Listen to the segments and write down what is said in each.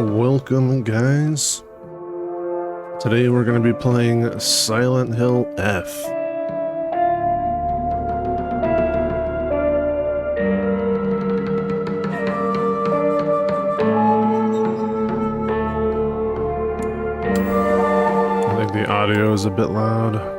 Welcome, guys. Today we're going to be playing Silent Hill F. I think the audio is a bit loud.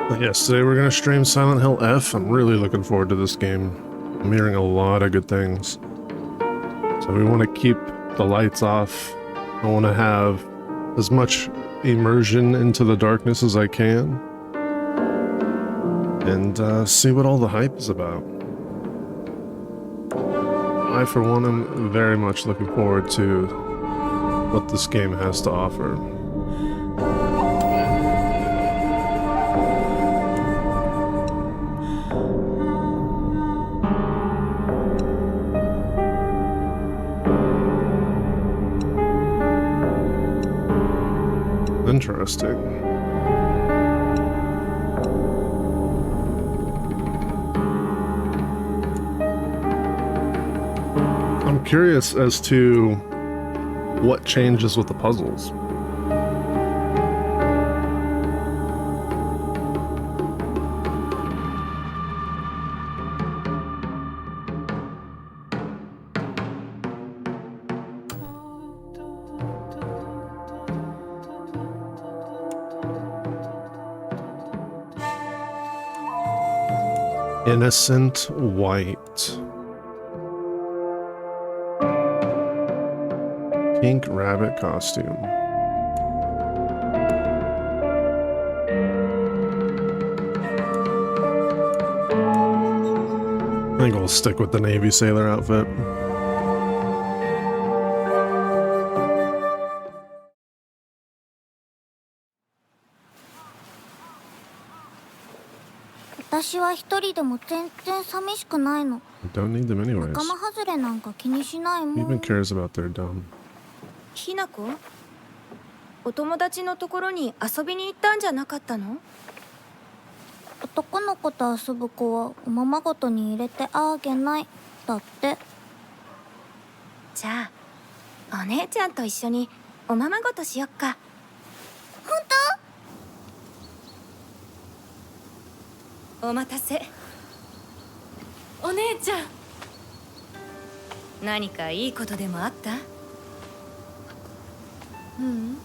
But yes, today we're going to stream Silent Hill F. I'm really looking forward to this game. I'm hearing a lot of good things. So we want to keep the lights off. I want to have as much immersion into the darkness as I can. And see what all the hype is about. I, for one, am very much looking forward to what this game has to offer. Interesting. I'm curious as to what changes with the puzzles. Innocent white. Pink rabbit costume. I think we'll stick with the Navy sailor outfit. I don't need them anyways. Who even cares about their dumb? ひなこ、お友達のところに遊びに行ったんじゃなかったの？男の子と遊ぶ子はおままごとに入れてあげないだって。じゃあ、お姉ちゃんと一緒におままごとしよっか。本当？お待たせ。お姉ちゃん。何かいいことでもあった？ううん、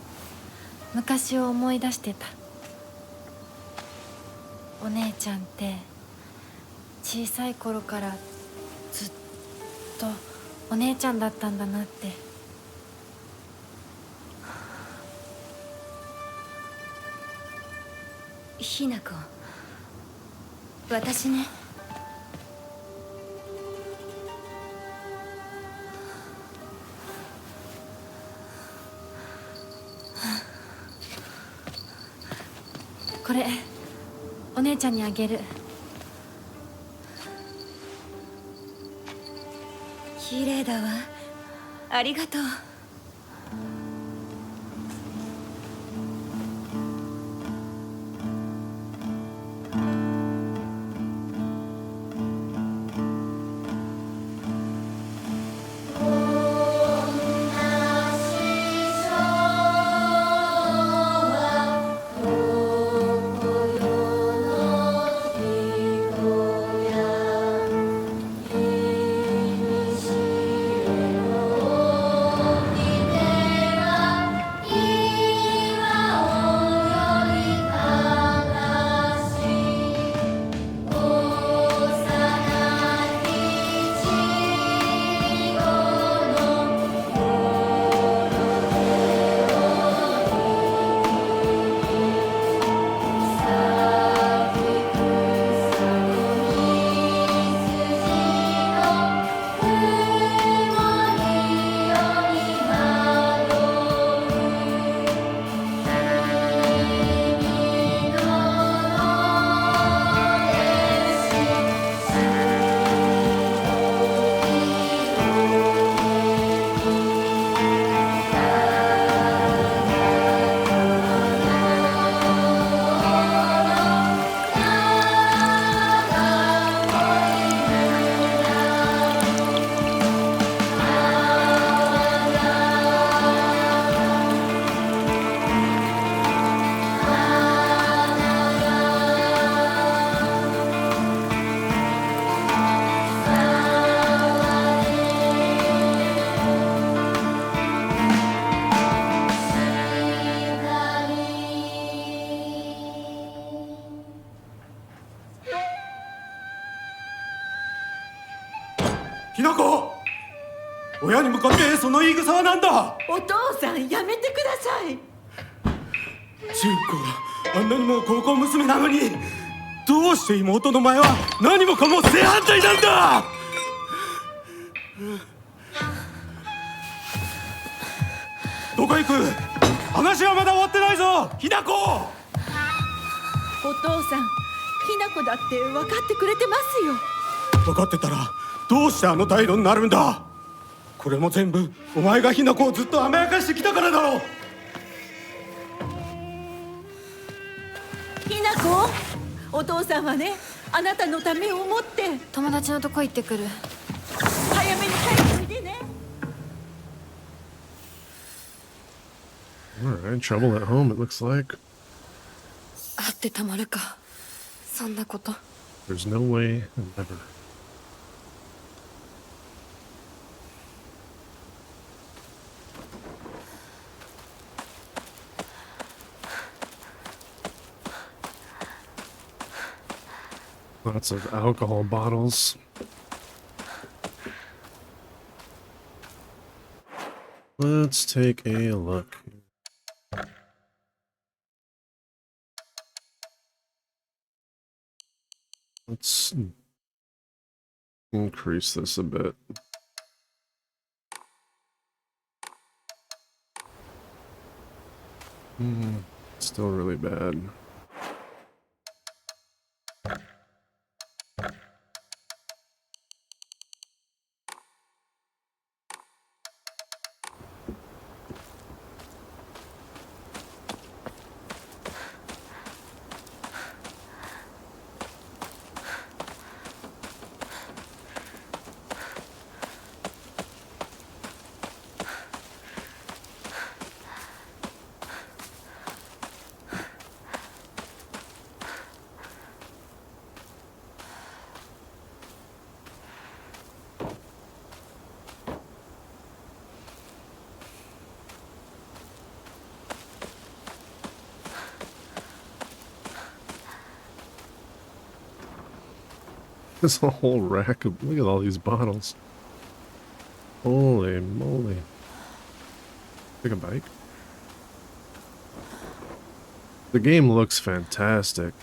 昔を思い出してた。お姉ちゃんって小さい頃からずっとお姉ちゃんだったんだなって。ひなこ、私ね。これお姉ちゃんにあげる。綺麗だわ。ありがとう。ひなこ、親に向かってその言い草は何だ。お父さんやめてください。中高あんなにも高校娘なのに、どうして妹の前は何もかも正反対なんだ。どこ行く。話はまだ終わってないぞ、ひなこ。お父さん、ひなこだって分かってくれてますよ。分かってたらどうしてあの態度になるんだ。これも全部お前がひなこをずっと甘やかしてきたからだろう。ひなこ、お父さんはね、あなたのためを思って友達のとこ行ってくる。早めに帰っておいでね。Alright, trouble at home, it looks like. 会ってたまるか。そんなこと。 There's no way, never. Lots of alcohol bottles. Let's take a look. Let's increase this a bit. Still really bad. There's a whole rack of, look at all these bottles. Holy moly. Take a bike. The game looks fantastic.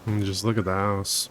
And just look at the house.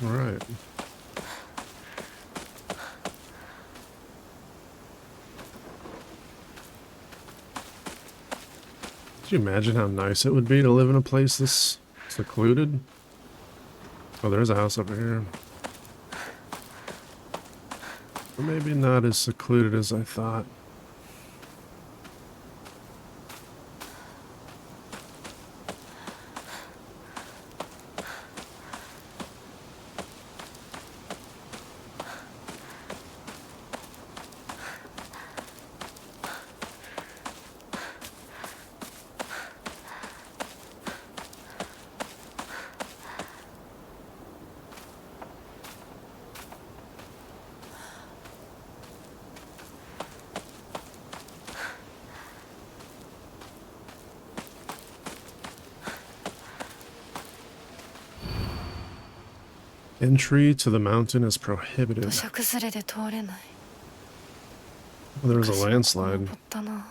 All right. Could you imagine how nice it would be to live in a place this secluded? Oh, there's a house over here. But maybe not as secluded as I thought. Entry to the mountain is prohibited. 土砂崩れで通れない。 There was a landslide. 登ったな。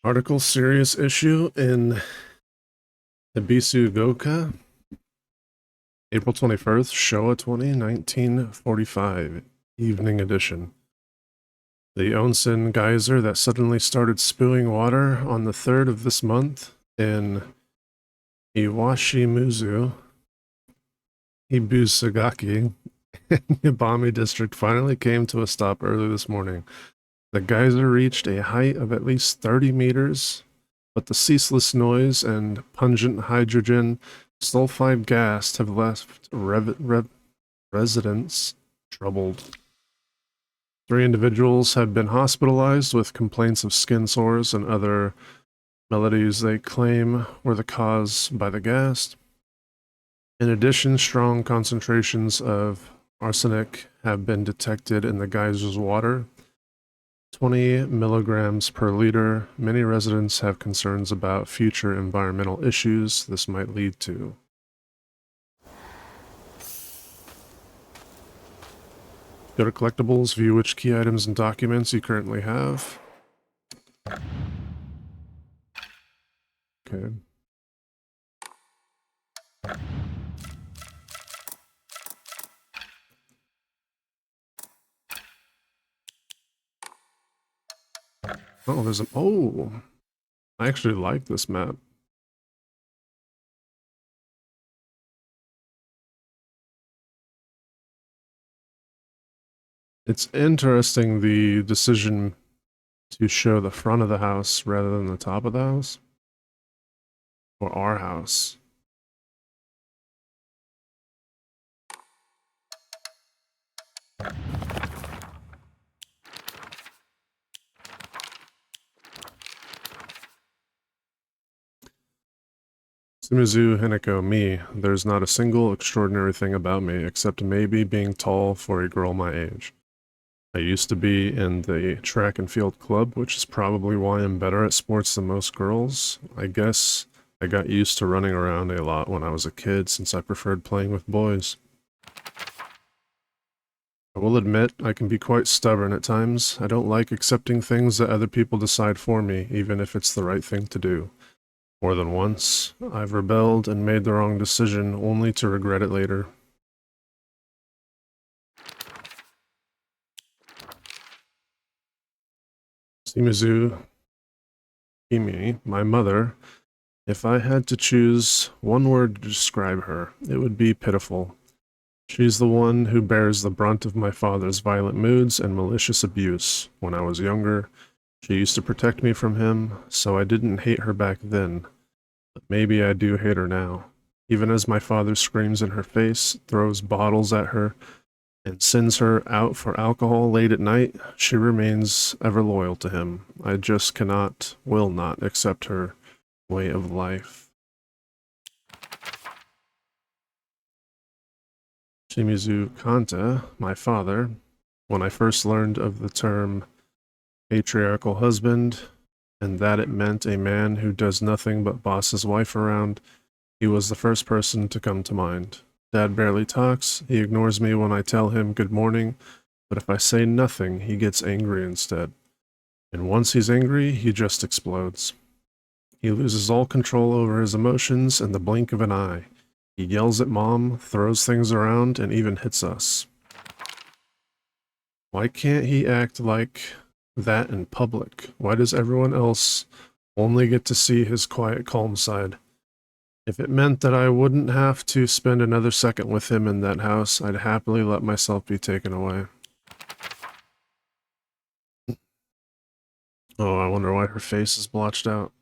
Article Serious Issue in Ibisu Goka, April 21st, Showa 1945, Evening Edition. The Onsen geyser that suddenly started spewing water on the 3rd of this month in Iwashimuzu, Ibusagaki, Nibami district finally came to a stop early this morning. The geyser reached a height of at least 30 meters, but the ceaseless noise and pungent hydrogen sulfide gas have left residents troubled. 3 individuals have been hospitalized with complaints of skin sores and other maladies they claim were the cause by the gas. In addition, strong concentrations of arsenic have been detected in the geyser's water, 20 milligrams per liter. Many residents have concerns about future environmental issues this might lead to. Go to collectibles, view which key items and documents you currently have. Okay. Oh, there's an... Oh! I actually like this map. It's interesting, the decision to show the front of the house rather than the top of the house. Or our house. Sumizu Hinako, me. There's not a single extraordinary thing about me, except maybe being tall for a girl my age. I used to be in the track and field club, which is probably why I'm better at sports than most girls. I guess I got used to running around a lot when I was a kid, since I preferred playing with boys. I will admit, I can be quite stubborn at times. I don't like accepting things that other people decide for me, even if it's the right thing to do. More than once, I've rebelled and made the wrong decision, only to regret it later. Shimizu Kimi, my mother. If I had to choose one word to describe her, it would be pitiful. She's the one who bears the brunt of my father's violent moods and malicious abuse. When I was younger, she used to protect me from him, so I didn't hate her back then. But maybe I do hate her now. Even as my father screams in her face, throws bottles at her, and sends her out for alcohol late at night, she remains ever loyal to him. I just cannot, will not accept her way of life. Shimizu Kanta, my father, when I first learned of the term patriarchal husband, and that it meant a man who does nothing but boss his wife around, he was the first person to come to mind. Dad barely talks, he ignores me when I tell him good morning, but if I say nothing, he gets angry instead. And once he's angry, he just explodes. He loses all control over his emotions in the blink of an eye. He yells at Mom, throws things around, and even hits us. Why can't he act like that in public? Why does everyone else only get to see his quiet, calm side? If it meant that I wouldn't have to spend another second with him in that house, I'd happily let myself be taken away. Oh, I wonder why her face is blotched out.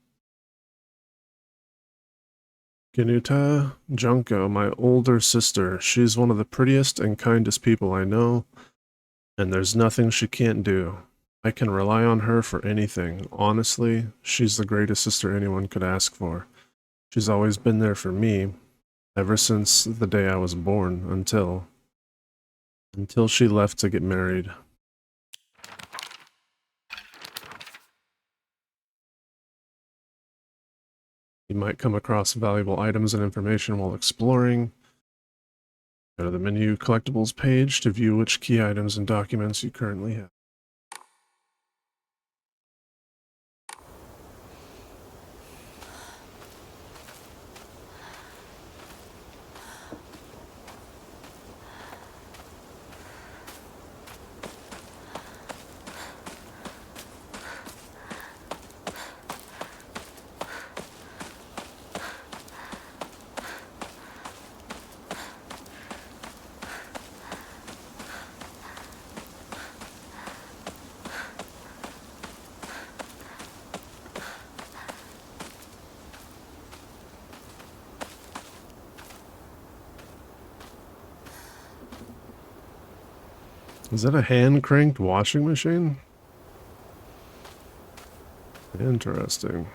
Kinuta Junko, my older sister. She's one of the prettiest and kindest people I know, and there's nothing she can't do. I can rely on her for anything. Honestly, she's the greatest sister anyone could ask for. She's always been there for me, ever since the day I was born, until she left to get married. You might come across valuable items and information while exploring. Go to the menu collectibles page to view which key items and documents you currently have. Is that a hand-cranked washing machine? Interesting.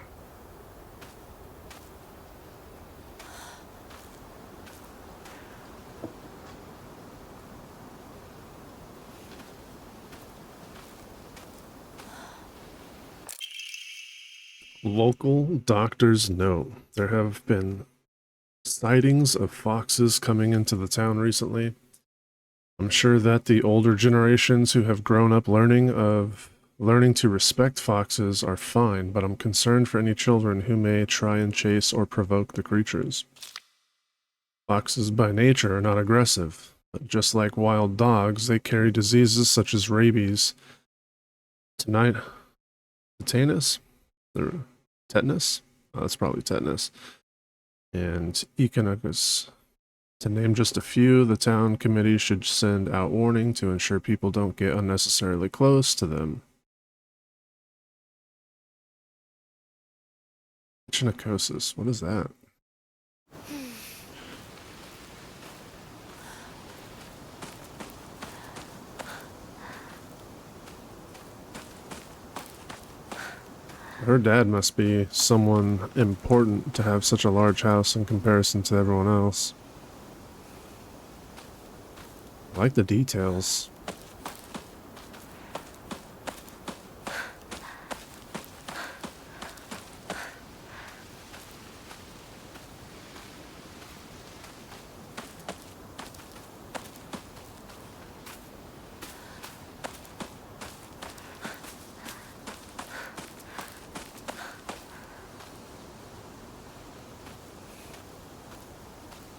Local doctor's note. There have been sightings of foxes coming into the town recently. I'm sure that the older generations who have grown up learning to respect foxes are fine, but I'm concerned for any children who may try and chase or provoke the creatures. Foxes by nature are not aggressive, but just like wild dogs, they carry diseases such as rabies, tetanus, tetanus? Oh, that's probably tetanus. And echinococcus. To name just a few, the town committee should send out warning to ensure people don't get unnecessarily close to them. Echinococcus, what is that? Her dad must be someone important to have such a large house in comparison to everyone else. I like the details.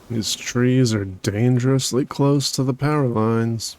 These trees are dangerously close to the power lines.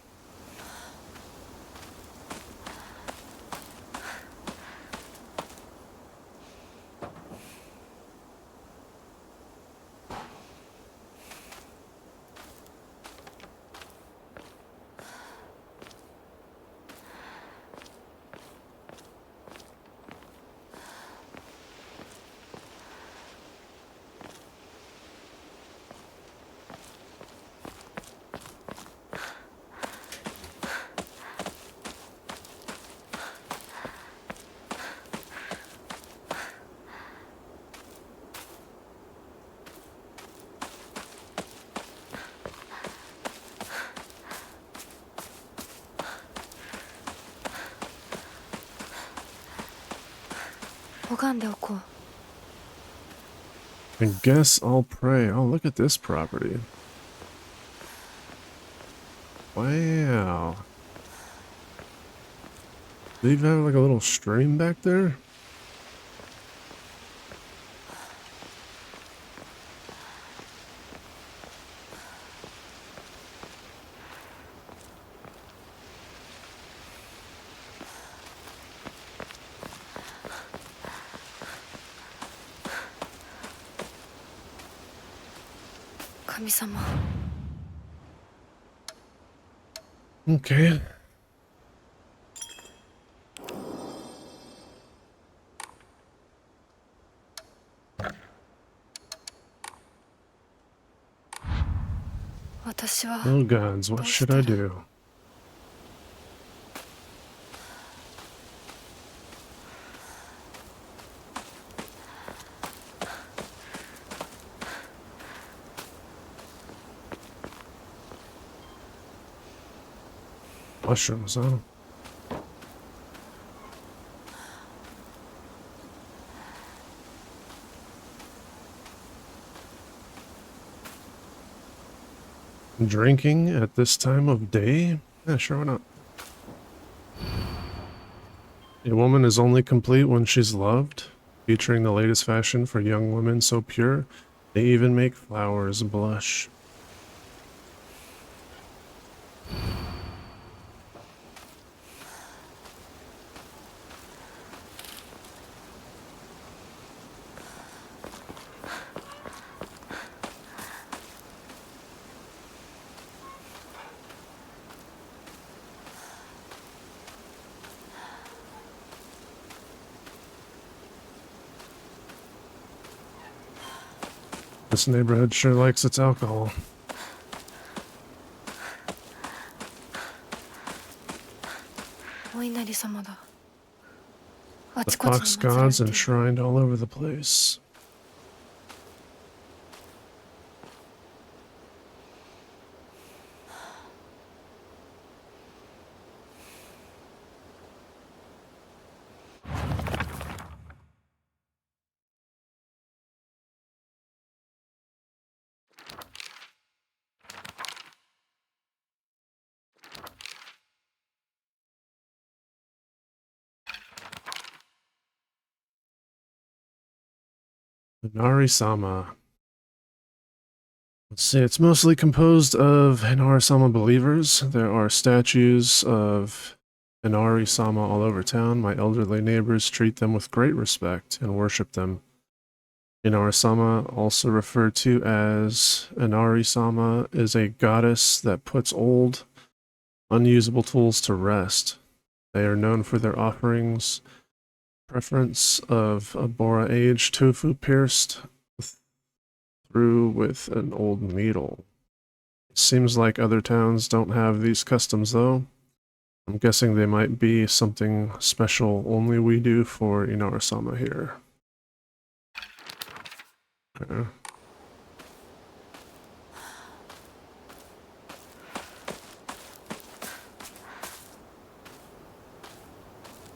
I guess I'll pray. Oh, look at this property. Wow. Do you even have like a little stream back there? Okay. Oh gods, what should I do? Mushrooms, huh? Drinking at this time of day? Yeah, sure, why not? A woman is only complete when she's loved, featuring the latest fashion for young women so pure, they even make flowers blush. This neighborhood sure likes its alcohol. お稲荷様だ。あ The ちこちに fox 祀られ gods てる。 enshrined all over the place. Hinari-sama. Let's see, it's mostly composed of Hinari-sama believers. There are statues of Hinari-sama all over town. My elderly neighbors treat them with great respect and worship them. Hinari-sama, also referred to as Inari-sama, is a goddess that puts old, unusable tools to rest. They are known for their offerings, preference of a Bora age tofu pierced through with an old needle. Seems like other towns don't have these customs though. I'm guessing they might be something special only we do for Inara-sama here. Okay.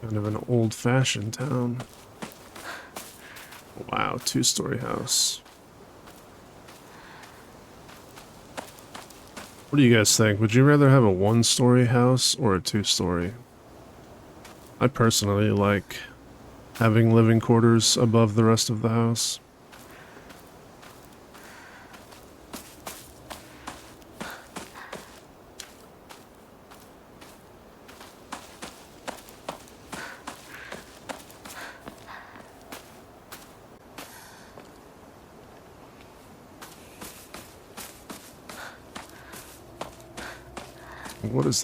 Kind of an old-fashioned town. Wow, two-story house. What do you guys think? Would you rather have a one-story house or a two-story? I personally like having living quarters above the rest of the house. What is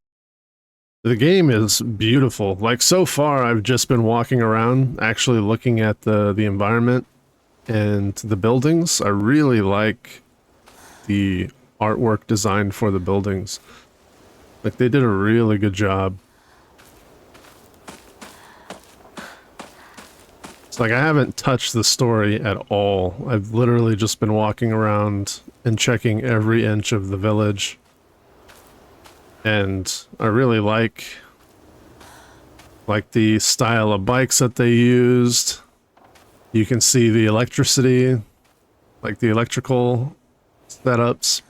the game is beautiful. Like so far I've just been walking around actually looking at the environment and the buildings. I really like the artwork designed for the buildings. Like they did a really good job. It's like I haven't touched the story at all. I've literally just been walking around and checking every inch of the village. And I really like the style of bikes that they used. You can see the electricity, like the electrical setups.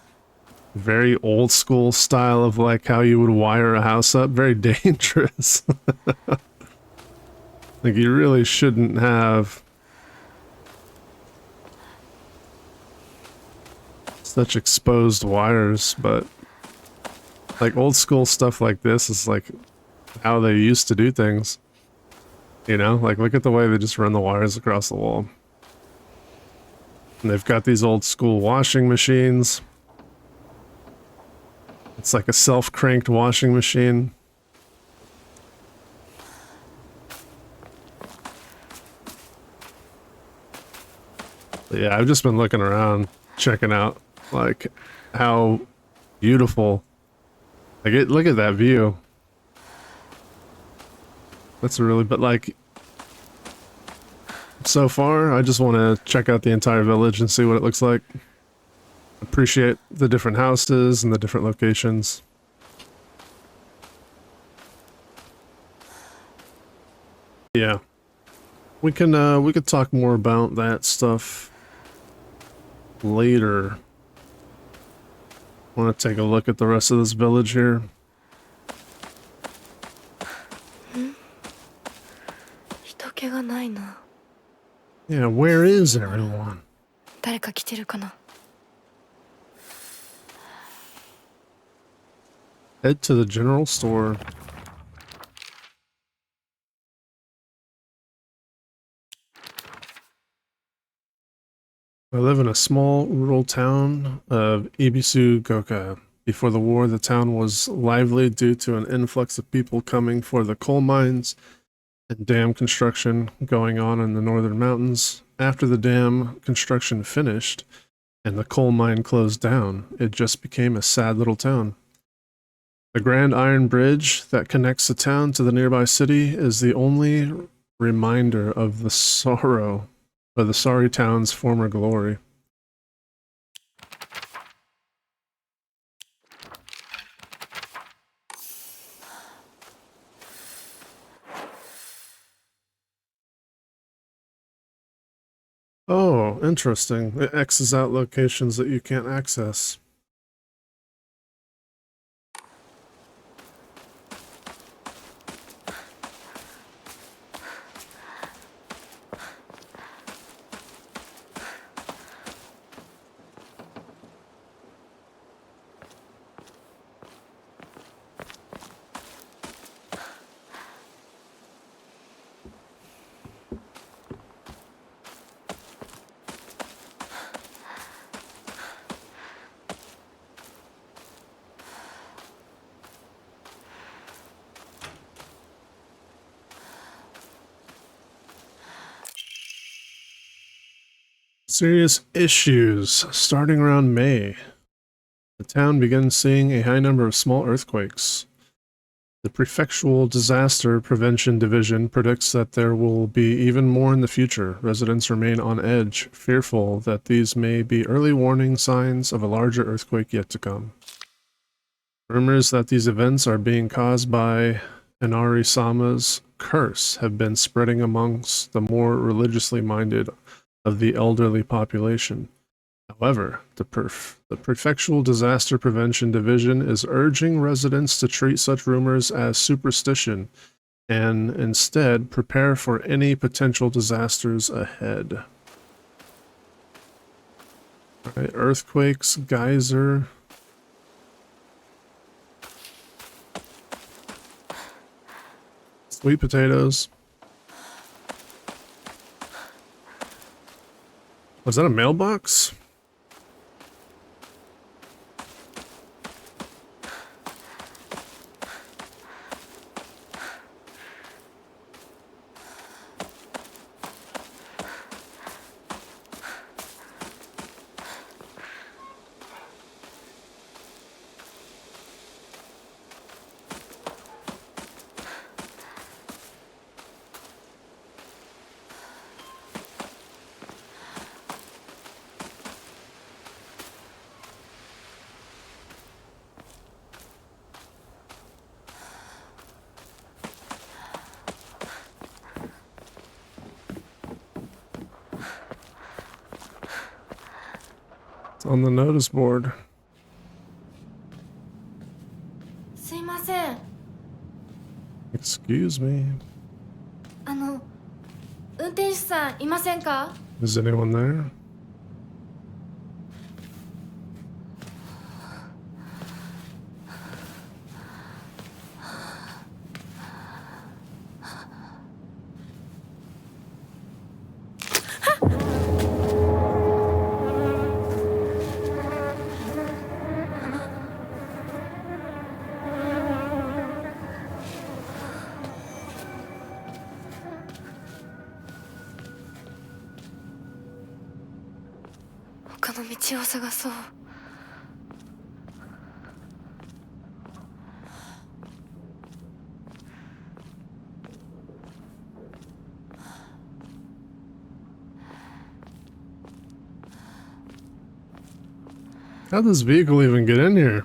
Very old school style of like how you would wire a house up. Very dangerous. Like you really shouldn't have such exposed wires, but like old school stuff like this is like how they used to do things. You know, like look at the way they just run the wires across the wall. And they've got these old school washing machines. It's like a self-cranked washing machine. But yeah, I've just been looking around, checking out like how beautiful. Like look at that view. That's really, but like so far I just want to check out the entire village and see what it looks like. Appreciate the different houses and the different locations. Yeah. We could talk more about that stuff later. Want to take a look at the rest of this village here. Yeah, where is everyone? 誰か来てるかな? Head to the general store. I live in a small rural town of Ibisu-Goka. Before the war, the town was lively due to an influx of people coming for the coal mines and dam construction going on in the northern mountains. After the dam construction finished and the coal mine closed down, it just became a sad little town. The Grand Iron Bridge that connects the town to the nearby city is the only reminder of the sorrow of the sorry town's former glory. Oh, interesting. It X's out locations that you can't access. Serious issues. Starting around May, the town begins seeing a high number of small earthquakes. The Prefectural Disaster Prevention Division predicts that there will be even more in the future. Residents remain on edge, fearful that these may be early warning signs of a larger earthquake yet to come. Rumors that these events are being caused by Inari-sama's curse have been spreading amongst the more religiously minded of the elderly population. However, the Prefectural Disaster Prevention Division is urging residents to treat such rumors as superstition and instead prepare for any potential disasters ahead. All right, earthquakes, geyser. Sweet potatoes. Was that a mailbox? On the notice board. すいません。 Excuse me. 運転手さんいませんか？ Is anyone there? How'd this vehicle even get in here?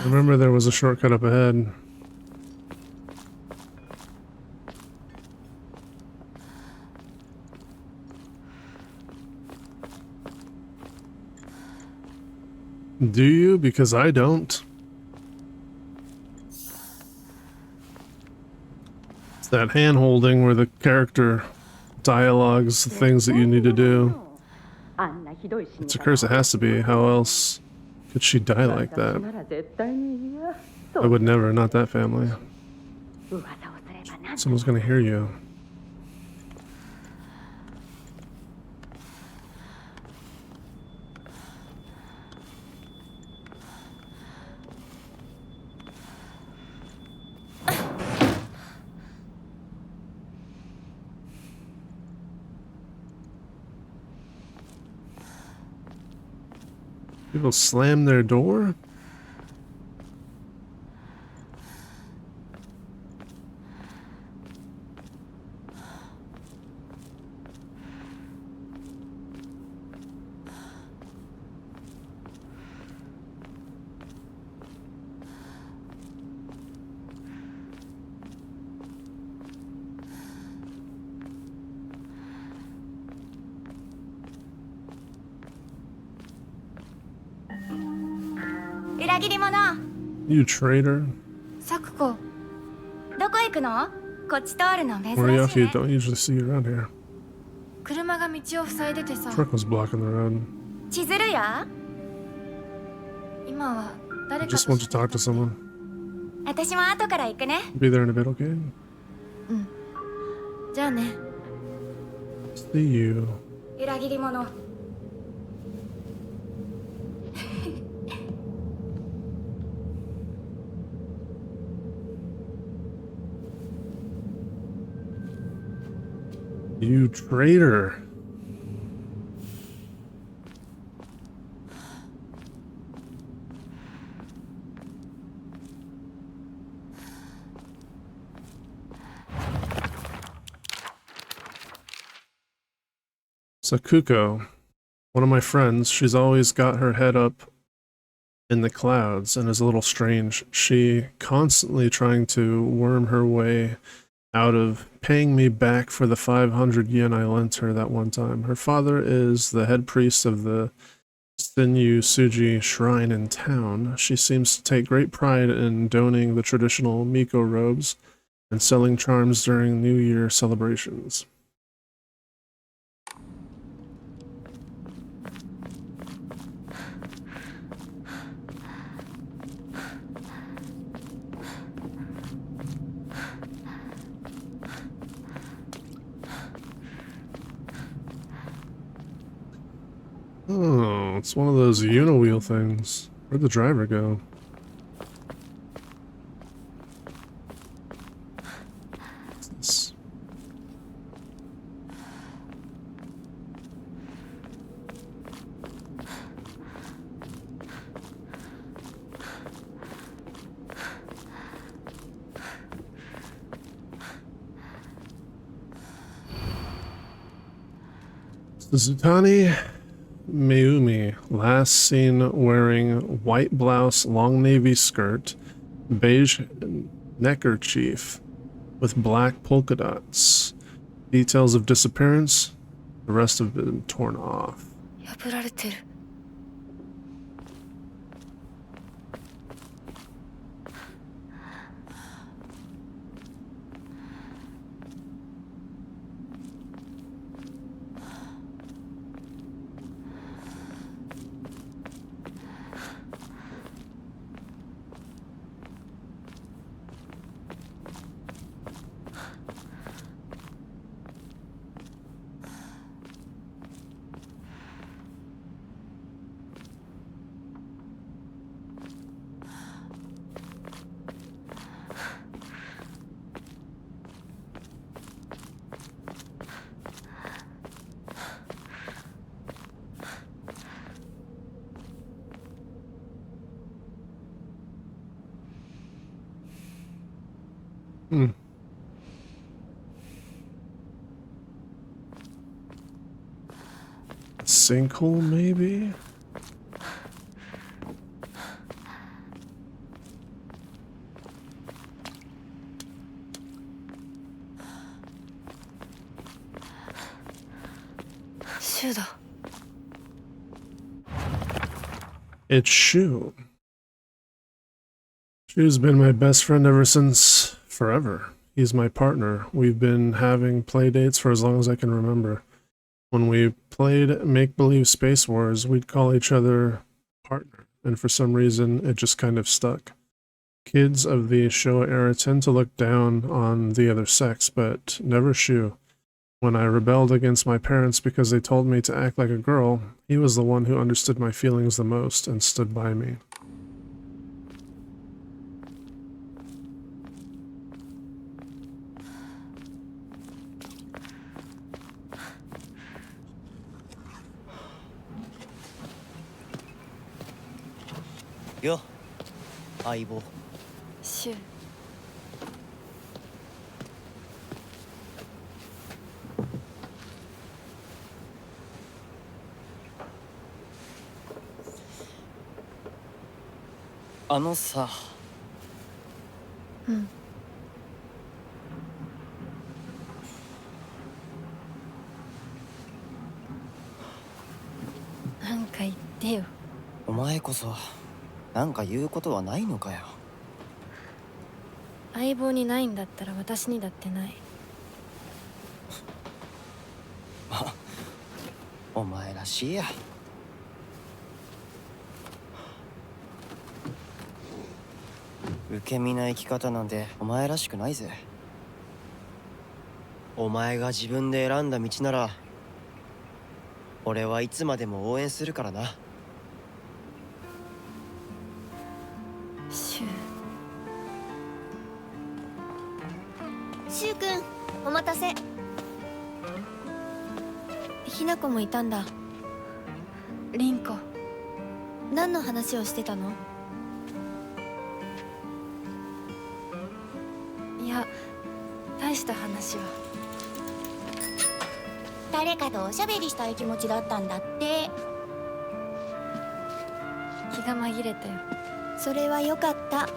Remember there was a shortcut up ahead. Do you? Because I don't. It's that hand-holding where the character dialogues the things that you need to do. It's a curse, it has to be. How else Could she die like that? 私なら絶対に嫌。 I would never, not that family. 噂をすればな。 Someone's gonna hear you. People slam their door? You traitor. サクコ、どこ行くの？こっち通るの珍しい Where are you off? You ね。 don't usually see you around here. 車が道を塞いでてさ、 Truck was blocking the road. 千鶴や？今は誰 I か just と want to talk to someone. 私も後から行くね。 Be there in a bit, okay? じゃあね。 See you. 裏切り者。 You traitor. Sakuko, one of my friends, she's always got her head up in the clouds and is a little strange. She constantly trying to worm her way out of paying me back for the 500 yen I lent her that one time. Her father is the head priest of the Senyu Suji shrine in town. She seems to take great pride in donning the traditional Miko robes and selling charms during New Year celebrations. Oh, it's one of those Unowheel things. Where'd the driver go? What's this? Zutani Mayumi, last seen wearing white blouse, long navy skirt, beige neckerchief with black polka dots. Details of disappearance, the rest have been torn off. 破られてる。 Sinkhole, maybe? It's Shu. Shu's been my best friend ever since forever. He's my partner. We've been having play dates for as long as I can remember. When we played Make-Believe Space Wars, we'd call each other partner. and for some reason it just kind of stuck. Kids of the Showa era tend to look down on the other sex, but never Shu. When I rebelled against my parents because they told me to act like a girl, he was the one who understood my feelings the most and stood by me. Yo, 相棒。シュウ。あのさ。うん。なんか言ってよ。お前こそなんか言うことはないのかよ。相棒にないんだったら私にだってない。お前らしいや。受け身な生き方なんてお前らしくないぜ。お前が自分で選んだ道なら俺はいつまでも応援するからな。シュウ。シュウ君、お待たせ。ひなこもいたんだ。リンコ。何の話をしてたの？いや、大した話は。誰かとおしゃべりしたい気持ちだったんだって。気が紛れたよ。それはよかった。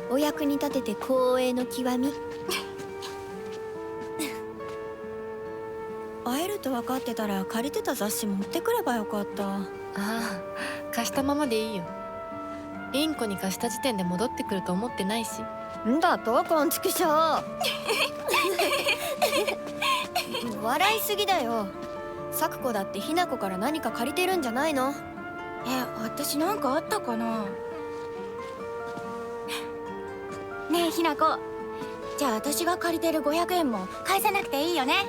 お役に立てて光栄の極み。会えると分かってたら借りてた雑誌持ってくればよかった。ああ、貸したままでいいよ。リンコに貸した時点で戻ってくると思ってないし。んだとこんちくしょう。笑いすぎだよ。サクコだってひなこから何か借りてるんじゃないの？私なんかあったかな。ねえひなこ、じゃあ私が借りてる500円も返さなくていいよね。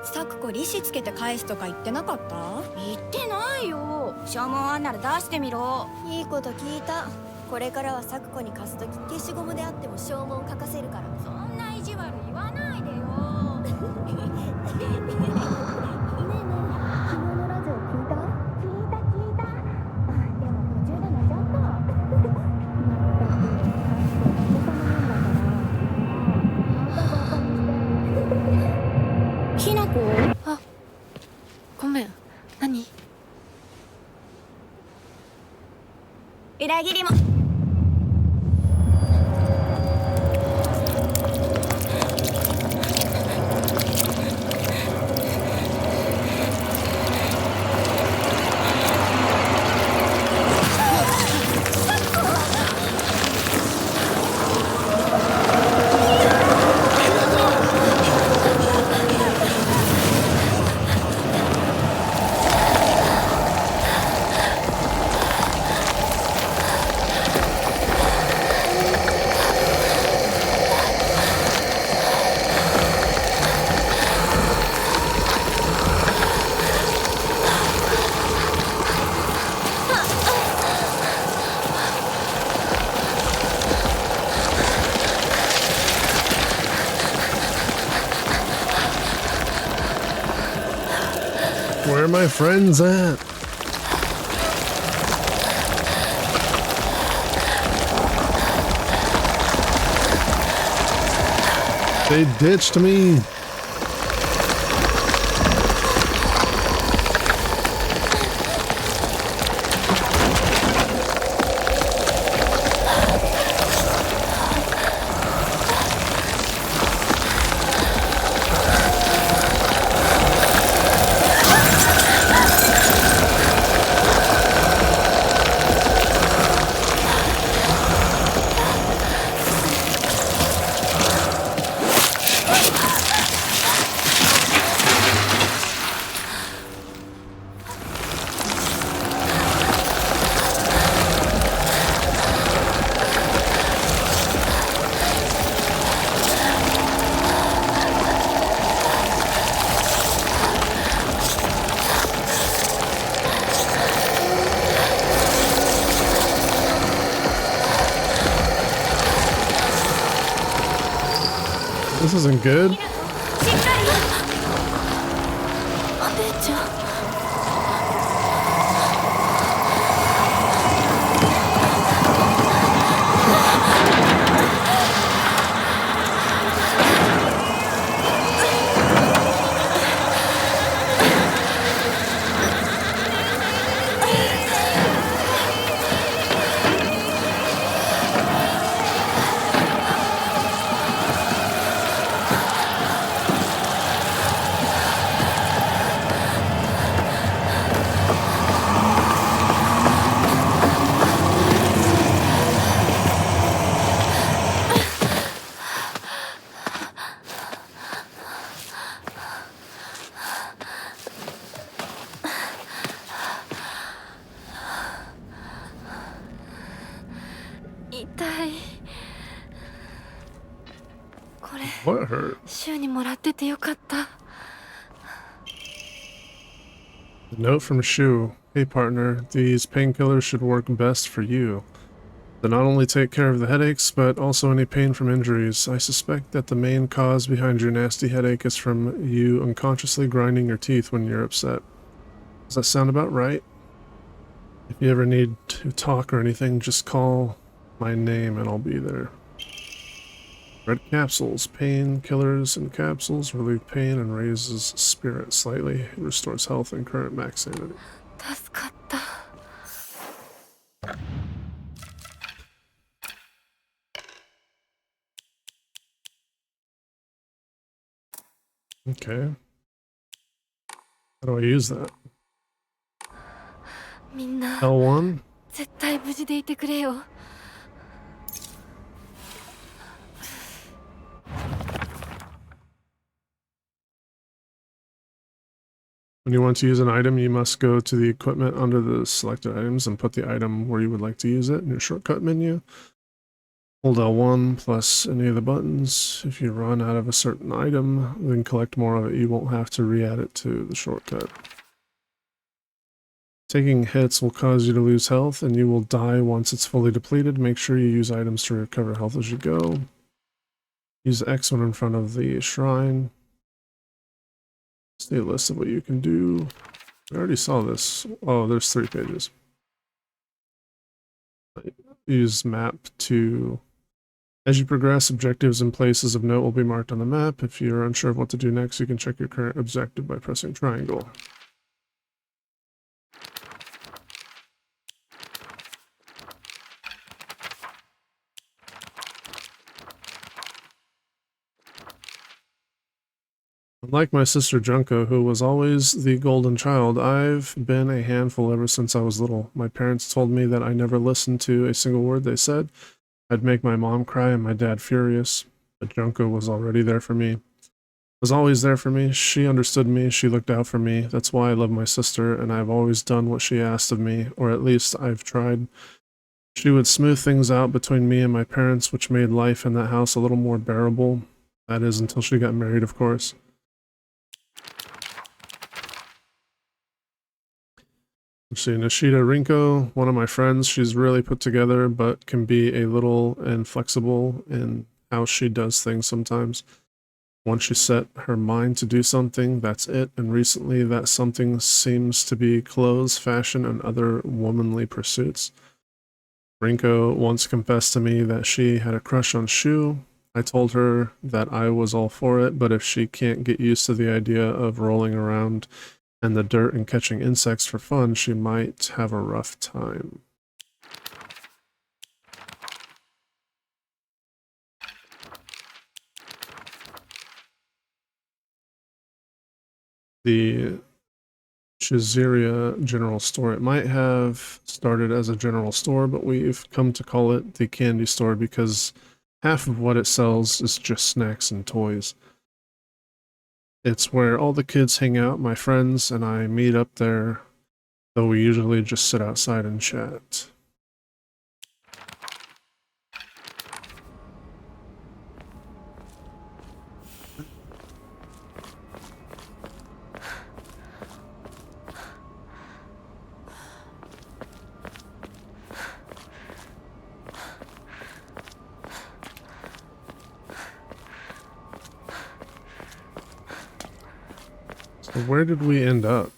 サクコ利子つけて返すとか言ってなかった？言ってないよ。証文あんなら出してみろ。いいこと聞いた。これからはサクコに貸すとき消しゴムであっても証文書かせるから。そんな意地悪言わないでよ。ねえねえ、昨日のラジオ聞いた？聞いた。でも途中で寝ちゃった。ひなこ？あ、ごめん。何？裏切りも。Where are my friends at? They ditched me. This isn't good. しっかり。お姉ちゃん。痛い。これ What hurt? 週にもらっててよかった。A note from Shu. Hey partner, these painkillers should work best for you. They not only take care of the headaches, but also any pain from injuries. I suspect that the main cause behind your nasty headache is from you unconsciously grinding your teeth when you're upset. Does that sound about right? If you ever need to talk or anything, just call my name and I'll be there. Red capsules. Painkillers in capsules relieve pain and raises spirit slightly. It restores health and current max sanity. 助かった。Okay. How do I use that? みんな L1? 絶対無事でいてくれよ。When you want to use an item, you must go to the equipment under the selected items and put the item where you would like to use it in your shortcut menu. Hold L1 plus any of the buttons. If you run out of a certain item, then collect more of it. You won't have to re-add it to the shortcut. Taking hits will cause you to lose health, and you will die once it's fully depleted. Make sure you use items to recover health as you go. Use X when in front of the shrine. See a list of what you can do. We already saw this. Oh, there's 3 pages. Use map to... As you progress, objectives and places of note will be marked on the map. If you're unsure of what to do next, you can check your current objective by pressing triangle. Unlike my sister Junko, who was always the golden child, I've been a handful ever since I was little. My parents told me that I never listened to a single word they said. I'd make my mom cry and my dad furious. But Junko was already there for me. Was always there for me. She understood me. She looked out for me. That's why I love my sister, and I've always done what she asked of me, or at least I've tried. She would smooth things out between me and my parents, which made life in that house a little more bearable. That is, until she got married, of course. Let's see, Nishida Rinko, one of my friends. She's really put together, but can be a little inflexible in how she does things sometimes. Once she set her mind to do something, that's it. And recently that something seems to be clothes, fashion, and other womanly pursuits. Rinko once confessed to me that she had a crush on Shu. I told her that I was all for it, but if she can't get used to the idea of rolling around in the dirt and catching insects for fun, she might have a rough time. The Chizeria General Store. It might have started as a general store, but we've come to call it the candy store because half of what it sells is just snacks and toys. It's where all the kids hang out. My friends and I meet up there, though we usually just sit outside and chat. Where did we end up?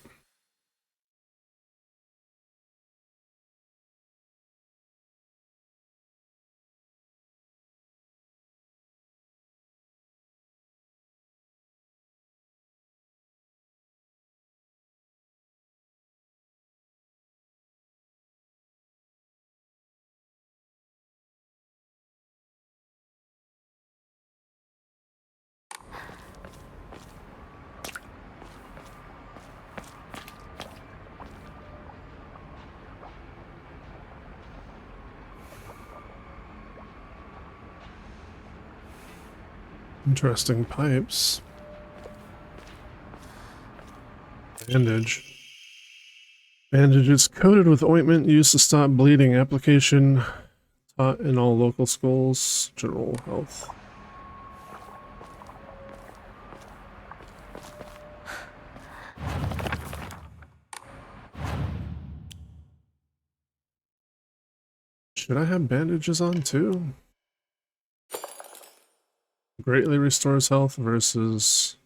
Interesting pipes. Bandage. Bandage is coated with ointment used to stop bleeding. Application taught in all local schools. General health. Should I have bandages on too? Greatly restores health versus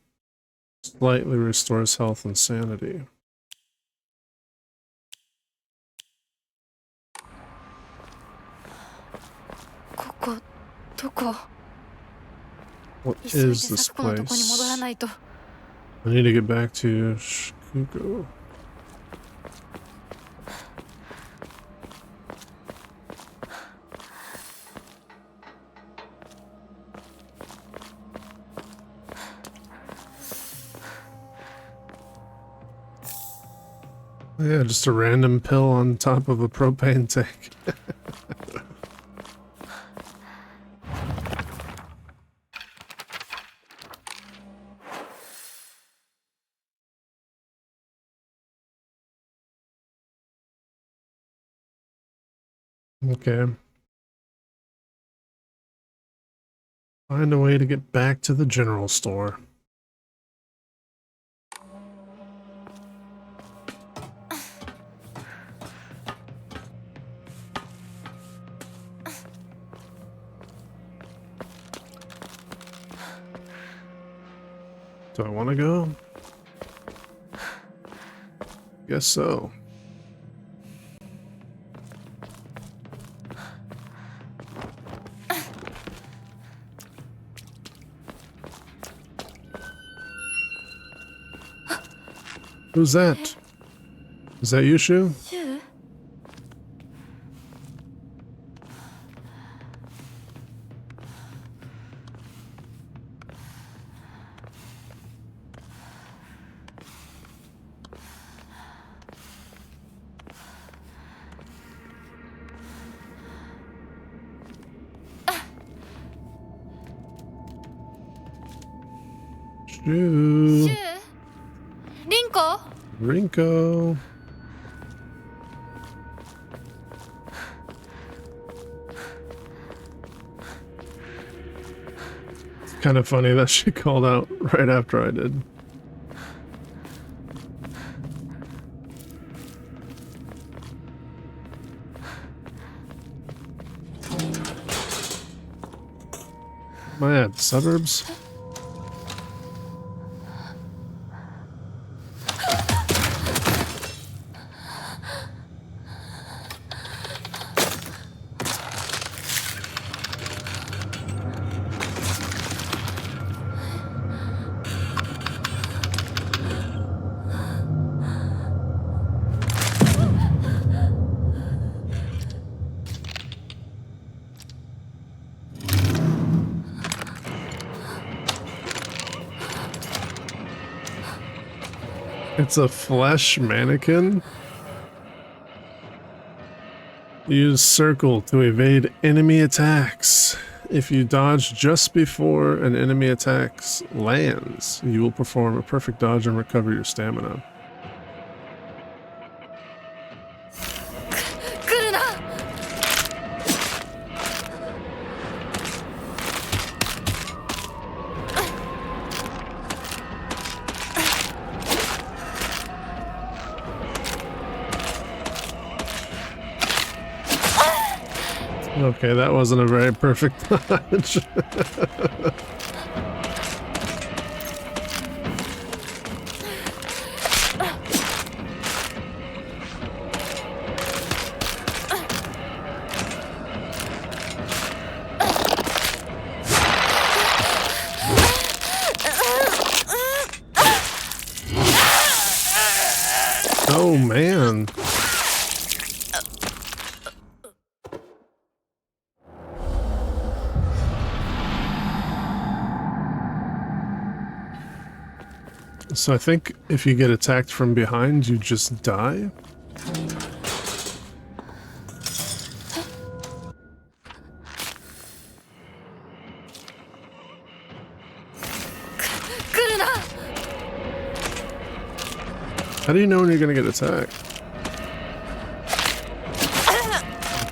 slightly restores health and sanity. What is this place? I need to get back to Shikuko. Yeah, just a random pill on top of a propane tank. Okay. Find a way to get back to the general store. Do I want to go? Guess so. Who's that? Is that you, Shu? Shu. Rinko. It's kind of funny that she called out right after I did. Am I at the suburbs? It's a flesh mannequin. Use circle to evade enemy attacks. If you dodge just before an enemy attack lands, you will perform a perfect dodge and recover your stamina. Okay, that wasn't a very perfect dodge. Oh man. So I think if you get attacked from behind, you just die. How do you know when you're gonna get attacked?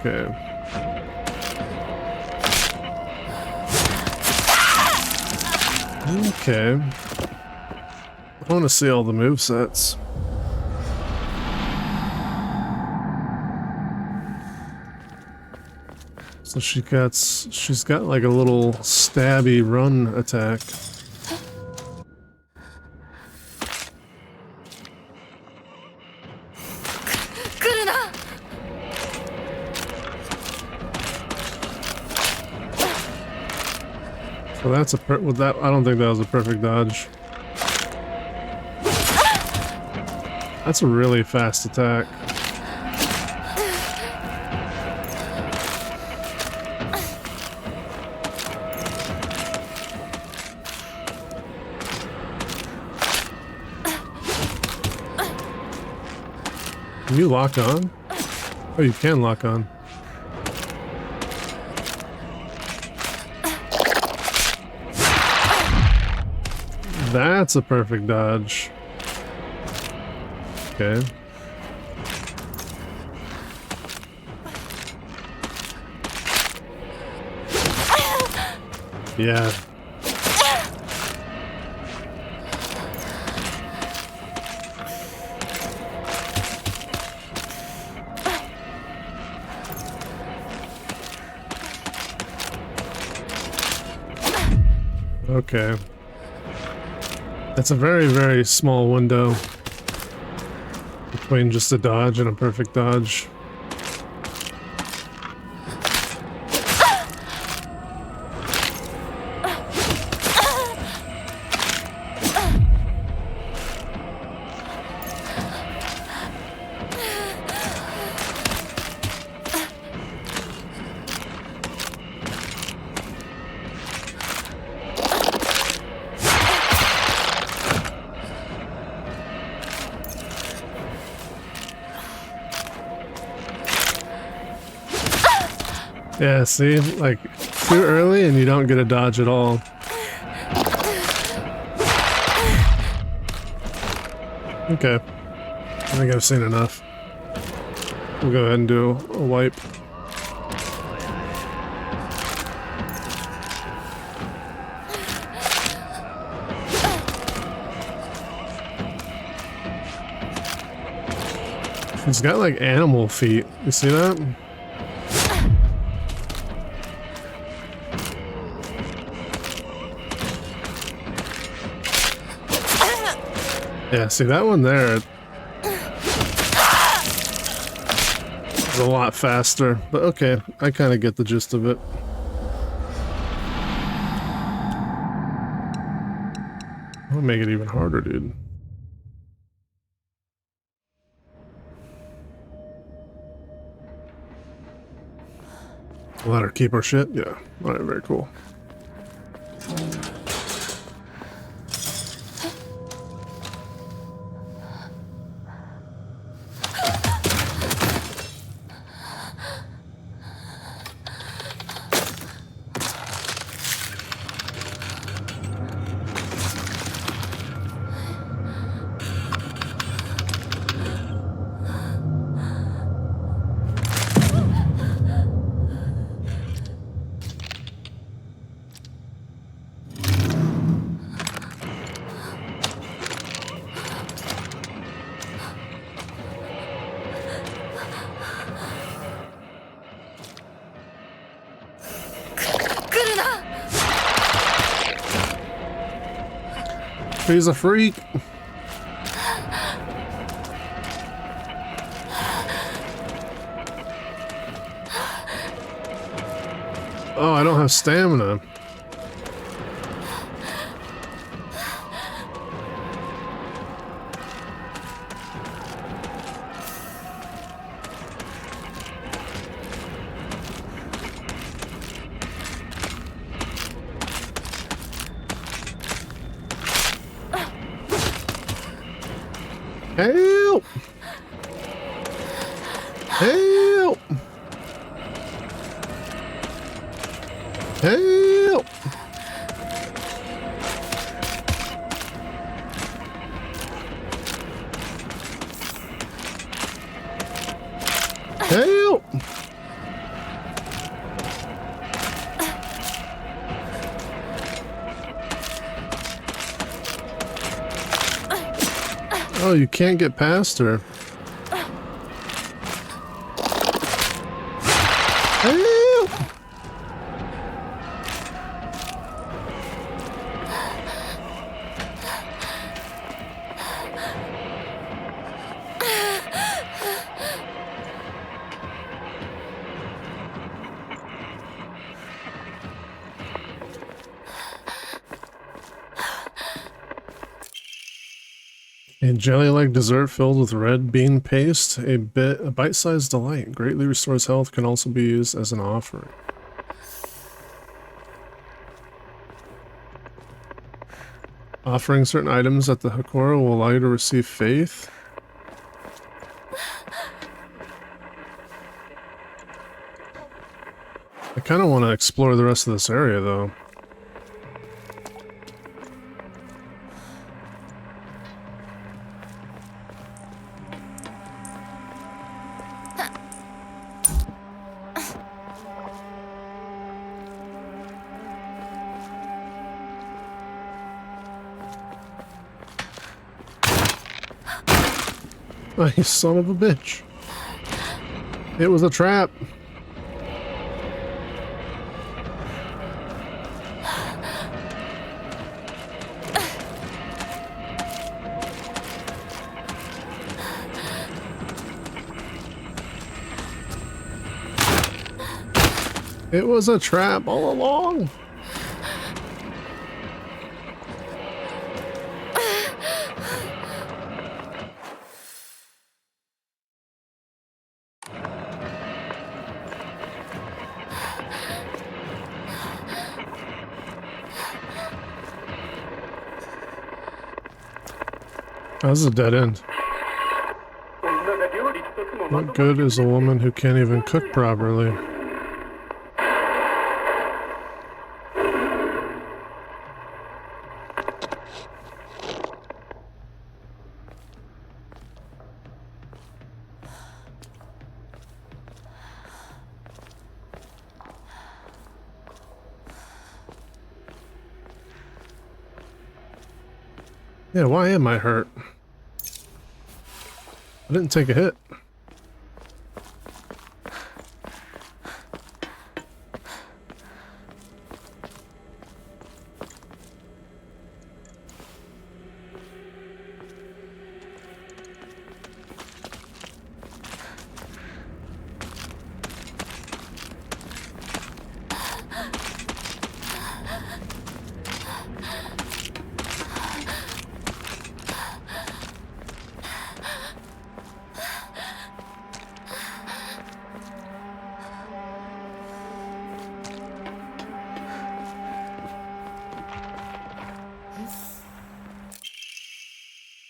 Okay. Okay. I want to see all the movesets. So she's got like a little stabby run attack. So that's with that. I don't think that was a perfect dodge. That's a really fast attack. Can you lock on? Oh, you can lock on. That's a perfect dodge. Okay. Yeah. Okay. That's a very, very small window between just a dodge and a perfect dodge. Yeah, see? Like, too early and you don't get a dodge at all. Okay. I think I've seen enough. We'll go ahead and do a wipe. He's got like animal feet. You see that? Yeah, see that one there is a lot faster, but okay, I kind of get the gist of it. I'll make it even harder, dude. Let her keep our shit? Yeah. Alright, very cool. He's a freak. Oh, I don't have stamina. Help! Help! Help! Help! Oh, you can't get past her. Help! A jelly-like dessert filled with red bean paste, a bite-sized delight, greatly restores health, can also be used as an offering. Offering certain items at the Hakora will allow you to receive faith. I kind of want to explore the rest of this area, though. Oh, you son of a bitch. It was a trap. It was a trap all along. That's a dead end. What good is a woman who can't even cook properly? Yeah, why am I hurt? I didn't take a hit.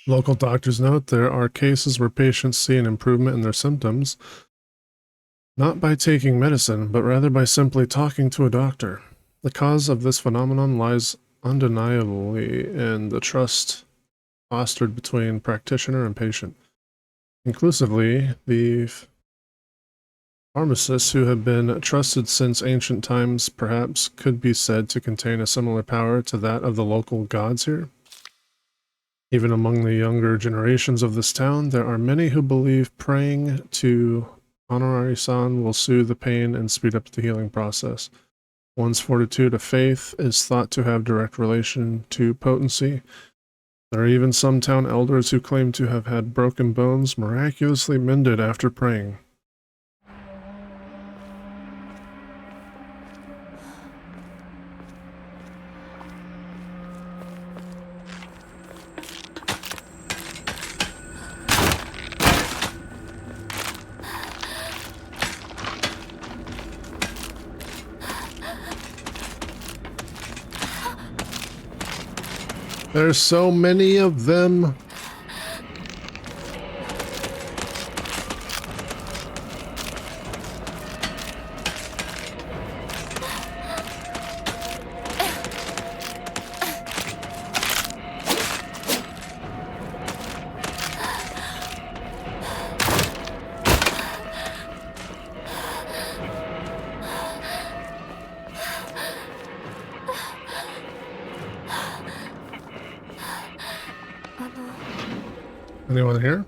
Local doctors note there are cases where patients see an improvement in their symptoms, not by taking medicine, but rather by simply talking to a doctor. The cause of this phenomenon lies undeniably in the trust fostered between practitioner and patient. Inclusively, the pharmacists who have been trusted since ancient times perhaps could be said to contain a similar power to that of the local gods here. Even among the younger generations of this town, there are many who believe praying to Honorari-san will soothe the pain and speed up the healing process. One's fortitude of faith is thought to have direct relation to potency. There are even some town elders who claim to have had broken bones miraculously mended after praying. There's so many of them. Anyone here?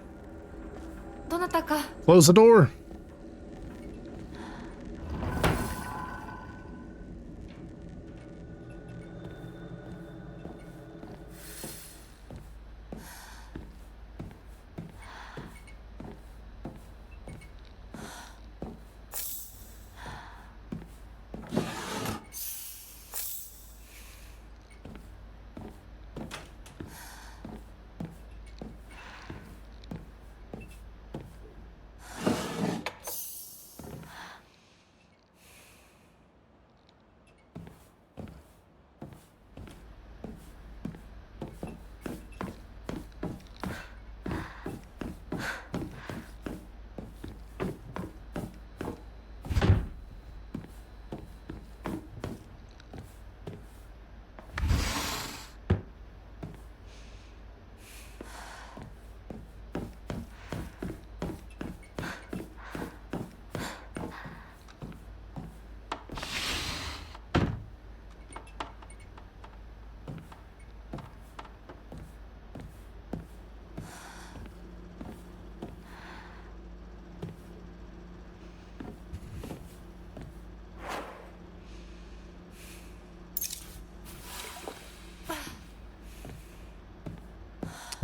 どなたか Close the door.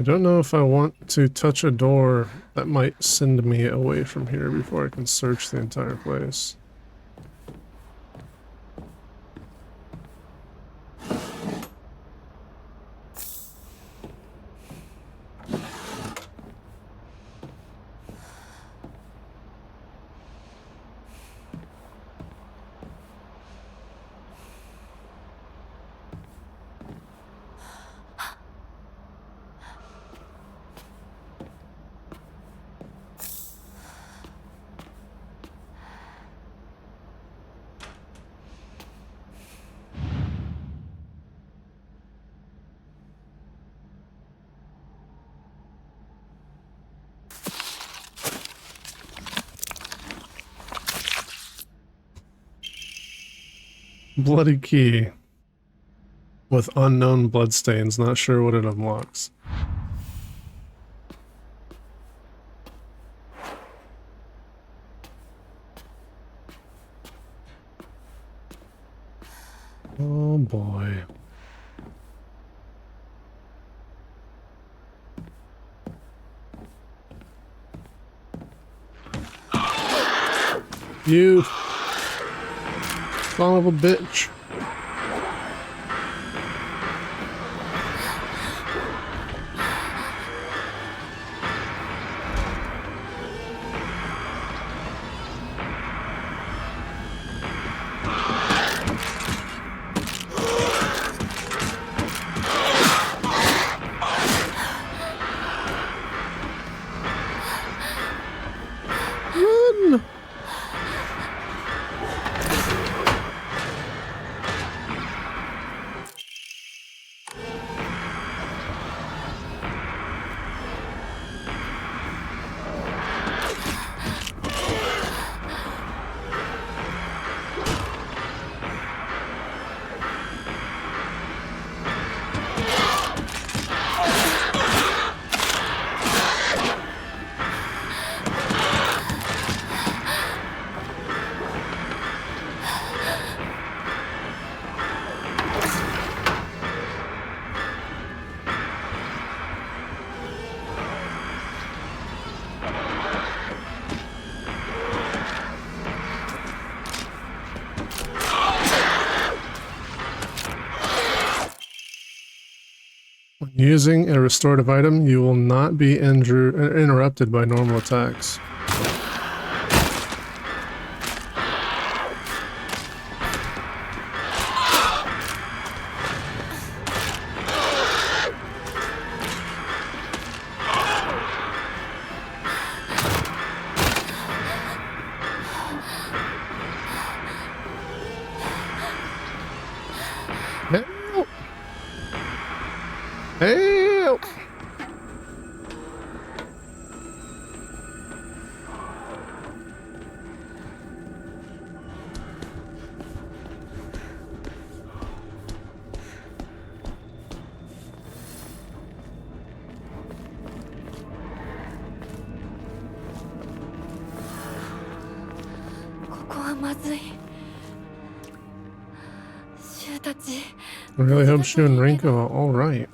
I don't know if I want to touch a door that might send me away from here before I can search the entire place. Bloody key with unknown bloodstains, not sure what it unlocks. Oh boy. You son of a bitch. Run! When using a restorative item, you will not be interrupted by normal attacks. Help! Help! まずい。シュウたち。 I really hope Shu and Rinko are alright.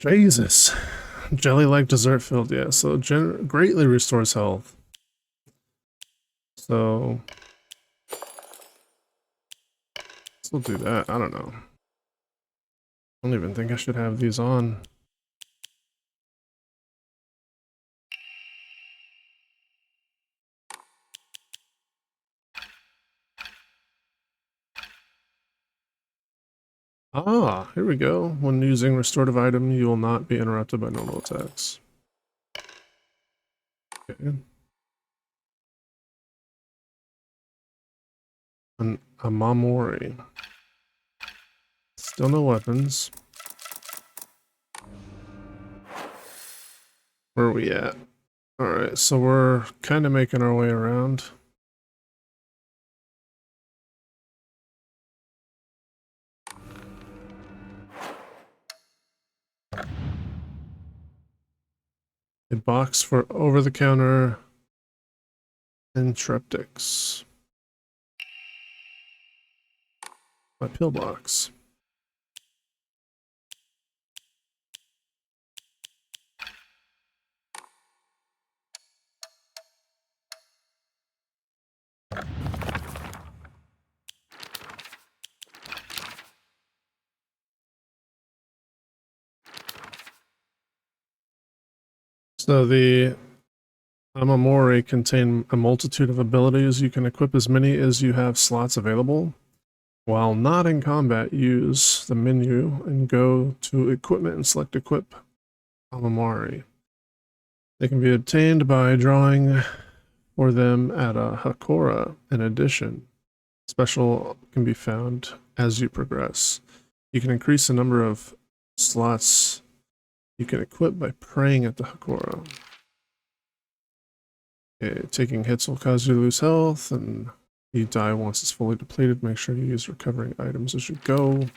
Jesus. Jelly-like dessert filled, yeah. So greatly restores health. So we'll do that. I don't know. I don't even think I should have these on. Ah, here we go. When using restorative item, you will not be interrupted by normal attacks. Okay. A Mamori. Still no weapons. Where are we at? Alright, so we're kind of making our way around. A box for over-the-counter and triptychs. My pillbox. So the Amamori contain a multitude of abilities. You can equip as many as you have slots available. While not in combat, use the menu and go to equipment and select equip Amamori. They can be obtained by drawing for them at a Hakora. In addition, special can be found as you progress. You can increase the number of slots you can equip by praying at the Hakora. Okay, taking hits will cause you to lose health, and you die once it's fully depleted. Make sure you use recovering items as you go.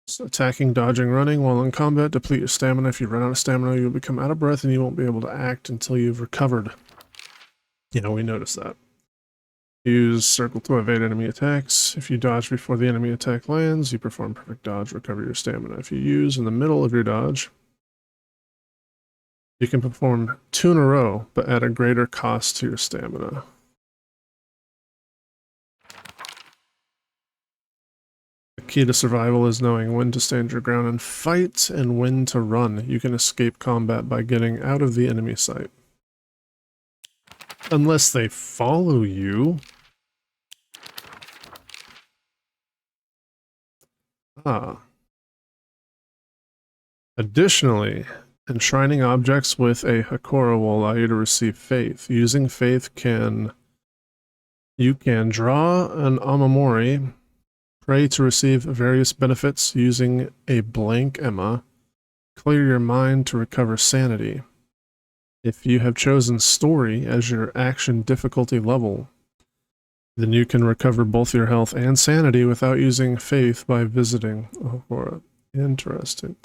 So attacking, dodging, running while in combat, deplete your stamina. If you run out of stamina, you'll become out of breath and you won't be able to act until you've recovered. Yeah, we noticed that. Use circle to evade enemy attacks. If you dodge before the enemy attack lands, you perform perfect dodge, recover your stamina. If you use in the middle of your dodge, you can perform 2 in a row, but at a greater cost to your stamina. The key to survival is knowing when to stand your ground and fight and when to run. You can escape combat by getting out of the enemy sight. Unless they follow you. Ah. Additionally, enshrining objects with a Hakora will allow you to receive faith. Using faith you can draw an Amamori, pray to receive various benefits using a blank Emma, clear your mind to recover sanity. If you have chosen story as your action difficulty level, then you can recover both your health and sanity without using faith by visiting a Hakora. Interesting.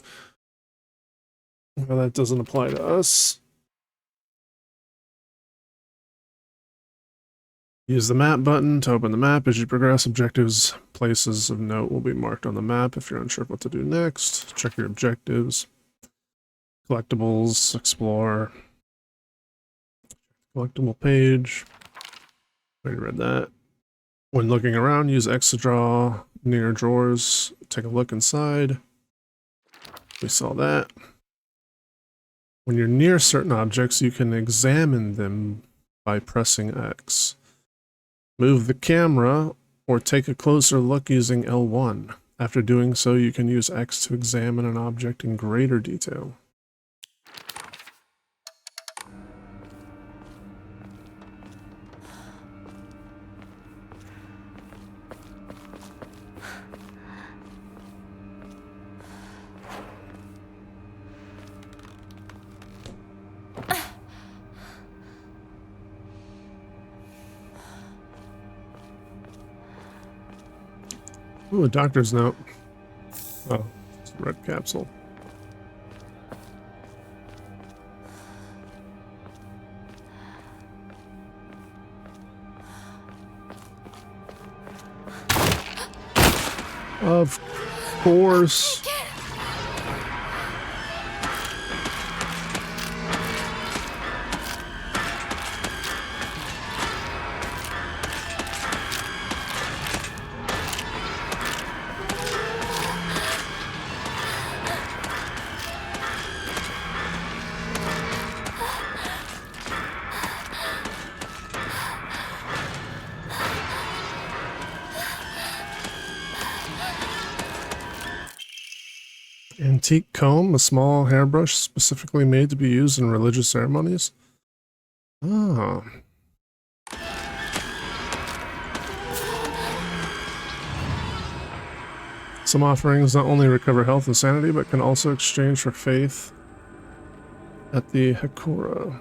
Well, that doesn't apply to us. Use the map button to open the map. As you progress, objectives, places of note will be marked on the map. If you're unsure what to do next, check your objectives. Collectibles, explore. Collectible page. Already read that. When looking around, use X to draw near drawers. Take a look inside. We saw that. When you're near certain objects, you can examine them by pressing X. Move the camera or take a closer look using L1. After doing so, you can use X to examine an object in greater detail. Ooh, a doctor's note. Oh, it's a red capsule. Of course. Antique comb, a small hairbrush specifically made to be used in religious ceremonies. Ah. Some offerings not only recover health and sanity, but can also exchange for faith at the Hakura.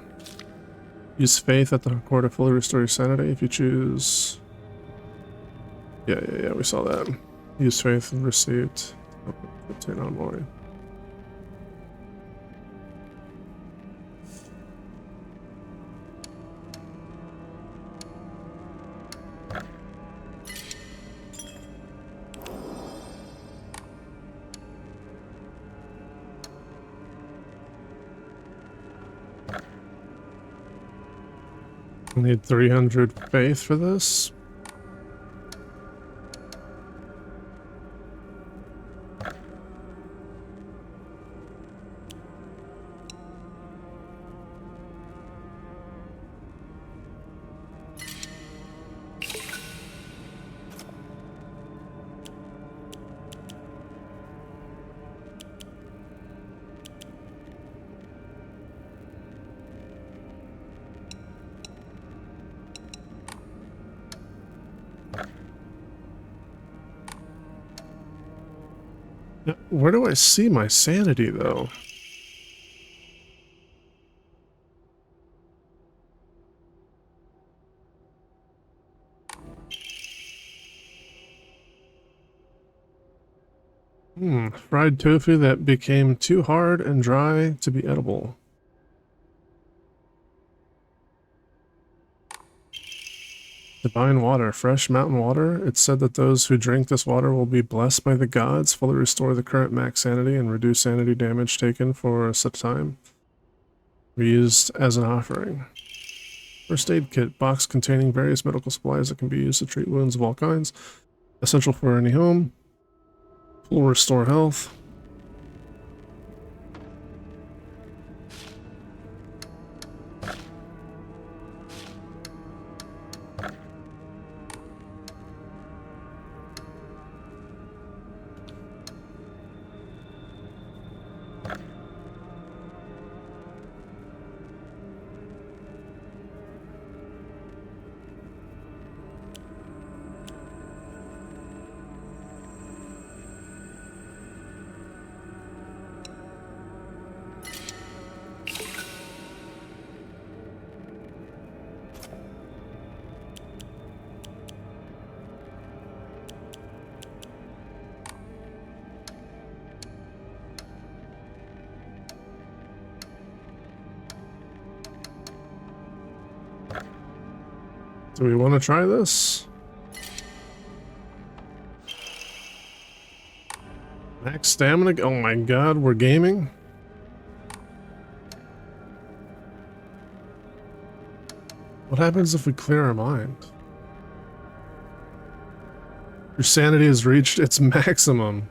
Use faith at the Hakura to fully restore your sanity if you choose. Yeah, we saw that. Use faith and received. Obtain on more. I need 300 faith for this. Now, where do I see my sanity, though? Fried tofu that became too hard and dry to be edible. Divine water, fresh mountain water. It's said that those who drink this water will be blessed by the gods, fully restore the current max sanity, and reduce sanity damage taken for a set time. Be used as an offering. First aid kit, box containing various medical supplies that can be used to treat wounds of all kinds. Essential for any home. Full restore health. Do we want to try this? Max stamina. Oh my god, we're gaming? What happens if we clear our mind? Your sanity has reached its maximum.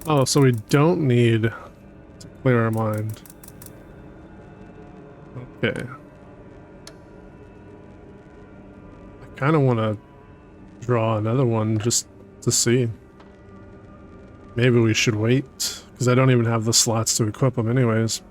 Oh, so we don't need to clear our mind. Okay. I kind of want to draw another one just to see. Maybe we should wait, because I don't even have the slots to equip them anyways.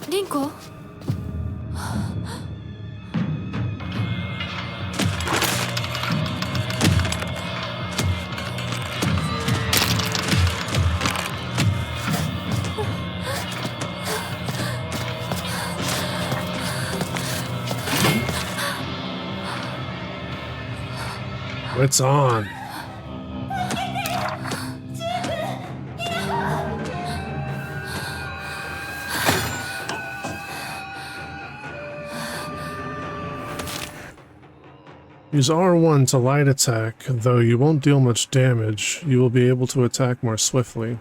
リンコ？ It's on. Use R1 to light attack, though you won't deal much damage, you will be able to attack more swiftly.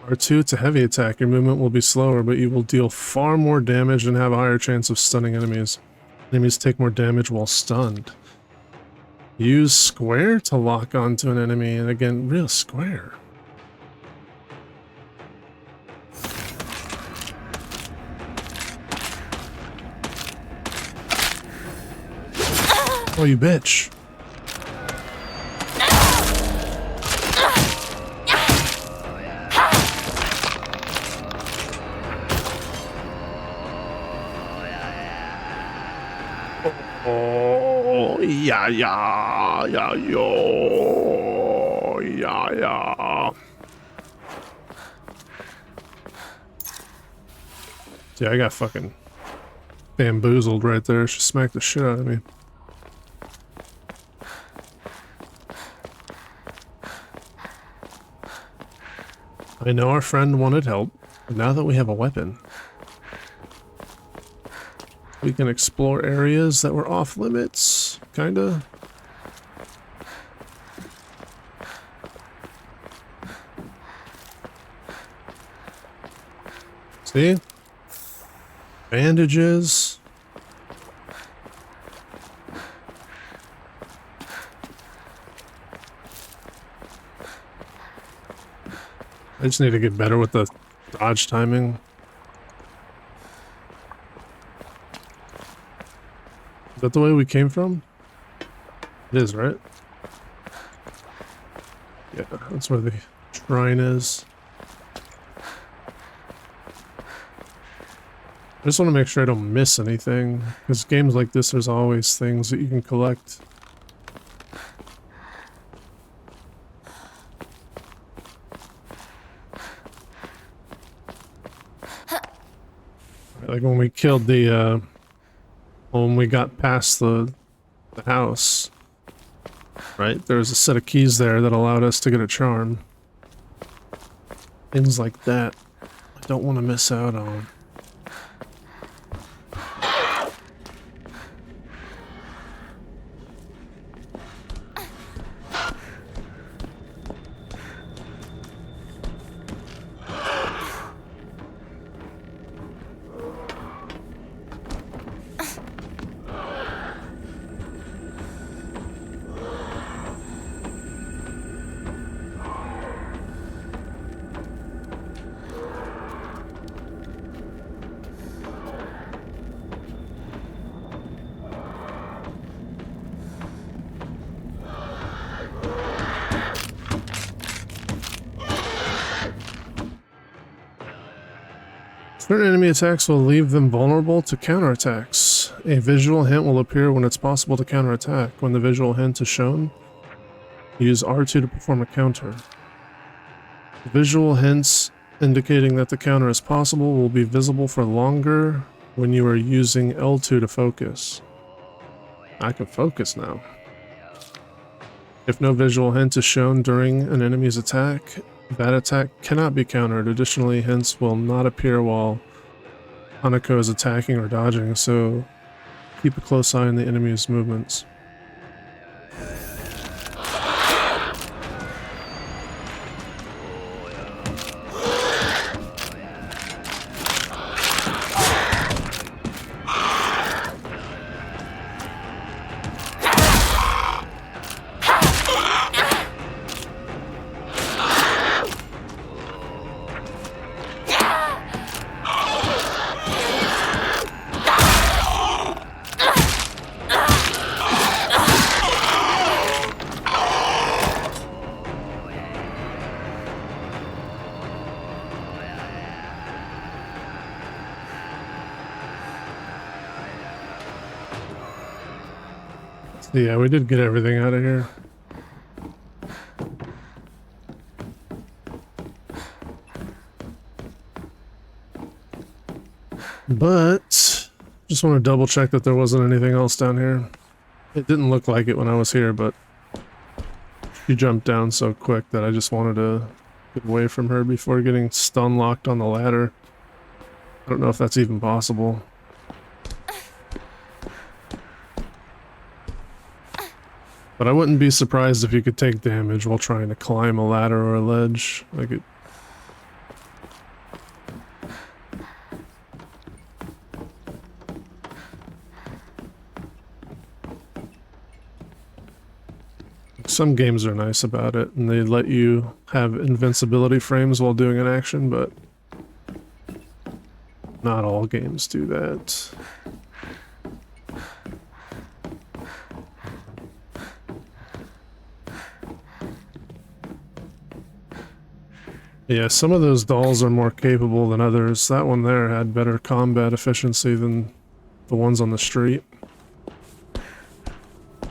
R2 to heavy attack, your movement will be slower, but you will deal far more damage and have a higher chance of stunning enemies. Enemies take more damage while stunned. Use square to lock onto an enemy, and again, real square. Oh, you bitch. Oh, yeah, yo, yeah. Yeah, I got fucking bamboozled right there. She smacked the shit out of me. I know our friend wanted help, but now that we have a weapon, we can explore areas that were off limits, kinda. See? Bandages. I just need to get better with the dodge timing. Is that the way we came from? It is, right? Yeah, that's where the shrine is. I just want to make sure I don't miss anything, because games like this, there's always things that you can collect. Like when we killed the, when we got past the house, right? There was a set of keys there that allowed us to get a charm. Things like that I don't want to miss out on. Certain enemy attacks will leave them vulnerable to counterattacks. A visual hint will appear when it's possible to counterattack. When the visual hint is shown, use R2 to perform a counter. Visual hints indicating that the counter is possible will be visible for longer when you are using L2 to focus. I can focus now. If no visual hint is shown during an enemy's attack, that attack cannot be countered. Additionally, hints will not appear while Hanako is attacking or dodging, so keep a close eye on the enemy's movements. Yeah, we did get everything out of here. But just want to double check that there wasn't anything else down here. It didn't look like it when I was here, but she jumped down so quick that I just wanted to get away from her before getting stun locked on the ladder. I don't know if that's even possible. But I wouldn't be surprised if you could take damage while trying to climb a ladder or a ledge. Like it. Some games are nice about it, and they let you have invincibility frames while doing an action, but not all games do that. Yeah, some of those dolls are more capable than others. That one there had better combat efficiency than the ones on the street.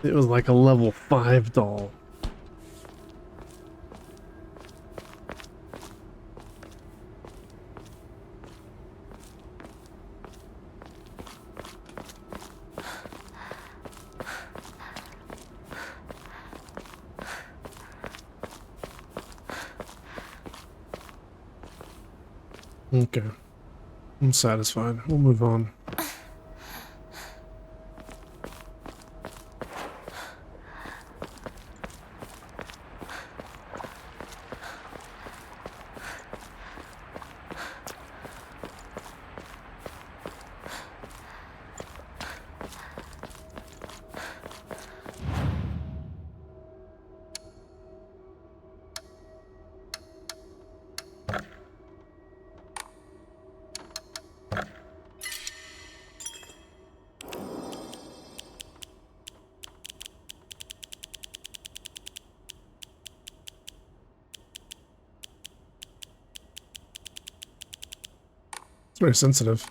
It was like a level 5 doll. Okay. I'm satisfied. We'll move on. It's very sensitive.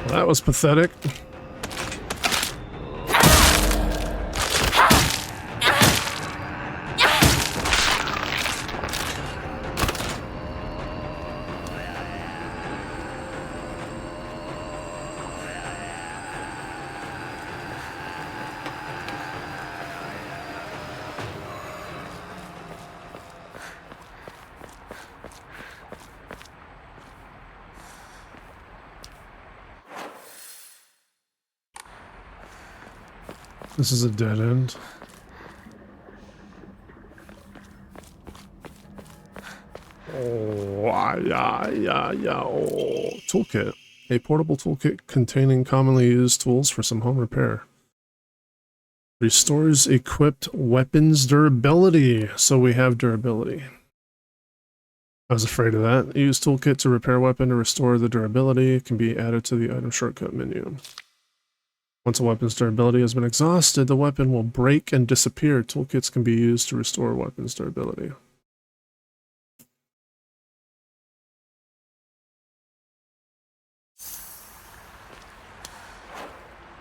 Well, that was pathetic. This is a dead end. Oh, oh. Toolkit. A portable toolkit containing commonly used tools for some home repair. Restores equipped weapons durability. So we have durability. I was afraid of that. Use toolkit to repair weapon to restore the durability. It can be added to the item shortcut menu. Once a weapon's durability has been exhausted, the weapon will break and disappear. Toolkits can be used to restore weapons durability.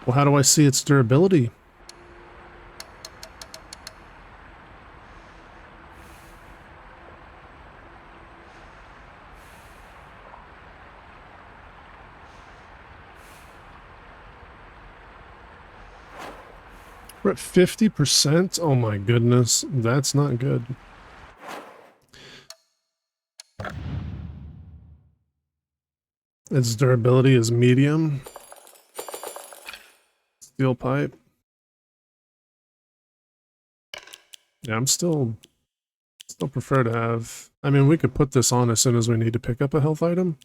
Well, how do I see its durability? We're at 50%? Oh my goodness, that's not good. Its durability is medium. Steel pipe. Yeah, I'm still prefer to have... I mean, we could put this on as soon as we need to pick up a health item.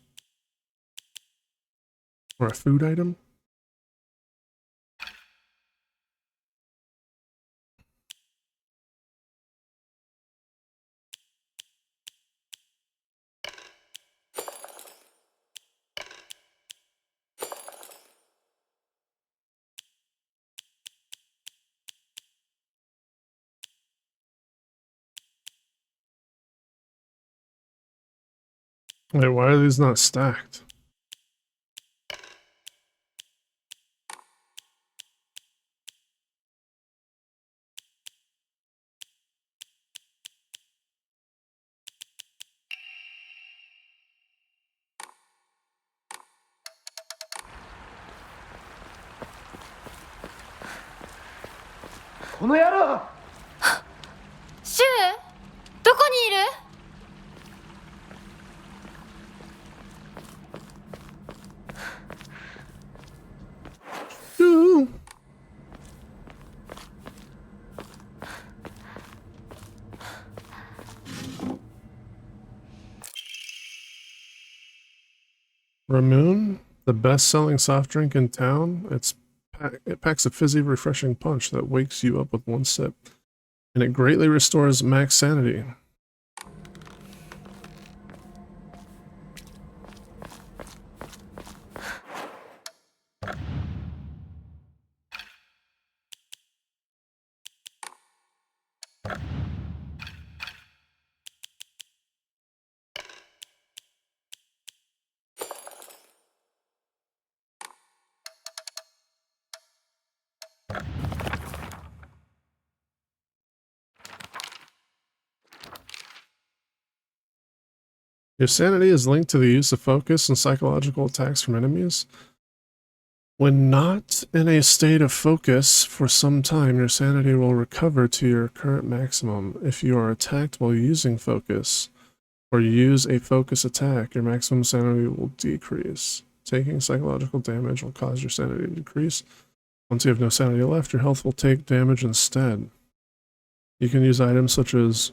Or a food item. Wait, why are these not stacked?シュウ、どこにいる？ Ooh. Ramoon, the best-selling soft drink in town. It packs a fizzy, refreshing punch that wakes you up with one sip, and it greatly restores max sanity. Your sanity is linked to the use of focus and psychological attacks from enemies. When not in a state of focus for some time, your sanity will recover to your current maximum. If you are attacked while using focus, or use a focus attack, your maximum sanity will decrease. Taking psychological damage will cause your sanity to decrease. Once you have no sanity left, your health will take damage instead. You can use items such as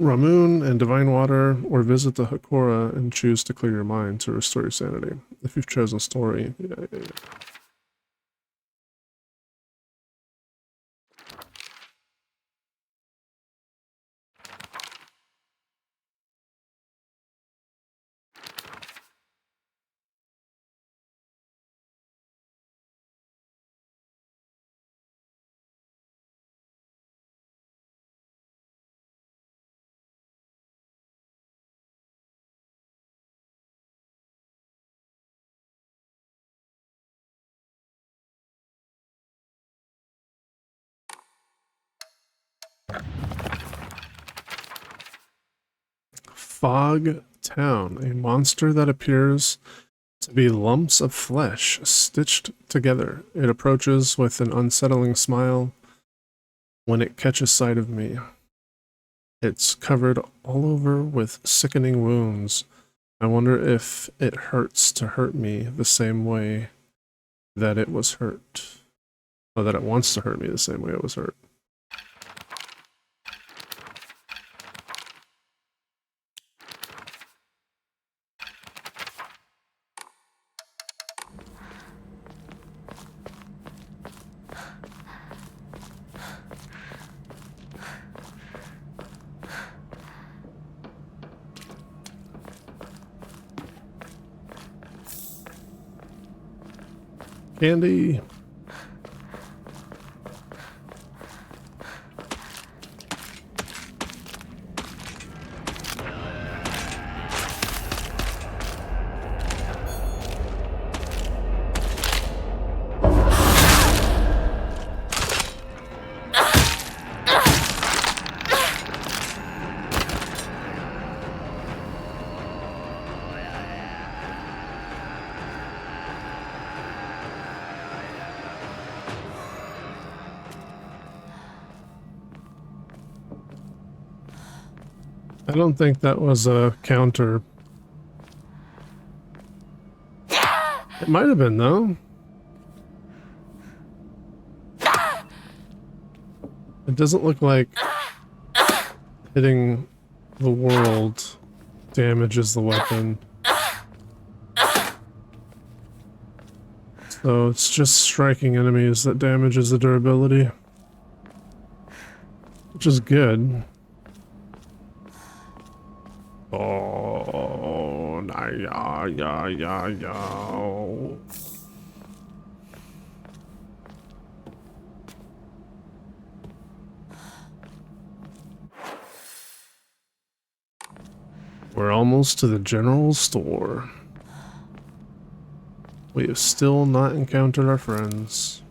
Ramoon and Divine Water, or visit the Hakora and choose to clear your mind to restore your sanity. If you've chosen story, yeah. Fog Town, a monster that appears to be lumps of flesh stitched together. It approaches with an unsettling smile when it catches sight of me. It's covered all over with sickening wounds. I wonder if it hurts to hurt me the same way that it was hurt. Or that it wants to hurt me the same way it was hurt. Candy. I don't think that was a counter. It might have been, though. It doesn't look like hitting the world damages the weapon. So it's just striking enemies that damages the durability. Which is good. Oh, yeah. We're almost to the general store. We have still not encountered our friends.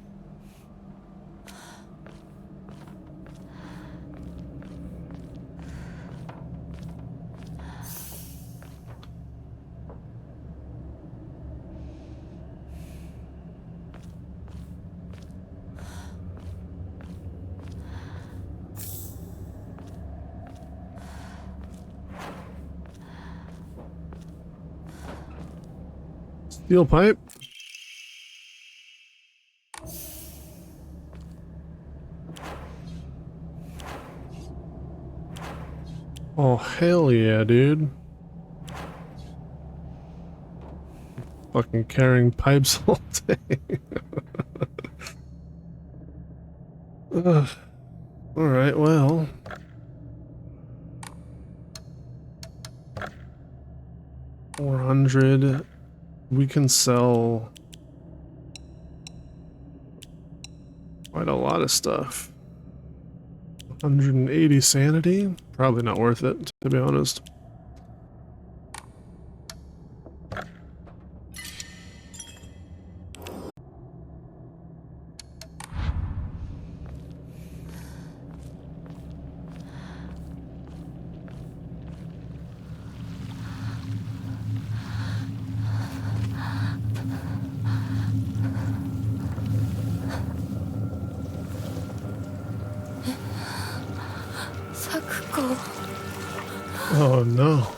Steel pipe. Oh, hell yeah, dude. Fucking carrying pipes all day. Alright, well. $400. We can sell quite a lot of stuff. 180 sanity? Probably not worth it, to be honest. Oh no.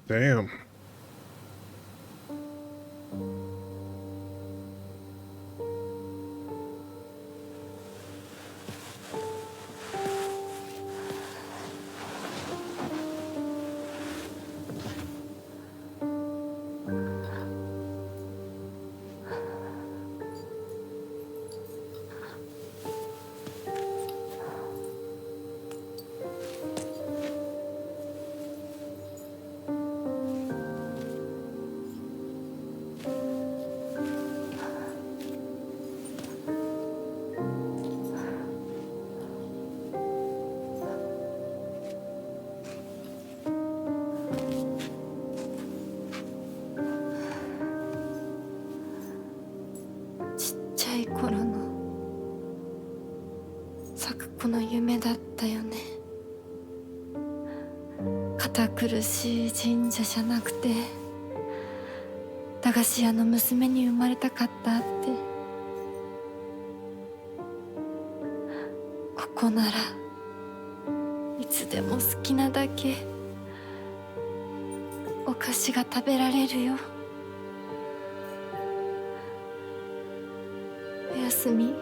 Damn.苦しい神社じゃなくて駄菓子屋の娘に生まれたかったって。ここならいつでも好きなだけお菓子が食べられるよ。おやすみ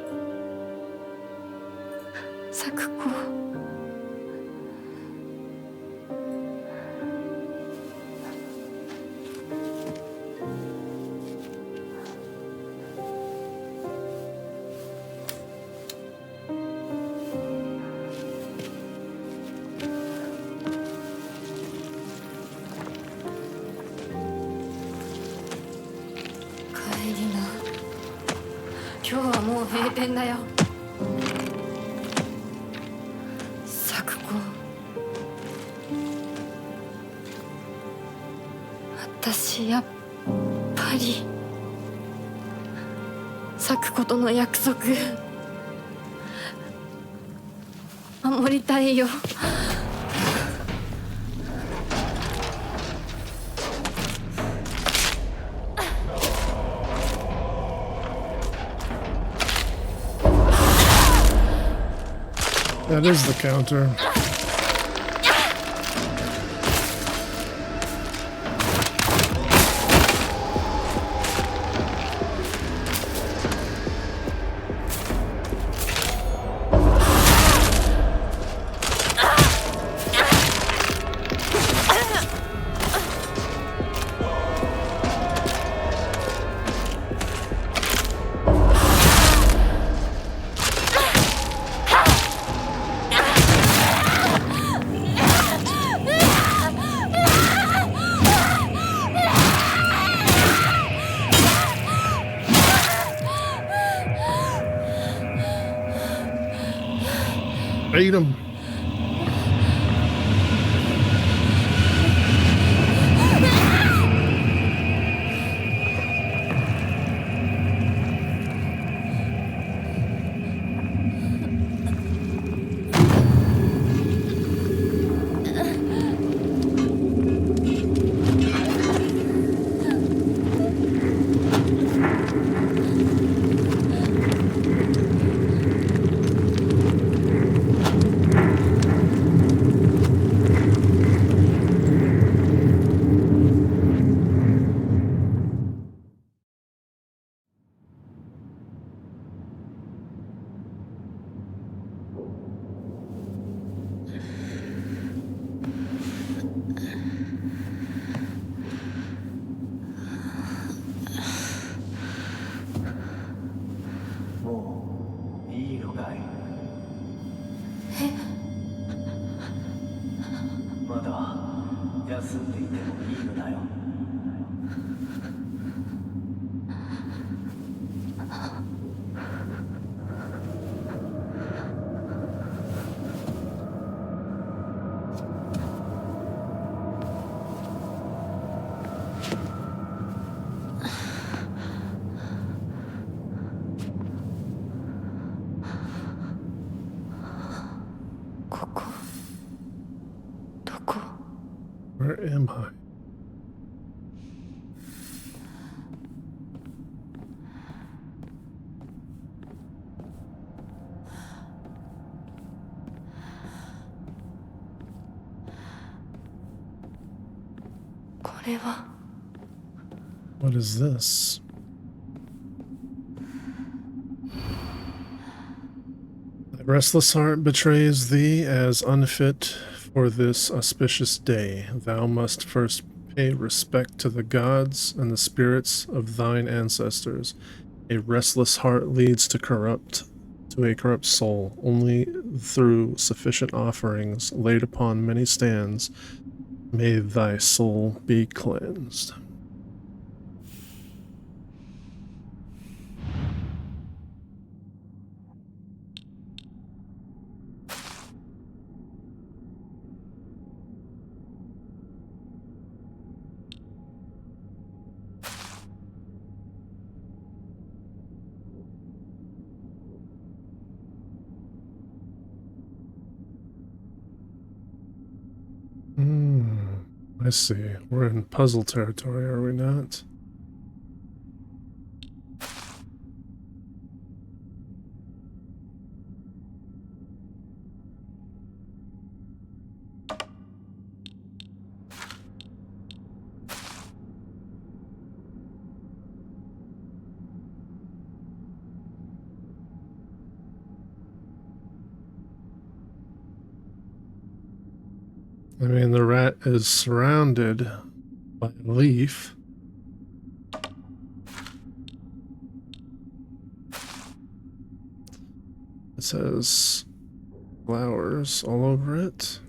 咲子。今日はもう閉店だよ。咲子、私やっぱり咲子との約束守りたいよ。That is the counter. Beat him. Where am I? What is this? Thy restless heart betrays thee as unfit for this auspicious day. Thou must first pay respect to the gods and the spirits of thine ancestors. A restless heart leads to a corrupt soul. Only through sufficient offerings laid upon many stands may thy soul be cleansed. I see. We're in puzzle territory, are we not? I mean, the rat is surrounded by a leaf. It says flowers all over it.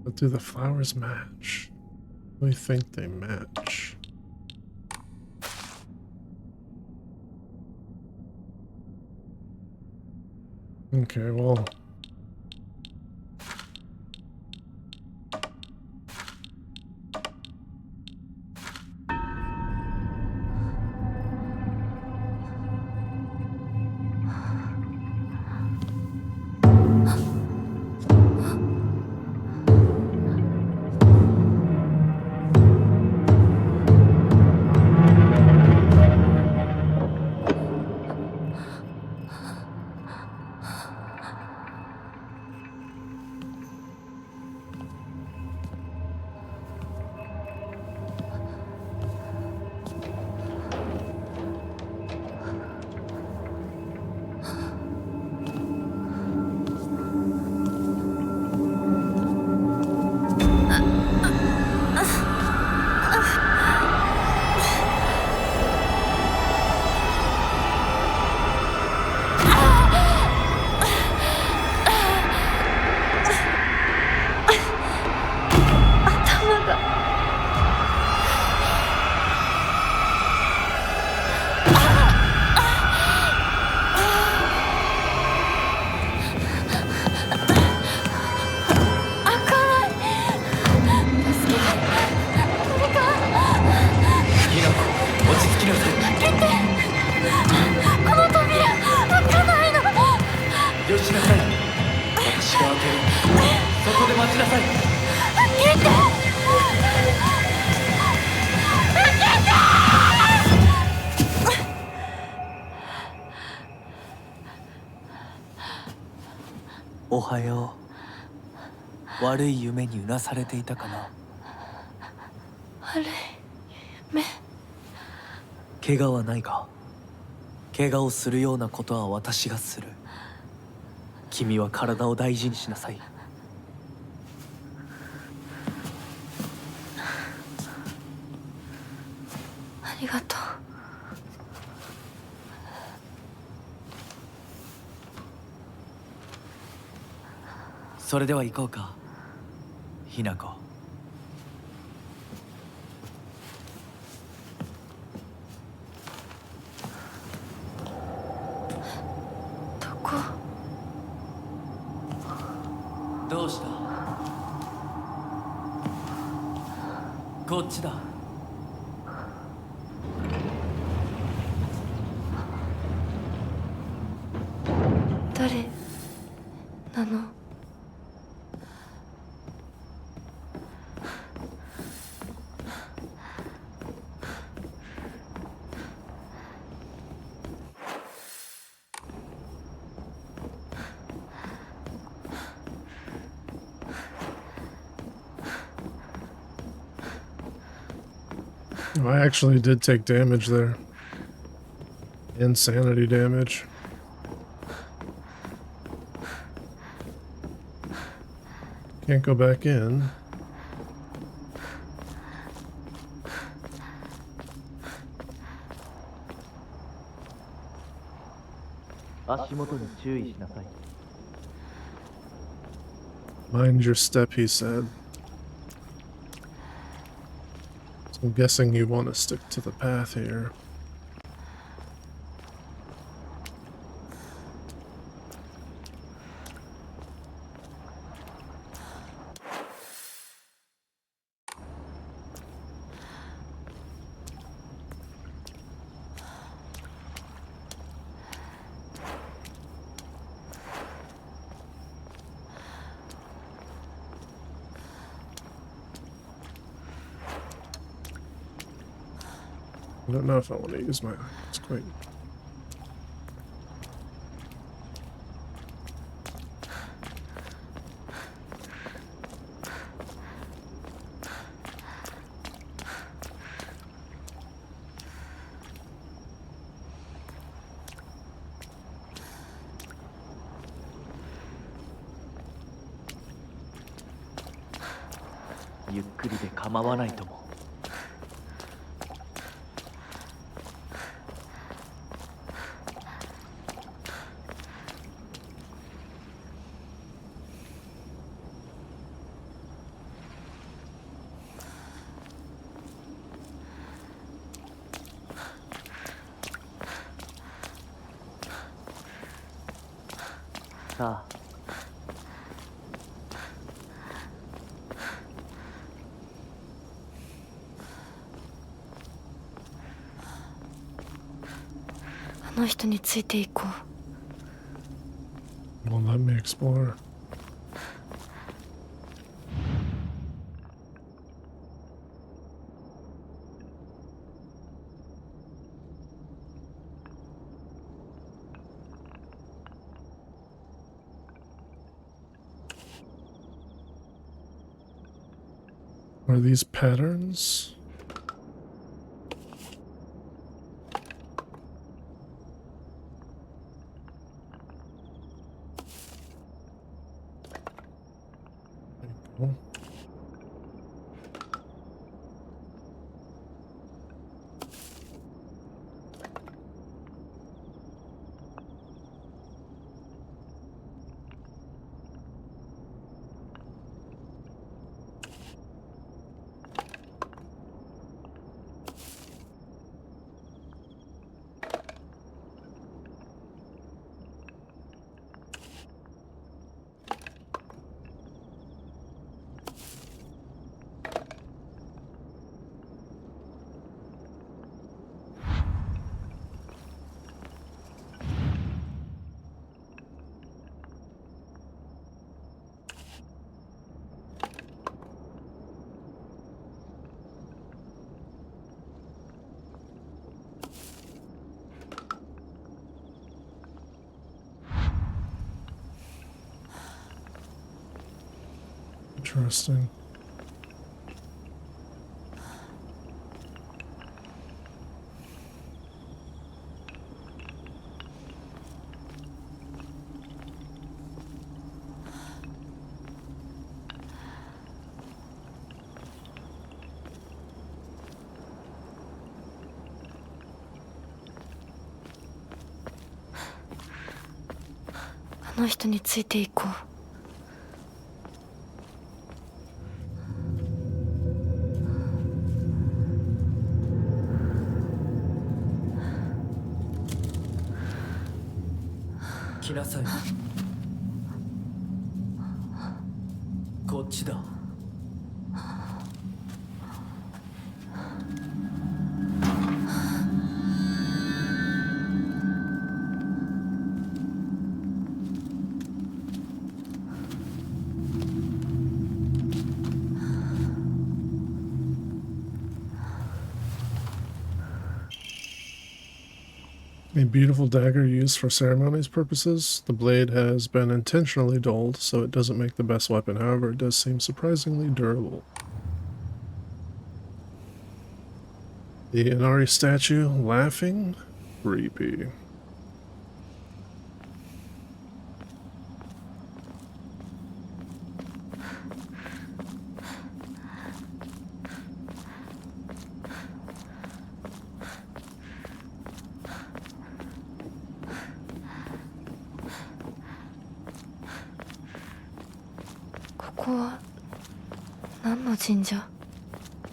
But do the flowers match? We think they match. Okay, well. ちなさい。おはよう。悪い夢にうなされていたかな。悪い夢。怪我はないか。怪我をするようなことは私がする。君は体を大事にしなさい。ありがとう。それでは行こうか、ひな子。どこ？どうした？こっちだ。誰なの？Oh, I actually did take damage there. Insanity damage. Can't go back in. Mind your step, he said. So I'm guessing you want to stick to the path here. I don't know if I want to use my eyes quite. Ah. あの人についていこう。 Well, let me explore. Are these patterns? Cool. Interesting.あの人についていこう。来なさい。こっちだ。A beautiful dagger used for ceremonies purposes. The blade has been intentionally dulled, so it doesn't make the best weapon. However, it does seem surprisingly durable. The Inari statue laughing? Creepy.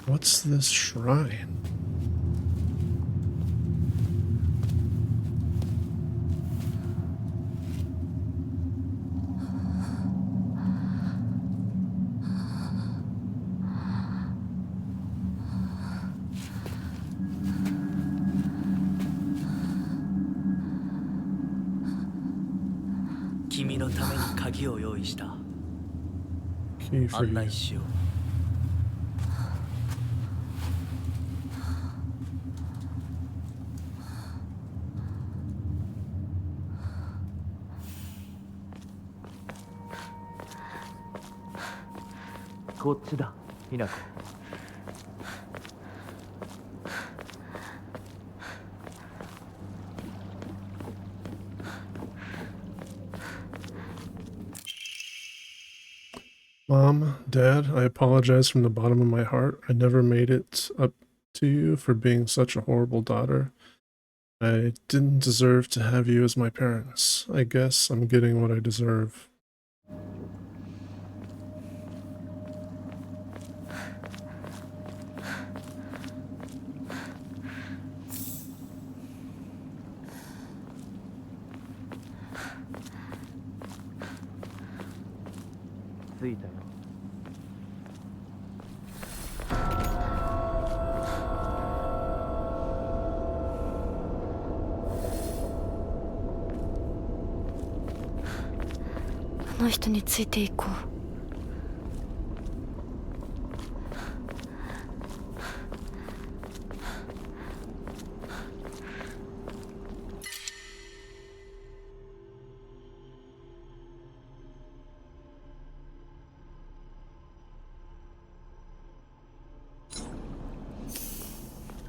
What's this shrine? Kimiのために鍵を用意した。 Key for 案 you. 内しよう。こっちだ、ひなこ。Mom, Dad, I apologize from the bottom of my heart. I never made it up to you for being such a horrible daughter. I didn't deserve to have you as my parents. I guess I'm getting what I deserve.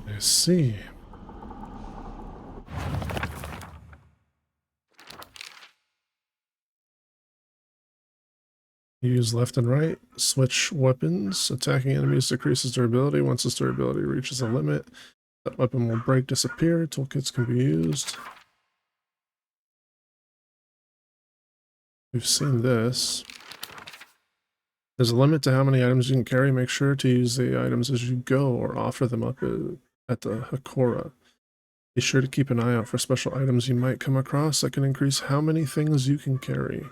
I see. Use left and right. Switch weapons. Attacking enemies decreases durability. Once this durability reaches a limit, that weapon will break, disappear. Toolkits can be used. We've seen this. There's a limit to how many items you can carry. Make sure to use the items as you go or offer them up at the Hakora. Be sure to keep an eye out for special items you might come across that can increase how many things you can carry.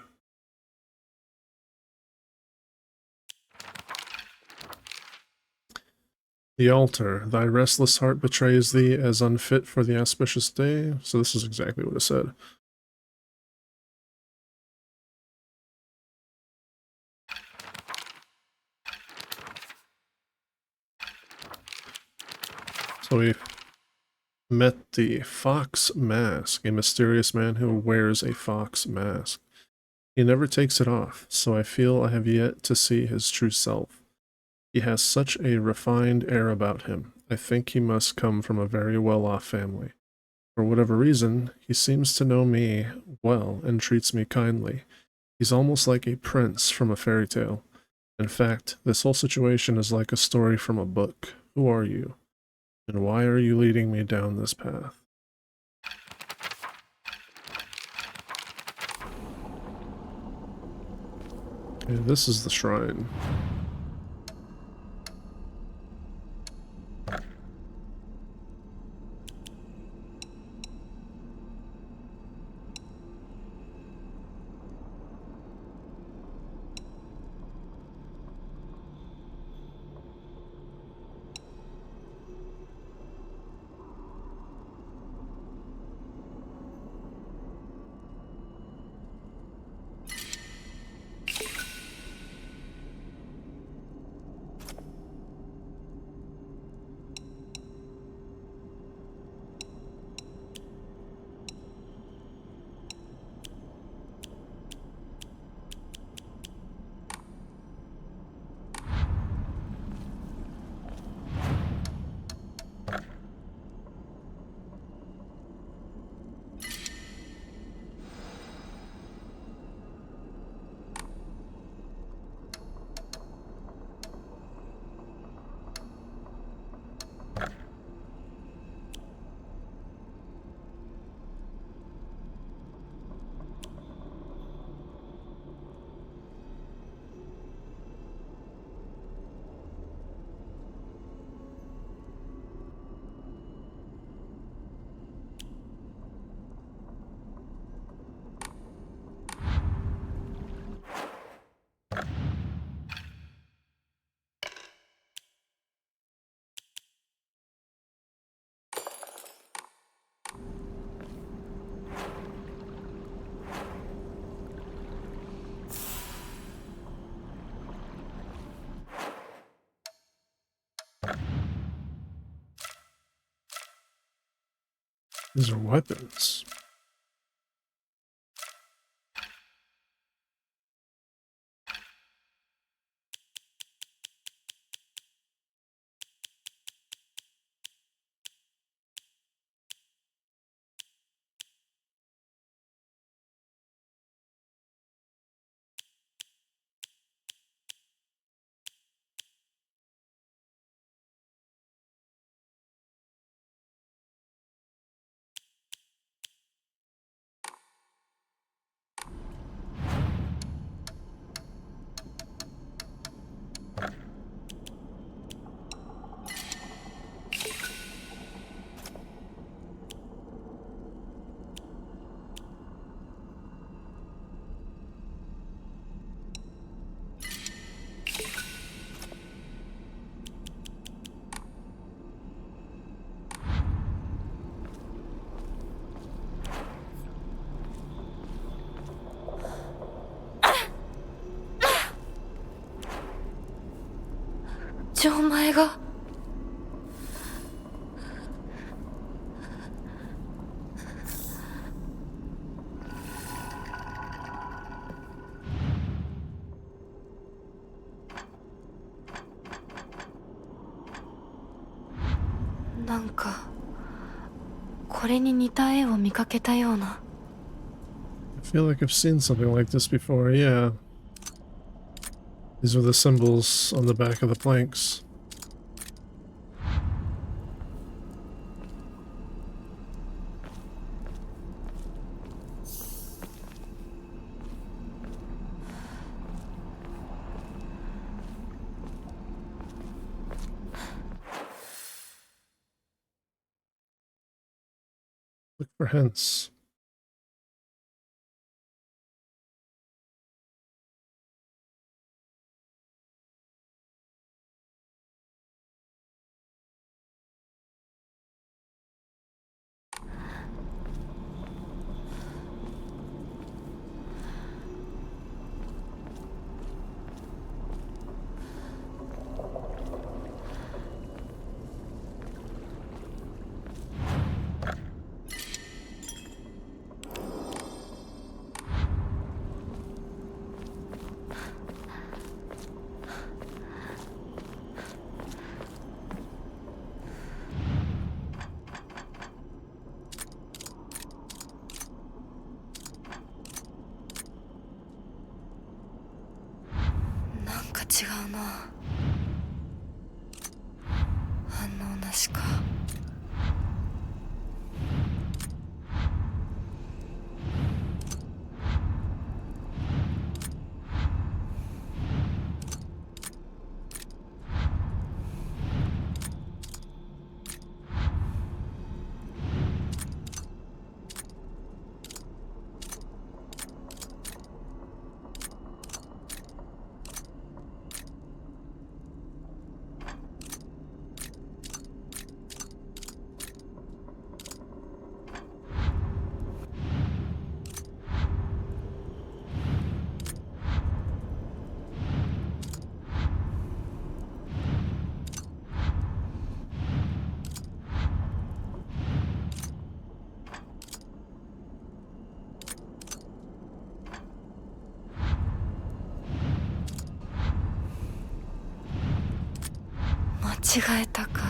The altar. Thy restless heart betrays thee as unfit for the auspicious day. So this is exactly what it said. So we met the Fox Mask, a mysterious man who wears a fox mask. He never takes it off, so I feel I have yet to see his true self. He has such a refined air about him. I think he must come from a very well-off family. For whatever reason, he seems to know me well and treats me kindly. He's almost like a prince from a fairy tale. In fact, this whole situation is like a story from a book. Who are you? And why are you leading me down this path? Okay, this is the shrine. These are weapons.お前がなんかこれに似た絵を見かけたような。I feel like I've seen something like this before, yeah. These are the symbols on the back of the planks. Look for hints. うな。反応なしか。間違えたか。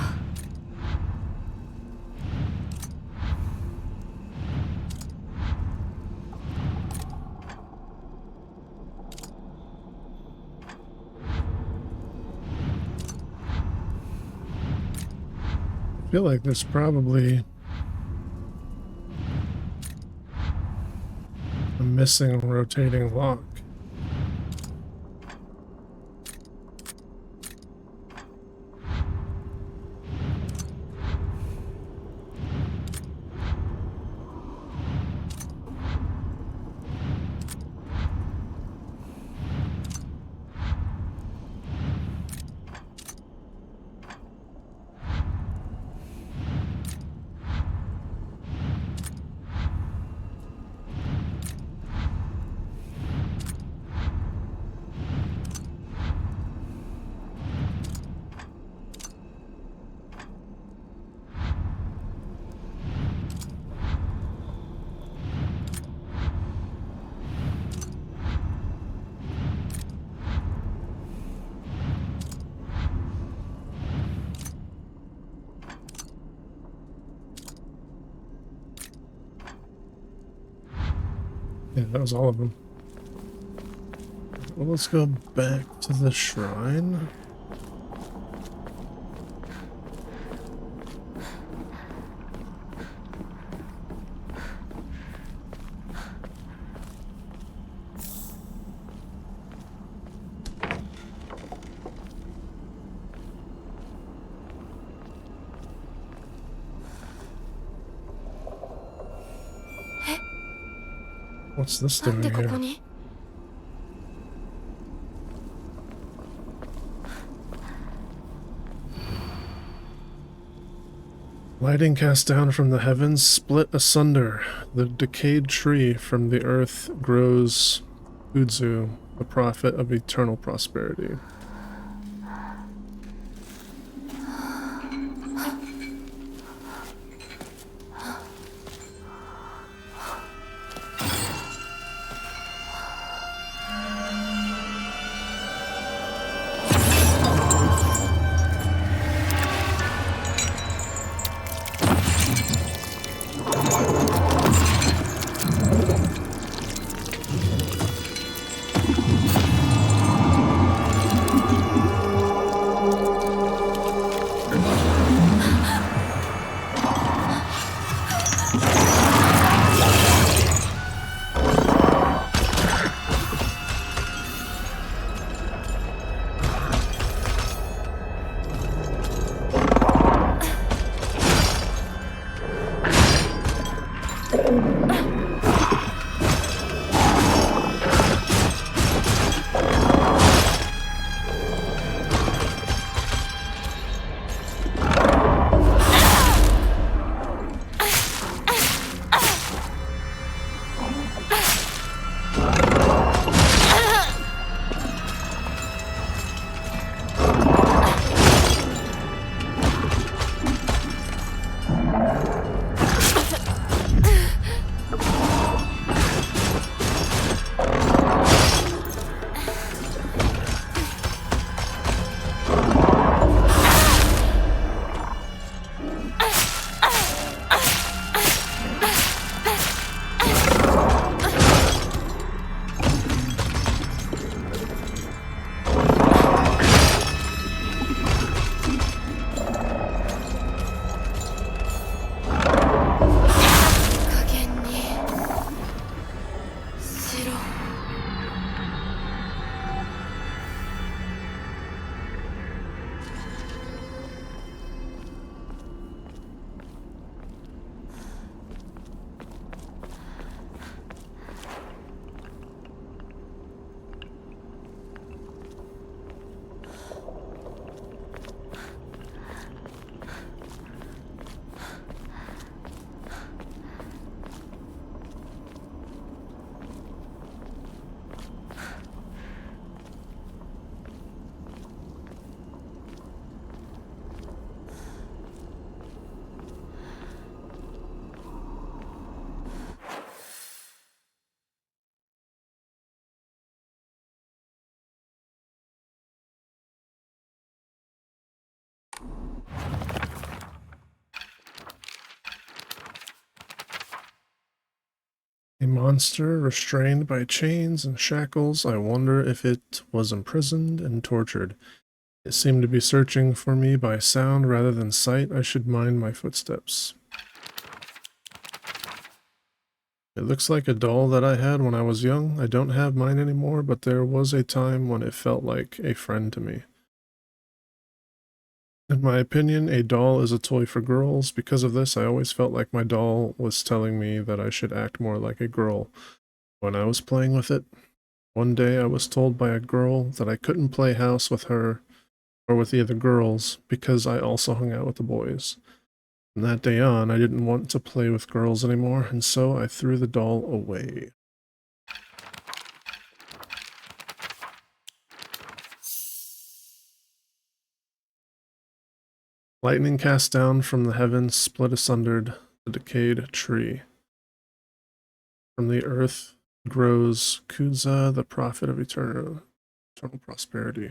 I feel like there's probably a missing rotating lock. Yeah, that was all of them. Well, let's go back to the shrine. What's this なん doing でこ here? こに？ Lighting cast down from the heavens split asunder. The decayed tree from the earth grows Udzu, the prophet of eternal prosperity. A monster restrained by chains and shackles. I wonder if it was imprisoned and tortured. It seemed to be searching for me by sound rather than sight. I should mind my footsteps. It looks like a doll that I had when I was young. I don't have mine anymore, but there was a time when it felt like a friend to me. In my opinion, a doll is a toy for girls. Because of this, I always felt like my doll was telling me that I should act more like a girl when I was playing with it. One day I was told by a girl that I couldn't play house with her or with the other girls because I also hung out with the boys. From that day on, I didn't want to play with girls anymore, and so I threw the doll away. Lightning cast down from the heavens, split asunder the decayed tree. From the earth grows Kudza, the prophet of eternal prosperity.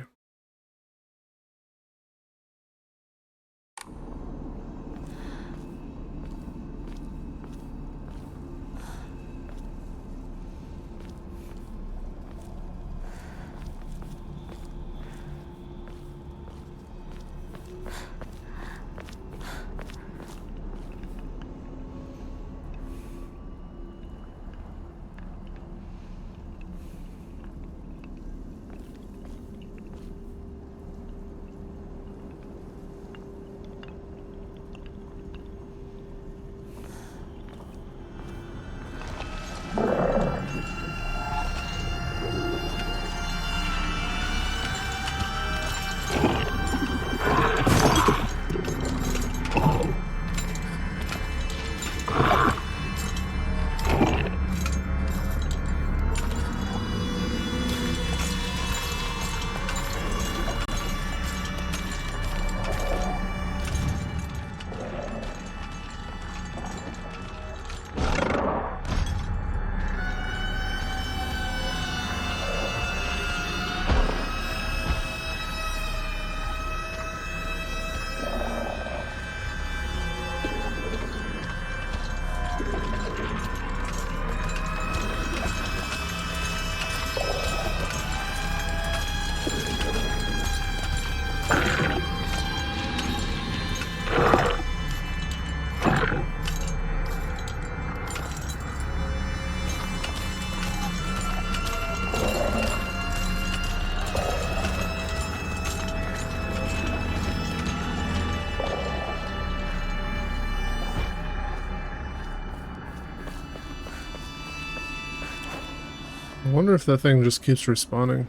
I wonder if that thing just keeps respawning.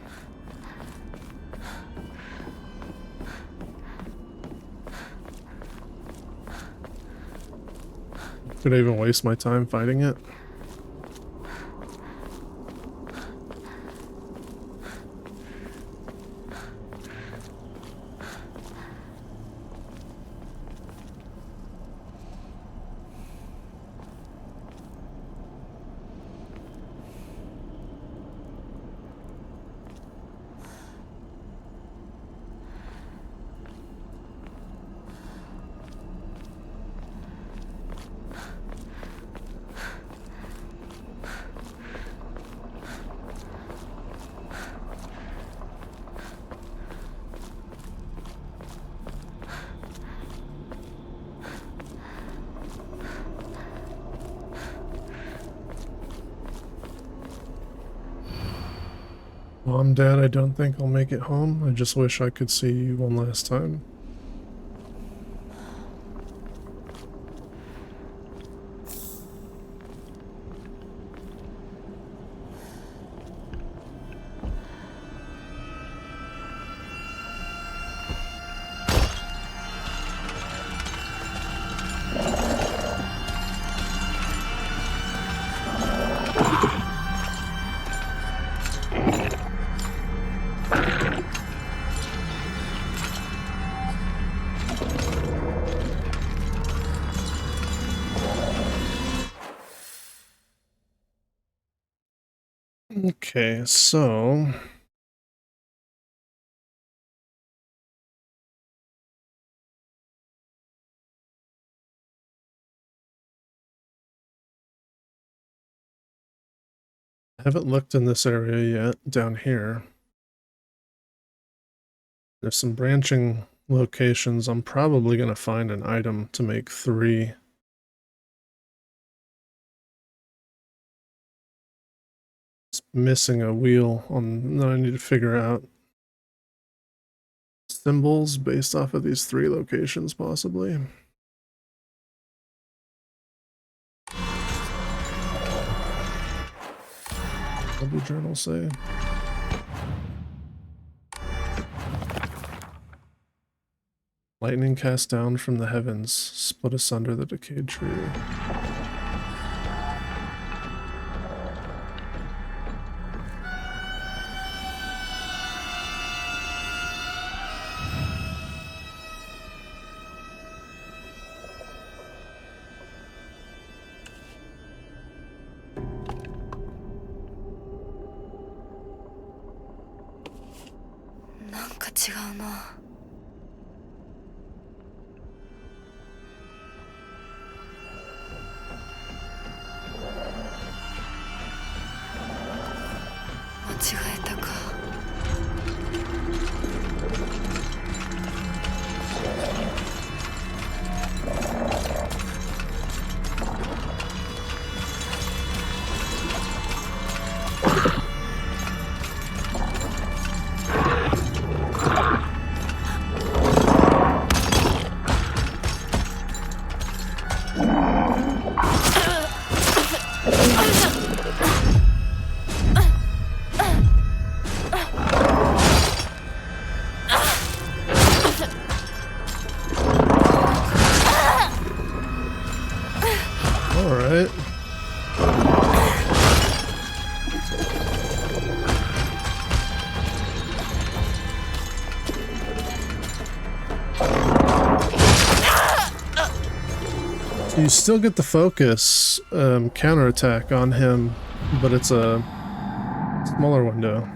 Could I even waste my time fighting it? Mom, Dad, I don't think I'll make it home. I just wish I could see you one last time. Okay, so Haven't looked in this area yet, down here. There's some branching locations. I'm probably going to find an item to make 3. It's missing a wheel on that I need to figure out. Symbols based off of these 3 locations, possibly. What did the journal say? Lightning cast down from the heavens, split asunder the decayed tree.なんか違うな。間違えたか。Alright. So you still get the focus counterattack on him, but it's a smaller window.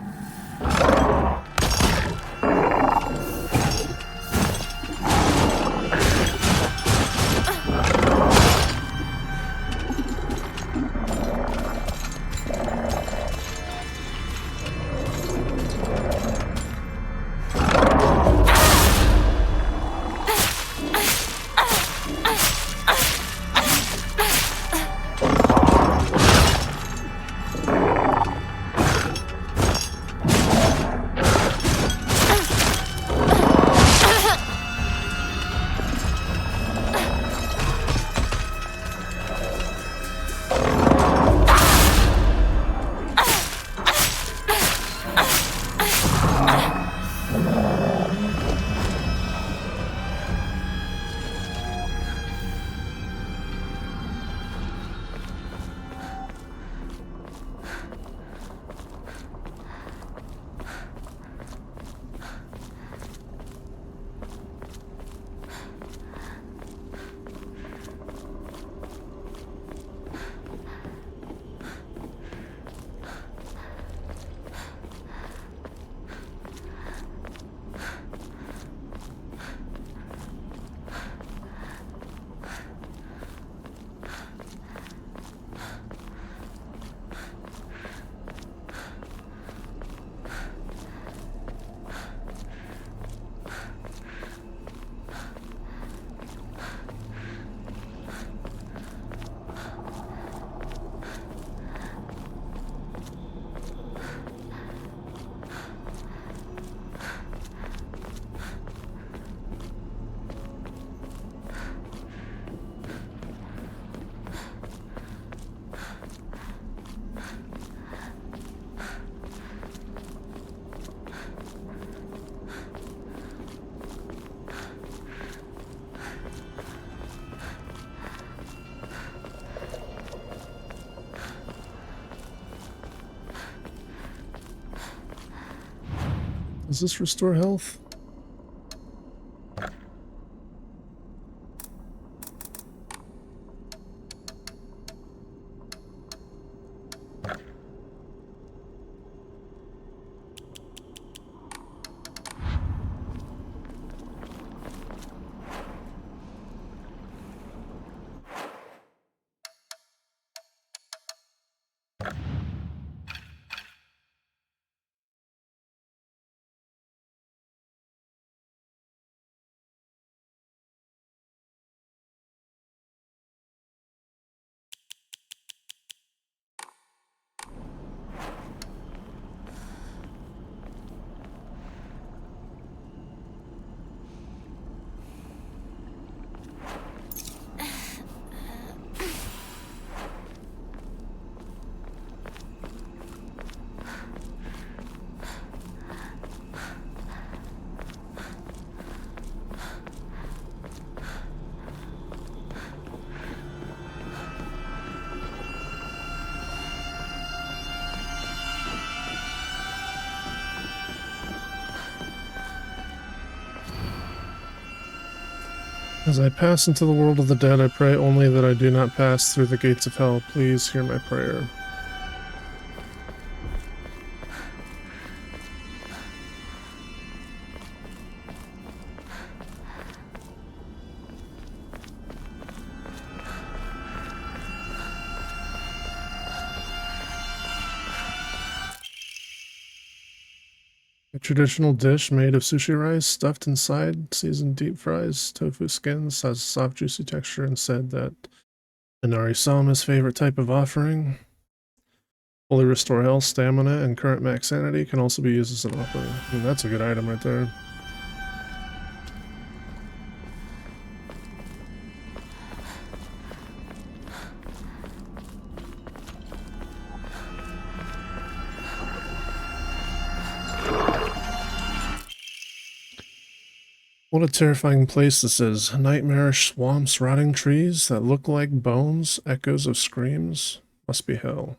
Does this restore health? As I pass into the world of the dead, I pray only that I do not pass through the gates of hell. Please hear my prayer. A traditional dish made of sushi rice, stuffed inside seasoned deep fries, tofu skins, has a soft juicy texture, and said that Inari Sama's favorite type of offering. Fully restore health, stamina, and current max sanity can also be used as an offering. That's a good item right there. What a terrifying place this is. Nightmarish swamps, rotting trees that look like bones, echoes of screams. Must be hell.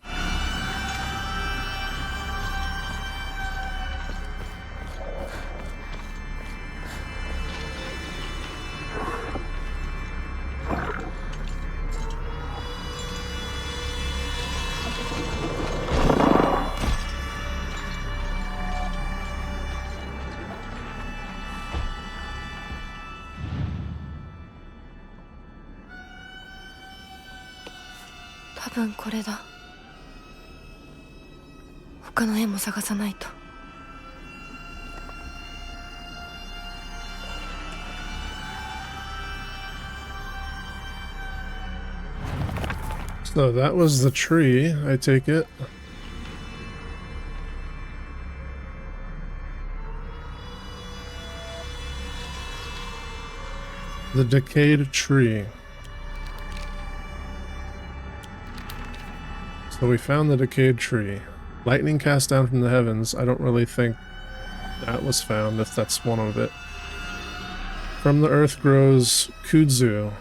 So that was the tree, I take it. The decayed tree. So we found the decayed tree. Lightning cast down from the heavens. I don't really think that was found, if that's one of it. From the earth grows kudzu.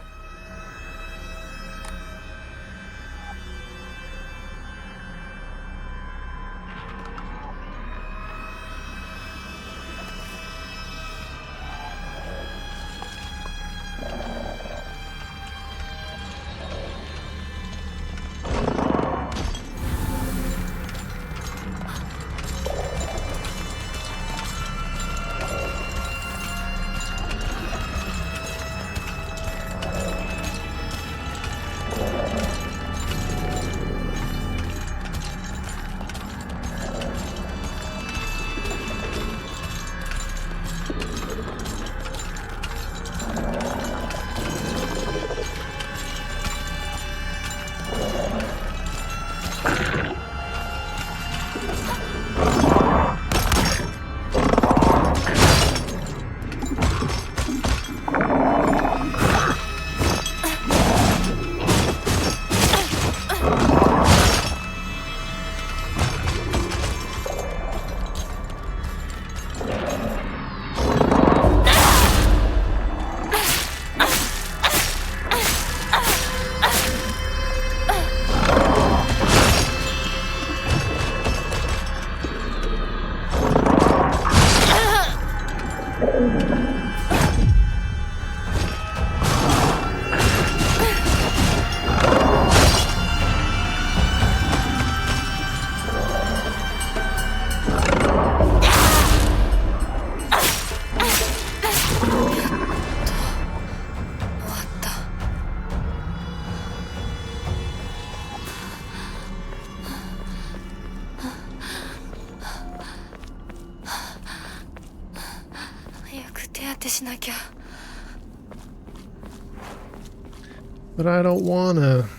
But I don't wanna.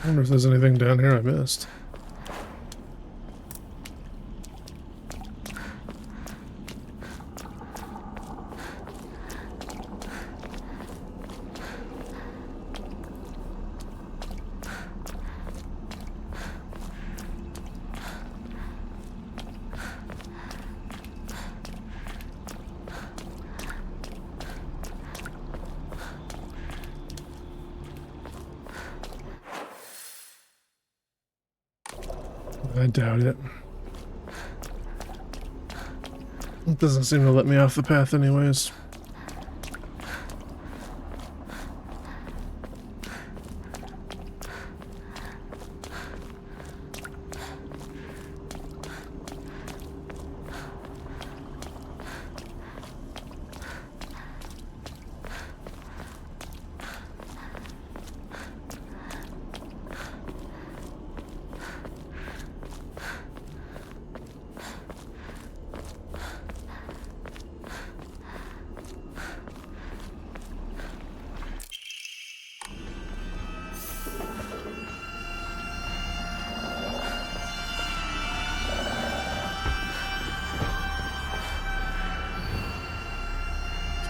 I wonder if there's anything down here I missed. I doubt it. It doesn't seem to let me off the path anyways.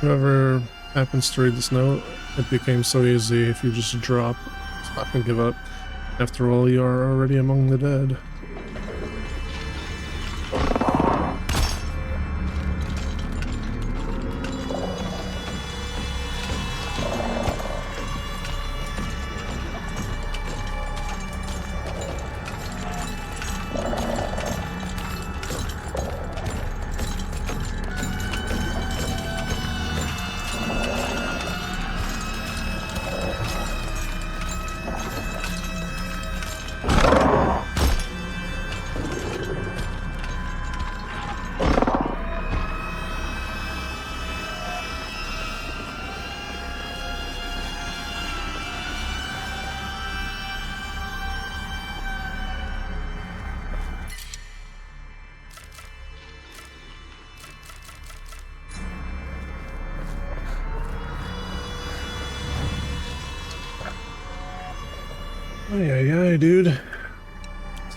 Whoever happens to read this note, it became so easy if you just drop, stop and give up. After all, you are already among the dead. Ay, dude.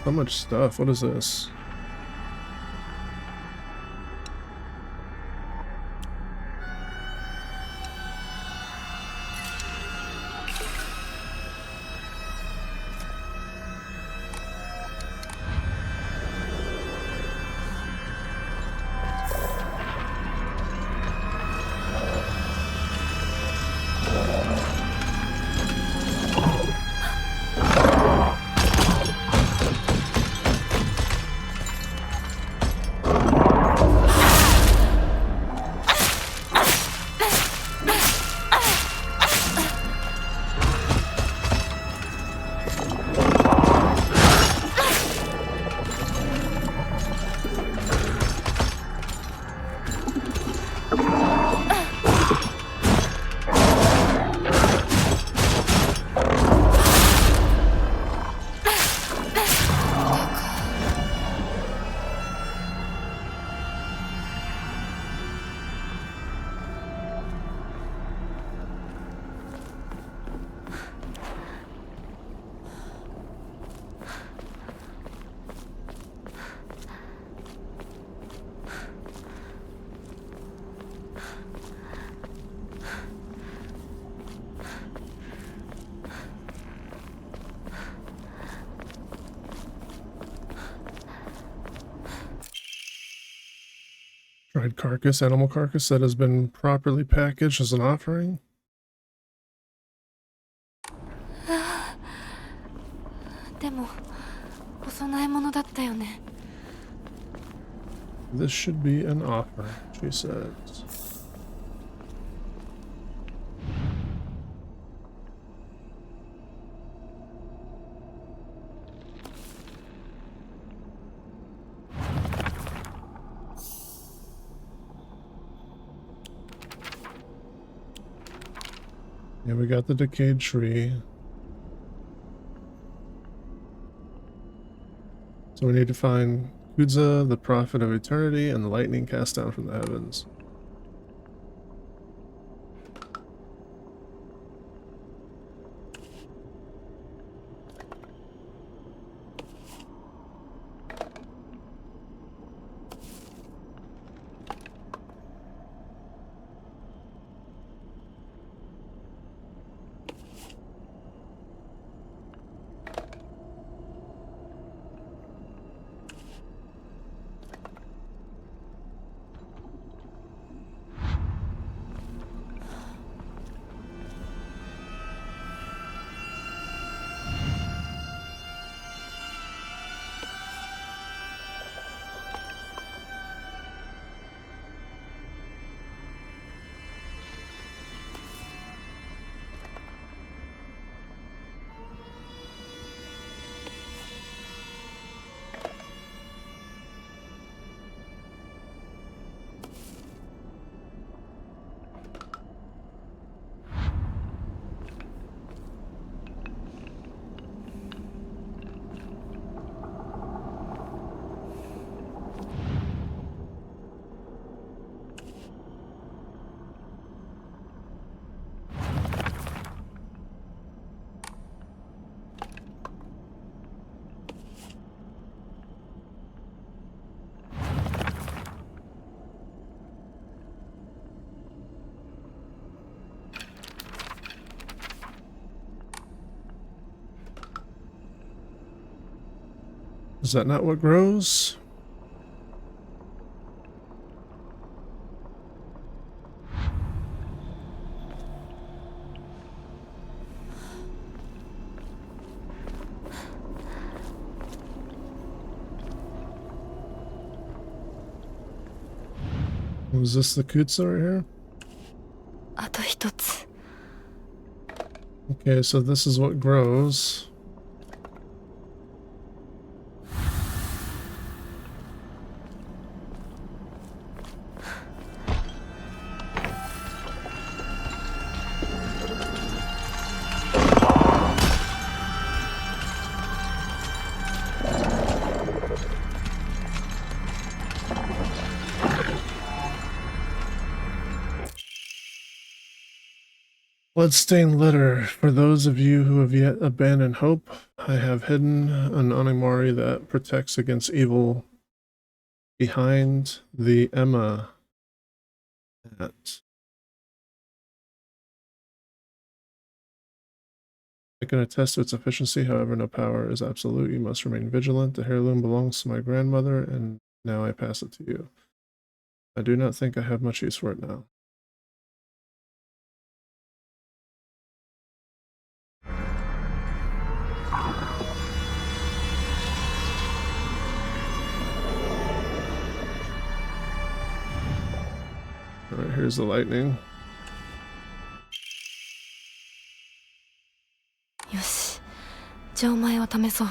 So much stuff. What is this? Dried carcass, animal carcass that has been properly packaged as an offering. This should be an offering, she says. Yeah, we got the decayed tree. So we need to find Kudza, the prophet of eternity, and the lightning cast down from the heavens. Is that not what grows? Was this the Kutsa right here? あと一つ。 Okay, so this is what grows. Bloodstained letter. For those of you who have yet abandoned hope, I have hidden an Onimori that protects against evil behind the Emma hat. I can attest to its efficiency, however, no power is absolute. You must remain vigilant. The heirloom belongs to my grandmother, and now I pass it to you. I do not think I have much use for it now. Alright, here's the lightning. よし。じゃあお前を試そう。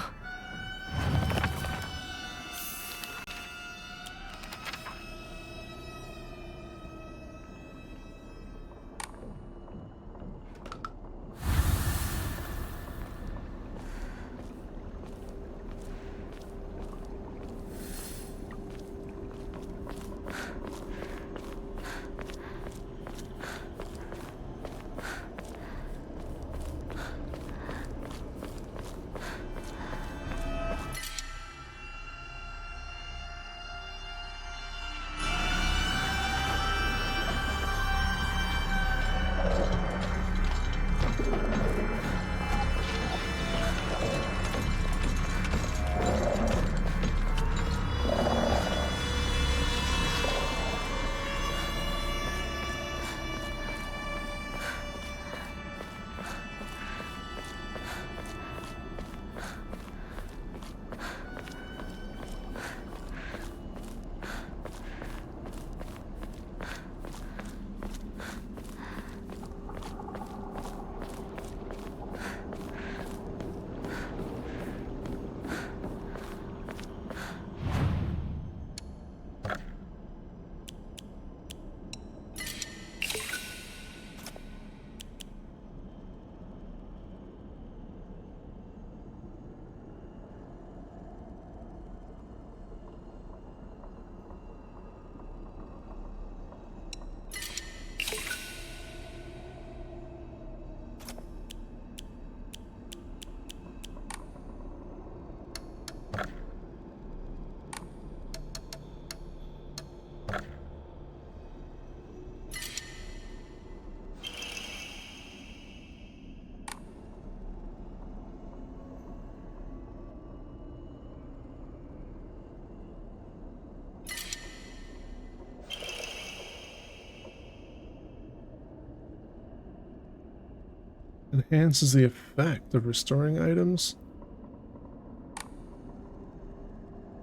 Enhances the effect of restoring items.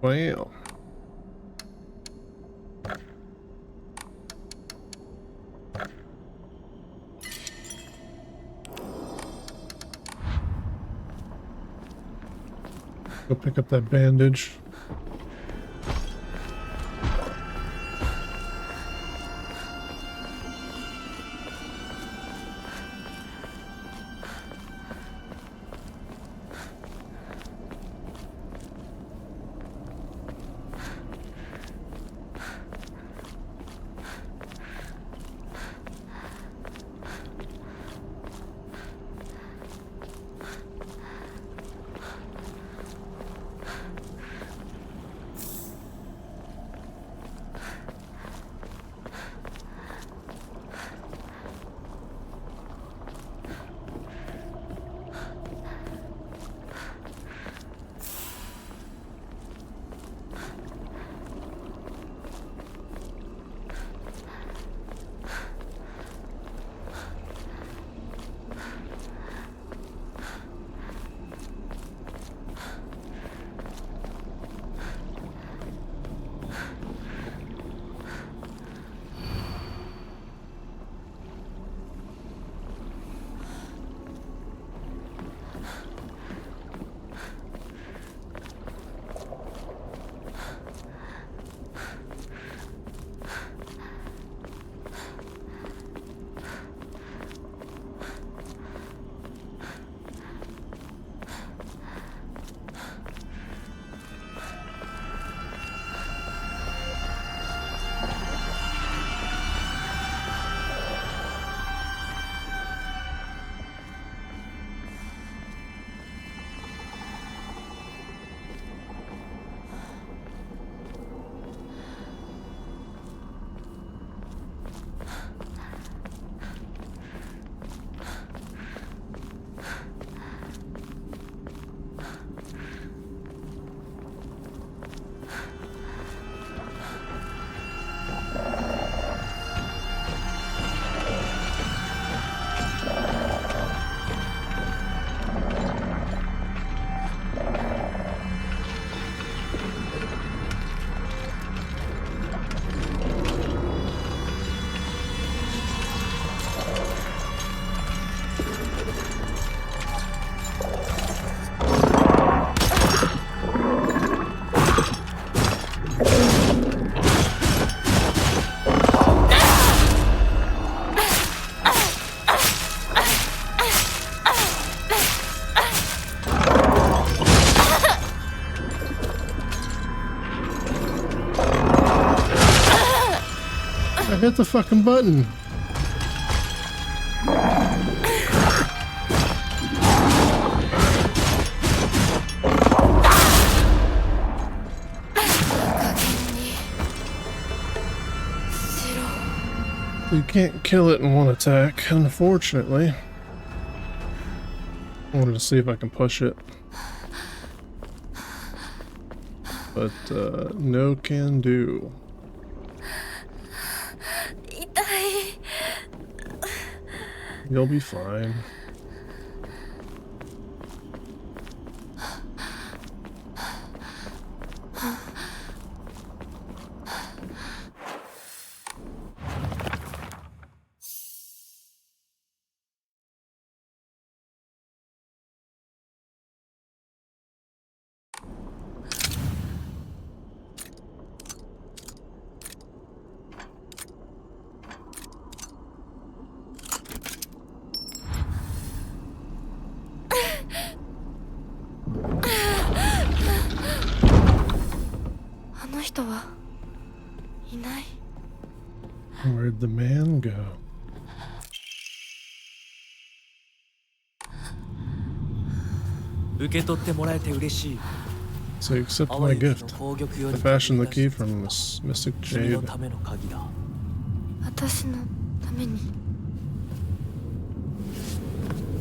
Wow. Go pick up that bandage. hit the fucking button. You can't kill it in one attack, unfortunately. I wanted to see if I can push it. But, no can do. You'll be fine. Where'd the man go? So accept my gift. I fashioned the key from this mystic jade. 私のために。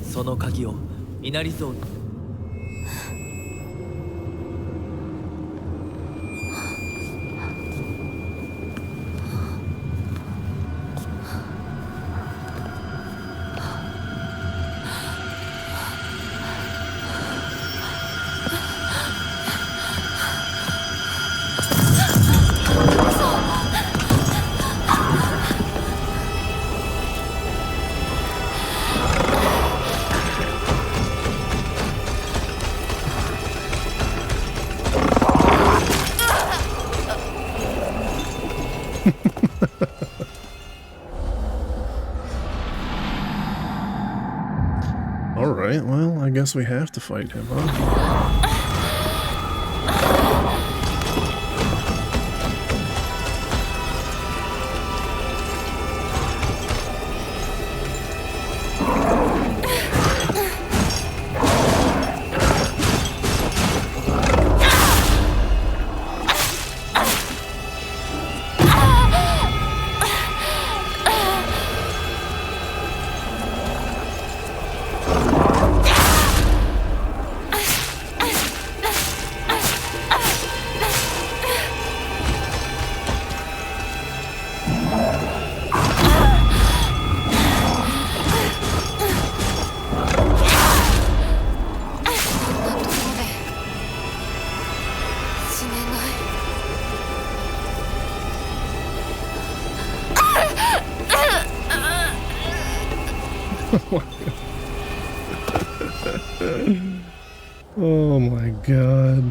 その鍵を稲荷像に。Alright, well, I guess we have to fight him, huh? Oh my god.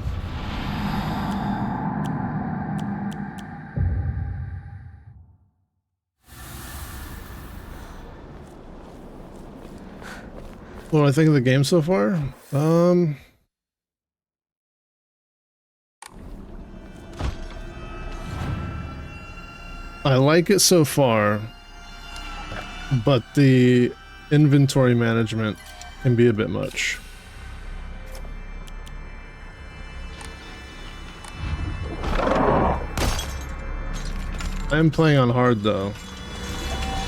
What do I think of the game so far? I like it so far, but the inventory management can be a bit much. I am playing on hard though.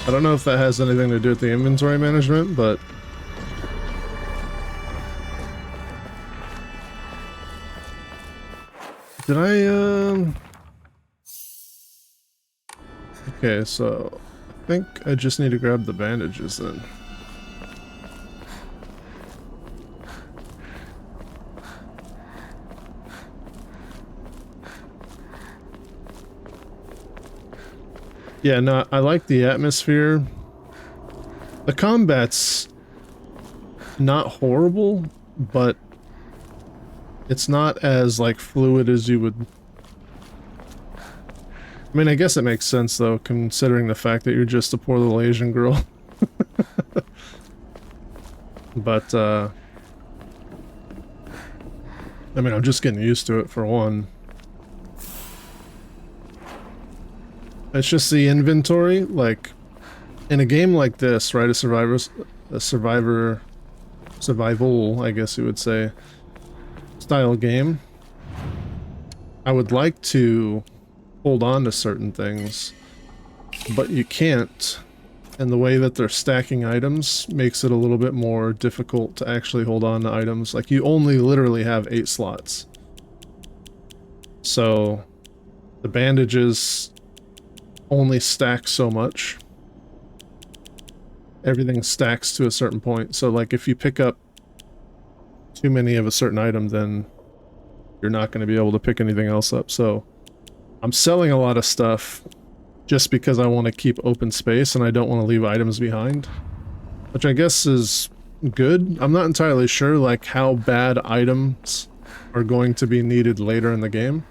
I don't know if that has anything to do with the inventory management, but did I okay, so I think I just need to grab the bandages then. Yeah, no, I like the atmosphere. The combat's not horrible, but it's not as like fluid as you would. I mean, I guess it makes sense though, considering the fact that you're just a poor little Asian girl. But I mean, I'm just getting used to it for one. It's just the inventory. Like in a game like this, right? A survival, I guess you would say, style game. I would like to hold on to certain things, but you can't. And the way that they're stacking items makes it a little bit more difficult to actually hold on to items. Like, you only literally have 8 slots. So the bandages only stack so much. Everything stacks to a certain point. So like if you pick up too many of a certain item, then you're not going to be able to pick anything else up. So I'm selling a lot of stuff just because I want to keep open space and I don't want to leave items behind, which I guess is good. I'm not entirely sure like how bad items are going to be needed later in the game.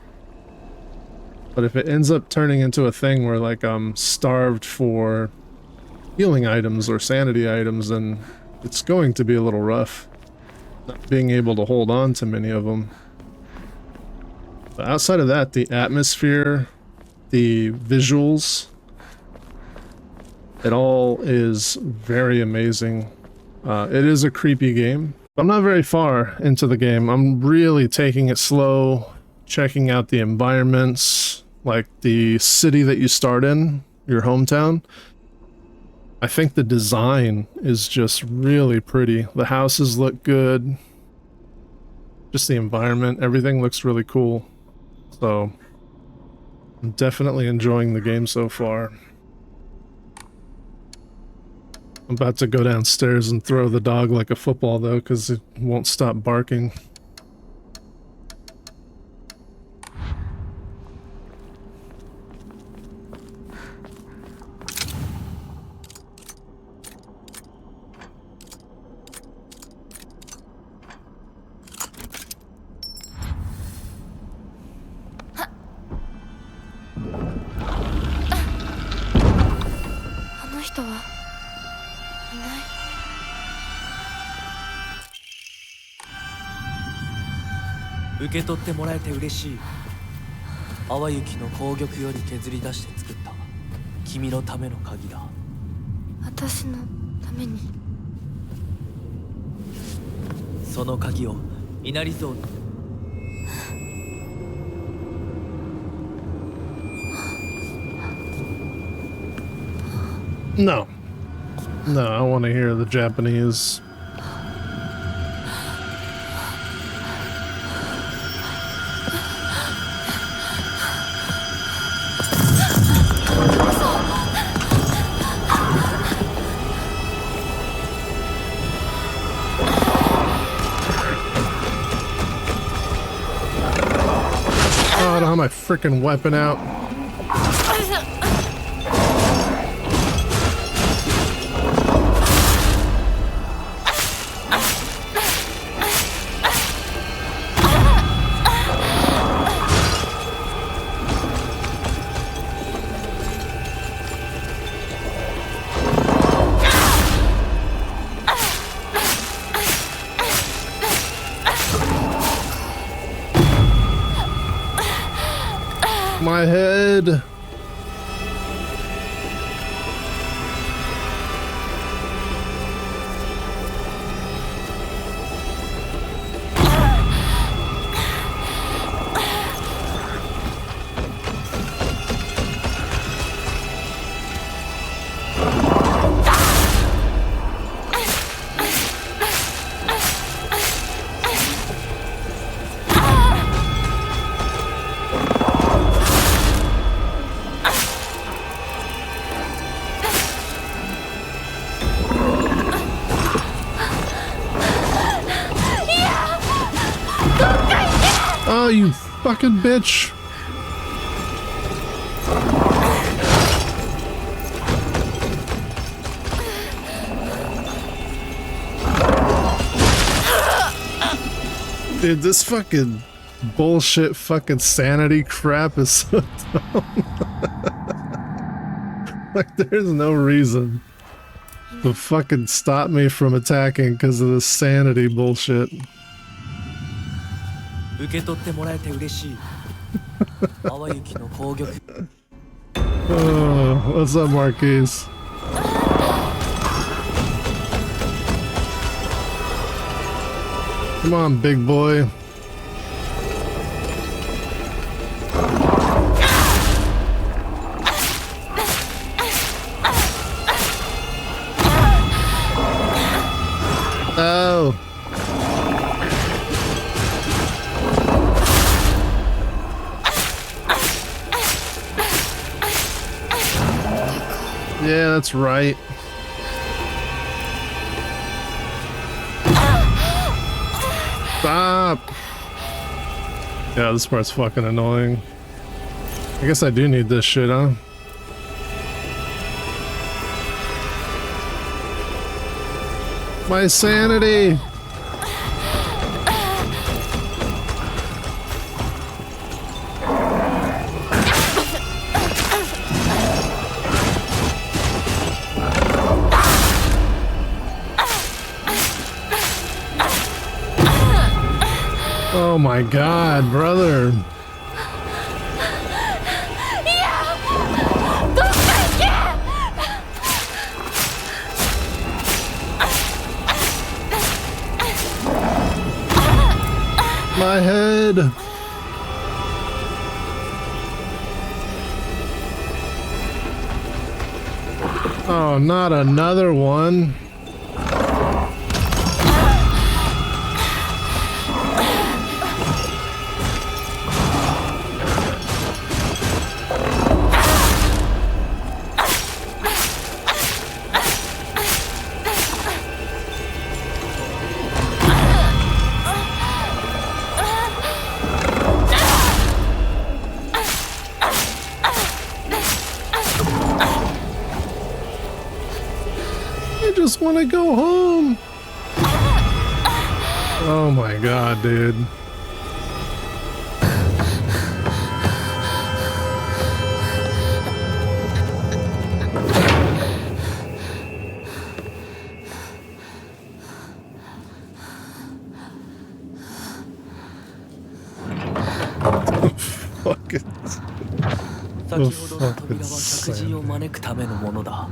But if it ends up turning into a thing where like I'm starved for healing items or sanity items, then it's going to be a little rough not being able to hold on to many of them. But outside of that, the atmosphere, the visuals, it all is very amazing. It is a creepy game. I'm not very far into the game. I'm really taking it slow, checking out the environments, like the city that you start in, your hometown. I think the design is just really pretty. The houses look good. Just the environment, everything looks really cool. So I'm definitely enjoying the game so far. I'm about to go downstairs and throw the dog like a football though, because it won't stop barking.「受け取ってもらえて嬉しい。淡雪の紅玉より削り出して作った君のための鍵だ。私のために。その鍵を稲荷像に。No. No, I want to hear the Japanese. Oh, I don't have my freaking weapon out. My head. Oh, you fucking bitch. Dude, this fucking bullshit fucking sanity crap is so dumb. Like, there's no reason to fucking stop me from attacking because of this sanity bullshit. 受け取ってもらえて嬉しい。淡雪の紅玉。What's up, Marquise? Come on, big boy. Oh. Yeah, that's right. Stop! Yeah, this part's fucking annoying. I guess I do need this shit, huh? My sanity! Oh my god, brother. My head. Oh, not another one. I just want to go home. Oh my god, dude. Fuck it. 先ほどの扉は客人を招くためのものだ。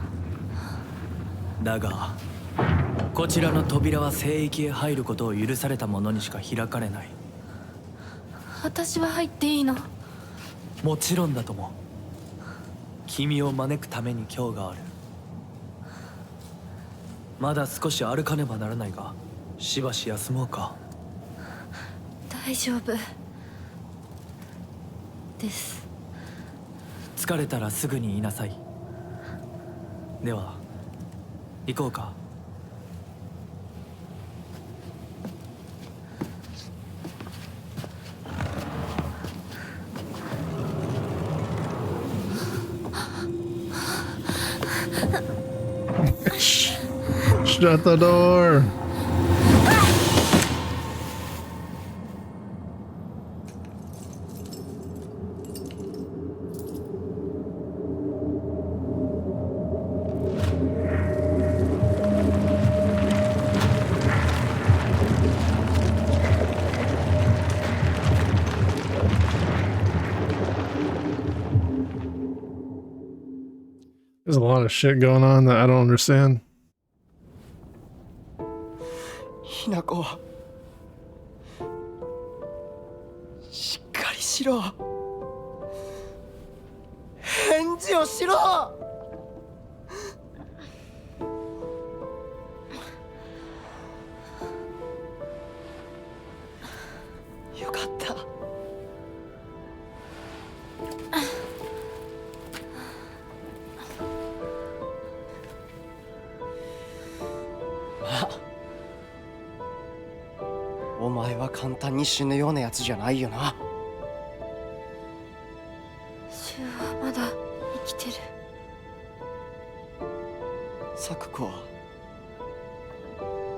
だがこちらの扉は聖域へ入ることを許された者にしか開かれない。私は入っていいの？もちろんだとも。君を招くために今日がある。まだ少し歩かねばならないが、しばし休もうか。大丈夫です。疲れたらすぐに言いなさい。では行こうか。Shut the door. There's a lot of shit going on that I don't understand. ひなこ、しっかりしろ。返事をしろ。よかった。お前は簡単に死ぬようなやつじゃないよな。シュウはまだ生きてる。サクコは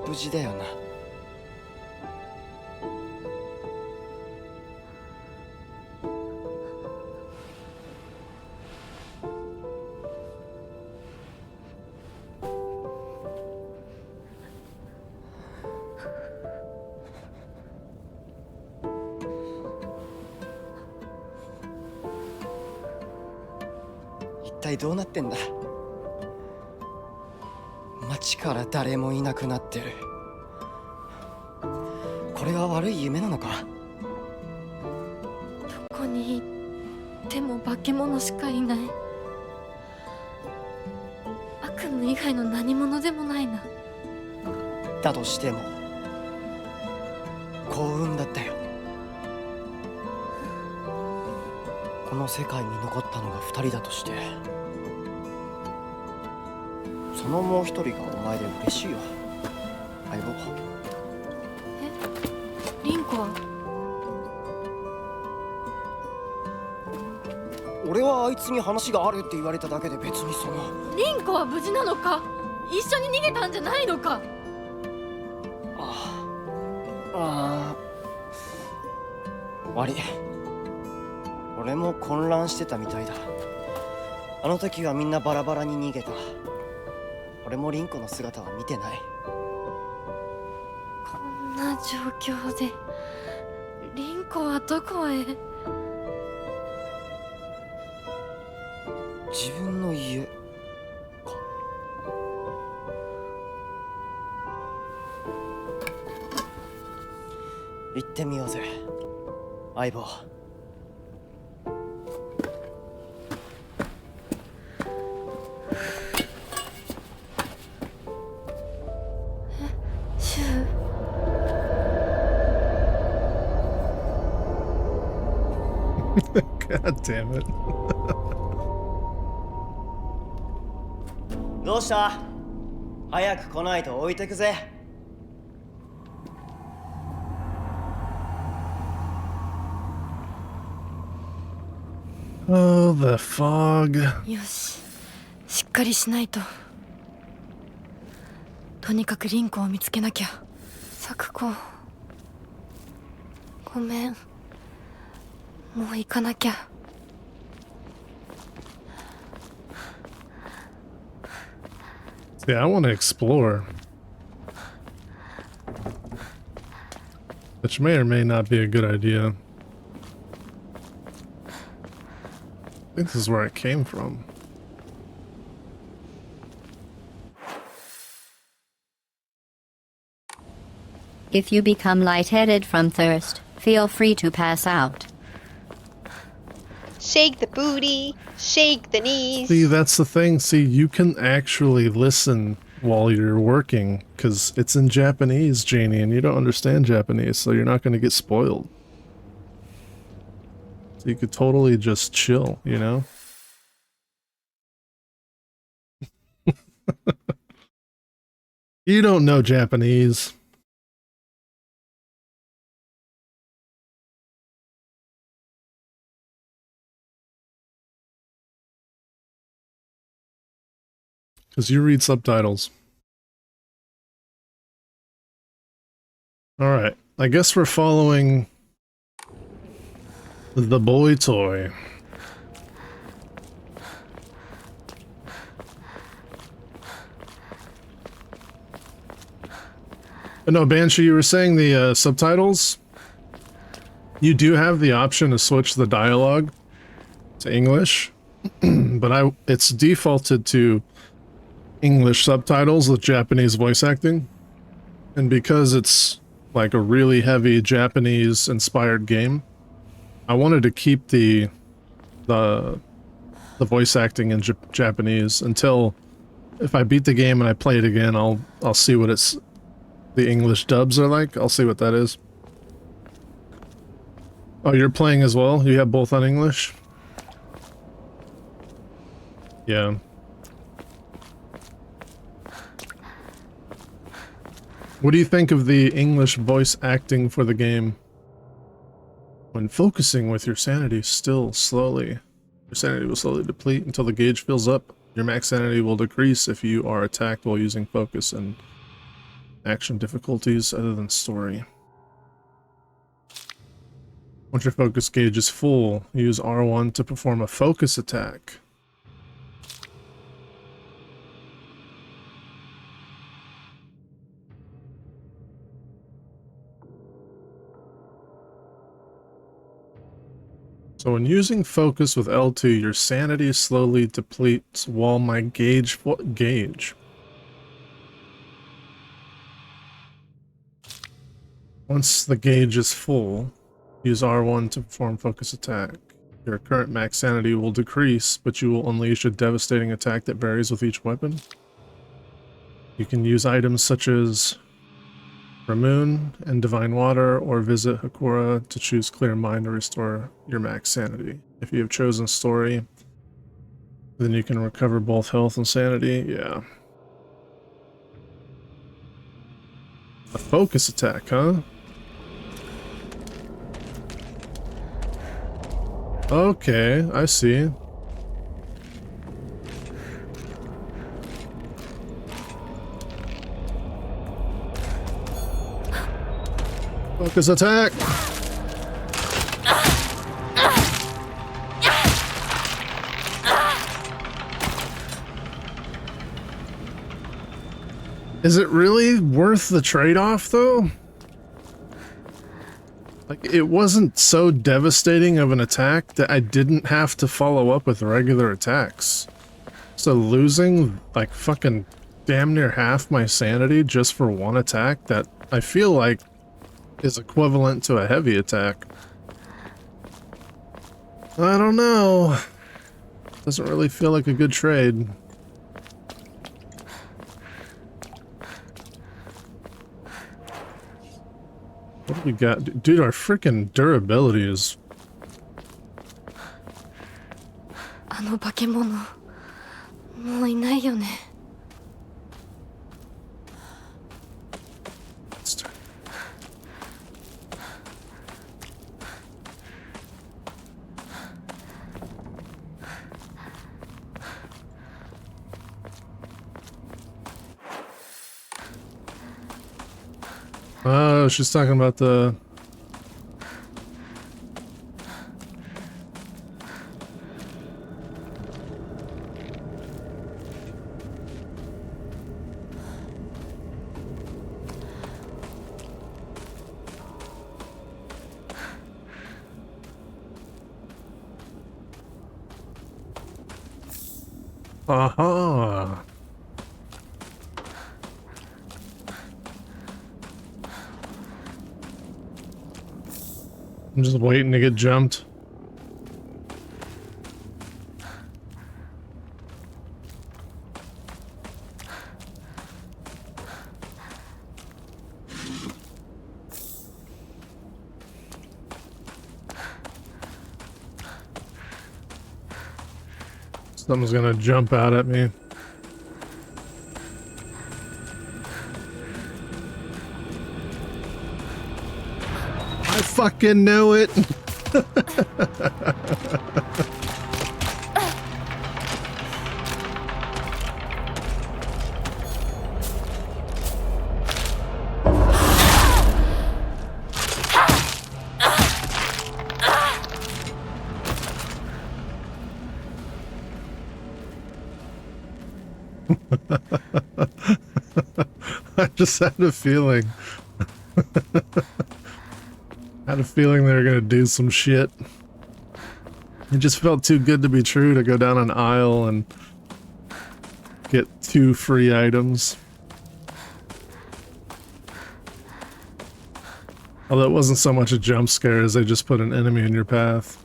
無事だよな。体どうなってんだ。街から誰もいなくなってる。これは悪い夢なのか。どこに行っても化け物しかいない。悪夢以外の何者でもないな。だとしても幸運だったよ。この世界に残ったのが2人だとして、そのもう1人がお前で嬉しいよ、相棒。リンコは？俺はあいつに話があるって言われただけで別にその。リンコは無事なのか？一緒に逃げたんじゃないのか？悪い。俺も混乱してたみたいだ。あの時はみんなバラバラに逃げた。俺もリンコの姿は見てない。こんな状況でリンコはどこへ？自分の家か。行ってみようぜ、相棒。シュウ。God damn it. どうした？早く来ないと置いてくぜ。Oh, the fog. よし、しっかりしないと。とにかくリンコを見つけなきゃ。咲子、ごめん。もう行かなきゃ。See, I want to explore. Which may or may not be a good idea. I think this is where I came from. If you become lightheaded from thirst, feel free to pass out. Shake the booty, shake the knees. See, that's the thing. See, you can actually listen while you're working, because it's in Japanese, Janie, and you don't understand Japanese, so you're not going to get spoiled. So you could totally just chill, you know? You don't know Japanese. Because you read subtitles. Alright, I guess we're following the boy toy. No, Banshee, you were saying the subtitles? You do have the option to switch the dialogue to English, but it's defaulted to English subtitles with Japanese voice acting. And because it's like a really heavy Japanese inspired game, I wanted to keep the voice acting in Japanese until if I beat the game and I play it again, I'll see what the English dubs are like. I'll see what that is. Oh, you're playing as well? You have both on English? Yeah. What do you think of the English voice acting for the game? When focusing with your sanity still slowly, your sanity will slowly deplete until the gauge fills up. Your max sanity will decrease if you are attacked while using focus and action difficulties other than story. Once your focus gauge is full, use R1 to perform a focus attack. So when using focus with L2, your sanity slowly depletes while my gauge... What gauge? Once the gauge is full, use R1 to perform focus attack. Your current max sanity will decrease, but you will unleash a devastating attack that varies with each weapon. You can use items such as Ramoon and Divine Water, or visit Hakura to choose Clear Mind to restore your max sanity. If you have chosen Story, then you can recover both health and sanity. Yeah. A focus attack, huh? Okay, I see. Focus attack! Is it really worth the trade-off, though? Like, it wasn't so devastating of an attack that I didn't have to follow up with regular attacks. So losing, like, fucking damn near half my sanity just for one attack that I feel like is equivalent to a heavy attack. I don't know. Doesn't really feel like a good trade. What do we got? Dude, our freaking durability is... あの化け物、もういないよね。Oh, she's talking about the... Aha! I'm just waiting to get jumped. Something's gonna jump out at me. I fucking knew it! I just had a feeling. Had a feeling they were gonna do some shit. It just felt too good to be true to go down an aisle and get 2 free items. Although it wasn't so much a jump scare as they just put an enemy in your path.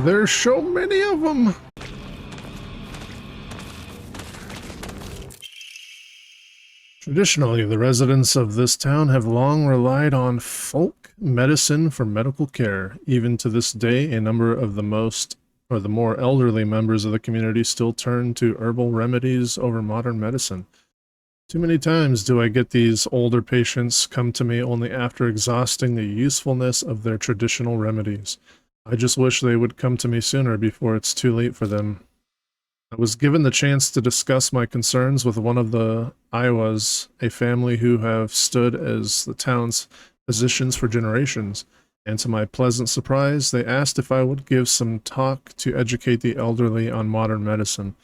There's so many of them. Traditionally, the residents of this town have long relied on folk medicine for medical care. Even to this day, a number of the most or the more elderly members of the community still turn to herbal remedies over modern medicine. Too many times do I get these older patients come to me only after exhausting the usefulness of their traditional remedies. I just wish they would come to me sooner before it's too late for them. I was given the chance to discuss my concerns with one of the Iowas, a family who have stood as the town's physicians for generations, and to my pleasant surprise, they asked if I would give some talk to educate the elderly on modern medicine.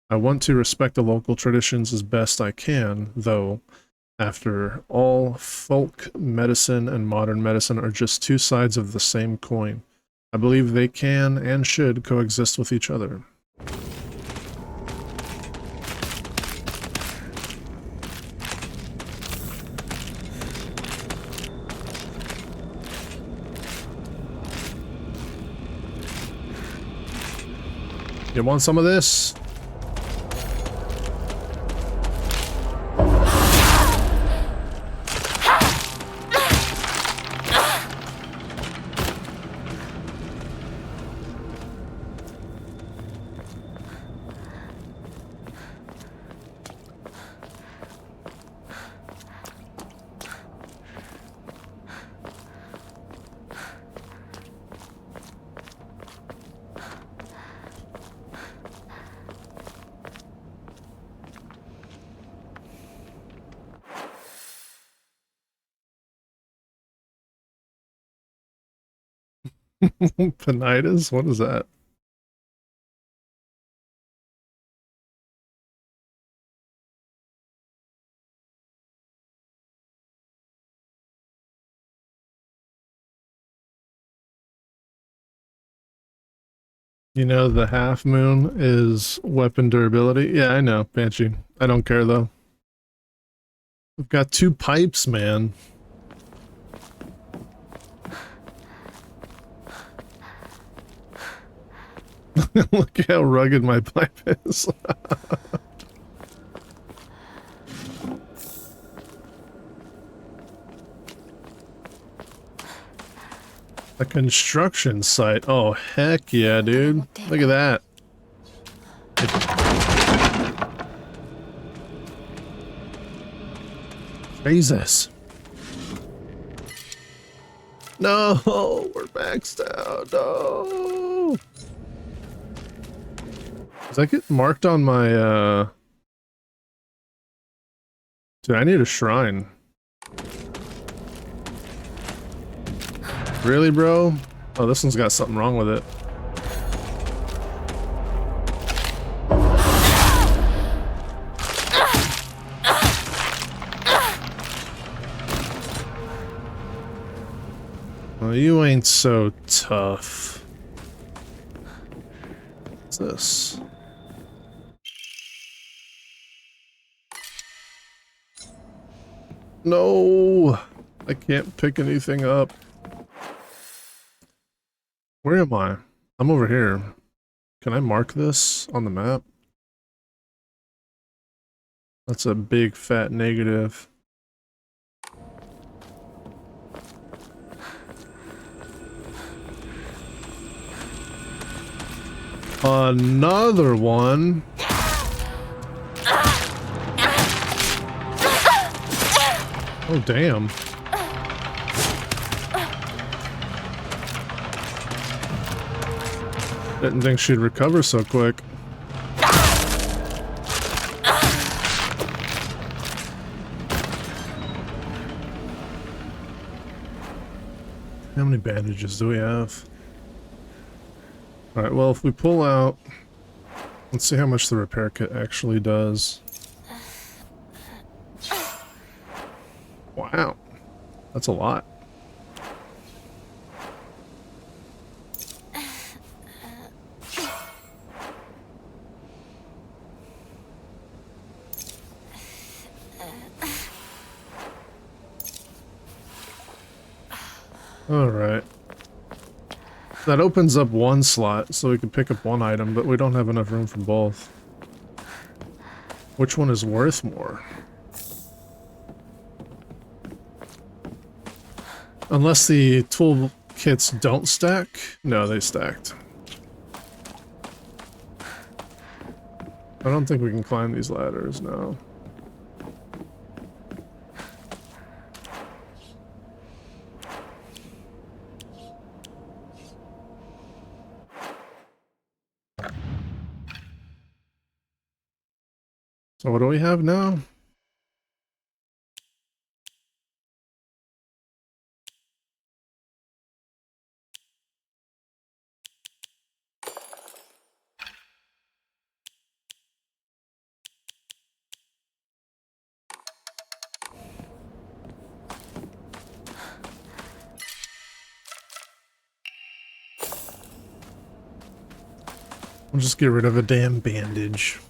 I want to respect the local traditions as best I can, though, after all, folk medicine and modern medicine are just two sides of the same coin. I believe they can and should coexist with each other. You want some of this? Panitas? What is that? You know, the half moon is weapon durability. Yeah, I know, Banshee. I don't care, though. We've got 2 pipes, man. Look how rugged my pipe is. A construction site. Oh, heck yeah, dude. Look at that. Jesus. No, we're maxed out. No. Does that get marked on my, Dude, I need a shrine. Really, bro? Oh, this one's got something wrong with it. Oh, you ain't so tough. What's this? No! I can't pick anything up. Where am I? I'm over here. Can I mark this on the map? That's a big fat negative. Another one. Oh, damn. Didn't think she'd recover so quick. How many bandages do we have? Alright, well, if we pull out... Let's see how much the repair kit actually does. Wow. That's a lot. Alright. That opens up one slot, so we can pick up one item, but we don't have enough room for both. Which one is worth more? Unless the tool kits don't stack? No, they stacked. I don't think we can climb these ladders now. So what do we have now? I'll just get rid of a damn bandage.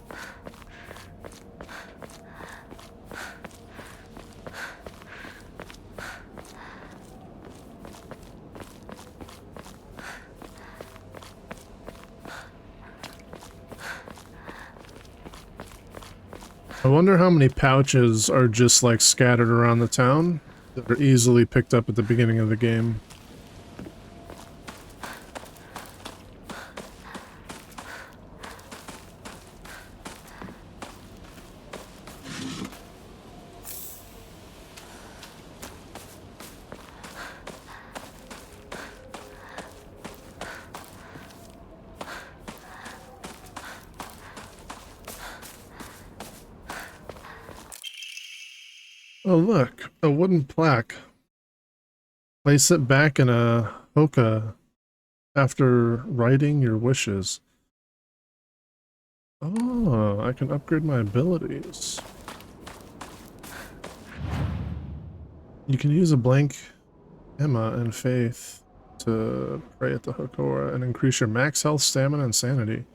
I wonder how many pouches are just like scattered around the town that are easily picked up at the beginning of the game. Oh look, a wooden plaque. Place it back in a hookah after writing your wishes. Oh, I can upgrade my abilities. You can use a blank Emma and Faith to pray at the Hokora and increase your max health, stamina, and sanity.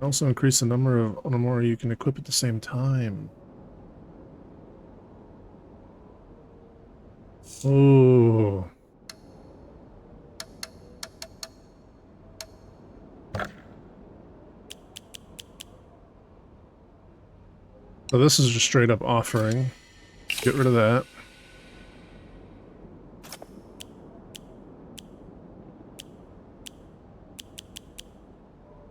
Also increase the number of Onomori you can equip at the same time. Oh. So this is just straight up offering. Get rid of that.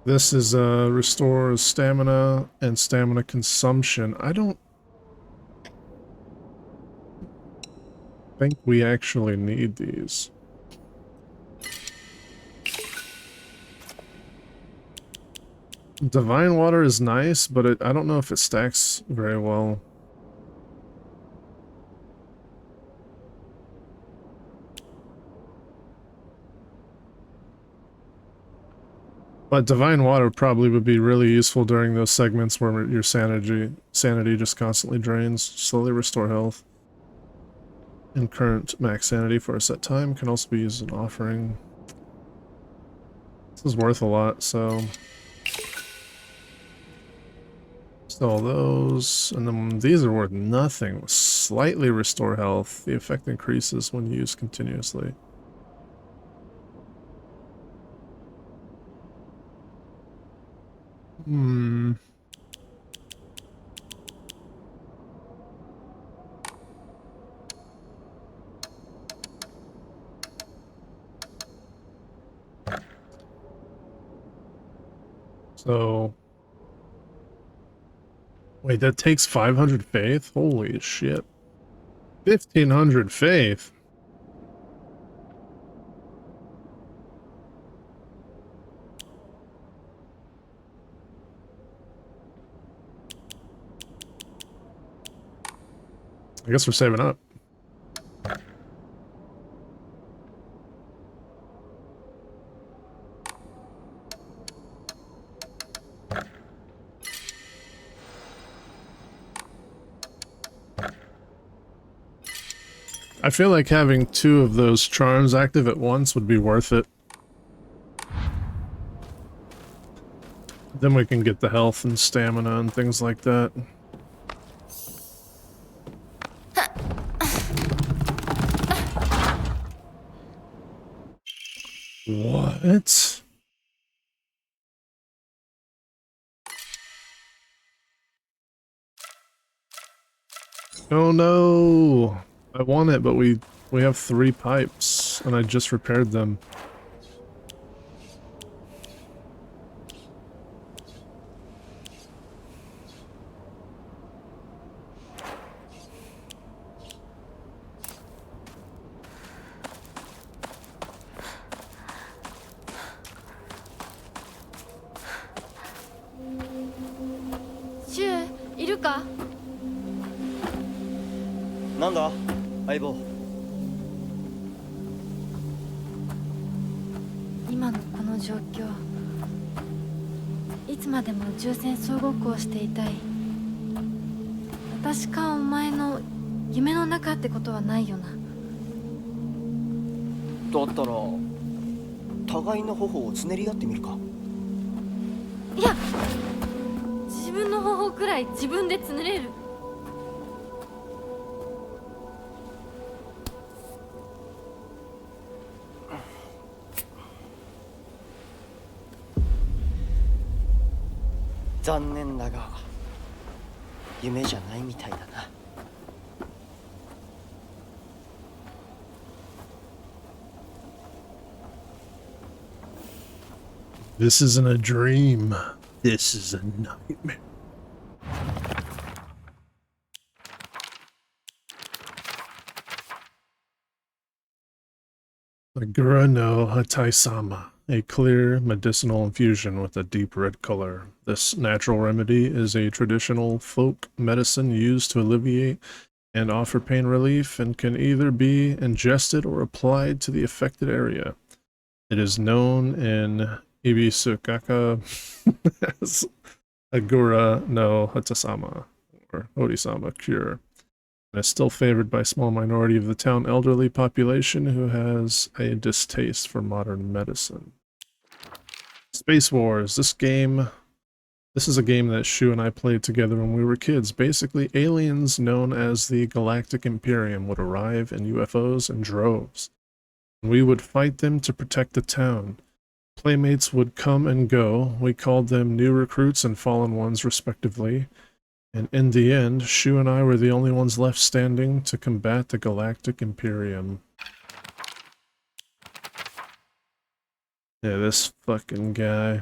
This is restores stamina and stamina consumption. I don't think we actually need these. Divine water is nice, but I don't know if it stacks very well. But divine water probably would be really useful during those segments where your sanity just constantly drains. Slowly restore health. And current max sanity for a set time can also be used as an offering. This is worth a lot, so sell those, and then these are worth nothing. Slightly restore health. The effect increases when used continuously. So wait, that takes 500 faith? Holy shit. 1500 faith. I guess we're saving up. I feel like having 2 of those charms active at once would be worth it. Then we can get the health and stamina and things like that. What? Oh no! I want it, but we have 3 pipes, and I just repaired them. なんだ相棒。今のこの状況、いつまでも宇宙船総合行していたい。私かお前の夢の中ってことはないよな。だったら互いの頬をつねり合ってみるか。いや、自分の頬くらい自分でつねれる。残念だが夢じゃないみたいだな。This isn't a dream. This is a nightmare. Agura no Hatai-sama, a clear medicinal infusion with a deep red color. This natural remedy is a traditional folk medicine used to alleviate and offer pain relief and can either be ingested or applied to the affected area. It is known in Ibisukaka as Agura no Hatasama, or Odisama cure, and is still favored by a small minority of the town elderly population who has a distaste for modern medicine. Space Wars. This is a game that Shu and I played together when we were kids. Basically, aliens known as the Galactic Imperium would arrive in UFOs in droves. We would fight them to protect the town. Playmates would come and go. We called them new recruits and fallen ones respectively. And in the end, Shu and I were the only ones left standing to combat the Galactic Imperium. Yeah, this fucking guy.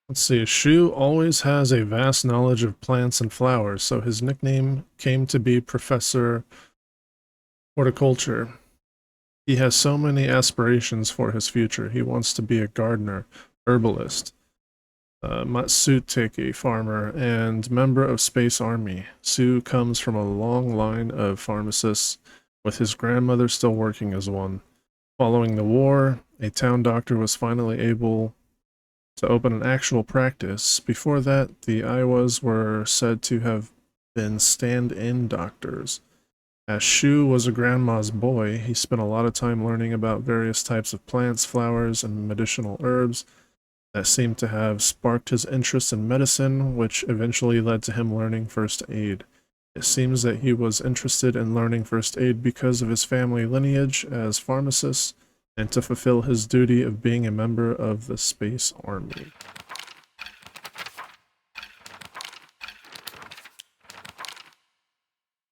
Let's see, Shu always has a vast knowledge of plants and flowers, so his nickname came to be Professor Horticulture. He has so many aspirations for his future. He wants to be a gardener, herbalist, Matsuteki farmer, and member of Space Army. Su comes from a long line of pharmacists, with his grandmother still working as one. Following the war, a town doctor was finally able to open an actual practice. Before that, the Iwas were said to have been stand-in doctors. As Shu was a grandma's boy, he spent a lot of time learning about various types of plants, flowers, and medicinal herbs that seemed to have sparked his interest in medicine, which eventually led to him learning first aid. It seems that he was interested in learning first aid because of his family lineage as pharmacists, and to fulfill his duty of being a member of the Space Army.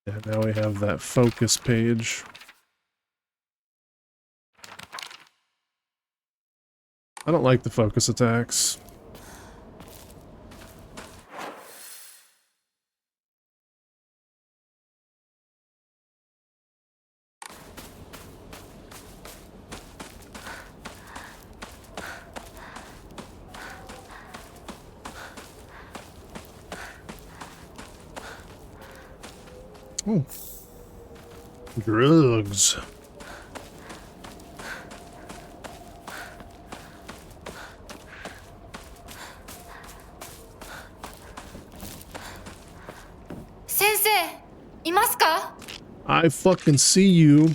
Yeah, now we have that focus page. I don't like the focus attacks. Oh. Drugs. Sensei, いますか? I fucking see you.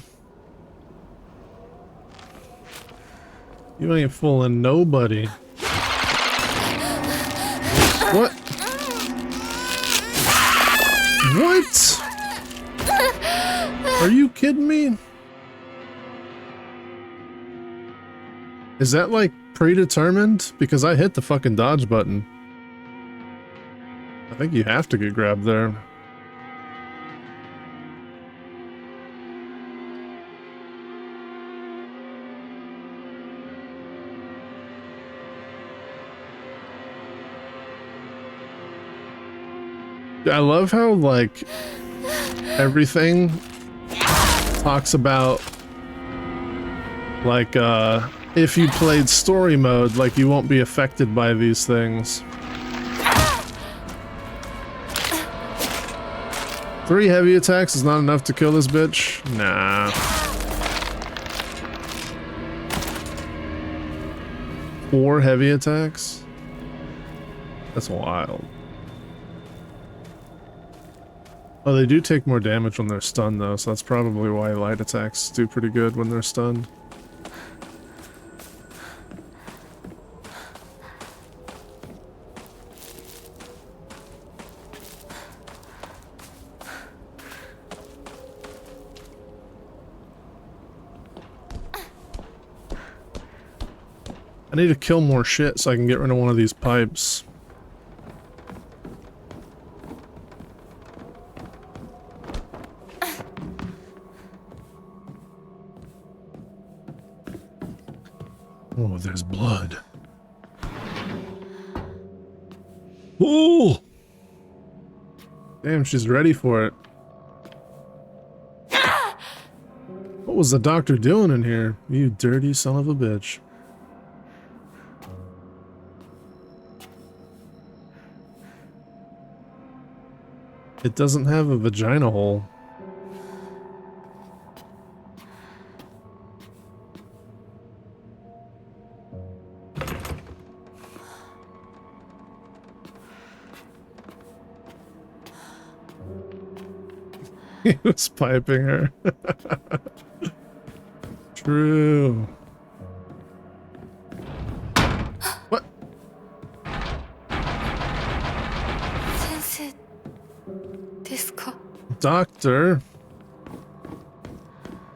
You ain't fooling nobody. What? What? Are you kidding me? Is that like predetermined? Because I hit the fucking dodge button. I think you have to get grabbed there. I love how, like, everything talks about, like, if you played story mode, like, you won't be affected by these things. 3 heavy attacks is not enough to kill this bitch? Nah. 4 heavy attacks? That's wild. Oh, they do take more damage when they're stunned though, so that's probably why light attacks do pretty good when they're stunned. I need to kill more shit so I can get rid of one of these pipes. Oh, there's blood. Oh! Damn, she's ready for it. What was the doctor doing in here? You dirty son of a bitch. It doesn't have a vagina hole. He was piping her. True. What? Doctor?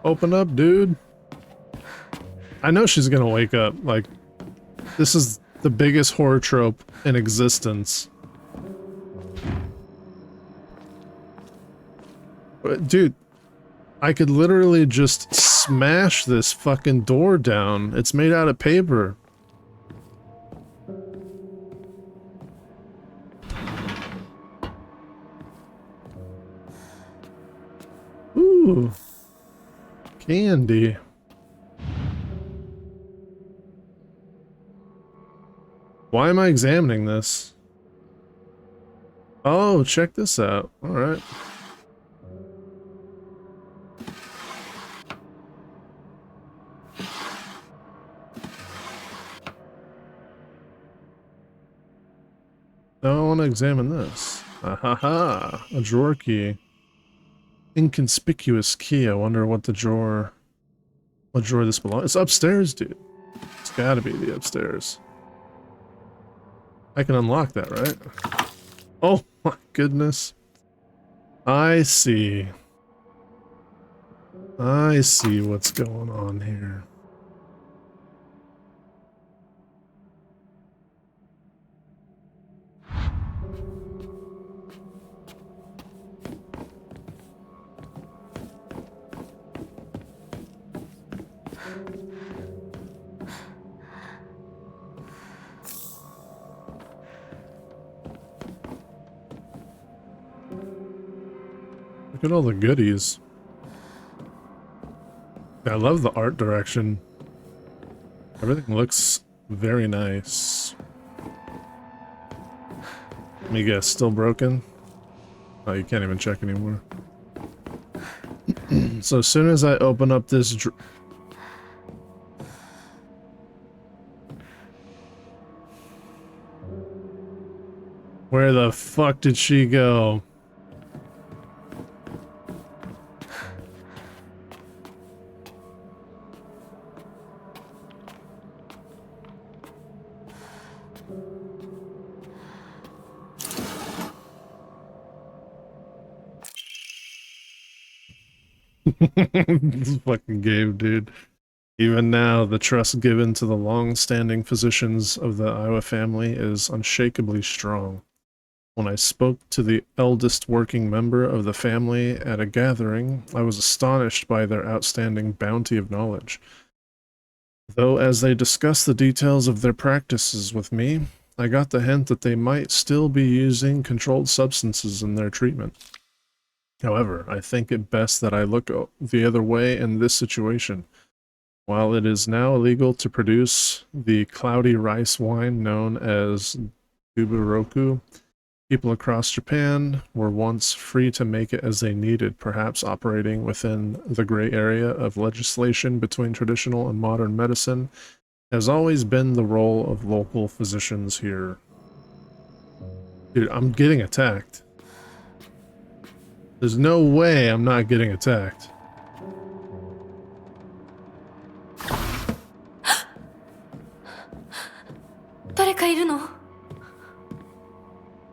Open up, dude. I know she's gonna wake up. Like, this is the biggest horror trope in existence. Dude, I could literally just smash this fucking door down. It's made out of paper. Ooh. Candy. Why am I examining this? Oh, check this out. Alright. Now I want to examine this. Ahaha, a drawer key. Inconspicuous key. I wonder what drawer this belongs. It's upstairs, dude. It's gotta be the upstairs. I can unlock that, right? Oh my goodness. I see. I see what's going on here. Look at all the goodies. I love the art direction. Everything looks very nice. Let me guess, still broken? Oh, you can't even check anymore. So as soon as I open up this where the fuck did she go? This fucking game, dude. Even now, the trust given to the long-standing physicians of the Iowa family is unshakably strong. When I spoke to the eldest working member of the family at a gathering, I was astonished by their outstanding bounty of knowledge. Though as they discussed the details of their practices with me, I got the hint that they might still be using controlled substances in their treatment. However, I think it best that I look the other way in this situation. While it is now illegal to produce the cloudy rice wine known as Duburoku, people across Japan were once free to make it as they needed, perhaps operating within the gray area of legislation between traditional and modern medicine has always been the role of local physicians here. Dude, I'm getting attacked. There's no way I'm not getting attacked.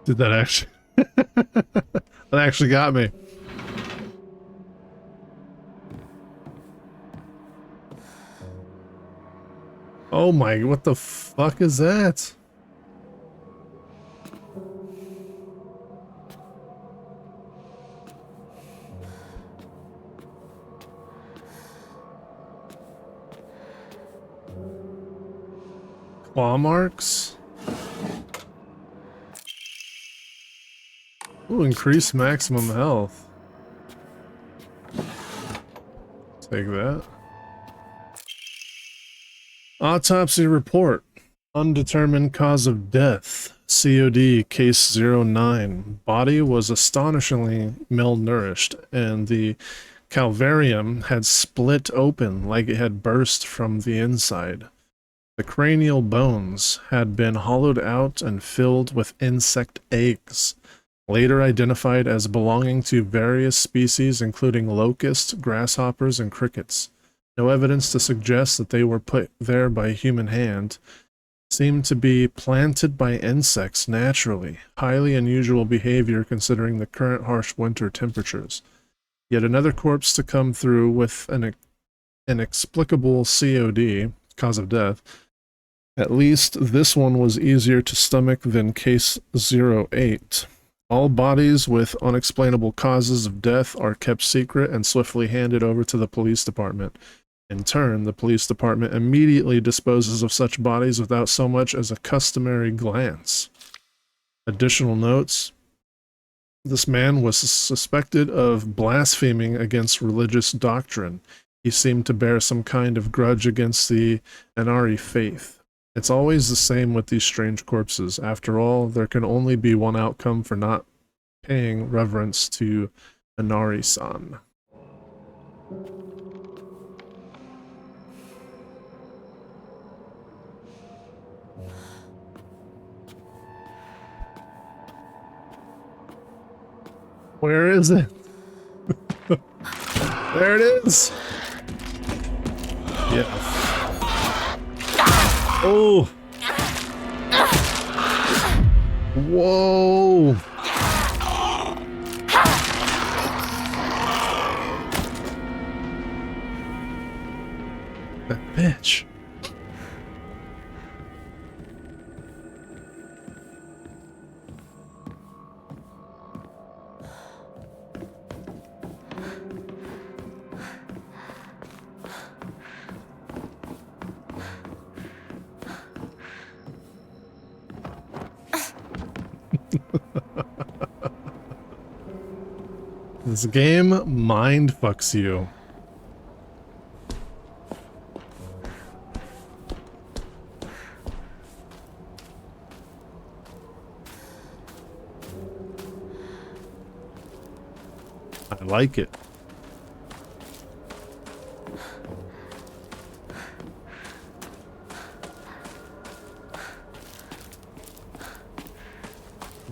Did that actually? That actually got me. Oh my, what the fuck is that? Claw marks? Ooh, increase maximum health. Take that. Autopsy report. Undetermined cause of death. COD case 09. Body was astonishingly malnourished, and the calvarium had split open like it had burst from the inside. The cranial bones had been hollowed out and filled with insect eggs, later identified as belonging to various species including locusts, grasshoppers, and crickets. No evidence to suggest that they were put there by a human hand. Seemed to be planted by insects naturally. Highly unusual behavior considering the current harsh winter temperatures. Yet another corpse to come through with an inexplicable COD, cause of death. At least this one was easier to stomach than case 08. All bodies with unexplainable causes of death are kept secret and swiftly handed over to the police department. In turn, the police department immediately disposes of such bodies without so much as a customary glance. Additional notes. This man was suspected of blaspheming against religious doctrine. He seemed to bear some kind of grudge against the Inari faith. It's always the same with these strange corpses. After all, there can only be one outcome for not paying reverence to Inari-san. Where is it? There it is! Yeah. Oh! Whoa! That bitch. This game mind fucks you. I like it.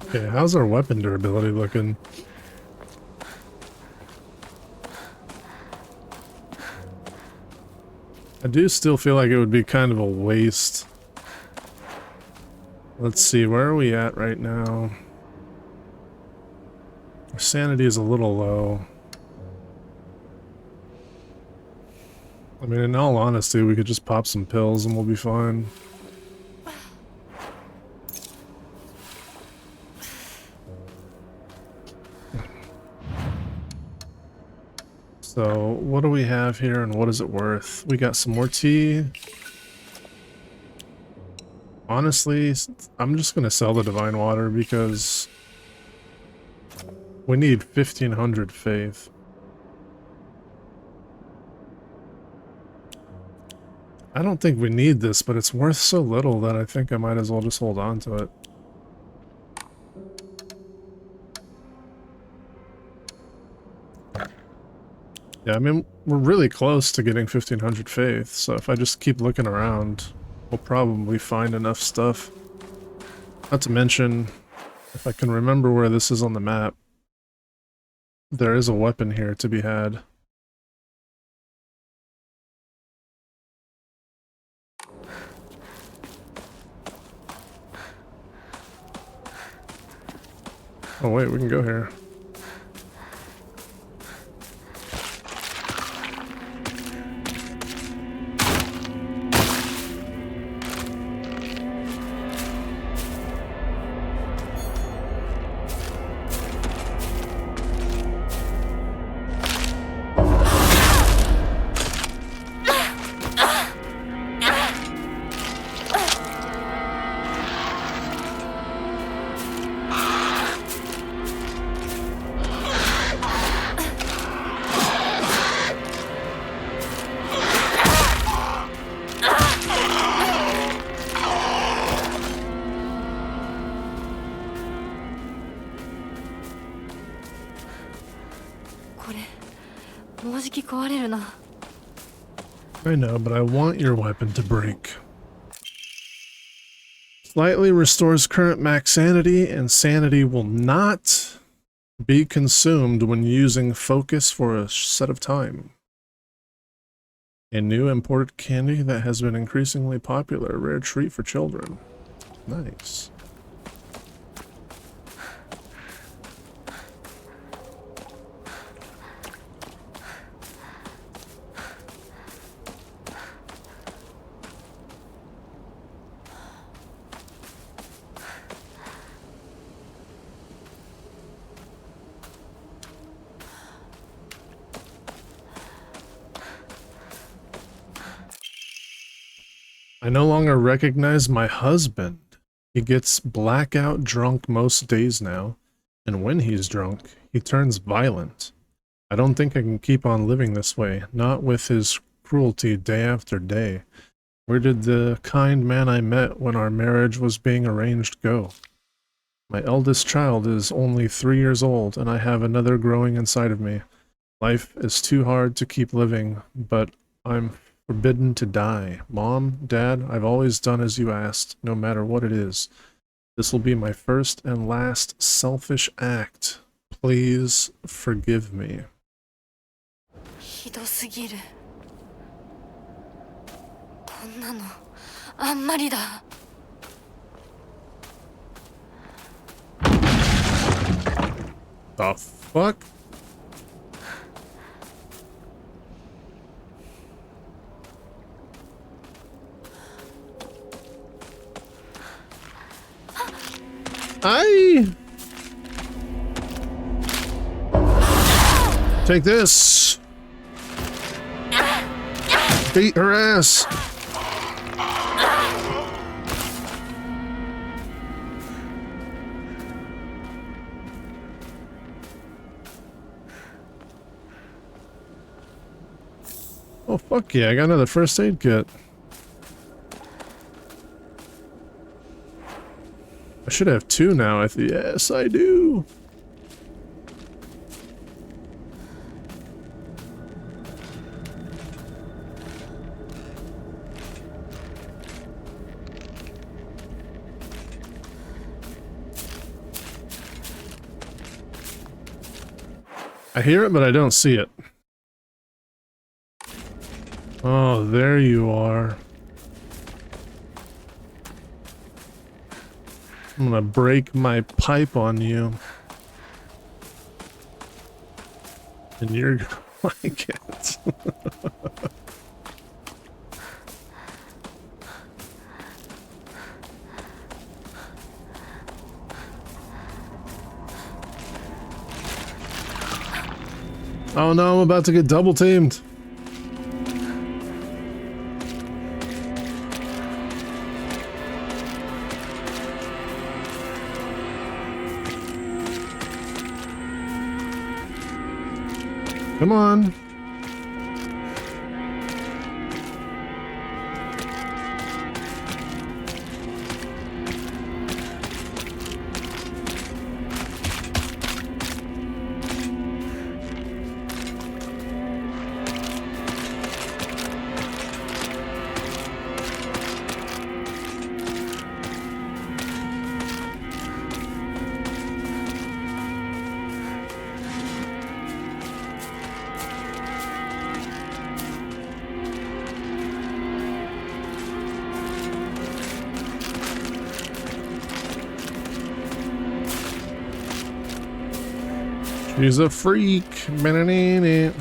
Okay, how's our weapon durability looking? I do still feel like it would be kind of a waste. Let's see, where are we at right now? Our sanity is a little low. I mean, in all honesty, we could just pop some pills and we'll be fine. So, what do we have here and what is it worth? We got some more tea. Honestly, I'm just gonna sell the divine water because we need 1500 faith. I don't think we need this, but it's worth so little that I think I might as well just hold on to it. Yeah, I mean, we're really close to getting 1500 faith, so if I just keep looking around, we'll probably find enough stuff. Not to mention, if I can remember where this is on the map, there is a weapon here to be had. Oh wait, we can go here. I know, but I want your weapon to break. Slightly restores current max sanity, and sanity will not be consumed when using focus for a set of time. A new imported candy that has been increasingly popular, a rare treat for children. Nice. I no longer recognize my husband. He gets blackout drunk most days now, and when he's drunk, he turns violent. I don't think I can keep on living this way, not with his cruelty day after day. Where did the kind man I met when our marriage was being arranged go? My eldest child is only 3 years old, and I have another growing inside of me. Life is too hard to keep living, but I'm forbidden to die. Mom, Dad, I've always done as you asked, no matter what it is. This will be my first and last selfish act. Please forgive me. ひどすぎる。こんなのあんまりだ。The fuck? Take this. Beat her ass. Oh fuck yeah, I got another first aid kit. I should have 2 now. Yes, I do. I hear it, but I don't see it. Oh, there you are. I'm gonna break my pipe on you. And you're gonna like it. Oh no, I'm about to get double teamed. Come on. She's a freak. Ba-na-na-na.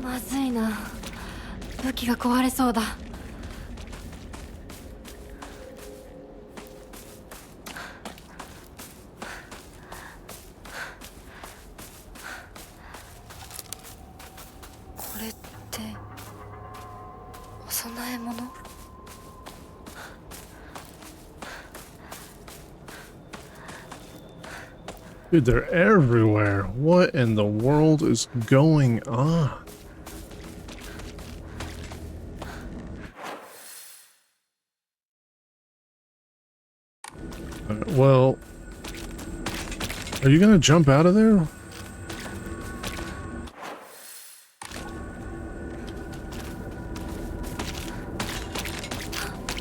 まずいな。武器が壊れそうだ。これってお供え物？Dude, they're everywhere. What in the world is going on? Well, are you gonna jump out of there?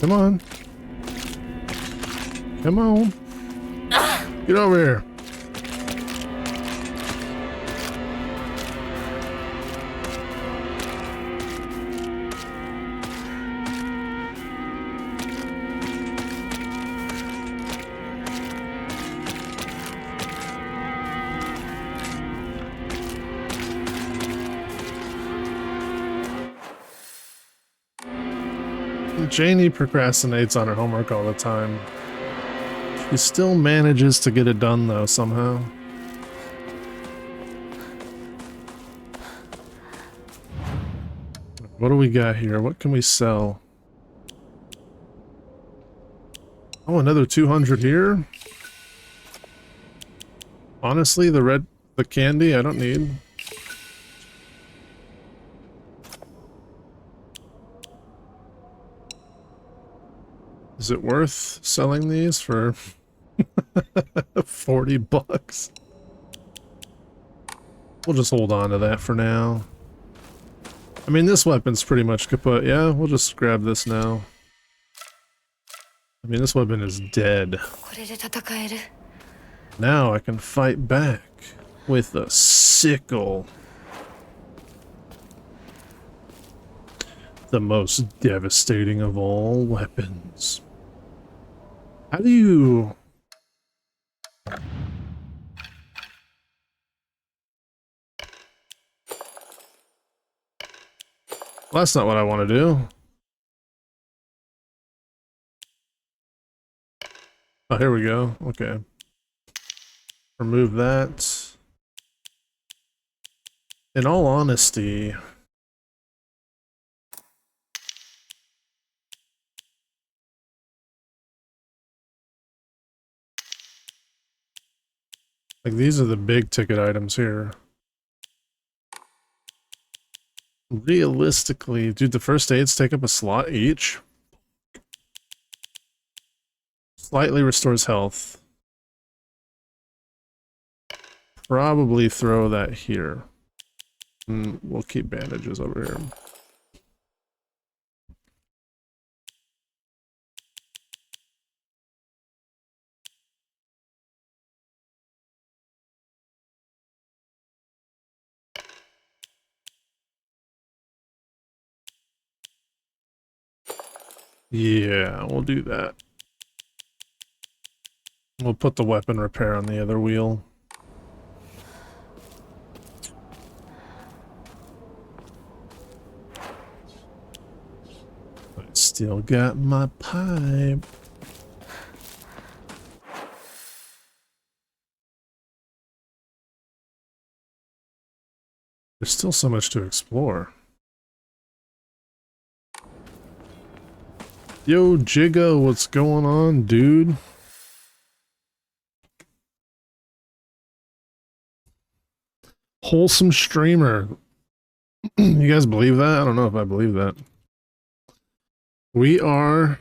Come on. Come on. Get over here. Janie procrastinates on her homework all the time. She still manages to get it done though, somehow. What do we got here? What can we sell? Oh, another 200 here? Honestly, the candy I don't need. Is it worth selling these for 40 bucks? We'll just hold on to that for now. I mean, this weapon's pretty much kaput. Yeah, we'll just grab this now. I mean, this weapon is dead. Now I can fight back with a sickle. The most devastating of all weapons. How do you... Well, that's not what I want to do. Oh, here we go. Okay. Remove that. In all honesty... Like, these are the big ticket items here. Realistically, dude, the first aids take up a slot each. Slightly restores health. Probably throw that here. And we'll keep bandages over here. Yeah, we'll do that. We'll put the weapon repair on the other wheel. I still got my pipe. There's still so much to explore. Yo, Jigga, what's going on, dude? Wholesome streamer. You guys believe that? I don't know if I believe that. We are...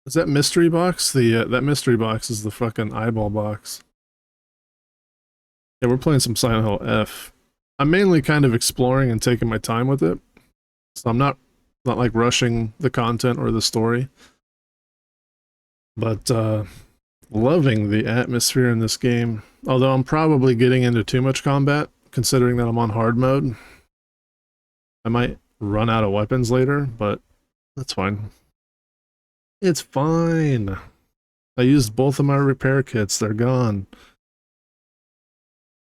Is that mystery box? That mystery box is the fucking eyeball box. Yeah, we're playing some Silent Hill F. I'm mainly kind of exploring and taking my time with it. So I'm not not like rushing the content or the story. But loving the atmosphere in this game. Although I'm probably getting into too much combat, considering that I'm on hard mode. I might run out of weapons later, but that's fine. It's fine. I used both of my repair kits. They're gone.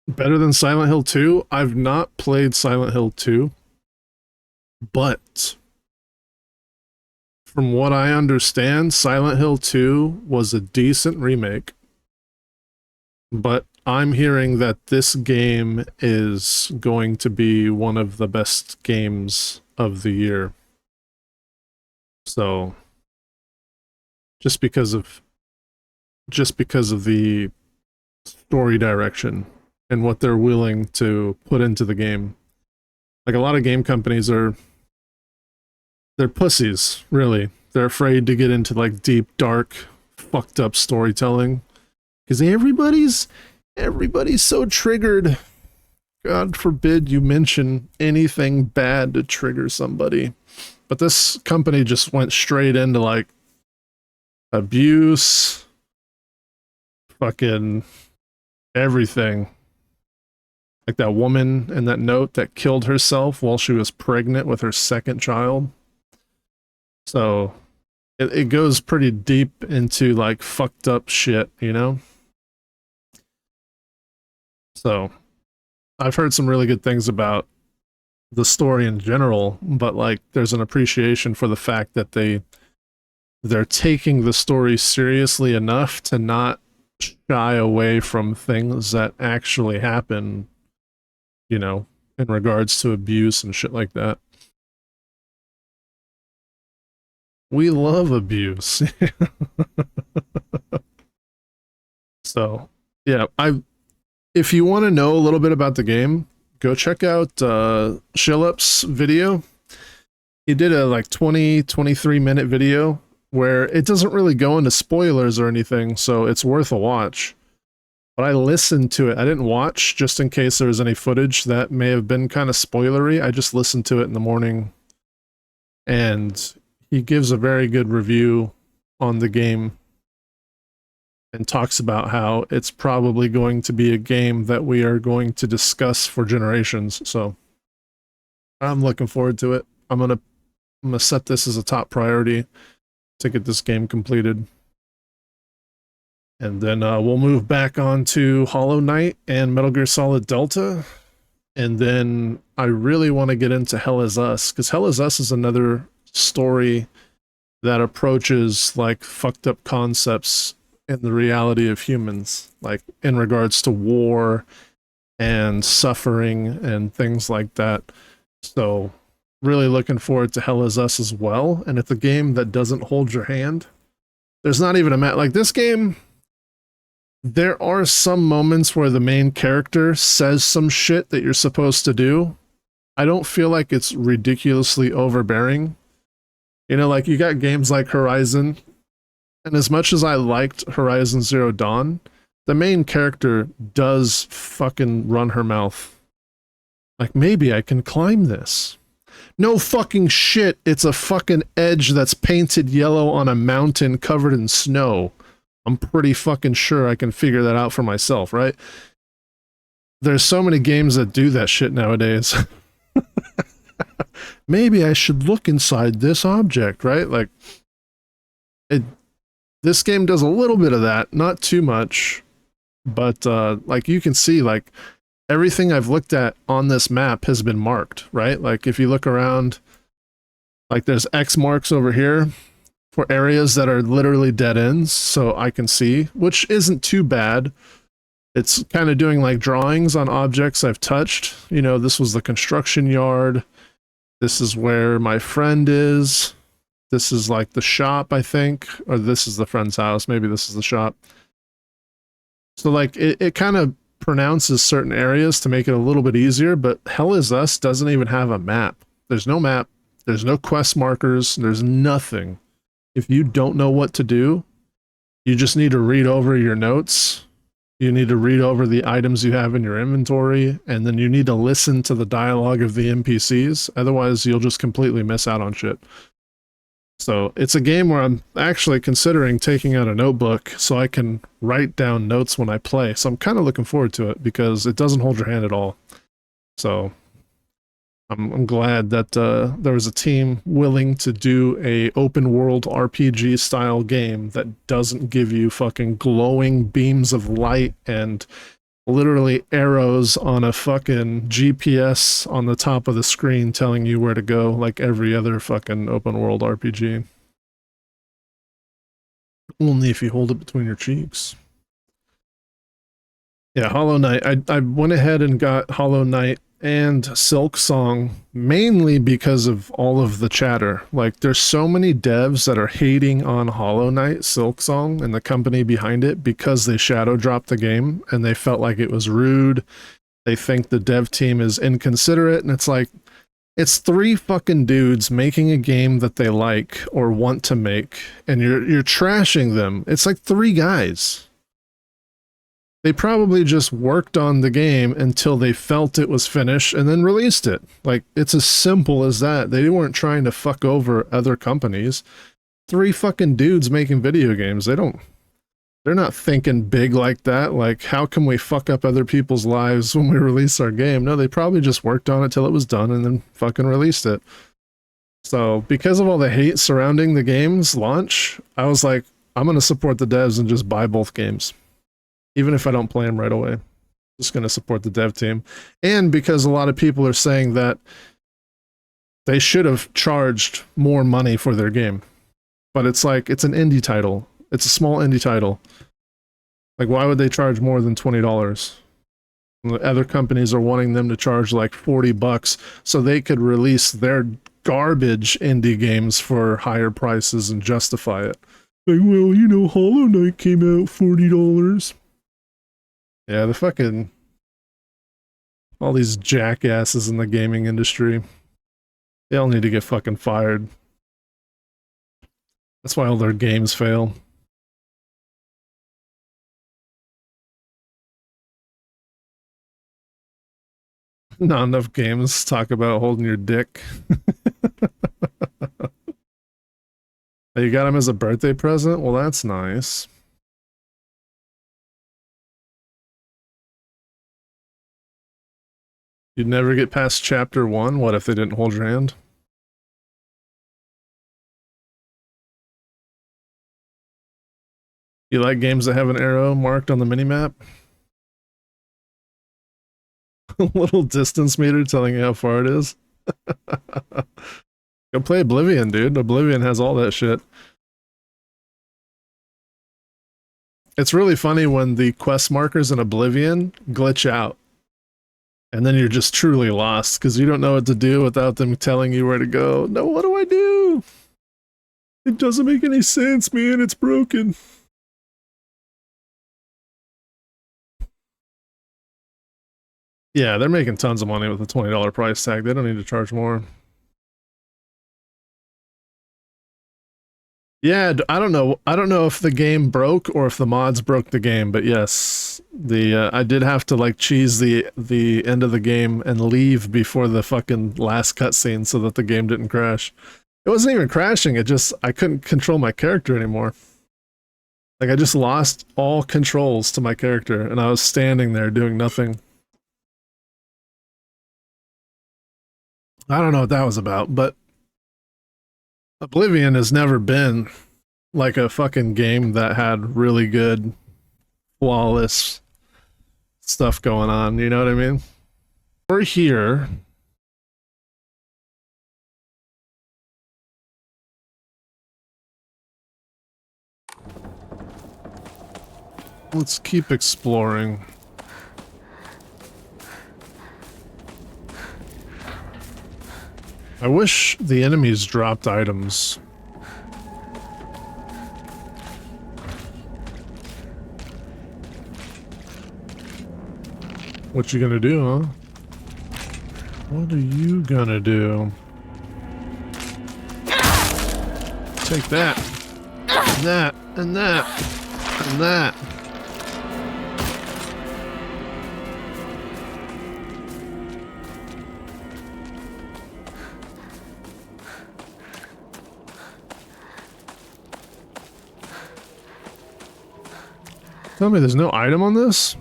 Better than Silent Hill 2? I've not played Silent Hill 2, but from what I understand, Silent Hill 2 was a decent remake, but I'm hearing that this game is going to be one of the best games of the year. So, just because of the story direction and what they're willing to put into the game. Like, a lot of game companies they're pussies, really. They're afraid to get into like deep, dark, fucked up storytelling because everybody's so triggered. God forbid you mention anything bad to trigger somebody. But this company just went straight into like abuse, fucking everything. Like that woman in that note that killed herself while she was pregnant with her second child. So it goes pretty deep into like fucked up shit, you know? So I've heard some really good things about the story in general, but like there's an appreciation for the fact that they're taking the story seriously enough to not shy away from things that actually happen, you know, in regards to abuse and shit like that. We love abuse. So, yeah, if you want to know a little bit about the game, go check out Shillup's video. He did a like 23 minute video where it doesn't really go into spoilers or anything, so it's worth a watch. But I listened to it. I didn't watch just in case there was any footage that may have been kind of spoilery. I just listened to it in the morning, and he gives a very good review on the game and talks about how it's probably going to be a game that we are going to discuss for generations. So I'm looking forward to it. I'm gonna set this as a top priority to get this game completed. And then we'll move back on to Hollow Knight and Metal Gear Solid Delta. And then I really want to get into Hell Is Us, because Hell Is Us is another story that approaches like fucked up concepts in the reality of humans, like in regards to war and suffering and things like that. So really looking forward to Hell Is Us as well. And it's a game that doesn't hold your hand. There's not even a like this game. There are some moments where the main character says some shit that you're supposed to do. I don't feel like it's ridiculously overbearing. You know, like you got games like Horizon, and as much as I liked Horizon Zero Dawn, the main character does fucking run her mouth. Like, maybe I can climb this. No fucking shit, it's a fucking edge that's painted yellow on a mountain covered in snow. I'm pretty fucking sure I can figure that out for myself, right? There's so many games that do that shit nowadays. Maybe I should look inside this object, right? Like, this game does a little bit of that, not too much, but like you can see, like everything I've looked at on this map has been marked, right? Like if you look around, like there's X marks over here for areas that are literally dead ends, so I can see, which isn't too bad. It's kind of doing like drawings on objects I've touched. You know, this was the construction yard. This is where my friend is. This is like the shop, I think. Or this is the friend's house. Maybe this is the shop. So like it kind of pronounces certain areas to make it a little bit easier, but Hell Is Us doesn't even have a map. There's no map. There's no quest markers. There's nothing. If you don't know what to do, you just need to read over your notes You need to read over the items you have in your inventory, and then you need to listen to the dialogue of the NPCs. Otherwise, you'll just completely miss out on shit. So it's a game where I'm actually considering taking out a notebook so I can write down notes when I play. So I'm kind of looking forward to it because it doesn't hold your hand at all. So I'm glad that there was a team willing to do a open world RPG style game that doesn't give you fucking glowing beams of light and literally arrows on a fucking GPS on the top of the screen telling you where to go like every other fucking open world RPG. Only if you hold it between your cheeks. Yeah, Hollow Knight. I went ahead and got Hollow Knight and Silk Song mainly because of all of the chatter. Like, there's so many devs that are hating on Hollow Knight, Silk Song, and the company behind it because they shadow dropped the game and they felt like it was rude. They think the dev team is inconsiderate, and it's like, it's 3 fucking dudes making a game that they like or want to make, and you're trashing them. It's like 3 guys. They probably just worked on the game until they felt it was finished and then released it. Like, it's as simple as that. They weren't trying to fuck over other companies. 3 fucking dudes making video games. They're not thinking big like that. Like, how can we fuck up other people's lives when we release our game? No, they probably just worked on it till it was done and then fucking released it. So, because of all the hate surrounding the game's launch, I was like, I'm going to support the devs and just buy both games. Even if I don't play them right away. Just going to support the dev team. And because a lot of people are saying that they should have charged more money for their game. But it's like, it's an indie title. It's a small indie title. Like, why would they charge more than $20? Other companies are wanting them to charge like $40 so they could release their garbage indie games for higher prices and justify it. Like, well, you know, Hollow Knight came out $40. Yeah, the fucking... all these jackasses in the gaming industry. They all need to get fucking fired. That's why all their games fail. Not enough games talk about holding your dick. Oh, you got him as a birthday present? Well, that's nice. You'd never get past chapter 1? What if they didn't hold your hand? You like games that have an arrow marked on the minimap? A little distance meter telling you how far it is? Go play Oblivion, dude. Oblivion has all that shit. It's really funny when the quest markers in Oblivion glitch out. And then you're just truly lost because you don't know what to do without them telling you where to go. No, what do I do? It doesn't make any sense, man. It's broken. Yeah, they're making tons of money with a $20 price tag. They don't need to charge more. Yeah, I don't know. I don't know if the game broke or if the mods broke the game, but yes, I did have to like cheese the end of the game and leave before the fucking last cutscene so that the game didn't crash. It wasn't even crashing. It just, I couldn't control my character anymore. Like, I just lost all controls to my character and I was standing there doing nothing. I don't know what that was about, but Oblivion has never been like a fucking game that had really good, flawless stuff going on, you know what I mean? We're here. Let's keep exploring. I wish the enemies dropped items. What you gonna do, huh? What are you gonna do? Take that. And that. And that. And that. Tell me there's no item on this?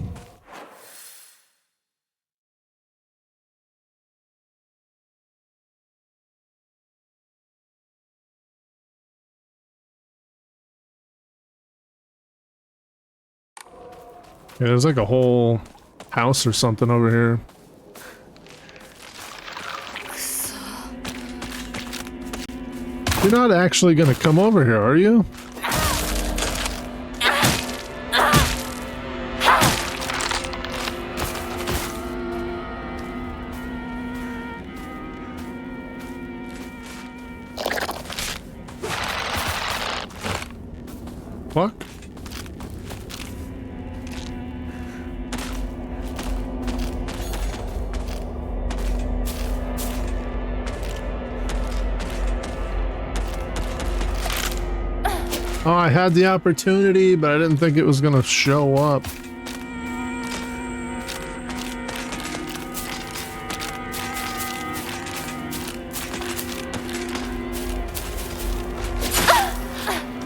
Yeah, there's like a whole house or something over here. You're not actually gonna come over here, are you? Fuck? Oh, I had the opportunity, but I didn't think it was gonna show up.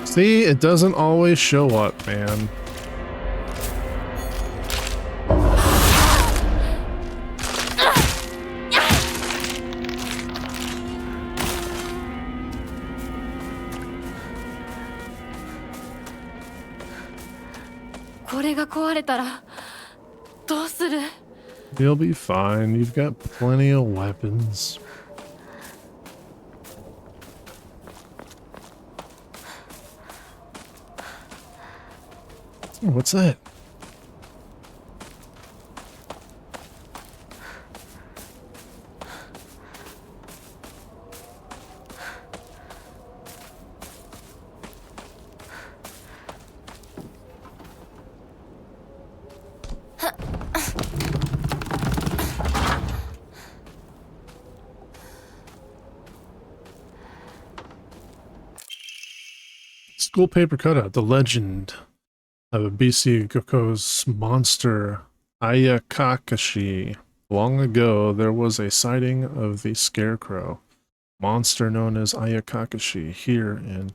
See, it doesn't always show up, man. You'll be fine. You've got plenty of weapons. Oh, what's that? School paper cutout, the legend of BC Goko's monster Ayakakashi. Long ago, there was a sighting of the scarecrow, monster known as Ayakakashi, here in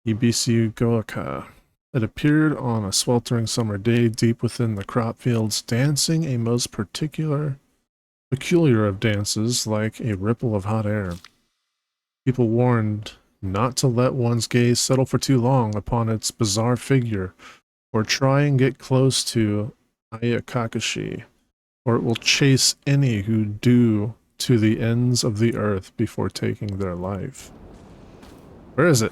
Ibisugoka. It appeared on a sweltering summer day deep within the crop fields, dancing a most peculiar of dances like a ripple of hot air. People warned not to let one's gaze settle for too long upon its bizarre figure, or try and get close to Ayakakashi, or it will chase any who do to the ends of the earth before taking their life. Where is it?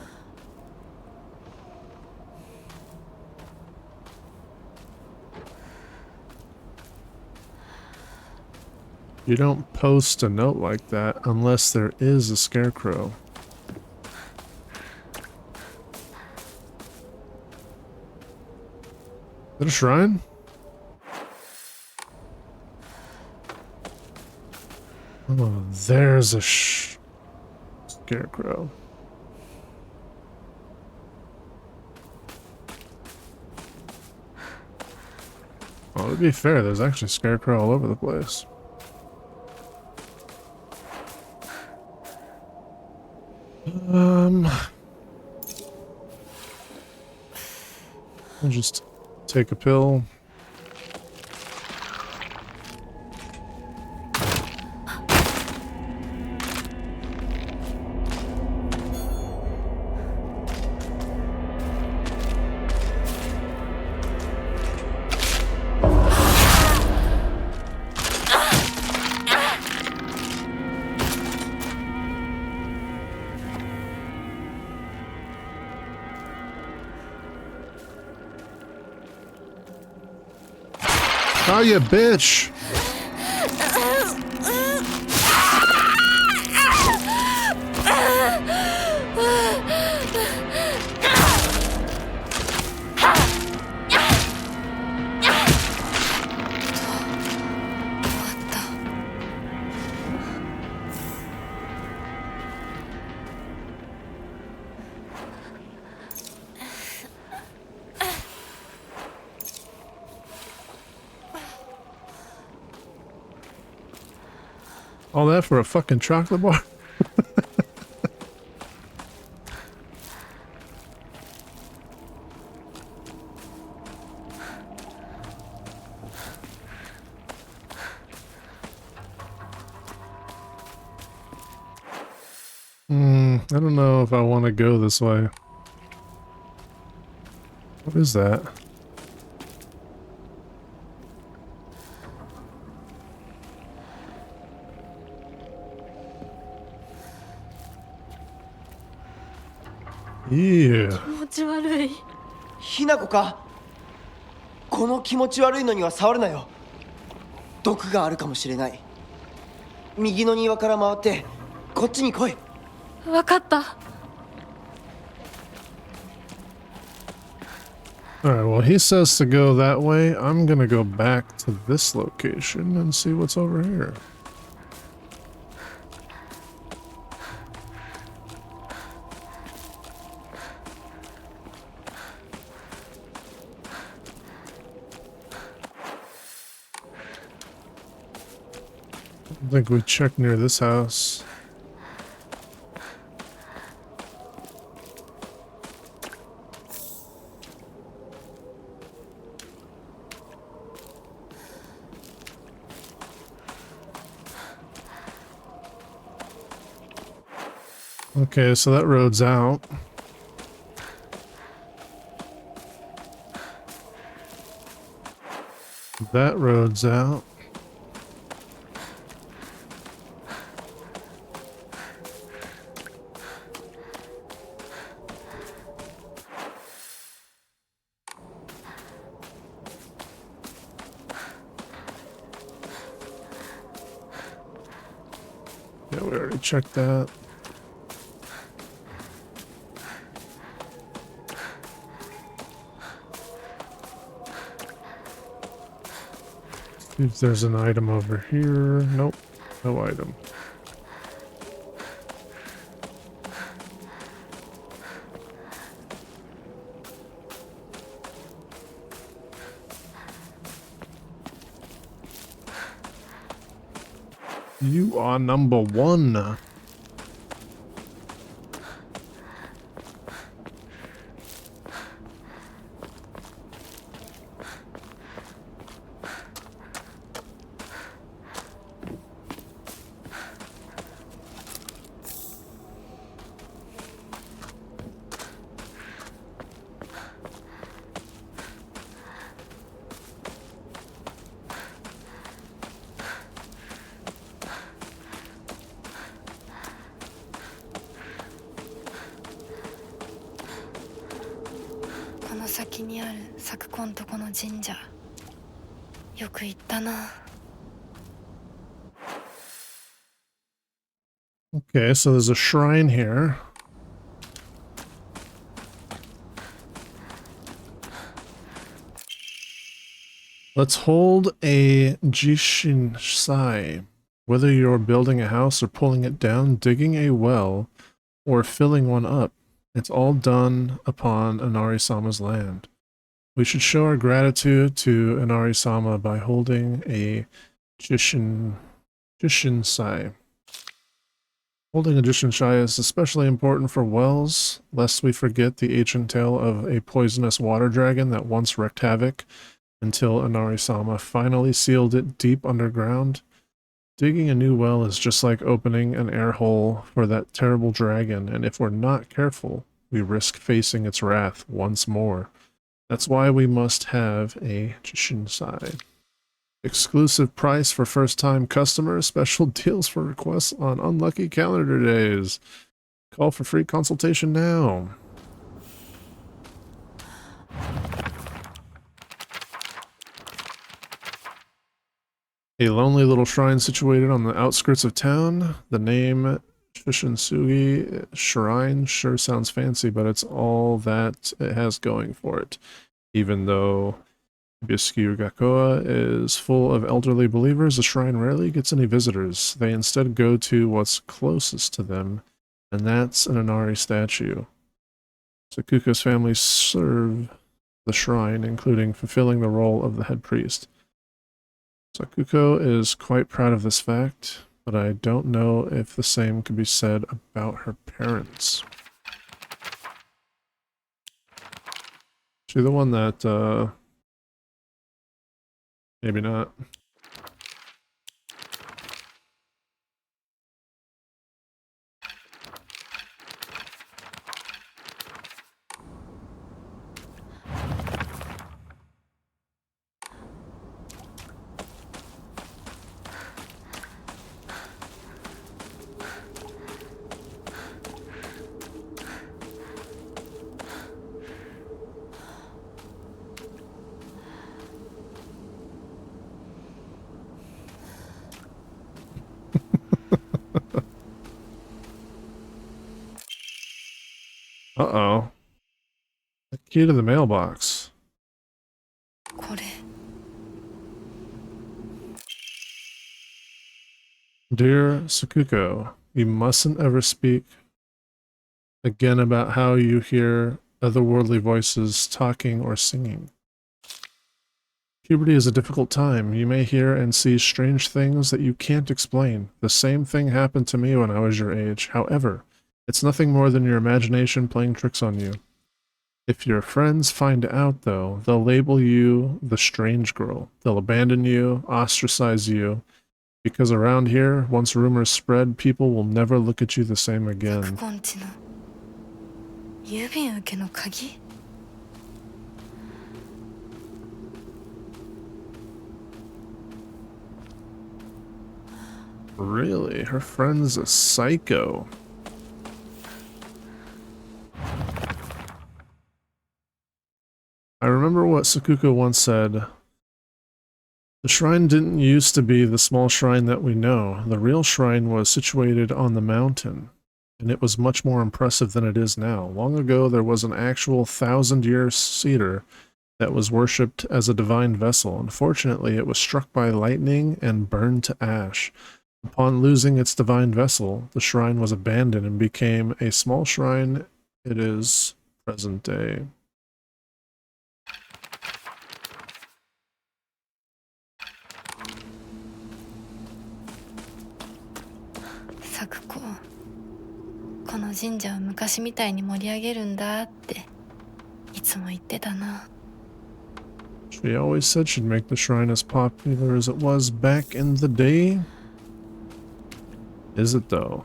You don't post a note like that unless there is a scarecrow. Is that a shrine? Oh, there's a scarecrow. Well, to be fair, there's actually scarecrow all over the place. I'll just take a pill. Oh, you bitch! All that for a fucking chocolate bar? I don't know if I want to go this way. What is that? Yeah. 気持ち悪い。ひなこか？この気持ち悪いのには触るなよ。毒があるかもしれない。右の庭から回ってこっちに来い。わかった。Alright, well, he says to go that way. I'm gonna go back to this location and see what's over here. I think we checked near this house. Okay, so that road's out. That road's out. Yeah, we already checked that. See if there's an item over here. Nope, no item. You are number one. Okay, so there's a shrine here. Let's hold a Jishinsai. Whether you're building a house or pulling it down, digging a well, or filling one up, it's all done upon Inari-sama's land. We should show our gratitude to Inari-sama by holding a Jishinsai. Holding a Jishinsai is especially important for wells, lest we forget the ancient tale of a poisonous water dragon that once wreaked havoc until Inari-sama finally sealed it deep underground. Digging a new well is just like opening an air hole for that terrible dragon, and if we're not careful, we risk facing its wrath once more. That's why we must have a Jishinsai. Exclusive price for first-time customers, special deals for requests on unlucky calendar days. Call for free consultation now. A lonely little shrine situated on the outskirts of town. The name Shishinsugi Shrine sure sounds fancy, but it's all that it has going for it. Even though Biskyu Gakoa is full of elderly believers, the shrine rarely gets any visitors. They instead go to what's closest to them, and that's an Inari statue. Sakuko's family serve the shrine, including fulfilling the role of the head priest. Sakuko is quite proud of this fact, but I don't know if the same could be said about her parents. She the one that, maybe not. Uh-oh. The key to the mailbox. これ Dear Sakuko, you mustn't ever speak again about how you hear otherworldly voices talking or singing. Puberty is a difficult time. You may hear and see strange things that you can't explain. The same thing happened to me when I was your age. However, it's nothing more than your imagination playing tricks on you. If your friends find out, though, they'll label you the strange girl. They'll abandon you, ostracize you, because around here, once rumors spread, people will never look at you the same コ again. ンチの郵便受けの鍵 Really? Her friend's a psycho. I remember what Sakuko once said. The shrine didn't used to be the small shrine that we know. The real shrine was situated on the mountain, and it was much more impressive than it is now. Long ago, there was an actual 1,000-year cedar that was worshipped as a divine vessel. Unfortunately, it was struck by lightning and burned to ash. Upon losing its divine vessel, the shrine was abandoned and became a small shrine it is present day. Sakuko, この神社を昔みたいに盛り上げるんだっていつも言ってたな。 She always said she'd make the shrine as popular as it was back in the day. Is it though?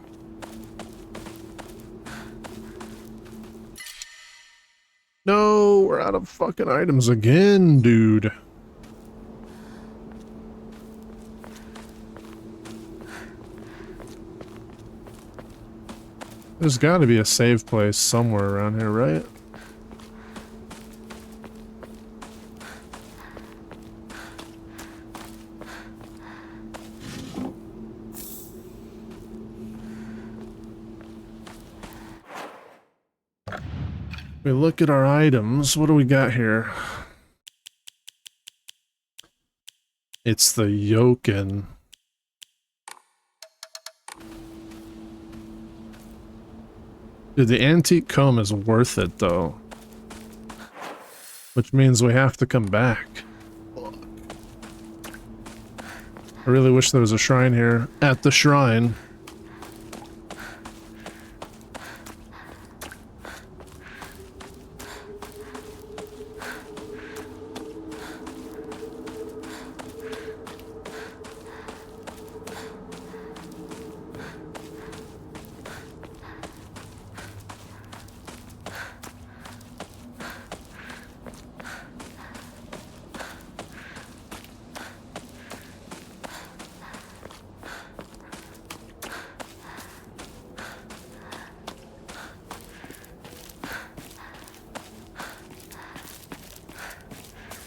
No, we're out of fucking items again, dude. There's gotta be a save place somewhere around here, right? We look at our items. What do we got here? It's the yoken. Dude, the antique comb is worth it, though. Which means we have to come back. I really wish there was a shrine here. At the shrine.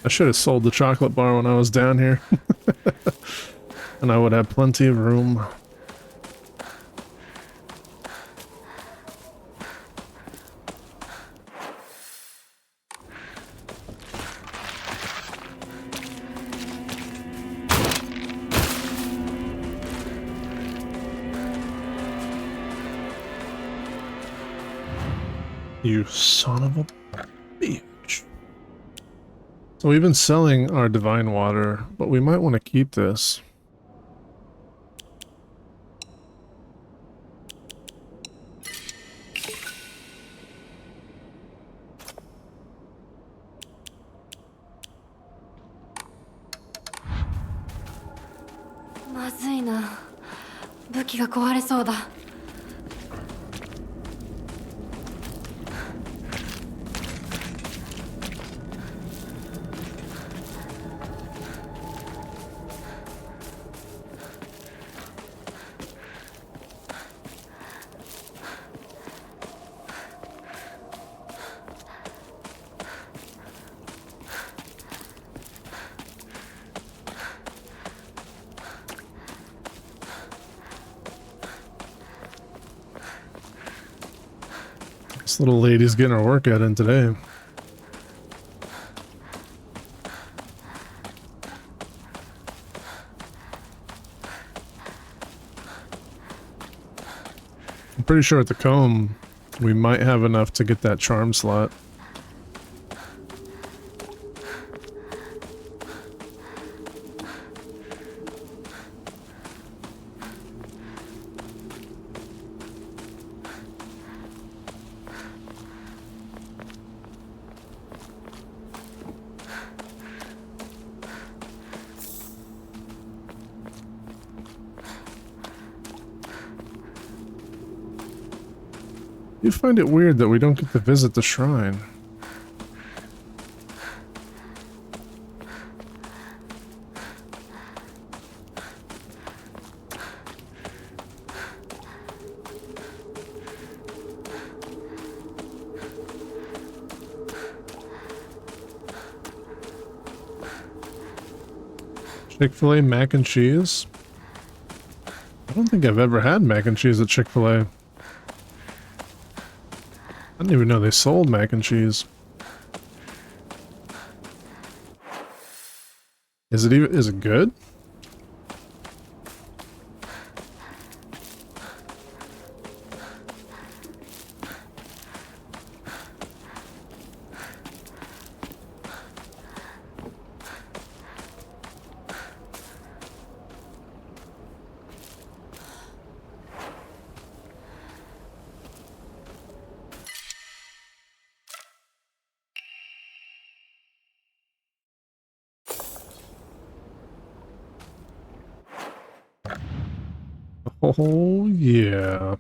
I should have sold the chocolate bar when I was down here. And I would have plenty of room. You son of a bitch. So we've been selling our divine water, but we might want to keep this.まずいな。武器が壊れそうだ。This little lady's getting her workout in today. I'm pretty sure at the comb we might have enough to get that charm slot. You find it weird that we don't get to visit the shrine. Chick-fil-A mac and cheese? I don't think I've ever had mac and cheese at Chick-fil-A. I didn't even know they sold mac and cheese. Is it good? Oh, yeah.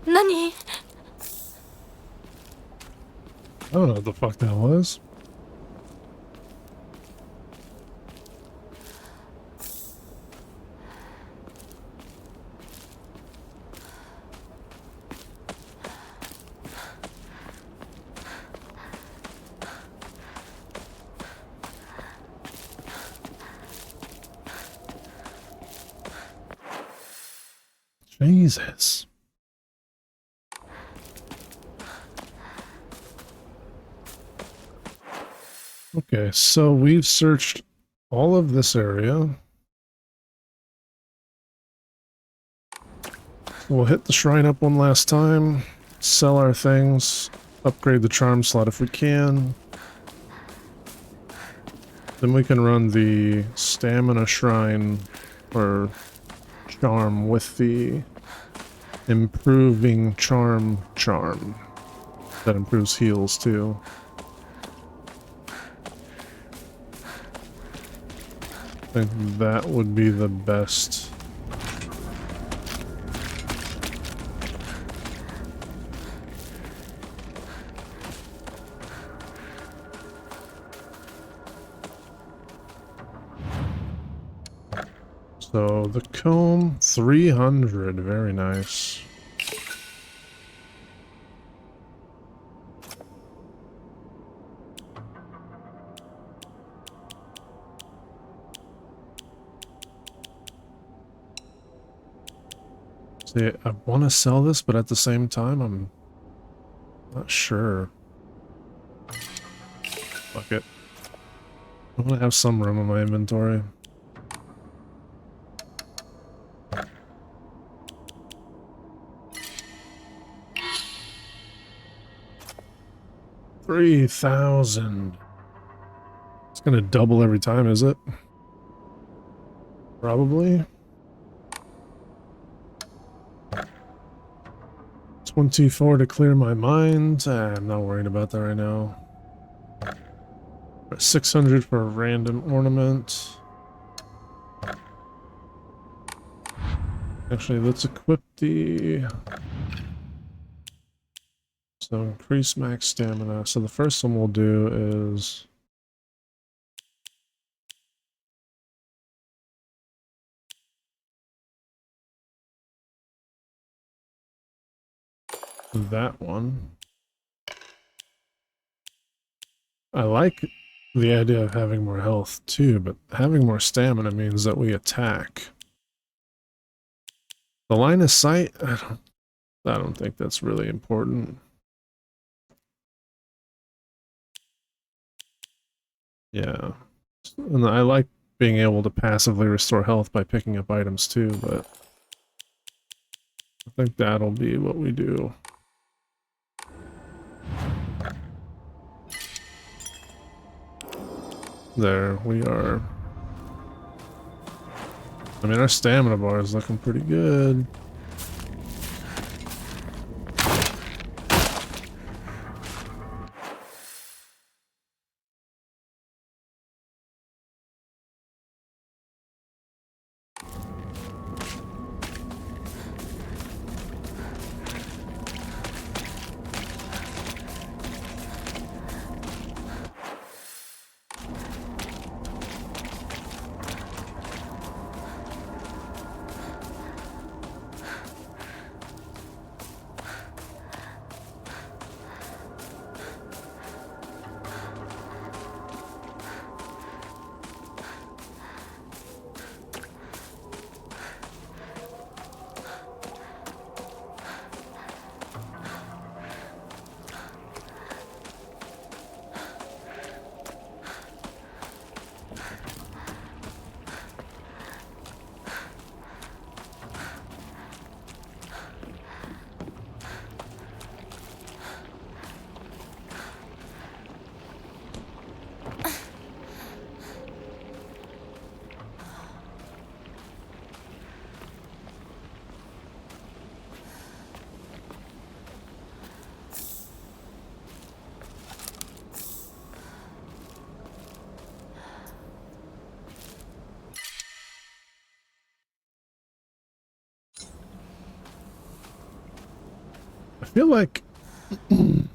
Nani? I don't know what the fuck that was. Jesus. Okay, so we've searched all of this area. We'll hit the shrine up one last time, sell our things, upgrade the charm slot if we can. Then we can run the stamina shrine or charm with the improving charm. That improves heals too. I think that would be the best. So the comb, 300, very nice. See, I want to sell this, but at the same time, I'm not sure. Fuck it. I want to have some room in my inventory. $3,000. It's gonna double every time, is it? Probably. 24 to clear my mind. I'm not worried about that right now. 600 for a random ornament. Actually, let's equip the... So increase max stamina. So the first one we'll do is... that one. I like the idea of having more health too, but having more stamina means that we attack. The line of sight, I don't think that's really important. Yeah. And I like being able to passively restore health by picking up items too, but I think that'll be what we do. There we are. I mean, our stamina bar is looking pretty good. I feel like you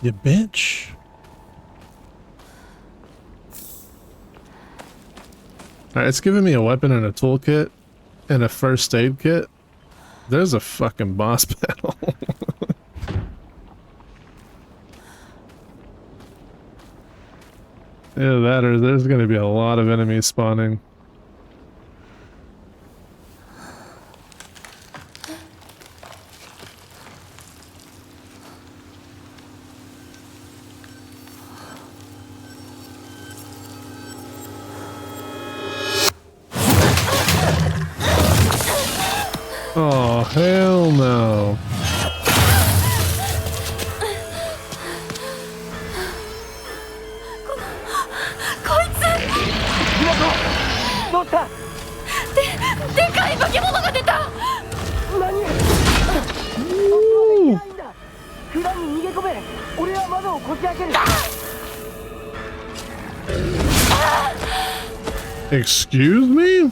bitch. Alright, it's giving me a weapon and a toolkit and a first aid kit. There's a fucking boss battle. Either that or there's gonna be a lot of enemies spawning. Oh, hell no. Excuse me?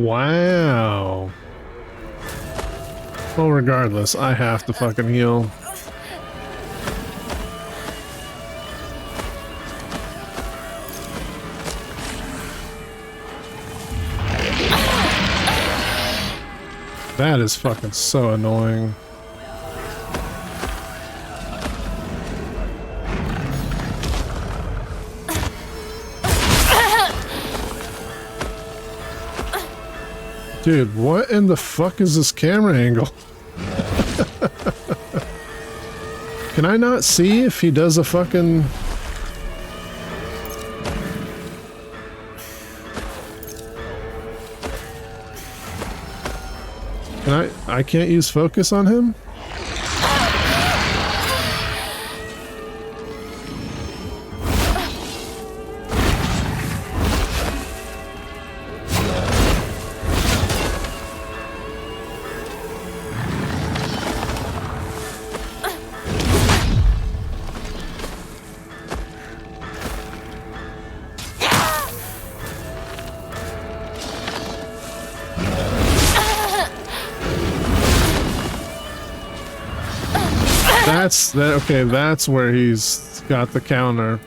Wow. Well, regardless, I have to fucking heal. That is fucking so annoying. Dude, what in the fuck is this camera angle? Can I not see if he does a fucking... I can't use focus on him? Okay, that's where he's got the counter.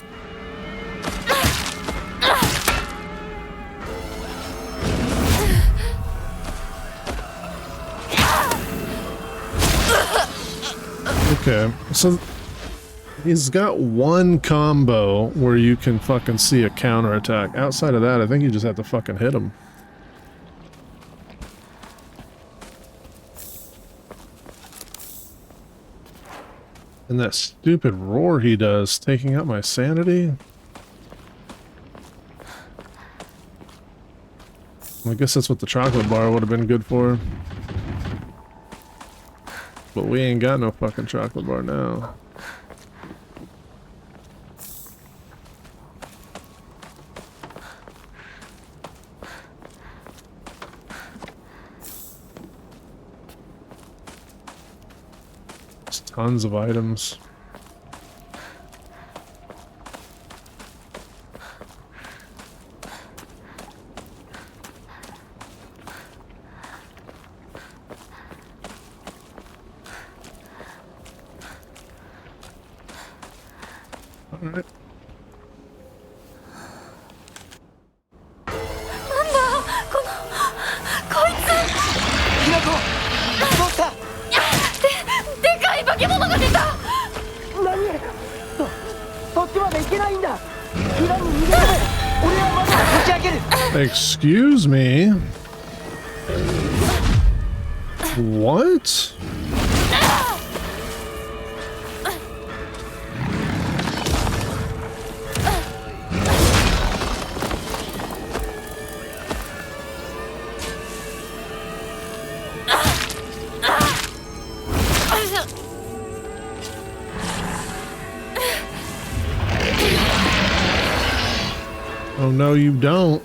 Okay, so he's got one combo where you can fucking see a counter attack. Outside of that, I think you just have to fucking hit him. And that stupid roar he does, taking out my sanity? I guess that's what the chocolate bar would have been good for. But we ain't got no fucking chocolate bar now. Tons of items. All right. Excuse me? What? Oh no, you don't.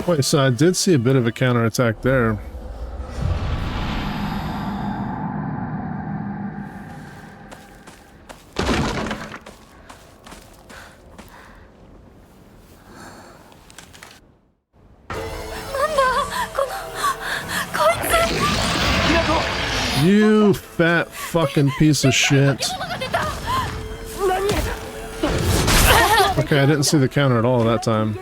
Wait, so I did see a bit of a counterattack there. You fat fucking piece of shit. Okay, I didn't see the counter at all that time.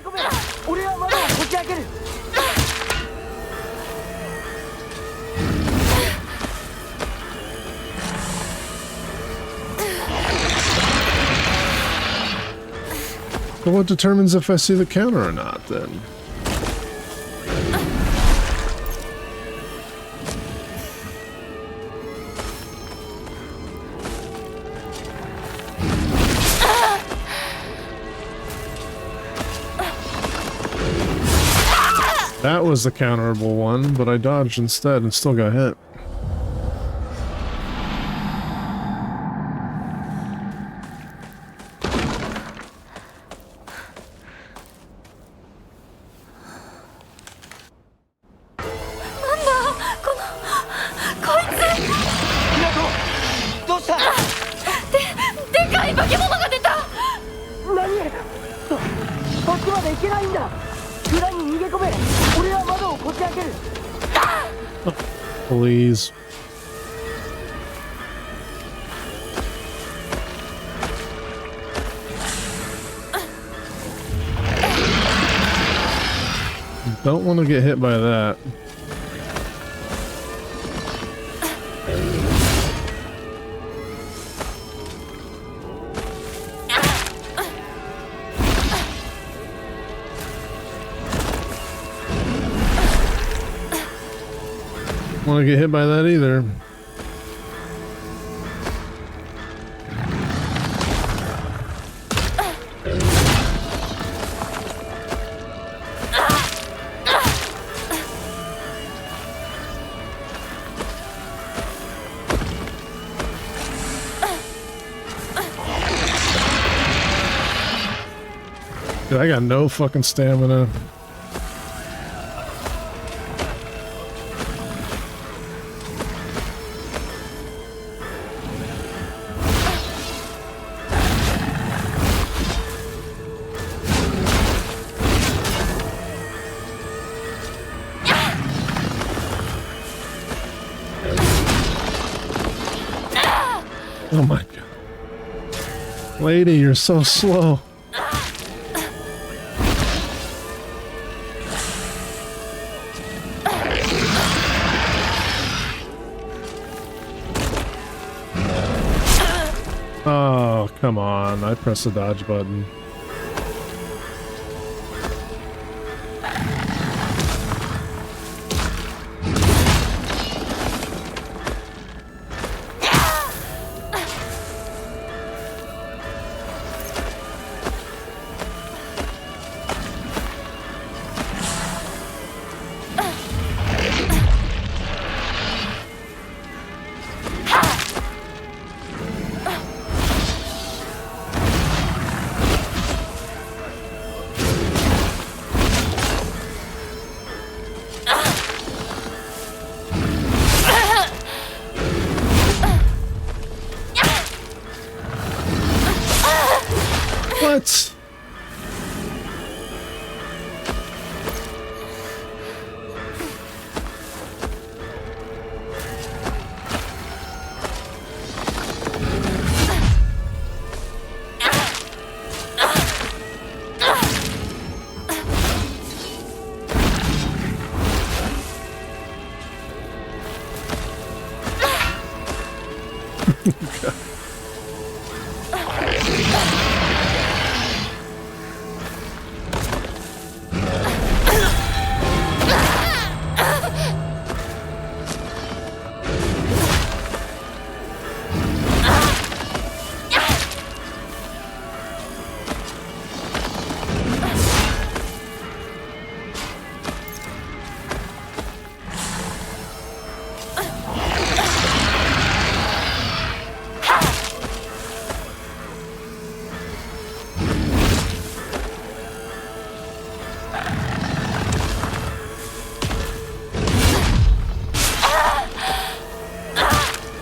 So what determines if I see the counter or not, then? That was the counterable one, but I dodged instead and still got hit. Please. Don't want to get hit by that. Want to get hit by that either. Dude, I got no fucking stamina. Oh my god. Lady, you're so slow. Oh, come on. I pressed the dodge button. What?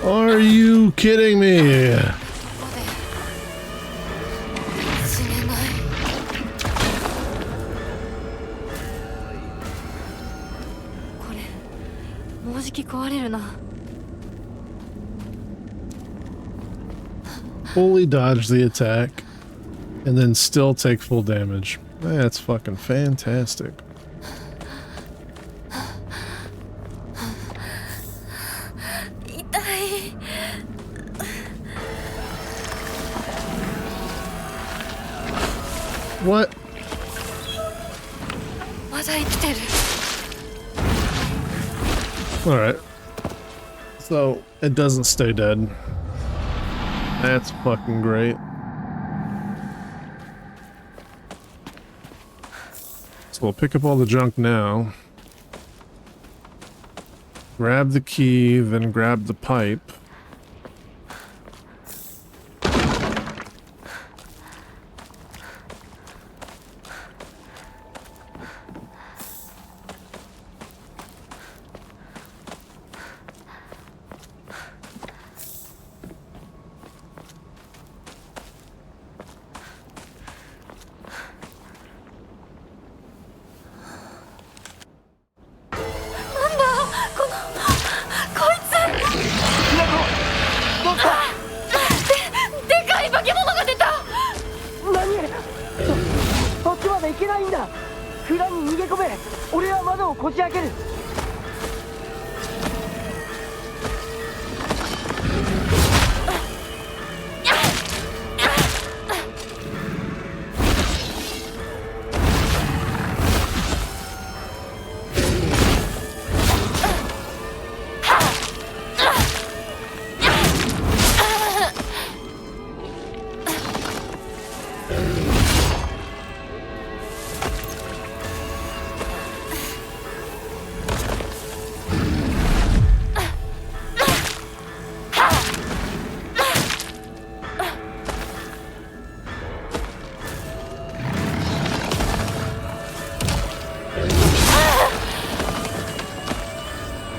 Are you kidding me? Fully dodge the attack and then still take full damage. That's fucking fantastic. What? Alright. So, it doesn't stay dead. That's fucking great. So we'll pick up all the junk now. Grab the key, then grab the pipe.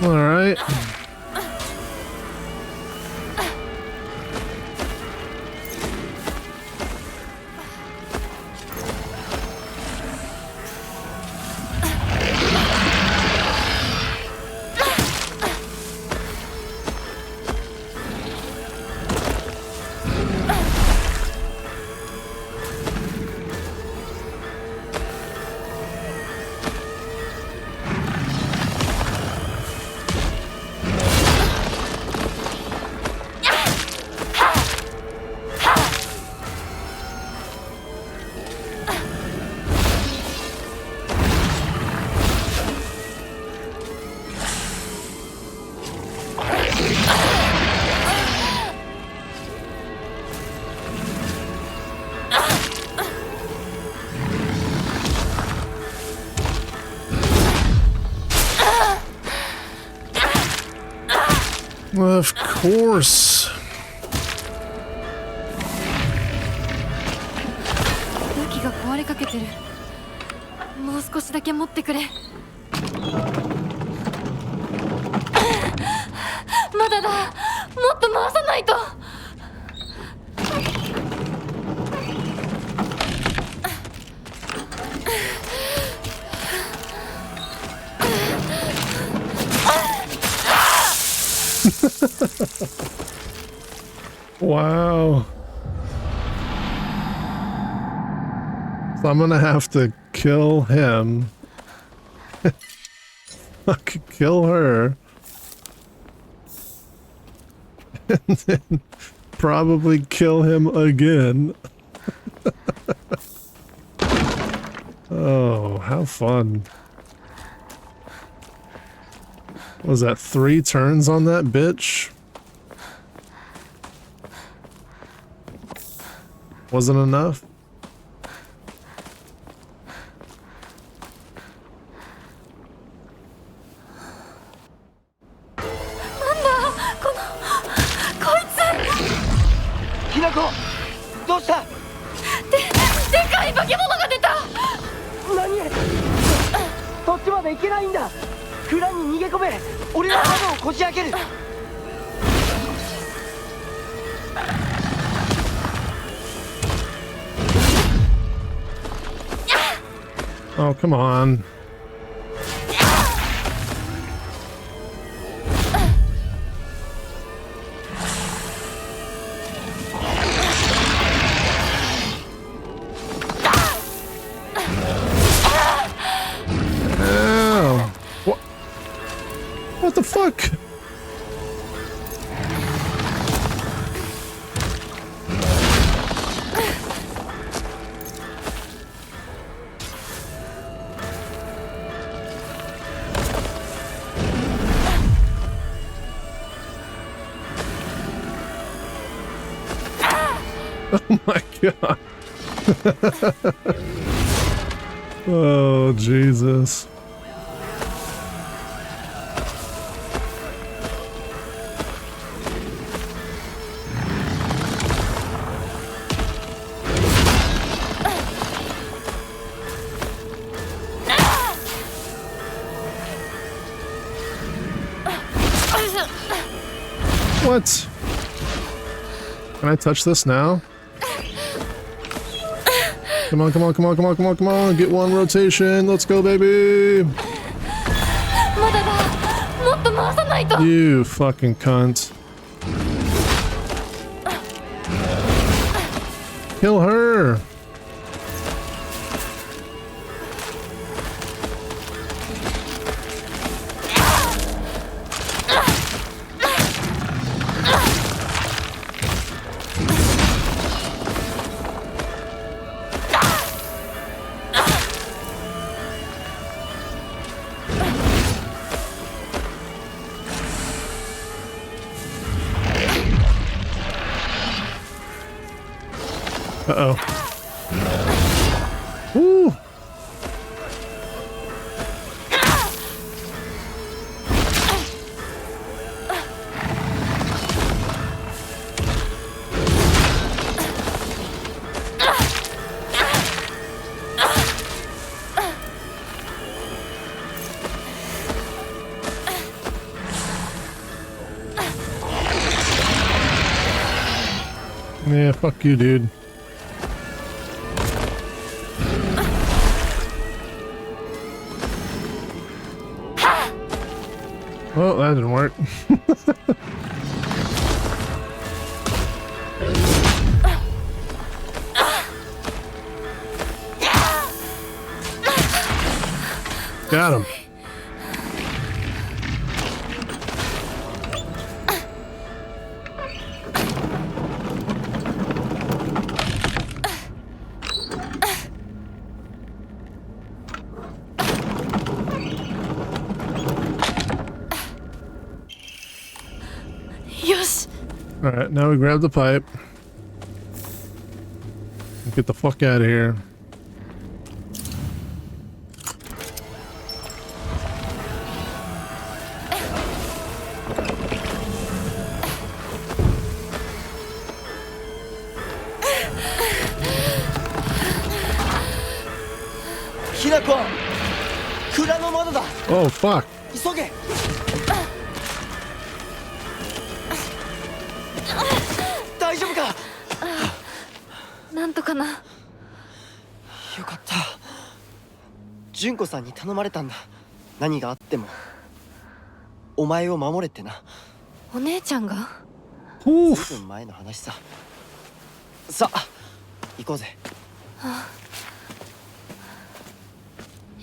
All right. Of course. 武器が壊れかけてる。もう少しだけ持ってくれ。まだだ。もっと回さないと。Wow. So I'm gonna have to kill him. I could kill her. And then probably kill him again. Oh, how fun. Was that 3 turns on that bitch? Wasn't enough? Hinako! どうした?でかい化け物が出た!何?そっちまで行けないんだ!蔵に逃げ込め!俺は窓をこじ開ける! Oh, come on. Ow. What the fuck? Oh my god. Oh, Jesus. What? Can I touch this now? Come on, come on, come on, come on, come on, come on. Get one rotation. Let's go, baby. You fucking cunt. Kill her. Uh-oh. Woo! Yeah, fuck you, dude. Oh, that didn't work. Got him. Alright, now we grab the pipe. Get the fuck out of here. Oh fuck. 急げ。大丈夫か。なんとかな。よかった。純子さんに頼まれたんだ。何があってもお前を守れってな。お姉ちゃんが？ずいぶん前の話さ。さあ、行こうぜ。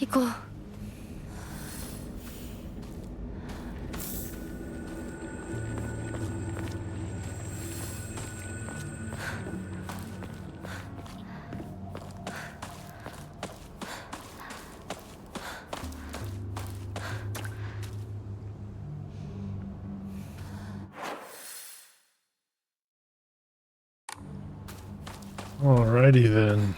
行こう。Alrighty then.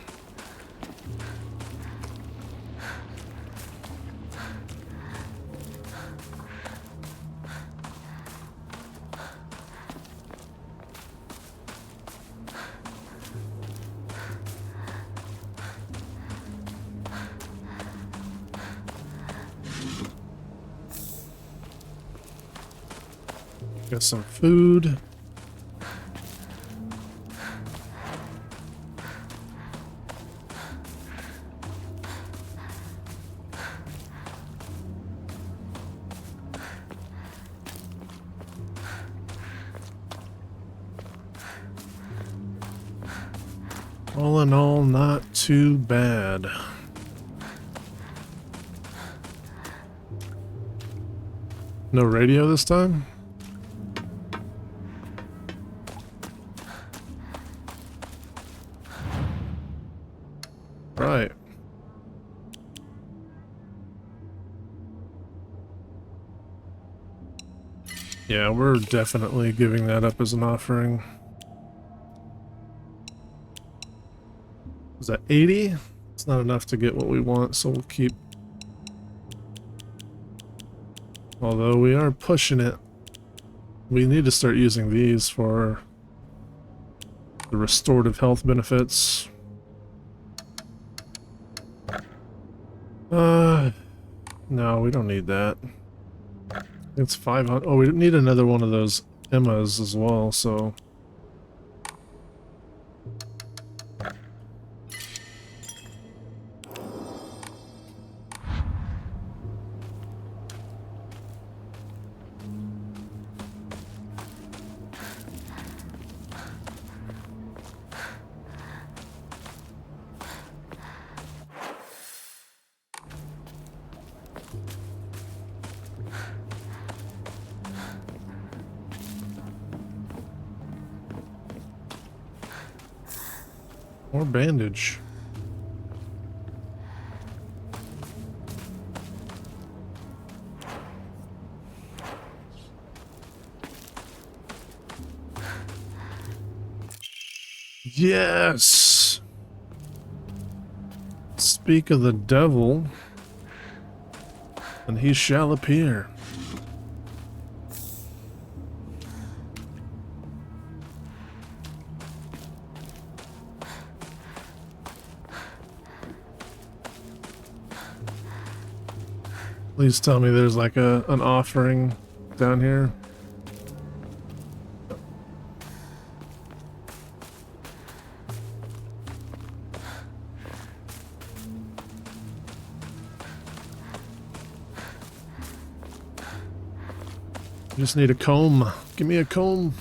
Got some food. All in all, not too bad. No radio this time? Right. Yeah, we're definitely giving that up as an offering. Was that 80? It's not enough to get what we want, so we'll keep. Although we are pushing it. We need to start using these for the restorative health benefits. No, we don't need that. It's 500. Oh, we need another one of those Emmas as well, so... More bandage. Yes! Speak of the devil, and he shall appear. Please tell me there's like an offering down here. Just need a comb. Give me a comb.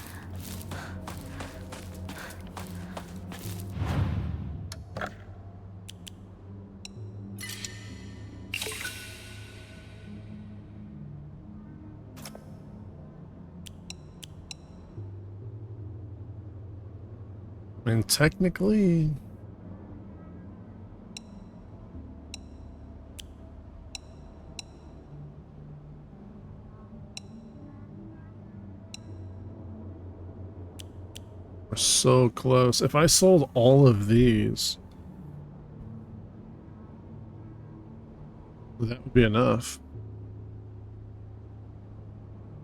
I mean, technically... we're so close. If I sold all of these, that would be enough.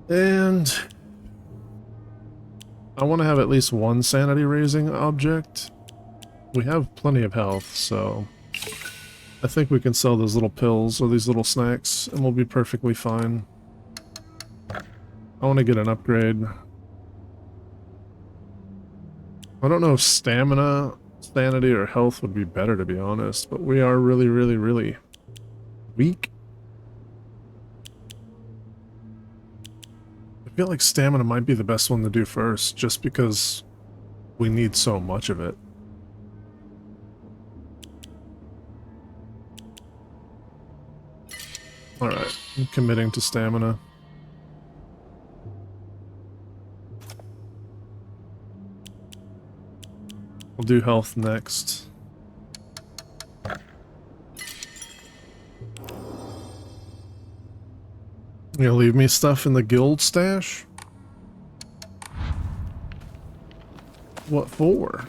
And... I want to have at least one sanity raising object. We have plenty of health, so I think we can sell those little pills or these little snacks and we'll be perfectly fine. I want to get an upgrade. I don't know if stamina, sanity, or health would be better, to be honest, but we are really, really, really weak. I feel like stamina might be the best one to do first, just because we need so much of it. Alright, I'm committing to stamina. We'll do health next. You gonna leave me stuff in the guild stash? What for?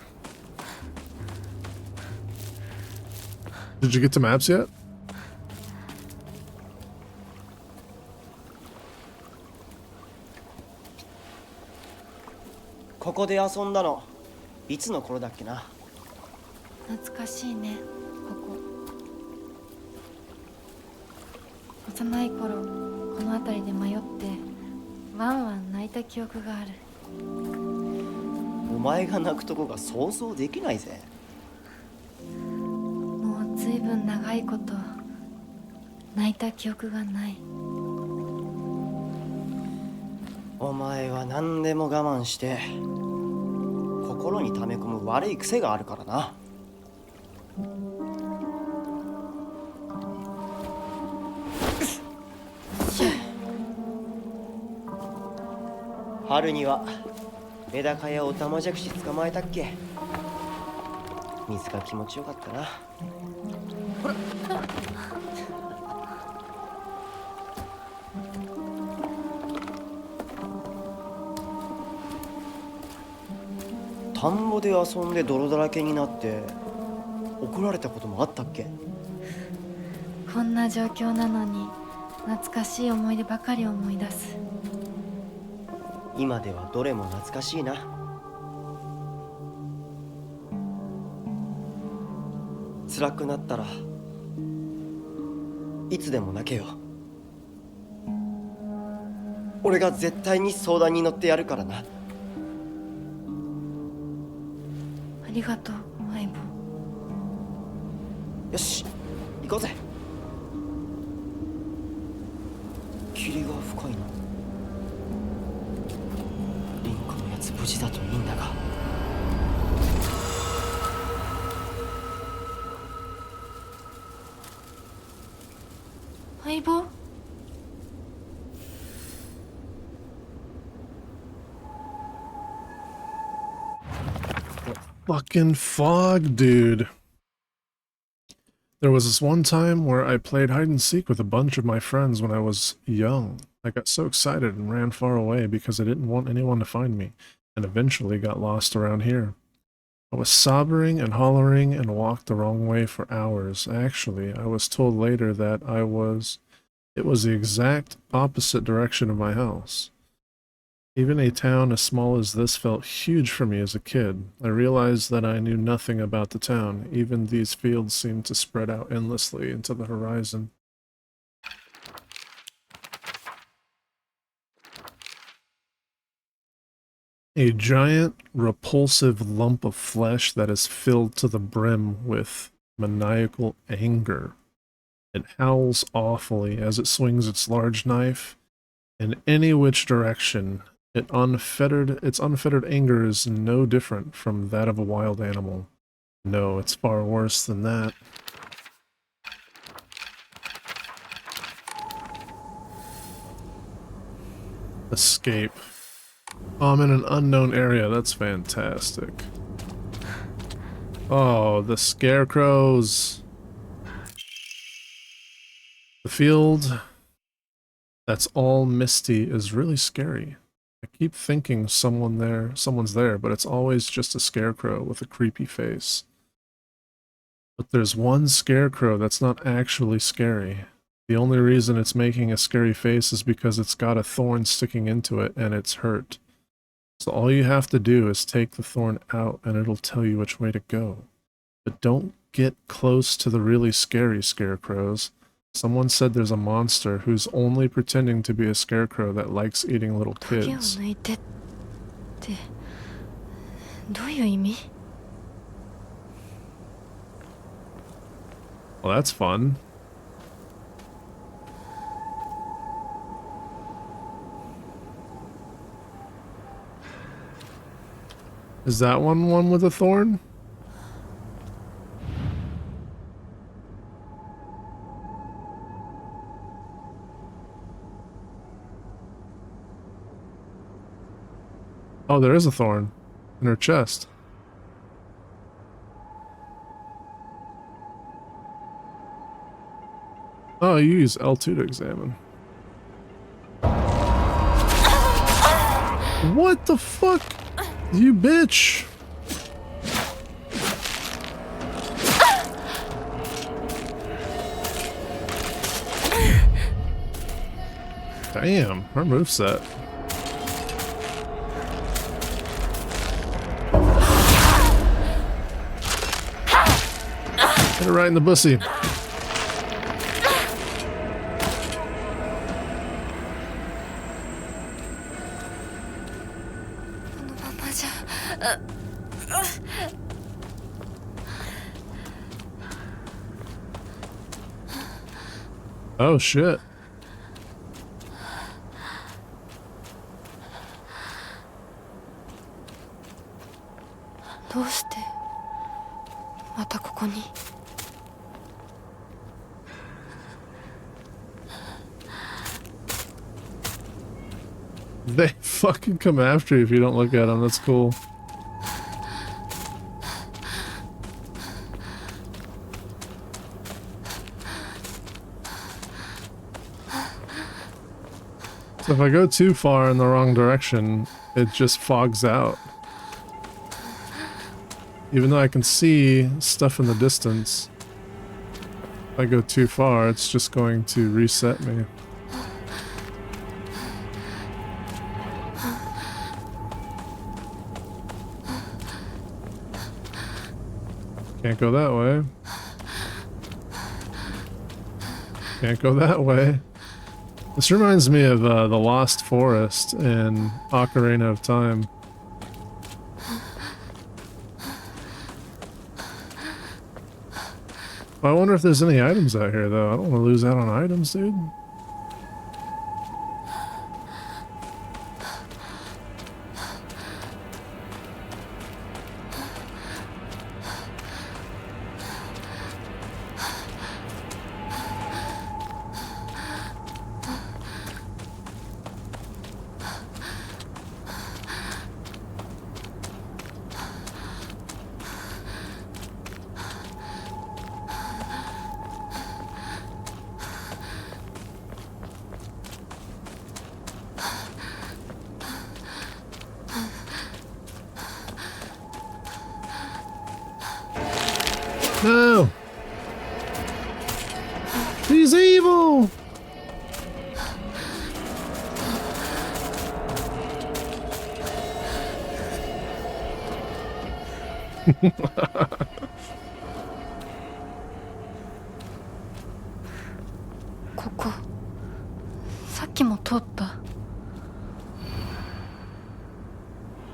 Did you get to maps yet?ここで遊んだのいつの頃だっけな。懐かしいね、ここ。幼い頃この辺りで迷ってワンワン泣いた記憶がある。お前が泣くとこが想像できないぜ。もうずいぶん長いこと泣いた記憶がない。お前は何でも我慢して心に溜め込む悪い癖があるからな。春にはメダカやオタマジャクシ捕まえたっけ。水が気持ちよかったな。ほら。田んぼで遊んで泥だらけになって怒られたこともあったっけ。こんな状況なのに懐かしい思い出ばかり思い出す。今ではどれも懐かしいな。辛くなったらいつでも泣けよ。俺が絶対に相談に乗ってやるからな。ありがとう相棒。よし行こうぜ。霧が深いな。リンコのやつ無事だといいんだが。相棒？Fucking fog, dude. There was this one time where I played hide and seek with a bunch of my friends when I was young. I got so excited and ran far away because I didn't want anyone to find me, and eventually got lost around here. I was sobbing and hollering and walked the wrong way for hours. Actually, I was told later that it was the exact opposite direction of my house. Even a town as small as this felt huge for me as a kid. I realized that I knew nothing about the town. Even these fields seemed to spread out endlessly into the horizon. A giant, repulsive lump of flesh that is filled to the brim with maniacal anger. It howls awfully as it swings its large knife in any which direction. Its unfettered anger is no different from that of a wild animal. No, it's far worse than that. Escape. Oh, I'm in an unknown area. That's fantastic. Oh, the scarecrows. The field that's all misty is really scary. I keep thinking someone's there, but it's always just a scarecrow with a creepy face. But there's one scarecrow that's not actually scary. The only reason it's making a scary face is because it's got a thorn sticking into it and it's hurt. So all you have to do is take the thorn out and it'll tell you which way to go. But don't get close to the really scary scarecrows. Someone said there's a monster who's only pretending to be a scarecrow that likes eating little kids. Well, that's fun. Is that one with a thorn? Oh, there is a thorn in her chest. Oh, you use L2 to examine. What the fuck? You bitch! Damn, her moveset. Hit her right in the bussy. Oh shit. They fucking come after you if you don't look at them. That's cool. So if I go too far in the wrong direction, it just fogs out. Even though I can see stuff in the distance, if I go too far, it's just going to reset me. Can't go that way. Can't go that way. This reminds me of the Lost Forest in Ocarina of Time. I wonder if there's any items out here, though. I don't want to lose out on items, dude. No! He's evil!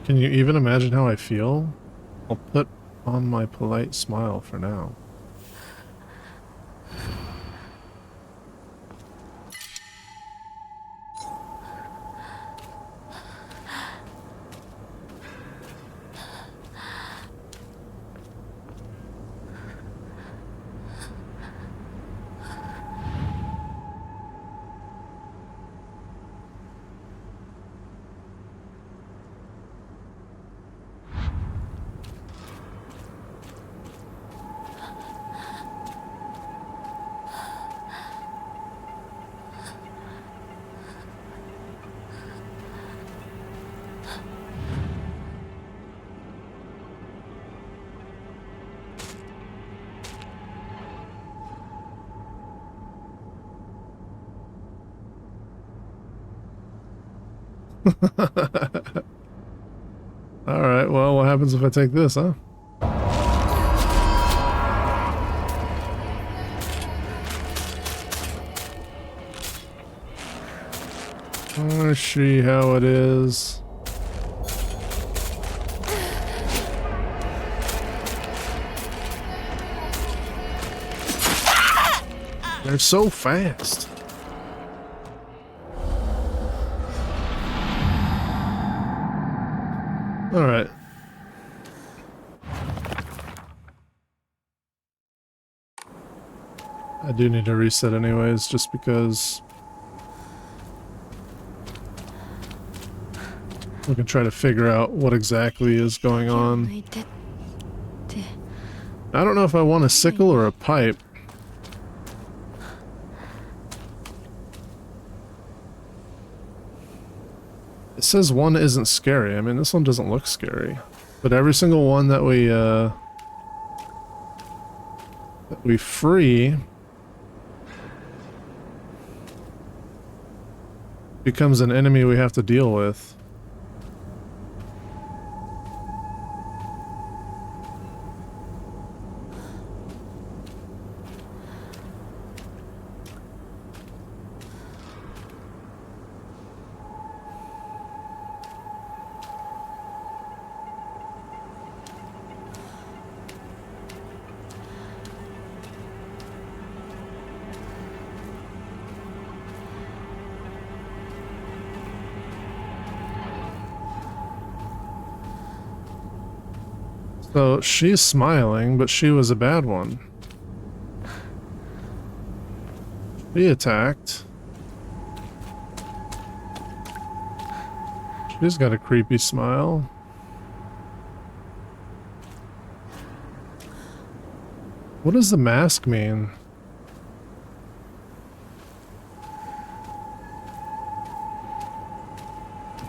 Can you even imagine how I feel? I'll put on my polite smile for now. Alright, well, what happens if I take this, huh? Let's see how it is. They're so fast. All right. I do need to reset anyways, just because we can try to figure out what exactly is going on. I don't know if I want a sickle or a pipe. It says one isn't scary. I mean, this one doesn't look scary. But every single one that we free becomes an enemy we have to deal with. So she's smiling, but she was a bad one. She attacked. She's got a creepy smile. What does the mask mean?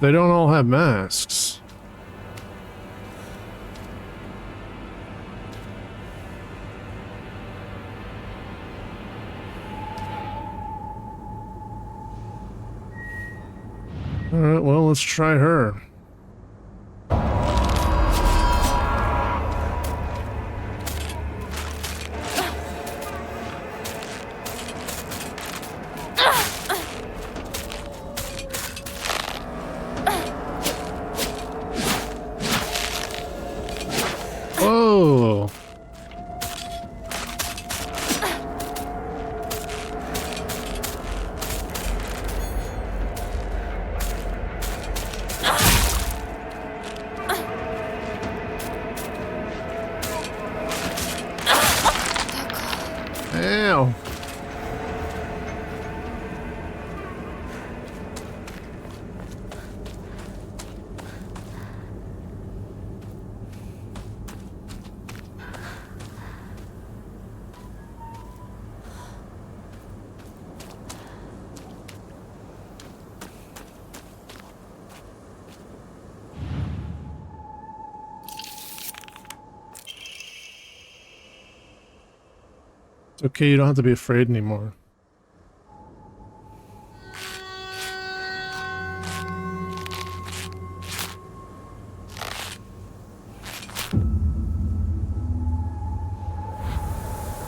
They don't all have masks. Alright, well, let's try her. It's okay, you don't have to be afraid anymore.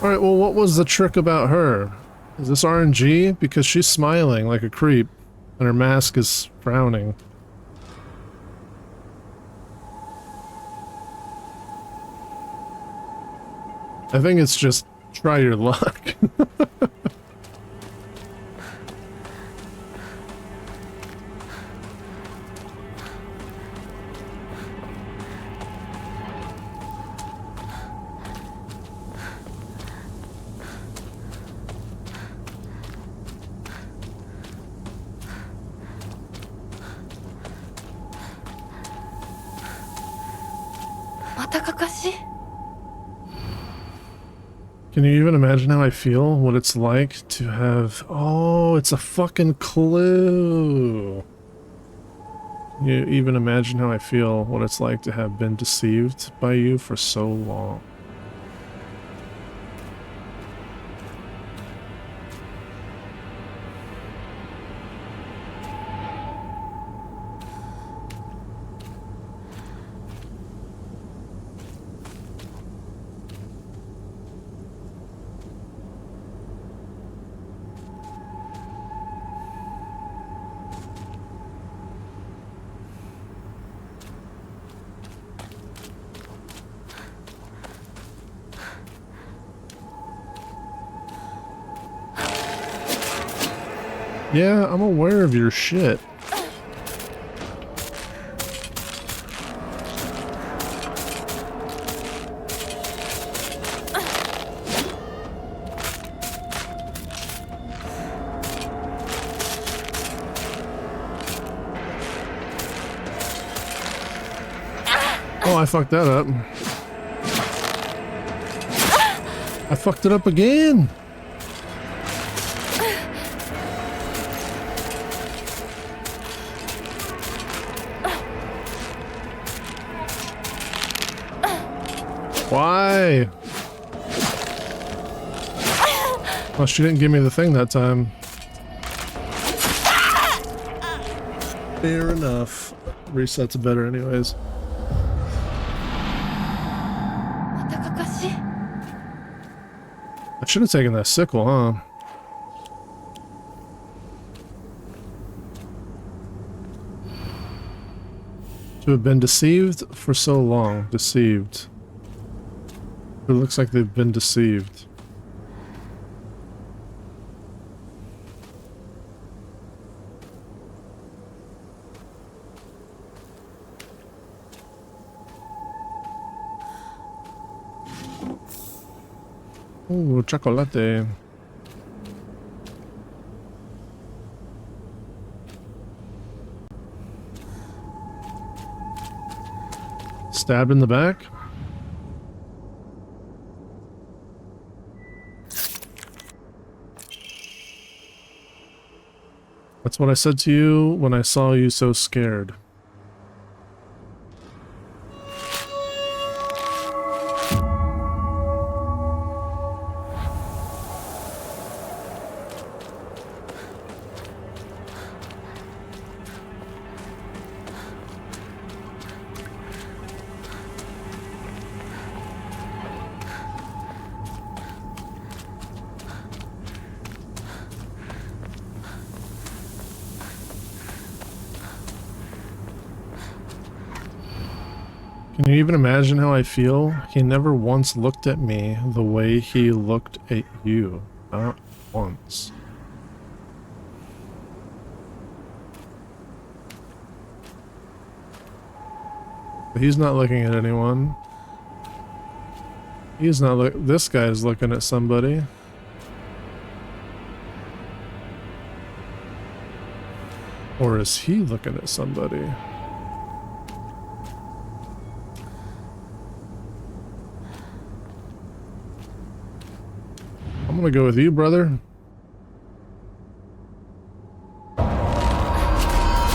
Alright, well, what was the trick about her? Is this RNG? Because she's smiling like a creep, and her mask is frowning. I think it's just try your luck. Can you even imagine how I feel? What it's like to have... Oh, it's a fucking clue! Can you even imagine how I feel? What it's like to have been deceived by you for so long? Yeah, I'm aware of your shit. Oh, I fucked that up. I fucked it up again. Why? Well, she didn't give me the thing that time. Fair enough. Resets better anyways. I should have taken that sickle, huh? To have been deceived for so long. Deceived. It looks like they've been deceived. Ooh, chocolate. Stabbed in the back? That's what I said to you when I saw you so scared. Can you even imagine how I feel? He never once looked at me the way he looked at you. Not once. But he's not looking at anyone. He's not this guy's looking at somebody. Or is he looking at somebody? I'm gonna go with you, brother.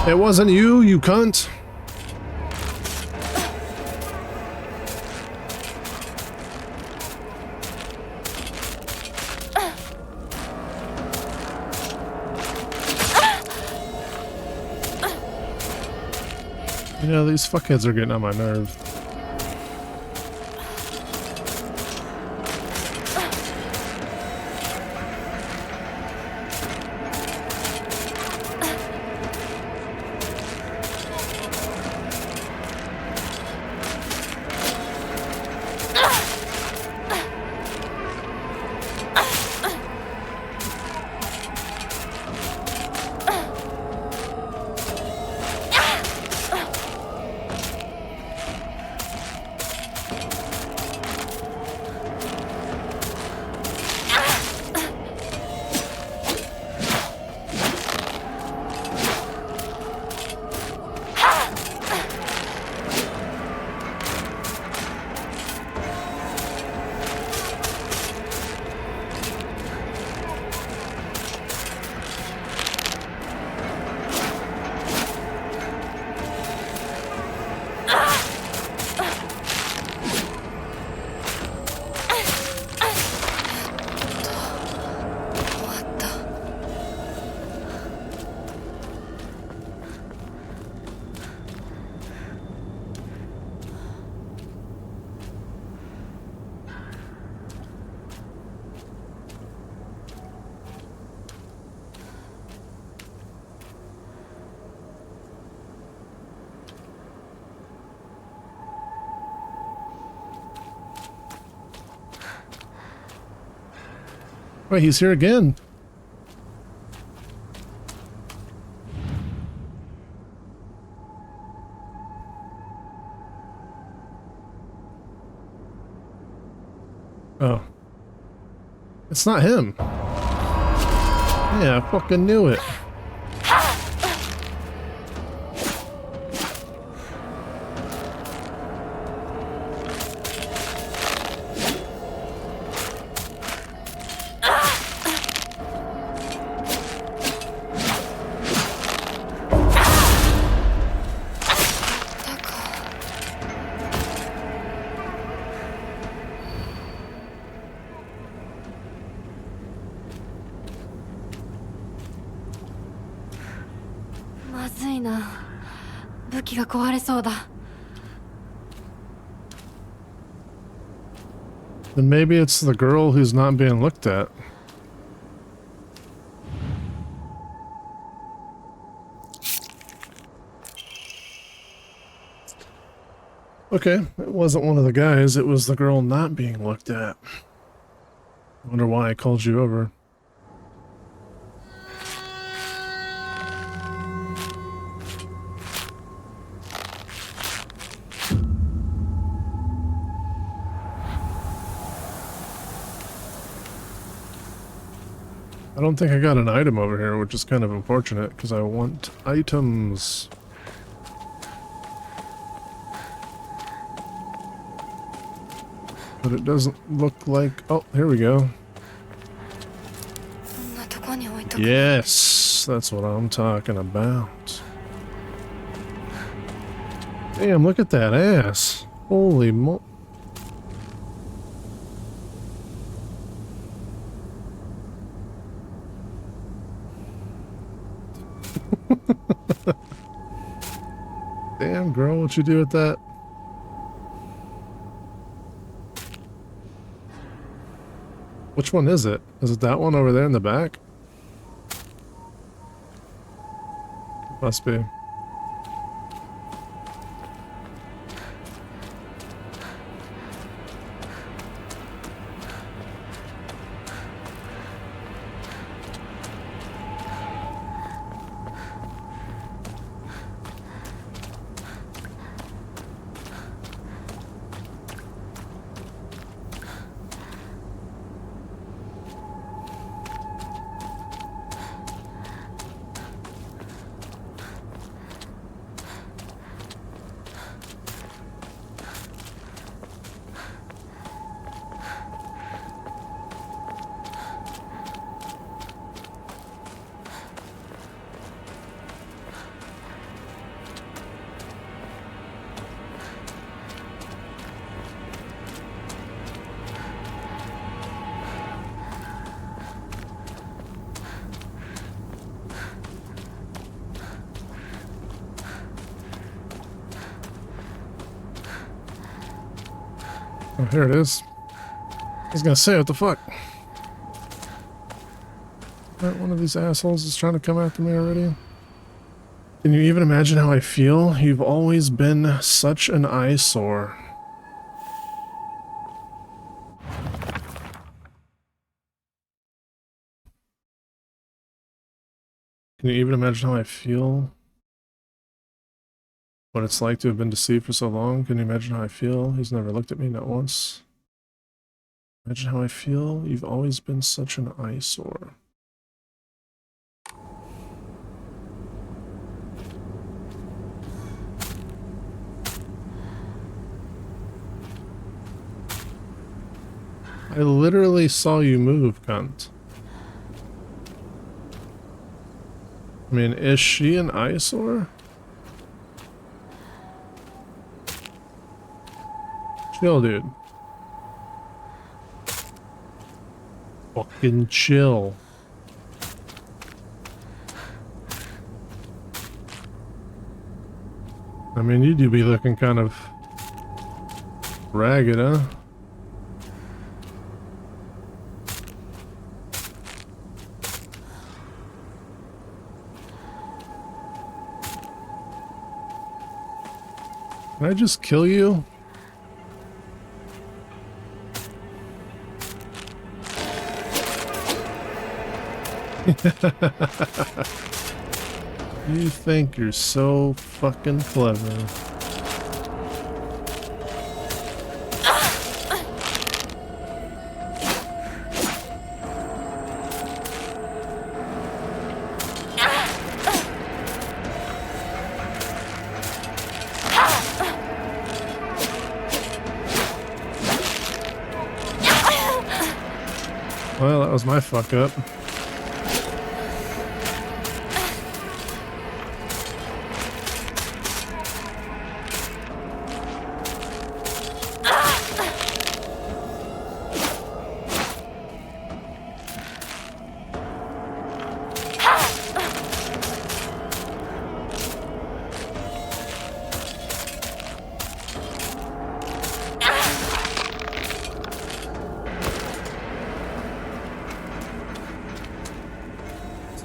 It wasn't you, you cunt. You know, these fuckheads are getting on my nerve. Wait, he's here again. Oh. It's not him. Yeah, I fucking knew it. Then maybe it's the girl who's not being looked at. Okay, it wasn't one of the guys, it was the girl not being looked at. Wonder why I called you over. I don't think I got an item over here, which is kind of unfortunate, because I want items. But it doesn't look like... Oh, here we go. Yes, that's what I'm talking about. Damn, look at that ass. Holy mo... Damn, girl, what you do with that? Which one is it? Is it that one over there in the back? Must be. Oh, here it is. I was gonna say, what the fuck? Alright, one of these assholes is trying to come after me already. Can you even imagine how I feel? You've always been such an eyesore. Can you even imagine how I feel? What it's like to have been deceived for so long? Can you imagine how I feel? He's never looked at me, not once. Imagine how I feel? You've always been such an eyesore. I literally saw you move, cunt. I mean, is she an eyesore? Chill, dude. Fucking chill. I mean, you do be looking kind of ragged, huh? Can I just kill you? You think you're so fucking clever. Well, that was my fuck up.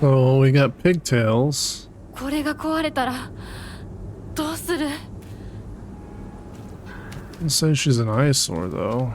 So we got pigtails. これが壊れたらどうする? Didn't say she's an eyesore though.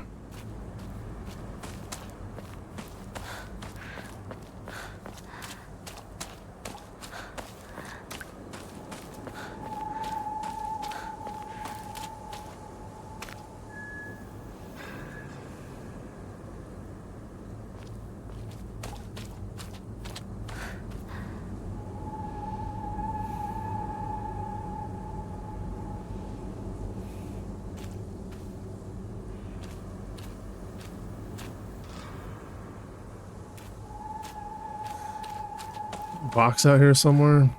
Box out here somewhere.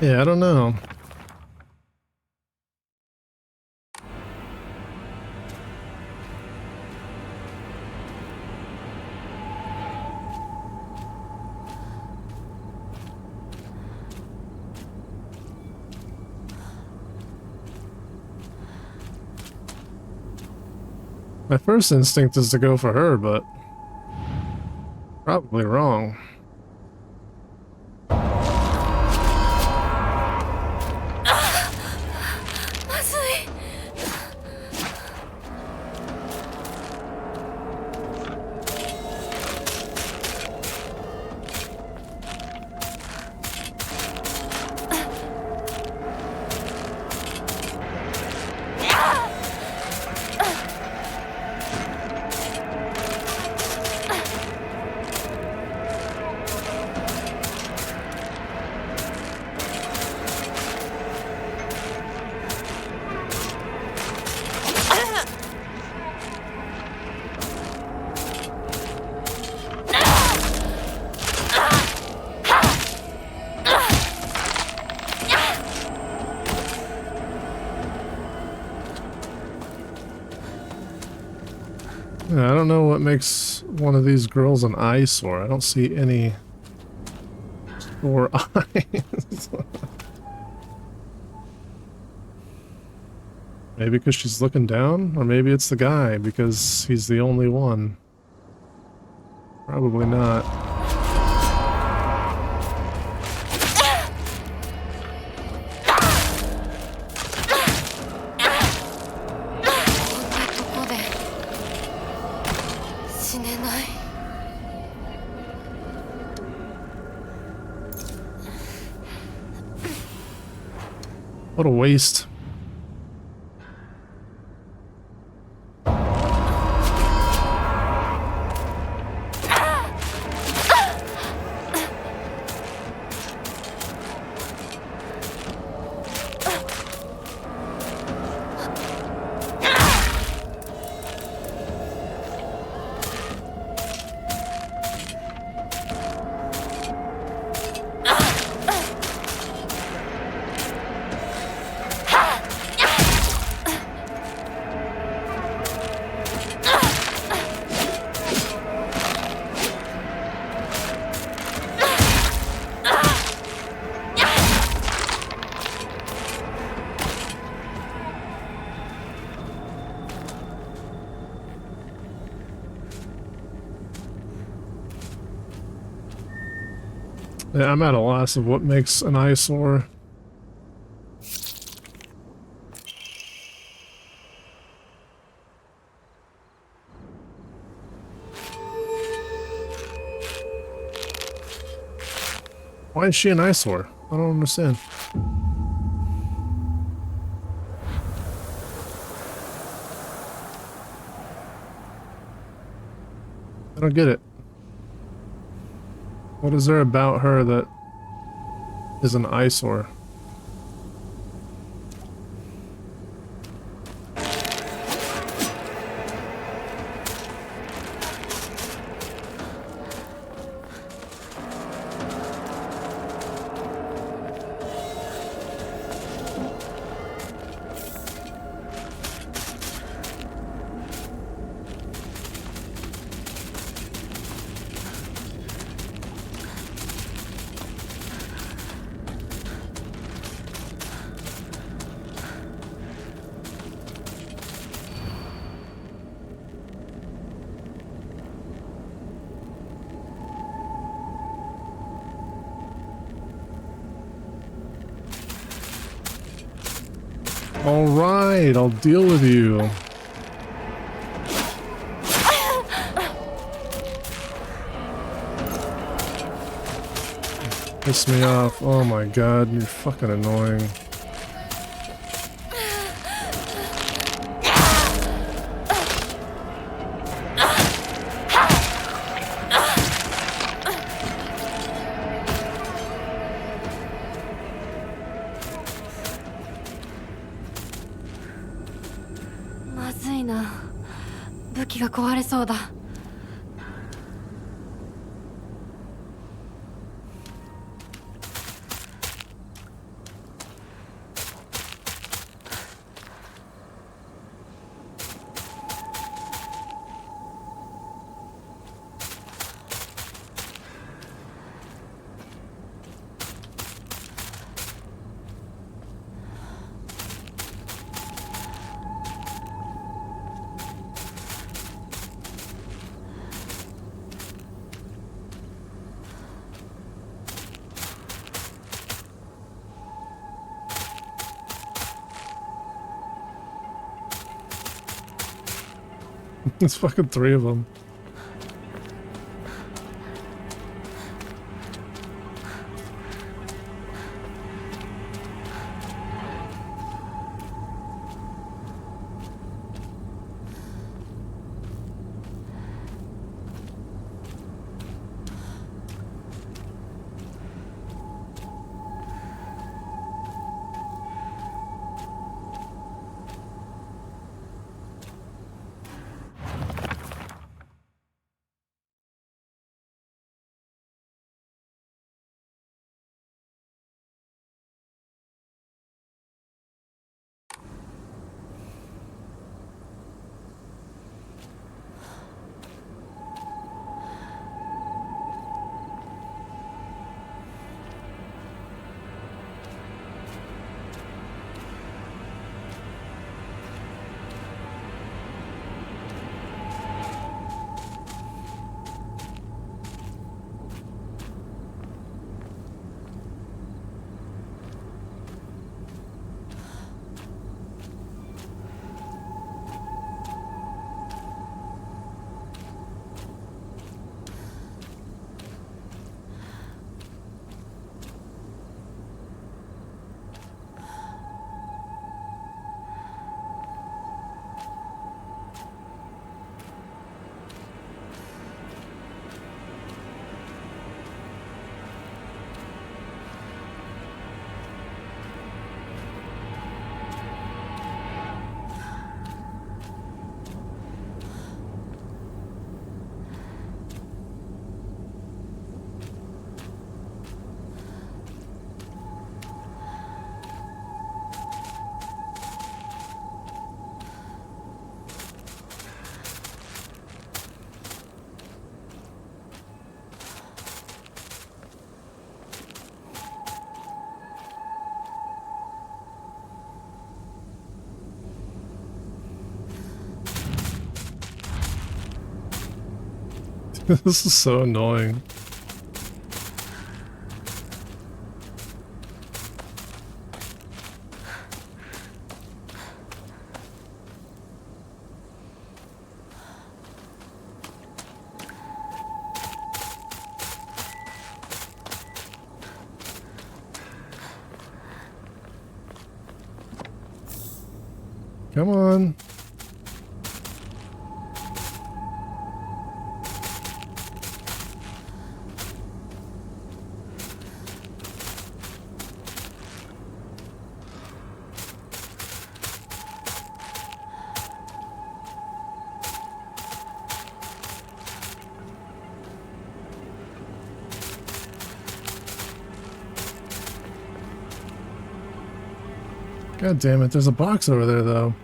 Yeah, I don't know. My first instinct is to go for her, but probably wrong. Yeah, I don't know what makes one of these girls an eyesore. I don't see any sore eyes. Maybe because she's looking down? Or maybe it's the guy because he's the only one. Probably not. What a waste. Yeah, I'm at a loss of what makes an eyesore. Why is she an eyesore? I don't understand. I don't get it. What is there about her that is an eyesore? Alright, I'll deal with you. Piss me off. Oh my god, you're fucking annoying. There's fucking three of them. This is so annoying. Come on. God damn it, there's a box over there though.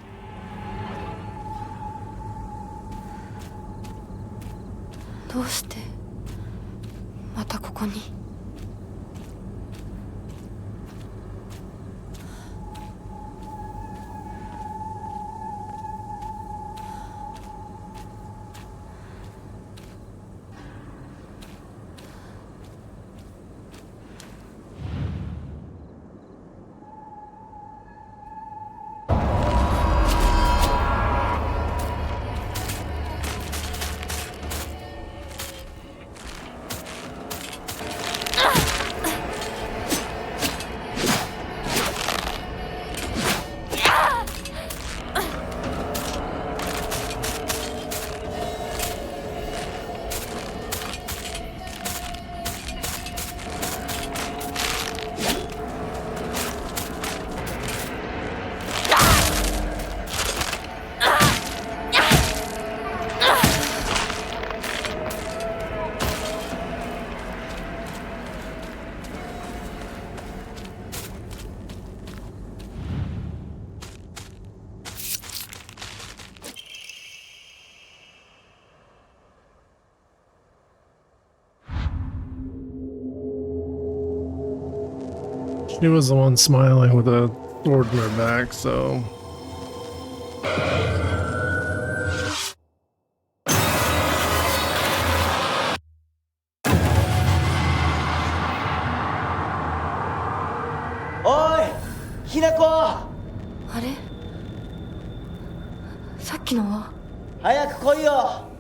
She was the one smiling with a sword in her back, so... Oi! Hinako! あれさっきのは早く来いよ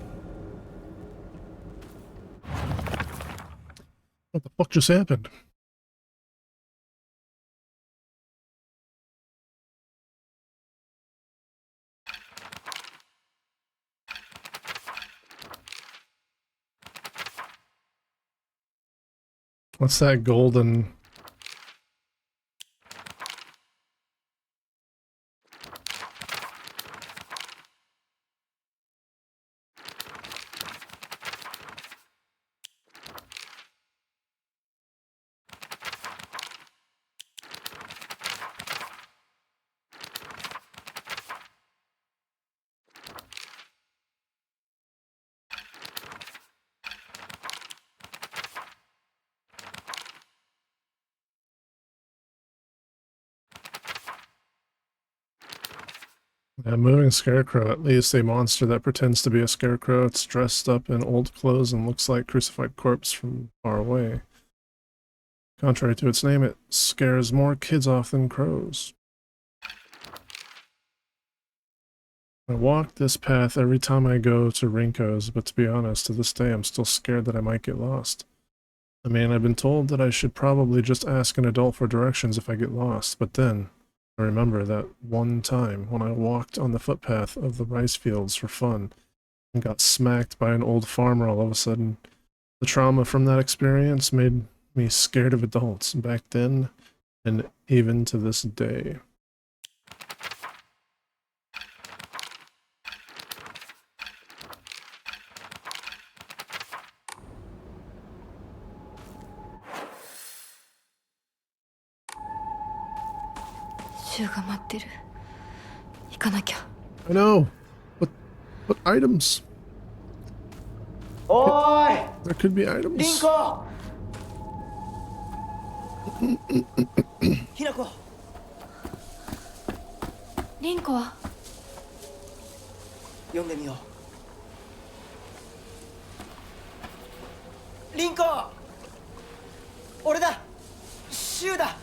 What the fuck just happened? What's that golden... A moving scarecrow, at least a monster that pretends to be a scarecrow. It's dressed up in old clothes and looks like a crucified corpse from far away. Contrary to its name, it scares more kids off than crows. I walk this path every time I go to Rinko's, but to be honest, to this day I'm still scared that I might get lost. I mean, I've been told that I should probably just ask an adult for directions if I get lost, but then I remember that one time when I walked on the footpath of the rice fields for fun and got smacked by an old farmer all of a sudden. The trauma from that experience made me scared of adults back then and even to this day. I know. What items? Oi! There could be items. Rinko! Hinako! リンコは読んでみよリンコ、俺だ、シュウだ。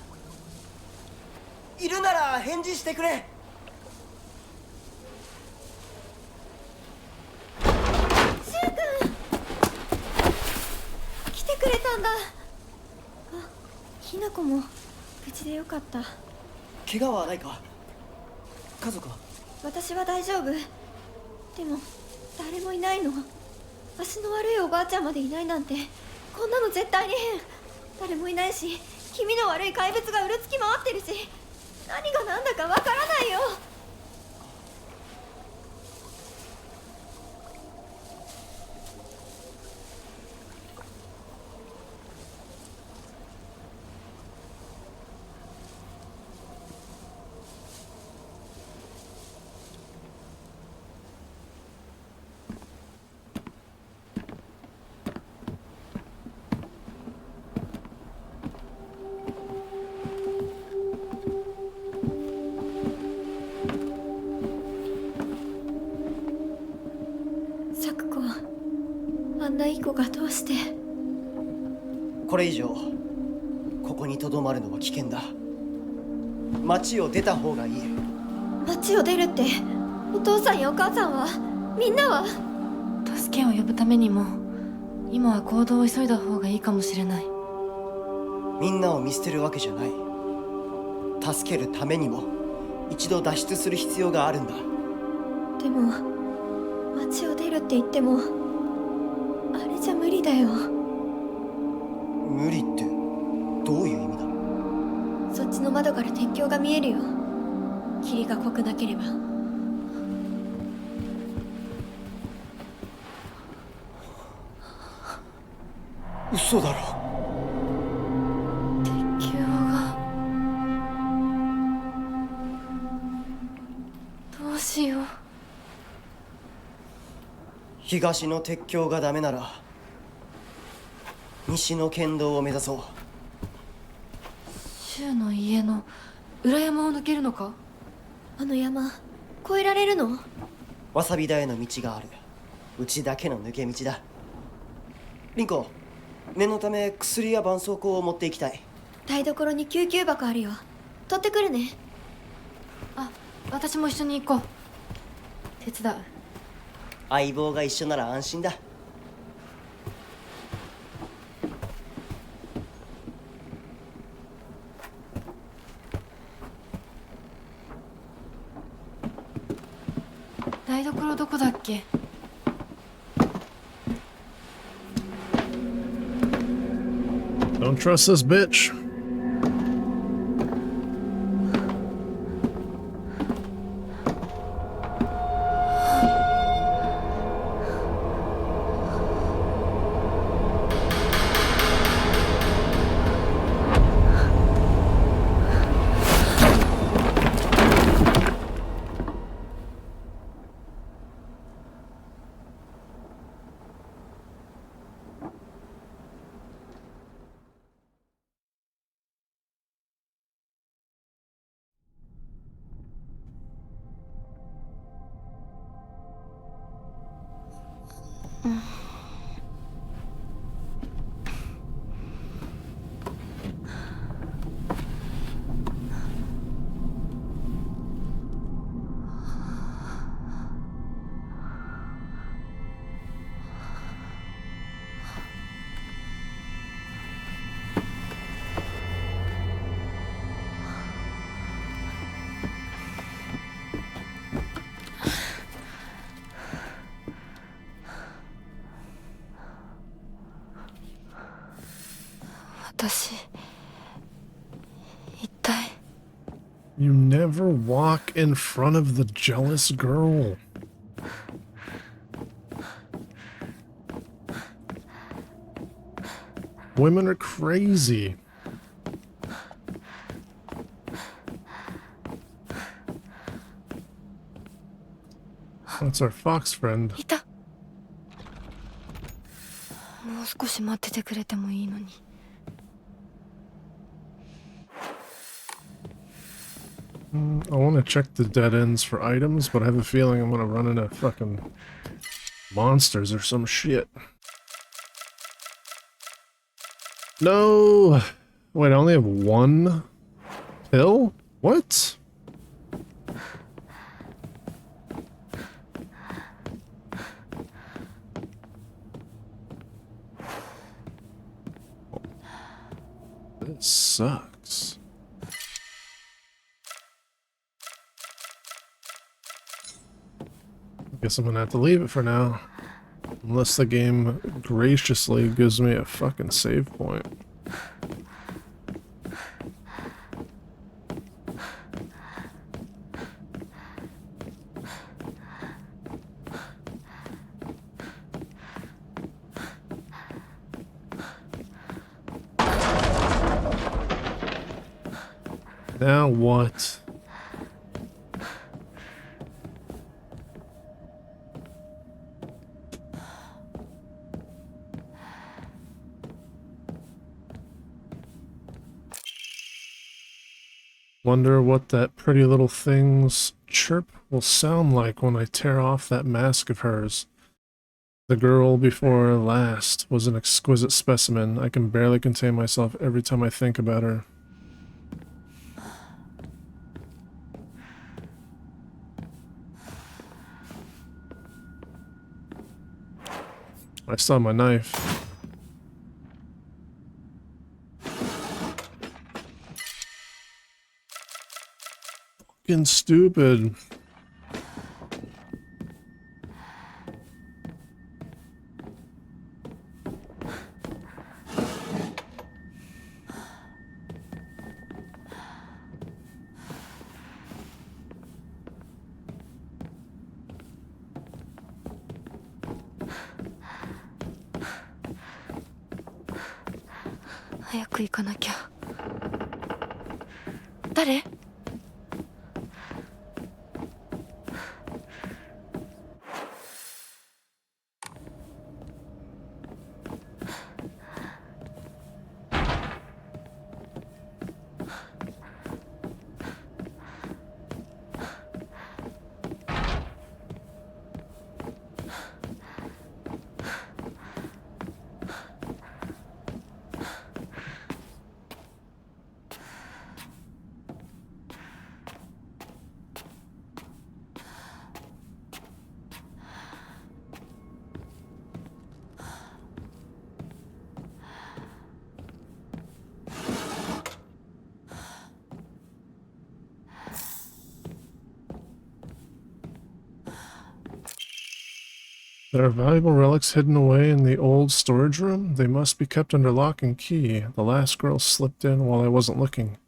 いるなら返事してくれ。シュウ君、来てくれたんだ。あ、ひなこも無事でよかった。怪我はないか？家族は？私は大丈夫。でも誰もいないの。足の悪いおばあちゃんまでいないなんて、こんなの絶対に変。誰もいないし、気味の悪い怪物がうろつき回ってるし、何が何だかわからないよ。あんないい子がどうして。これ以上ここにとどまるのは危険だ。町を出た方がいい。町を出るって、お父さんやお母さんは、みんなは？助けを呼ぶためにも今は行動を急いだ方がいいかもしれない。みんなを見捨てるわけじゃない。助けるためにも一度脱出する必要があるんだ。でも町を出るって言ってもあれじゃ無理だよ。無理ってどういう意味だ？そっちの窓から鉄橋が見えるよ。霧が濃くなければ。嘘だろ。鉄橋が。どうしよう。東の鉄橋がダメなら西の県道を目指そう。柊の家の裏山を抜けるのか？あの山越えられるの？わさび田への道がある。うちだけの抜け道だ。リンコ、念のため薬や絆創膏を持っていきたい。台所に救急箱あるよ。取ってくるね。あ、私も一緒に行こう。手伝う。相棒が一緒なら安心だ。台所どこだっけ？Don't trust this bitch. You never walk in front of the jealous girl. Women are crazy. That's our fox friend. いた。もう少し待っててくれてもいいのに。I want to check the dead ends for items, but I have a feeling I'm gonna run into fucking monsters or some shit. No! Wait, I only have one pill? What? This sucks. Guess I'm gonna have to leave it for now. Unless the game graciously gives me a fucking save point. Now what? Wonder what that pretty little thing's chirp will sound like when I tear off that mask of hers. The girl before last was an exquisite specimen. I can barely contain myself every time I think about her. I saw my knife. Fucking stupid.誰? 'There are valuable relics hidden away in the old storage room. They must be kept under lock and key. The last girl slipped in while I wasn't looking.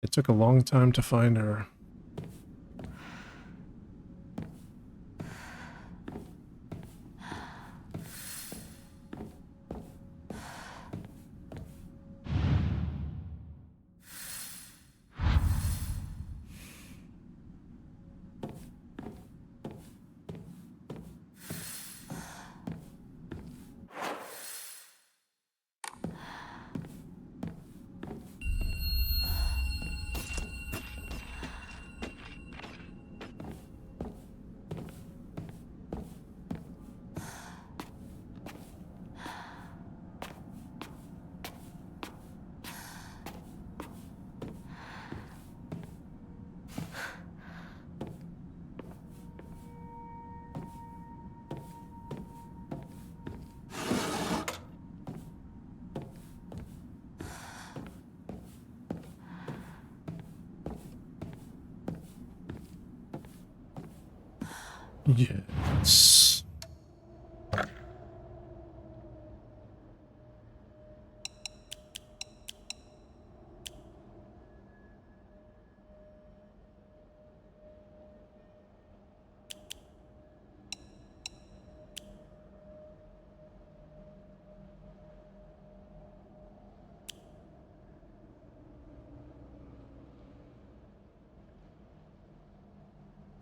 It took a long time to find her. Yes.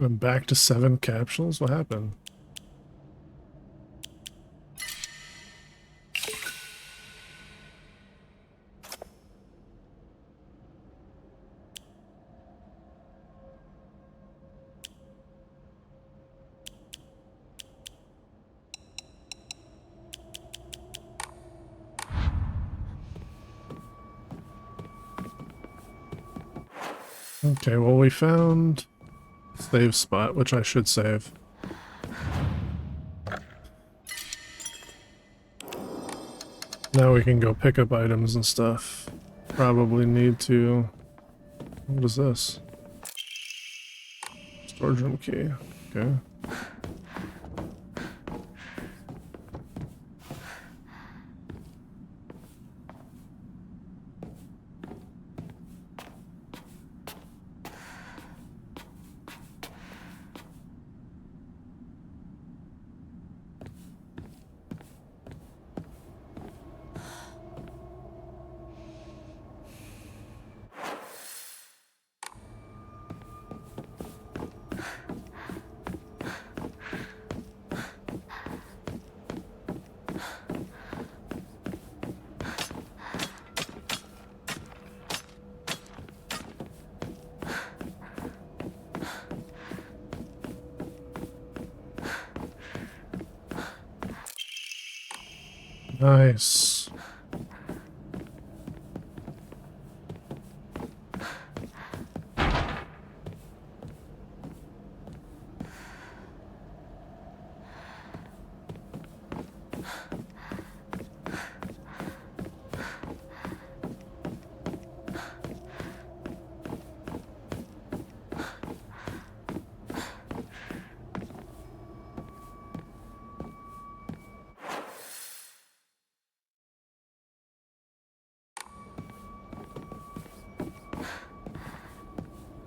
I'm back to 7 capsules? What happened? Okay, well we found save spot, which I should save. Now we can go pick up items and stuff. Probably need to... What is this? Storage room key. Okay. Nice.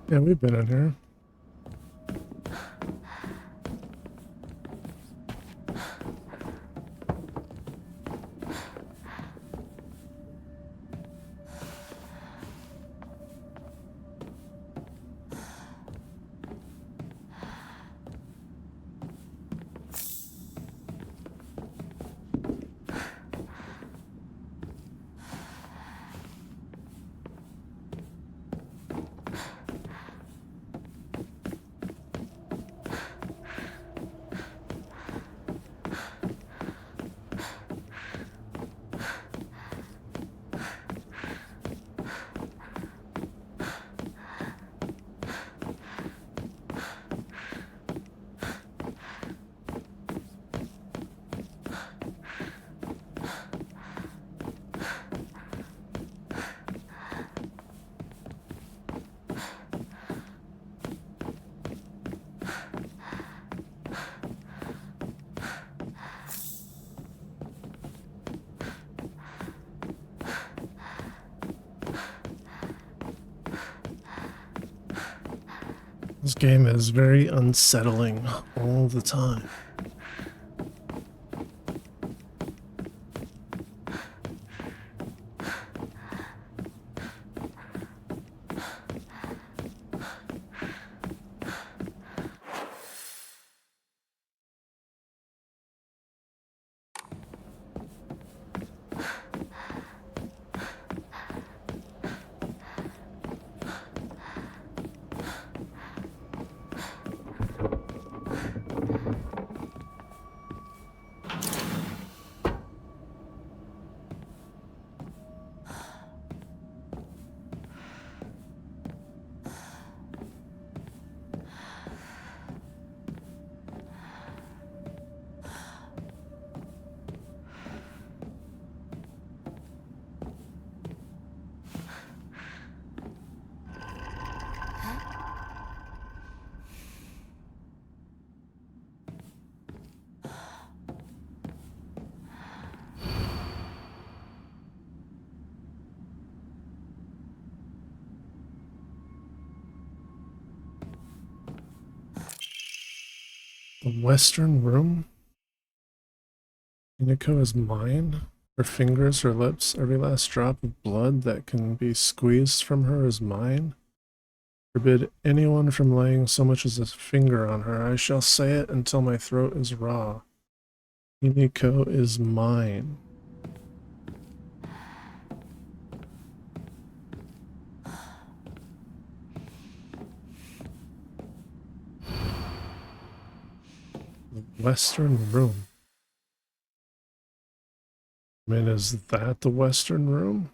Yeah, we've been in here. This game is very unsettling all the time. The Western Room? Hinako is mine? Her fingers, her lips, every last drop of blood that can be squeezed from her is mine? Forbid anyone from laying so much as a finger on her. I shall say it until my throat is raw. Hinako is mine. The Western Room. I mean, is that the Western Room?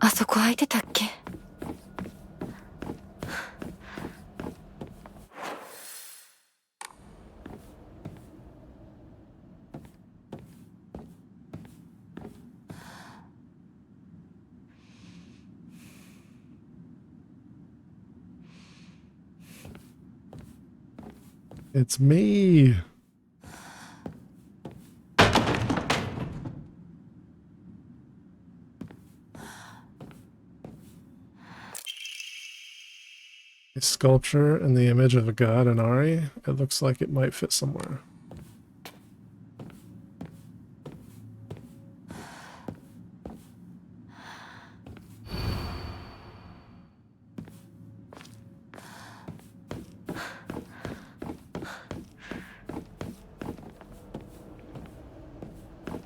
あそこ空いてたっけ? It's me. A sculpture in the image of a god and Ari. It looks like it might fit somewhere.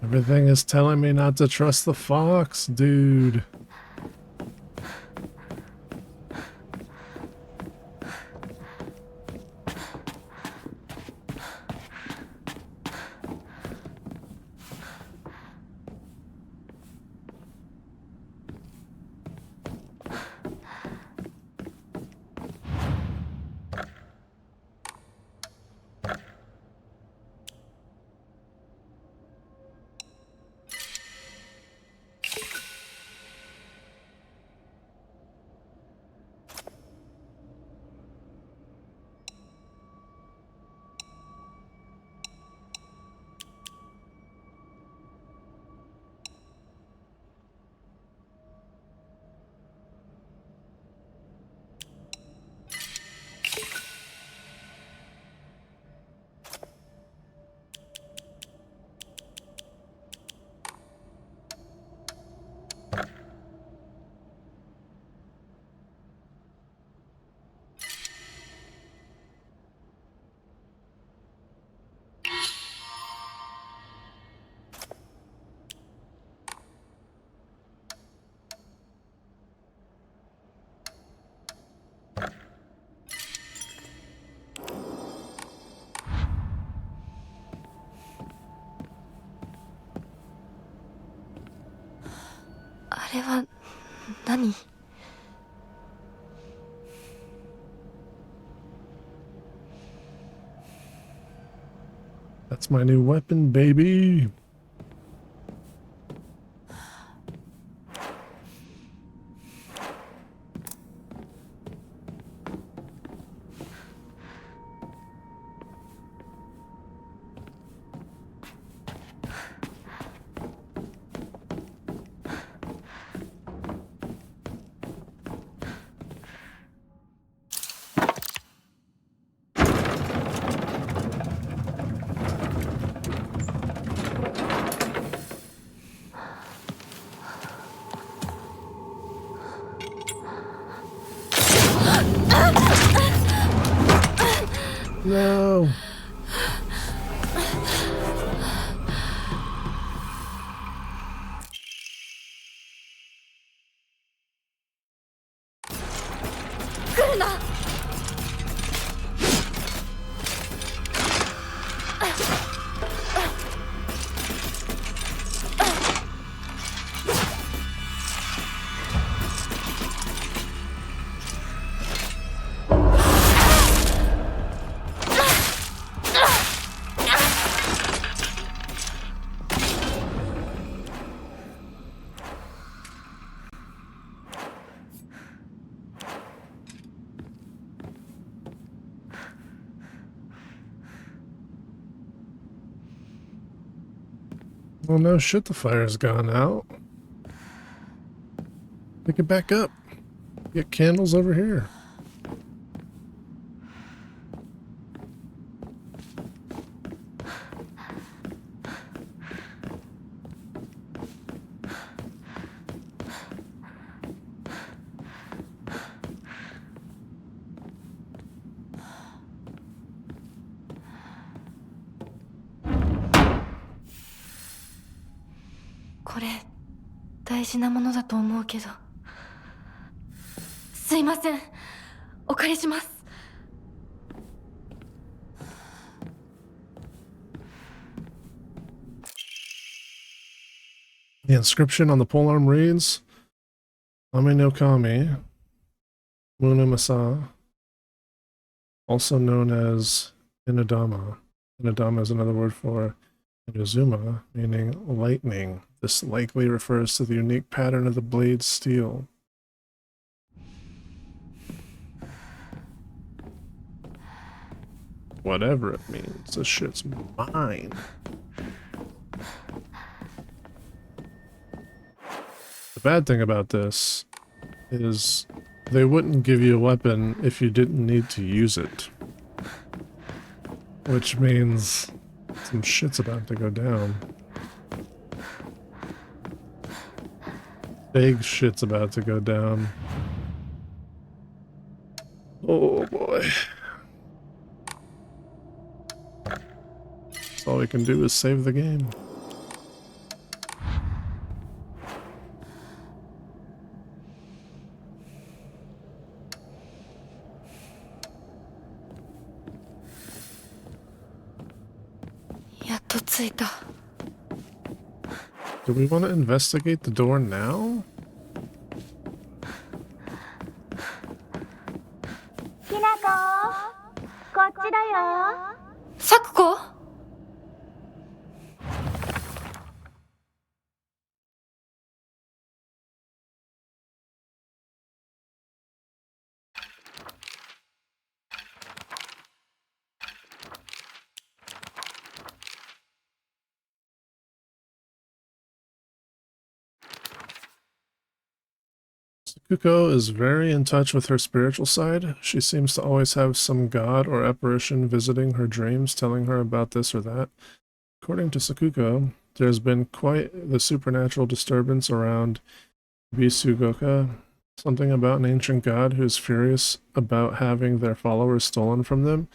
Everything is telling me not to trust the fox, dude. That's my new weapon, baby. No. Well, no shit, the fire's gone out. Pick it back up. Get candles over here. The inscription on the polearm reads, Ame no Kami, Munamasa, also known as Inadama. Inadama is another word for Inazuma, meaning lightning. This likely refers to the unique pattern of the blade's steel. Whatever it means, this shit's mine. The bad thing about this is they wouldn't give you a weapon if you didn't need to use it. Which means some shit's about to go down. Big shit's about to go down. Oh boy. All we can do is save the game. Do we want to investigate the door now? Sakuko? Sakuko is very in touch with her spiritual side. She seems to always have some god or apparition visiting her dreams, telling her about this or that. According to Sakuko, there's been quite the supernatural disturbance around Bisugoka, something about an ancient god who's furious about having their followers stolen from them,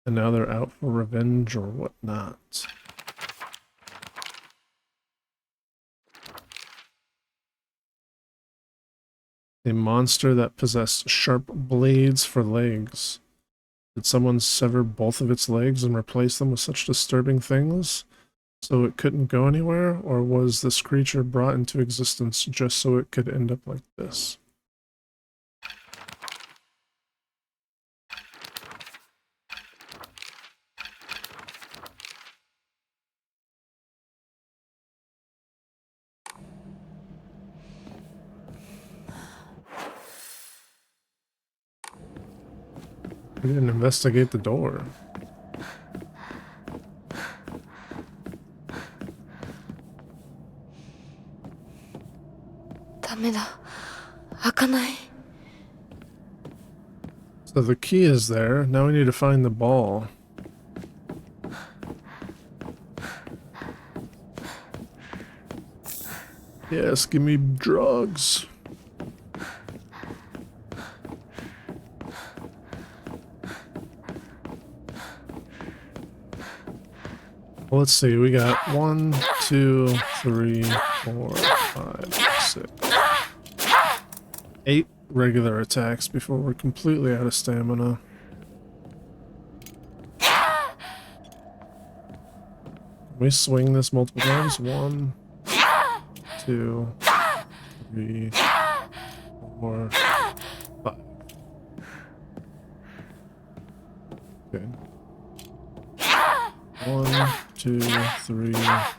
and now they're out for revenge or whatnot. A monster that possessed sharp blades for legs. Did someone sever both of its legs and replace them with such disturbing things so it couldn't go anywhere? Or was this creature brought into existence just so it could end up like this? We didn't investigate the door. So the key is there. Now we need to find the ball. Yes, give me drugs. Well, let's see, we got 1, 2, 3, 4, 5, 6, 8 regular attacks before we're completely out of stamina. Can we swing this multiple times? 1, 2, 3, 4, 5. Okay. 1, 2, 3, 5,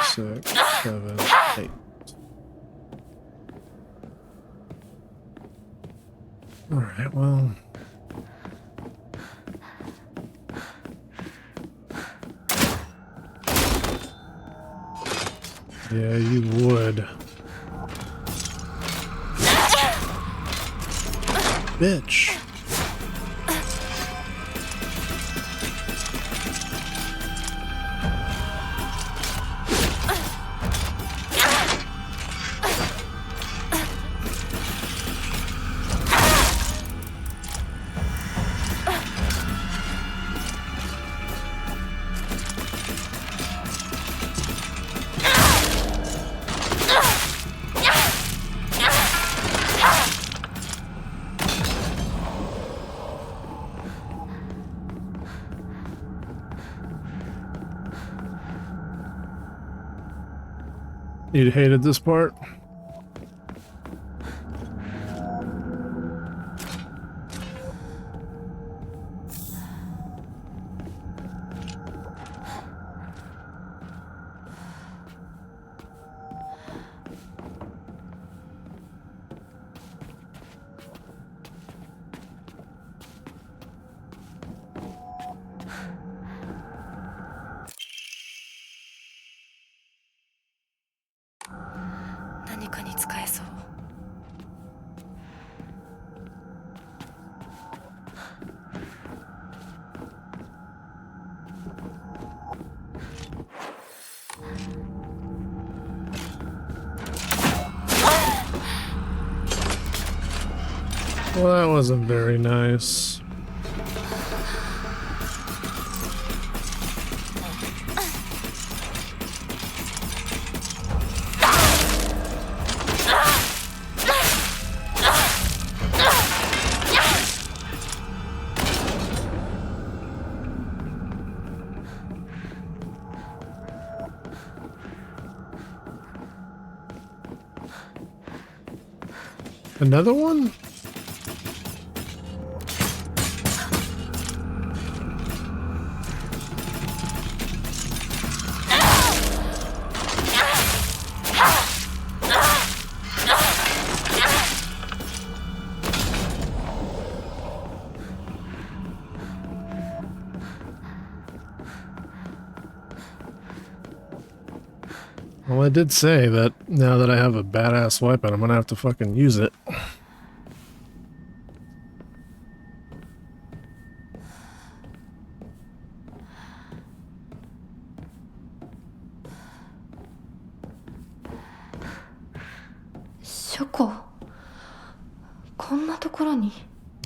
6, 7, 8. Alright, well. Yeah, you would. Bitch. You hated this part? 何かに使えそう。Well, that wasn't very nice. Another one? Well, I did say that now that I have a badass weapon, I'm gonna have to fucking use it.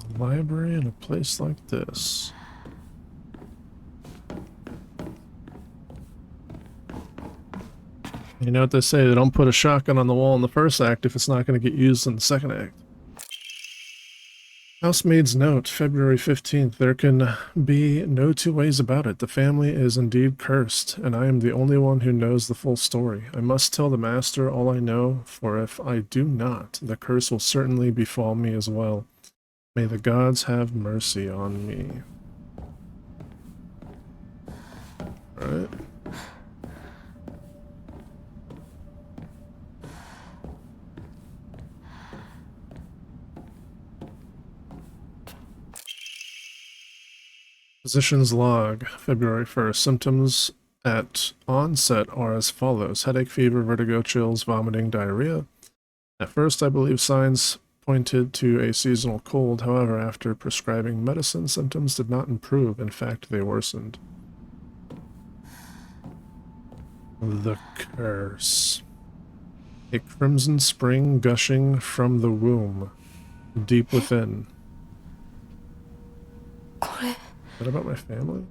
A library in a place like this. You know what they say, they don't put a shotgun on the wall in the first act if it's not going to get used in the second act. Housemaid's note, February 15th. There can be no two ways about it. The family is indeed cursed, and I am the only one who knows the full story. I must tell the master all I know, for if I do not, the curse will certainly befall me as well. May the gods have mercy on me. Alright. Physician's log, February 1st. Symptoms at onset are as follows: headache, fever, vertigo, chills, vomiting, diarrhea. At first, I believe signs pointed to a seasonal cold. However, after prescribing medicine, symptoms did not improve. In fact, they worsened. The curse. A crimson spring gushing from the womb, deep within. Is that about my family?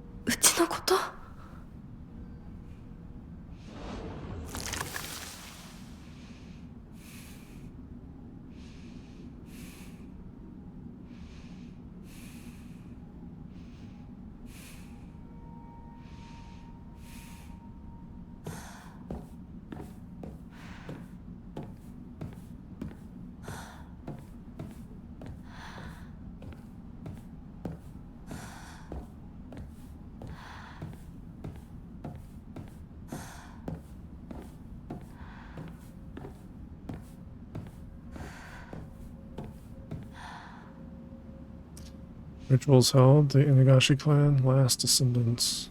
Rituals held, the Inagashi clan, last descendants.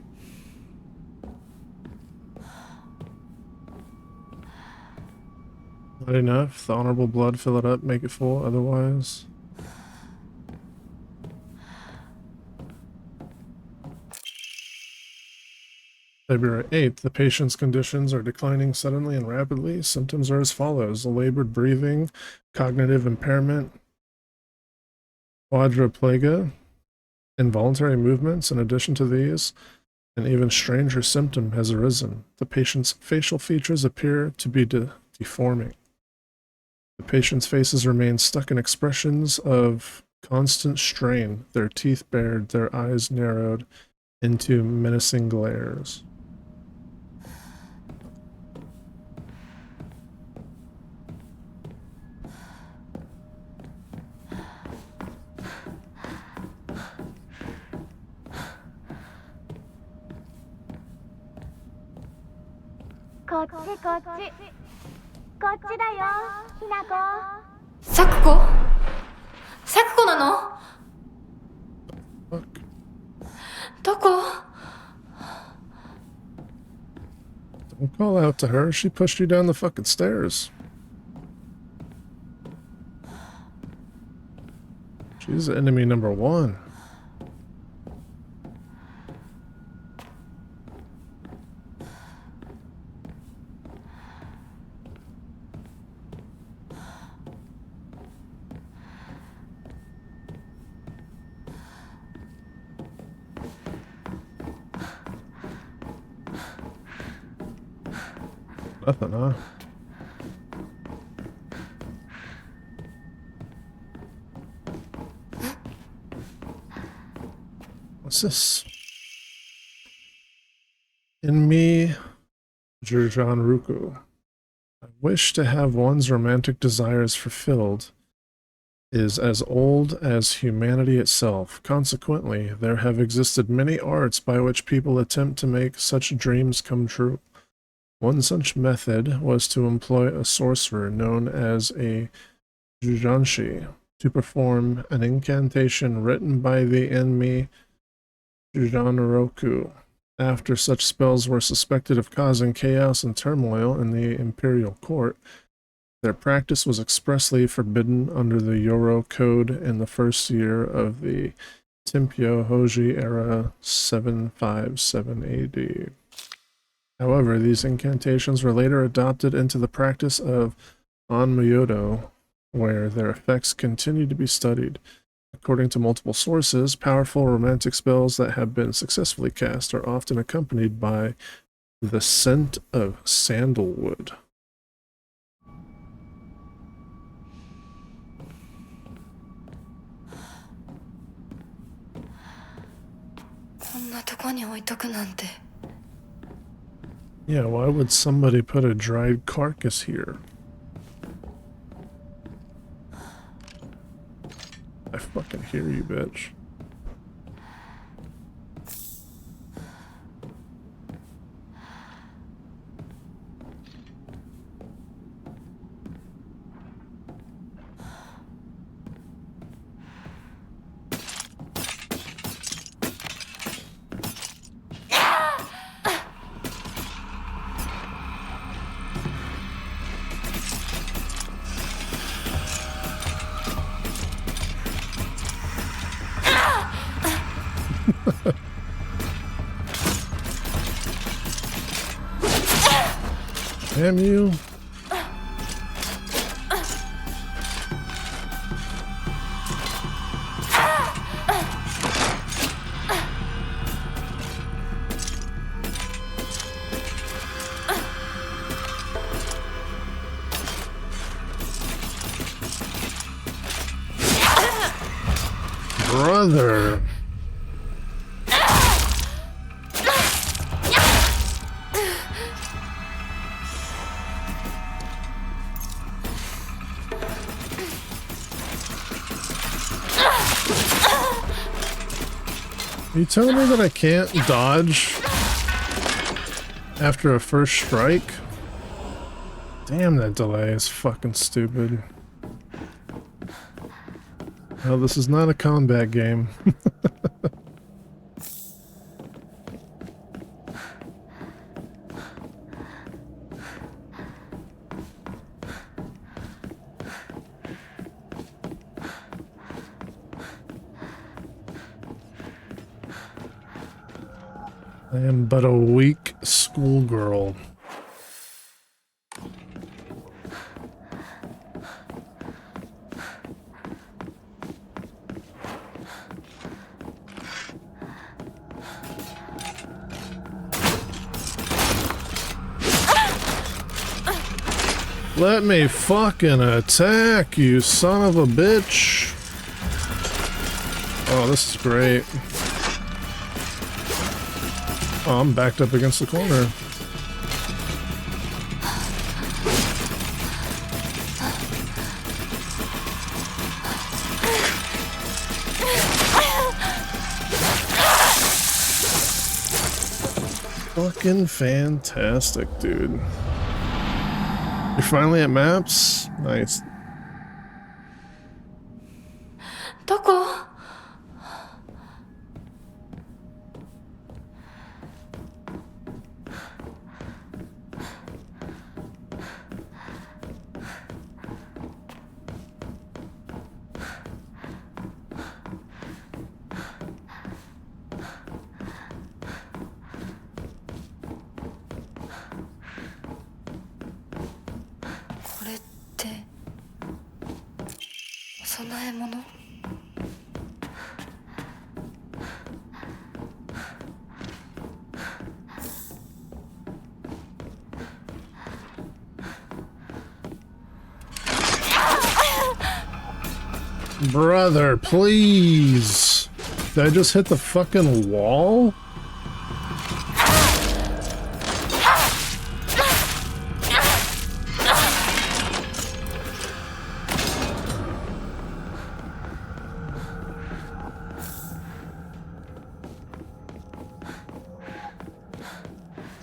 Not enough. The honorable blood, fill it up, make it full, otherwise. February 8th. The patient's conditions are declining suddenly and rapidly. Symptoms are as follows: labored breathing, cognitive impairment, quadriplegia, involuntary movements. In addition to these, an even stranger symptom has arisen. The patient's facial features appear to be deforming. The patient's faces remain stuck in expressions of constant strain, their teeth bared, their eyes narrowed into menacing glares. Don't call out to her. She pushed you down the fucking stairs. She's enemy number 1. Nothing, huh? What's this? In me, Jurjan Ruku. I wish to have one's romantic desires fulfilled is as old as humanity itself. Consequently, there have existed many arts by which people attempt to make such dreams come true. One such method was to employ a sorcerer known as a Jujanshi to perform an incantation written by the enemy Jujanroku. After such spells were suspected of causing chaos and turmoil in the imperial court, their practice was expressly forbidden under the Yoro Code in the first year of the Tempyo Hoji era 757 AD. However, these incantations were later adopted into the practice of Onmyodo, where their effects continue to be studied. According to multiple sources, powerful romantic spells that have been successfully cast are often accompanied by the scent of sandalwood. Yeah, why would somebody put a dried carcass here? I fucking hear you, bitch. Damn you. Brother. Are you telling me that I can't dodge after a first strike? Damn, that delay is fucking stupid. Well, this is not a combat game. I am but a weak schoolgirl. Let me fucking attack, you son of a bitch. Oh, this is great. Oh, I'm backed up against the corner. Fucking fantastic, dude. You're finally at maps? Nice. どこ?供え物。Brother, please. Did I just hit the fucking wall?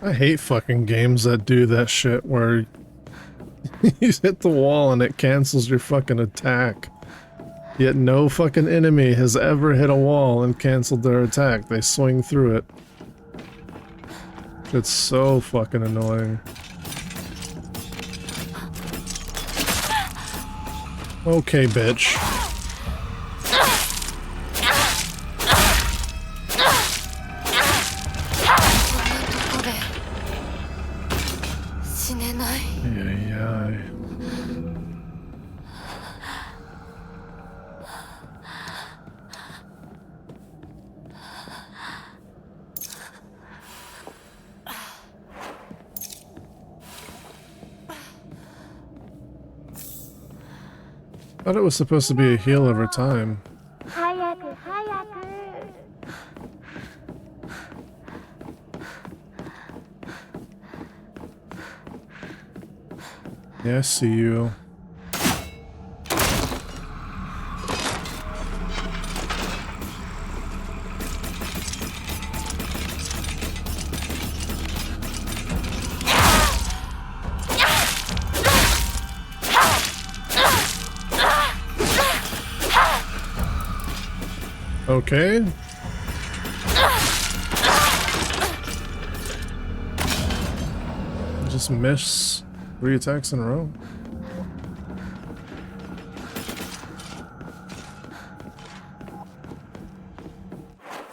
I hate fucking games that do that shit where you hit the wall and it cancels your fucking attack. Yet no fucking enemy has ever hit a wall and canceled their attack. They swing through it. It's so fucking annoying. Okay, bitch. I thought it was supposed to be a heal over time. Yeah, I see you. Okay. Just miss 3 attacks in a row.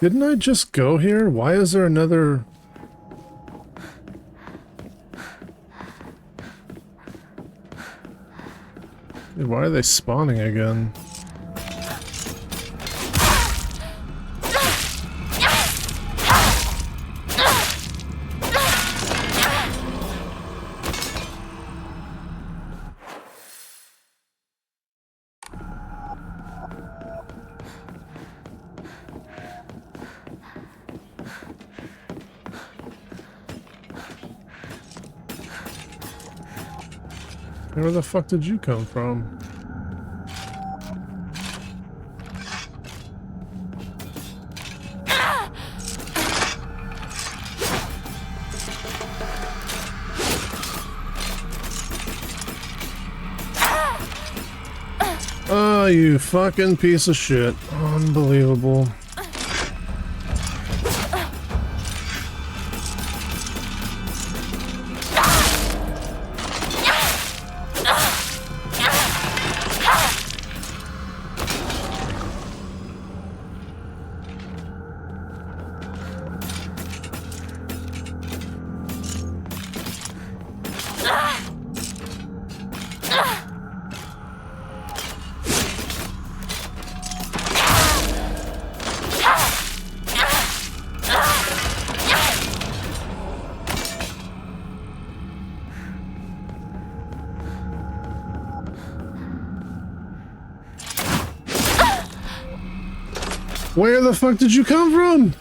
Didn't I just go here? Why is there another... Dude, why are they spawning again? Where the fuck did you come from? Oh, you fucking piece of shit. Unbelievable. Where the fuck did you come from?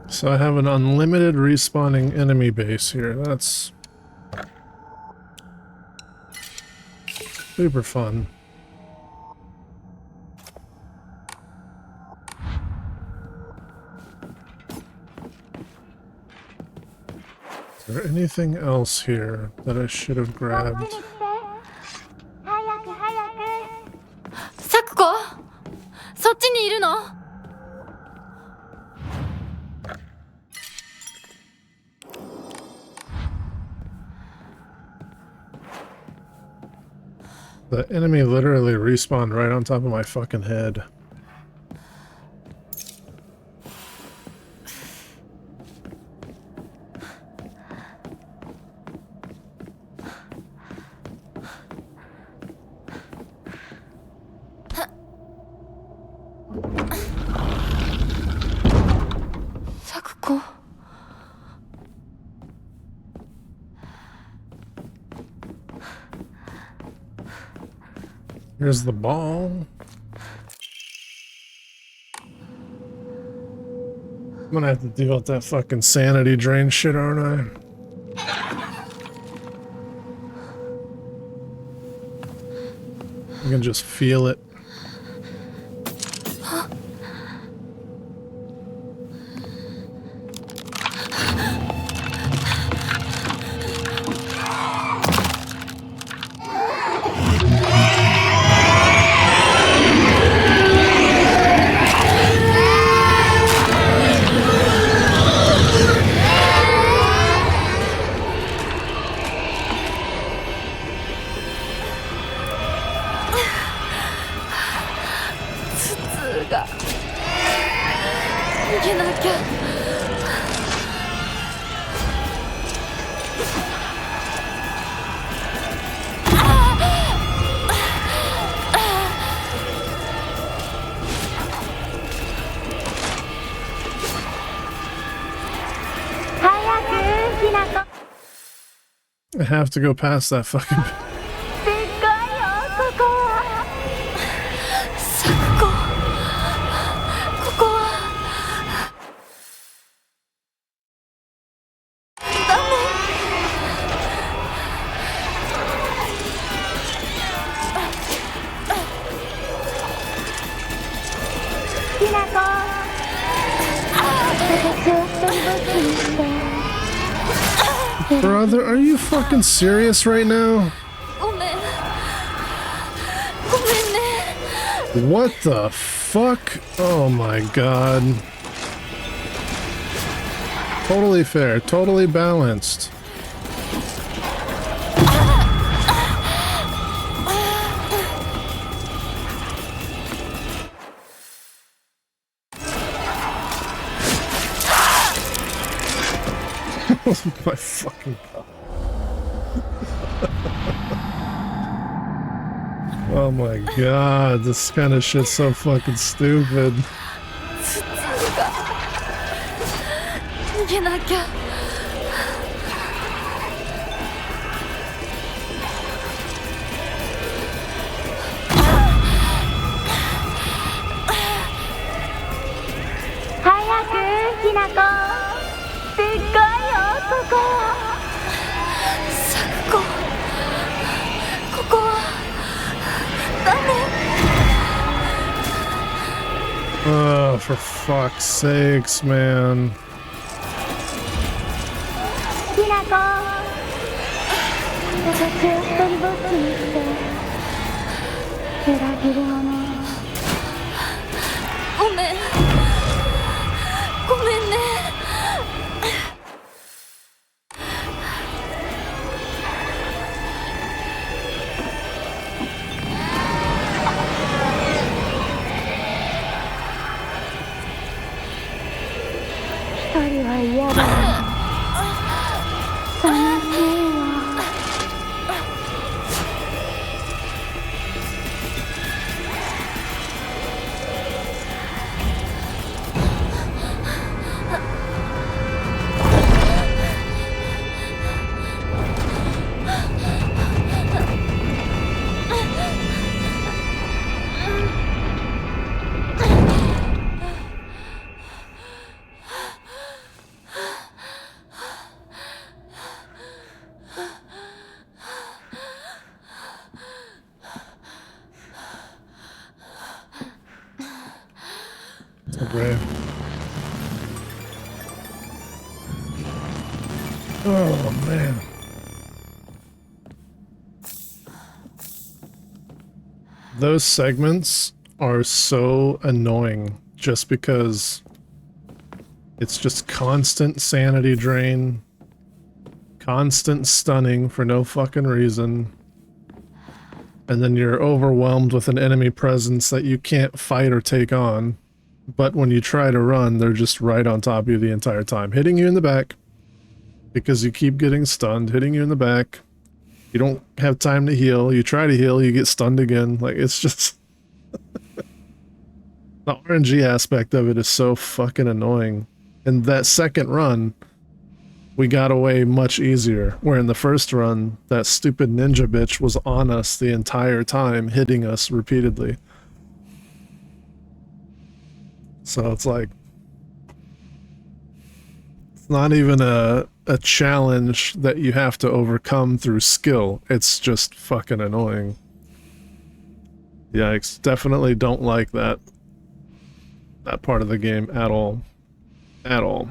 So I have an unlimited respawning enemy base here. That's... super fun. Is there anything else here that I should have grabbed? サクコ、そっちにいるの？ The enemy literally respawned right on top of my fucking head. Here's the ball. I'm gonna have to deal with that fucking sanity drain shit, aren't I? I can just feel it. I have to go past that fucking... Brother, are you fucking serious right now? What the fuck? Oh my god. Totally fair, totally balanced. Oh my fucking god. Oh my god, this kind of shit's so fucking stupid. Oh, for fuck's sakes, man. Ray. Oh man. Those segments are so annoying just because it's just constant sanity drain, constant stunning for no fucking reason, and then you're overwhelmed with an enemy presence that you can't fight or take on, but when you try to run, they're just right on top of you the entire time, hitting you in the back because you keep getting stunned, hitting you in the back. You don't have time to heal. You try to heal, you get stunned again. Like, it's just... the RNG aspect of it is so fucking annoying. And that second run, we got away much easier. Where in the first run, that stupid ninja bitch was on us the entire time, hitting us repeatedly. So it's like... it's not even a challenge that you have to overcome through skill. It's just fucking annoying. Yikes. Definitely don't like that part of the game at all. At all.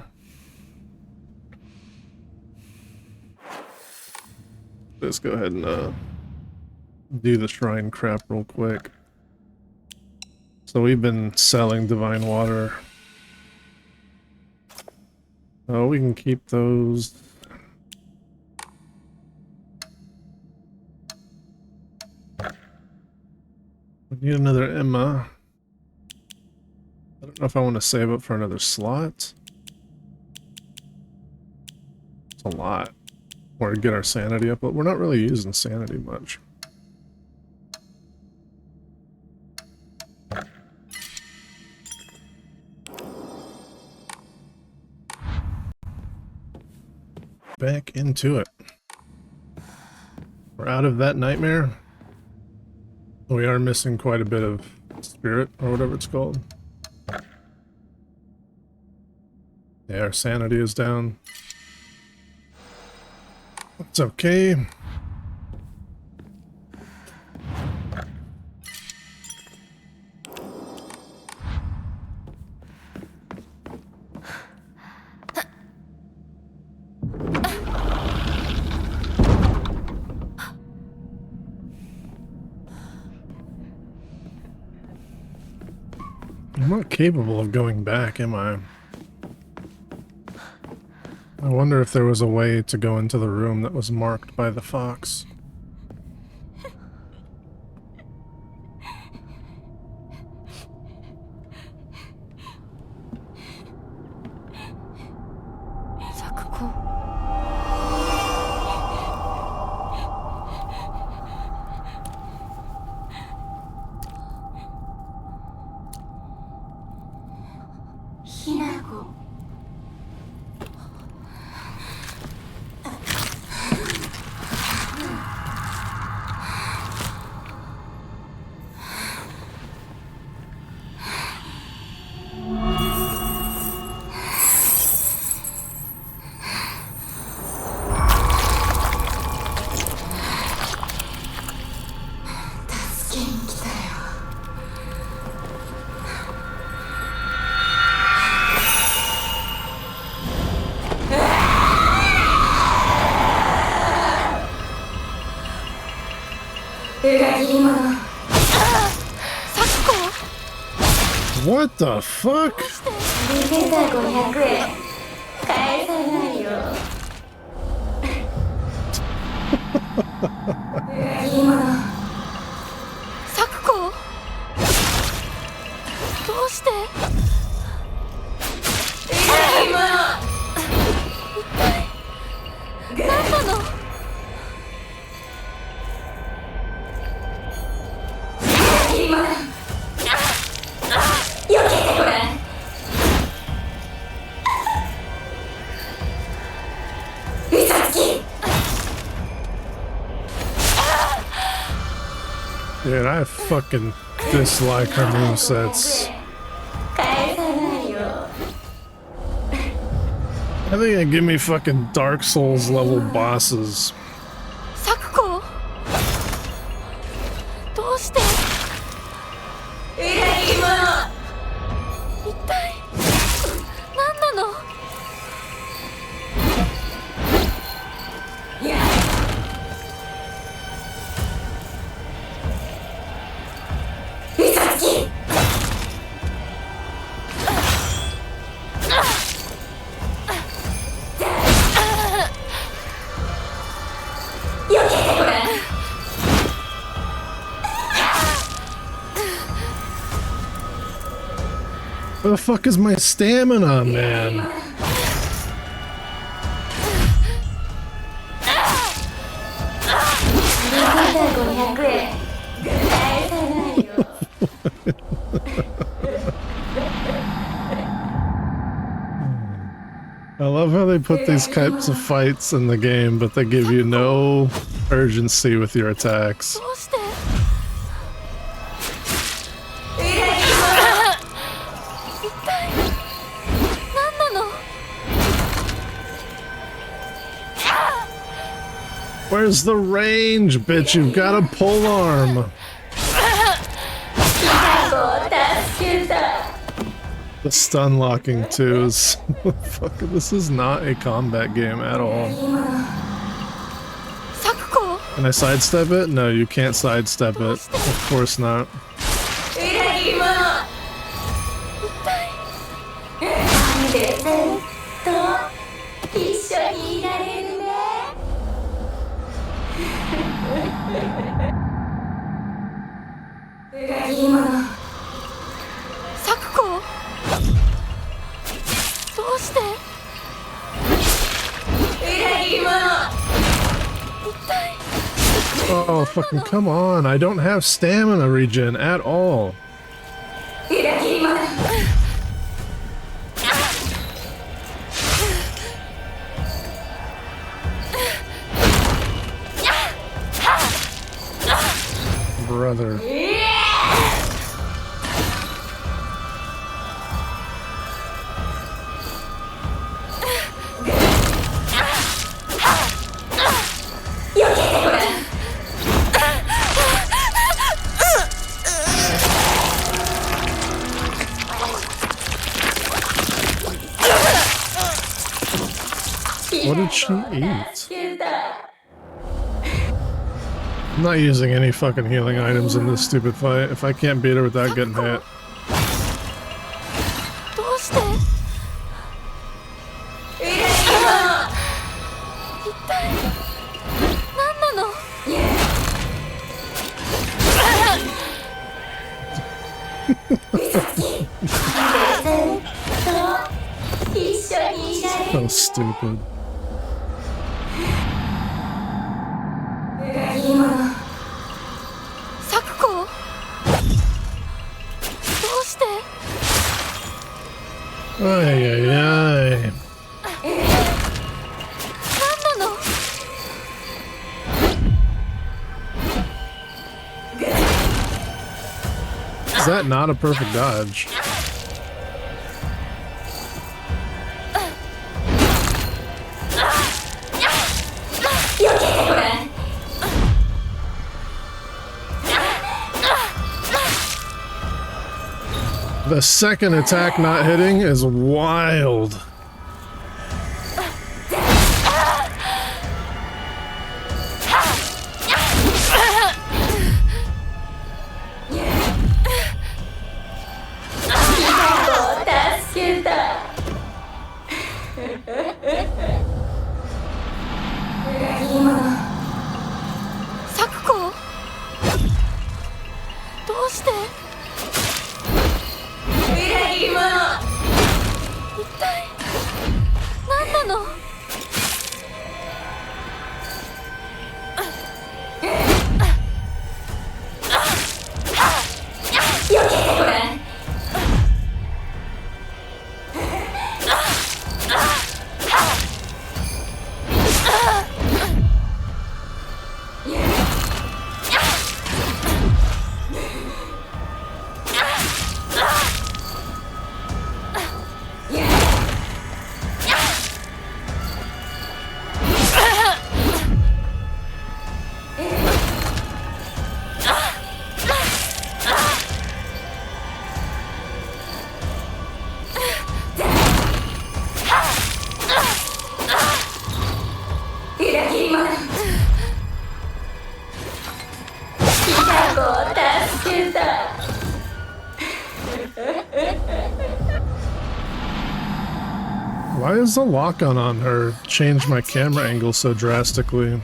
Let's go ahead and do the shrine crap real quick. So we've been selling divine water. Oh, we can keep those. We need another Emma. I don't know if I want to save up for another slot. It's a lot. Or get our sanity up, but we're not really using sanity much. Back into it. We're out of that nightmare. We are missing quite a bit of spirit, or whatever it's called. Yeah, our sanity is down. It's okay. I'm not capable of going back, am I? I wonder if there was a way to go into the room that was marked by the fox. What the fuck? Dude, I fucking dislike her movesets. I think they give me fucking Dark Souls level bosses. Sakuko! どうして？裏切り者！一体 the fuck is my stamina, man? I love how they put these types of fights in the game, but they give you no urgency with your attacks. Where's the range, bitch? You've got a pole arm. The stun locking too is fuck. This is not a combat game at all. Can I sidestep it? No, you can't sidestep it. Of course not. Oh, fucking come on. I don't have stamina regen at all. Brother. What did she eat? I'm not using any fucking healing items in this stupid fight if I can't beat her without getting hit. So stupid. Ay, ay, ay. Is that not a perfect dodge? The second attack not hitting is wild. Why is the lock-on on her change my camera angle so drastically?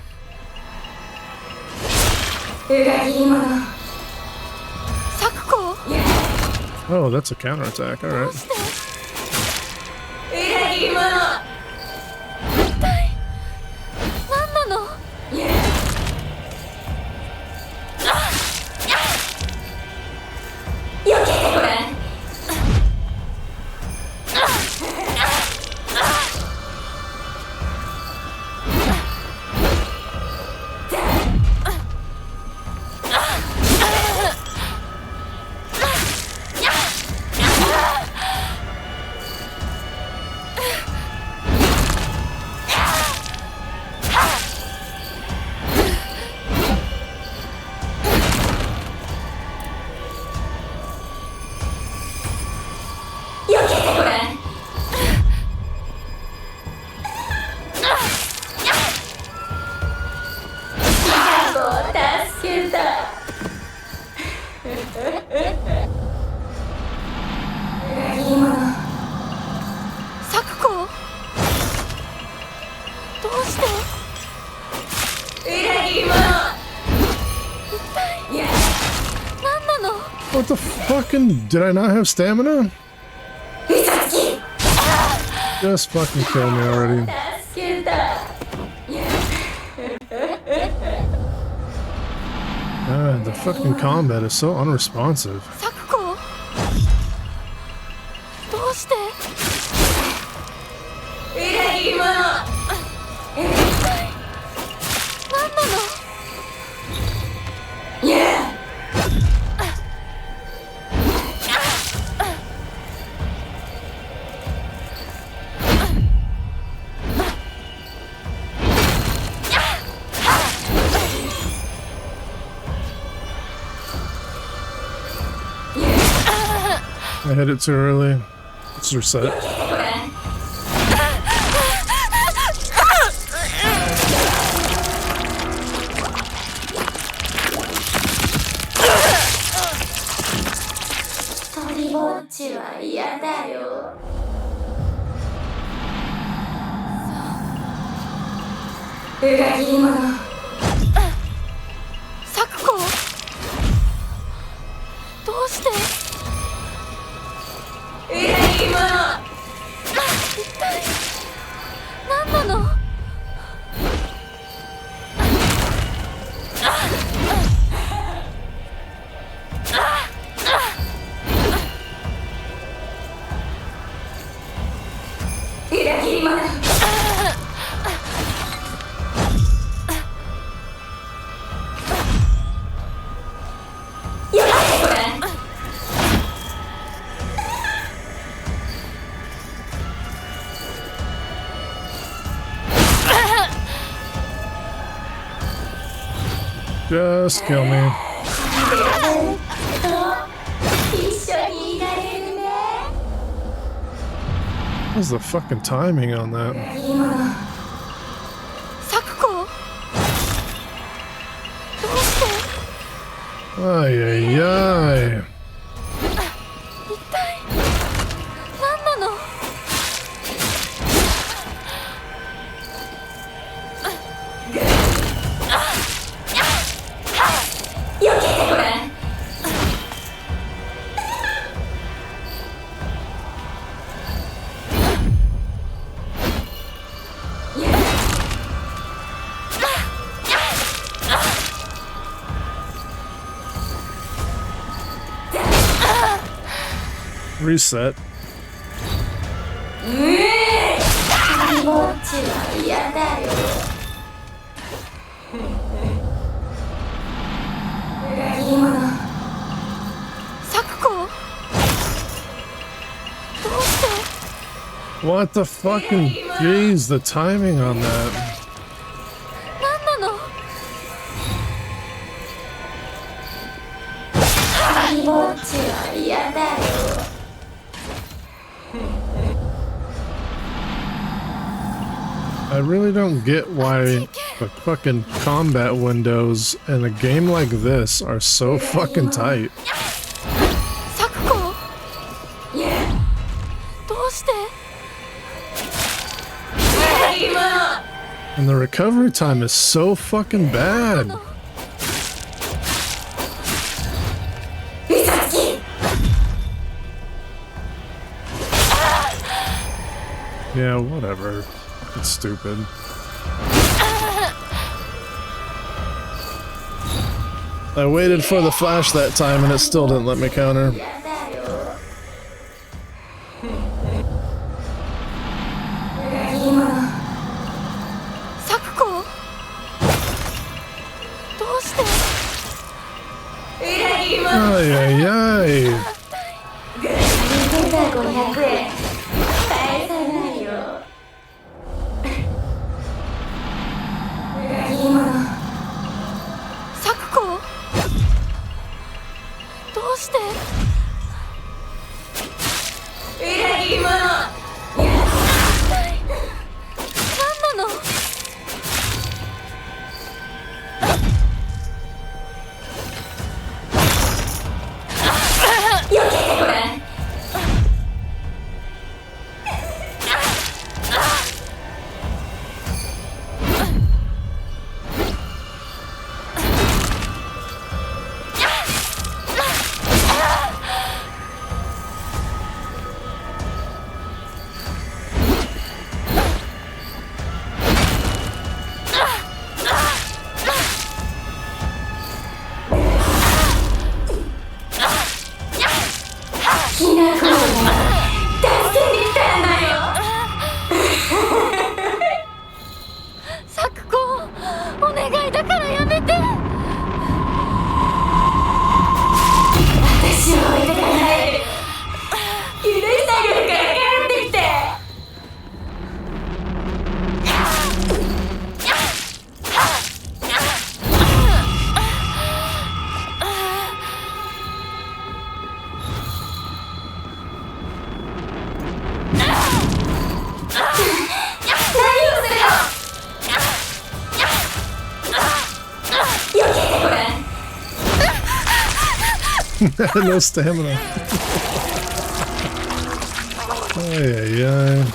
Oh, that's a counterattack. All right. 裏切り者。一体何なの。避けてごらん。What the fucking... Did I not have stamina? Just fucking kill me already. God, the fucking combat is so unresponsive. I hit it too early. Let's reset. Just kill me. What's the fucking timing on that? Ay, ay, ay. Reset. What the fucking jeez, the timing on that. I really don't get why the fucking combat windows in a game like this are so fucking tight. And the recovery time is so fucking bad. Yeah, whatever. It's stupid. I waited for the flash that time and it still didn't let me counter. Ay, ay, ay. No stamina. Ay, ay, ay.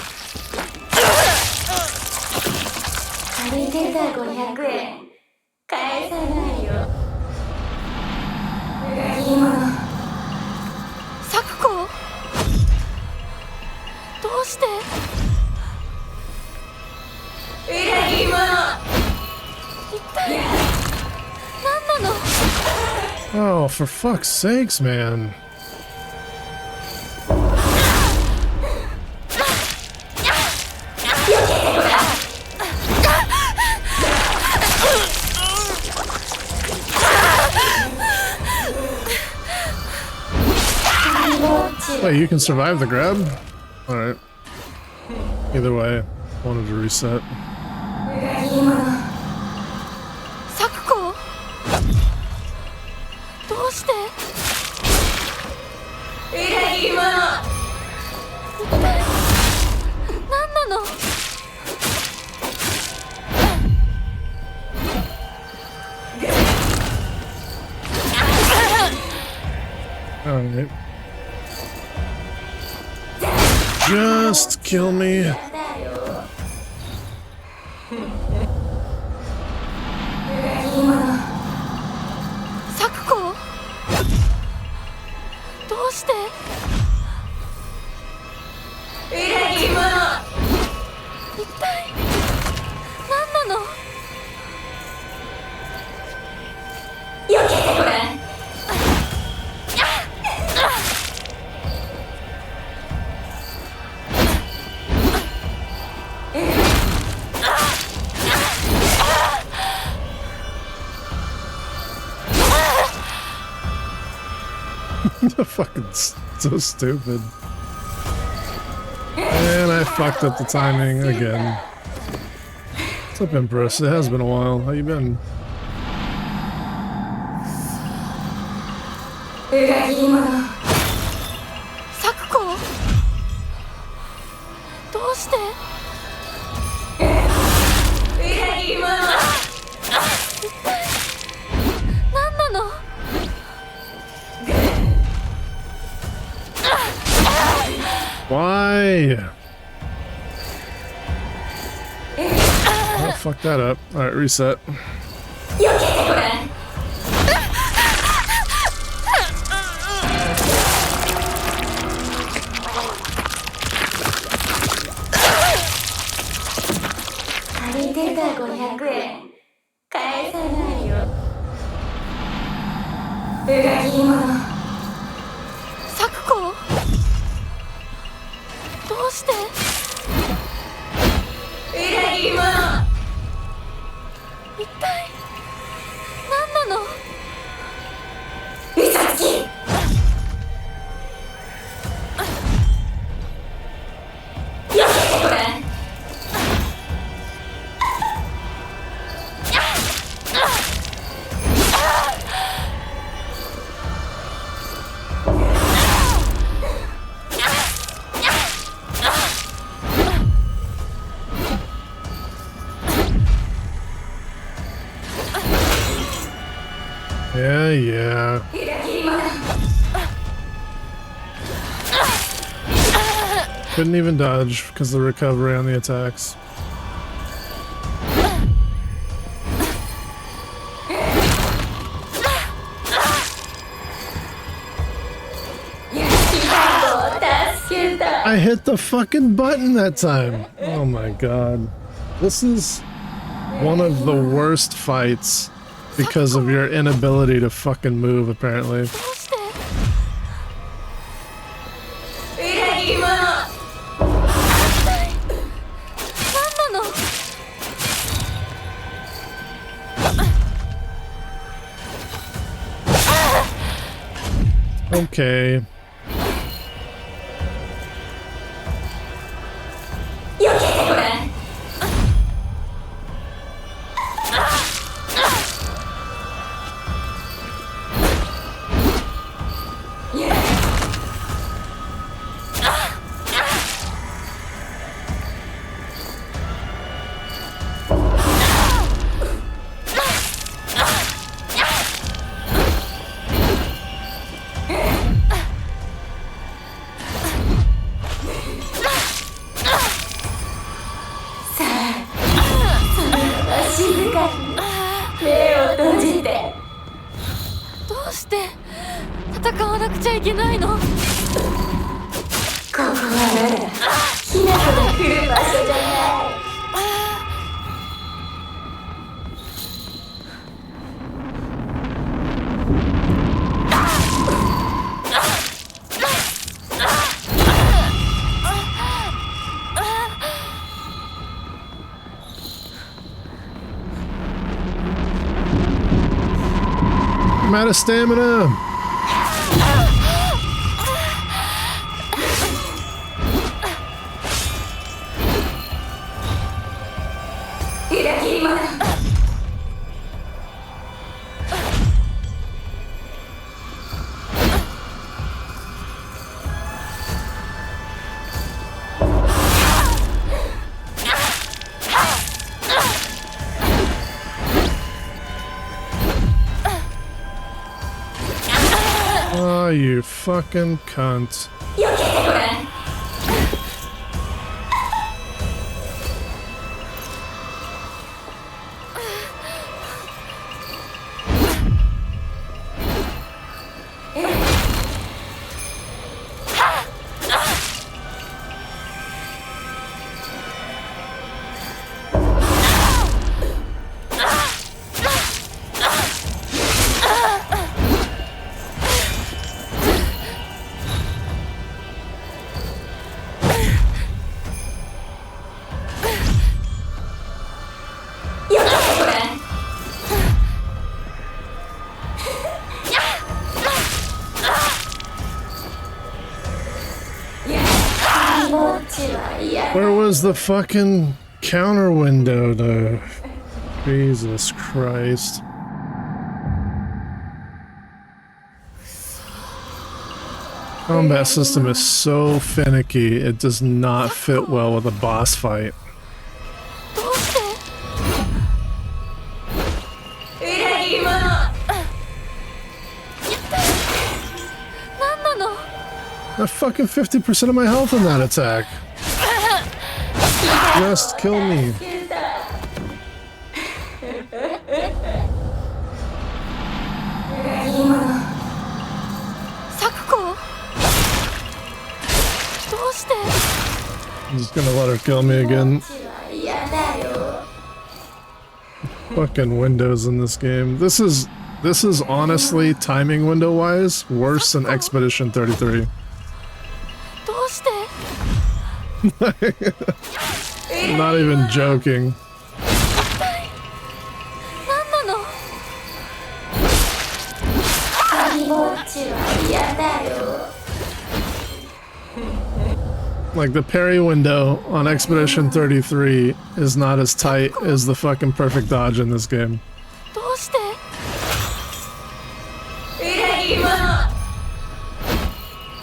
Oh, for fuck's sakes, man. Wait, you can survive the grab? Alright. Either way, I wanted to reset. Alright. Just kill me. Fucking so stupid. And I fucked up the timing again. What's up, Empress? It has been a while. How you been? Why? Oh, fuck that up. Alright, reset. てるから500円返さないよ。裏切り者。咲子、どうして？裏切り者。一体何なの？嘘つき。避けてごらん。Yeah. Couldn't even dodge because of the recovery on the attacks. I hit the fucking button that time. Oh my god. This is one of the worst fights because of your inability to fucking move, apparently. Okay. I'm out of stamina. Oh, you fucking cunt. Where was the fucking counter window to... Jesus Christ. Combat system is so finicky, it does not fit well with a boss fight. Got fucking 50% of my health in that attack. Just kill me. I'm just gonna let her kill me again. Fucking windows in this game. This is honestly, timing window wise, worse than Expedition 33. どうして I'm not even joking. 何なの Like, the parry window on Expedition 33 is not as tight as the fucking perfect dodge in this game. どうして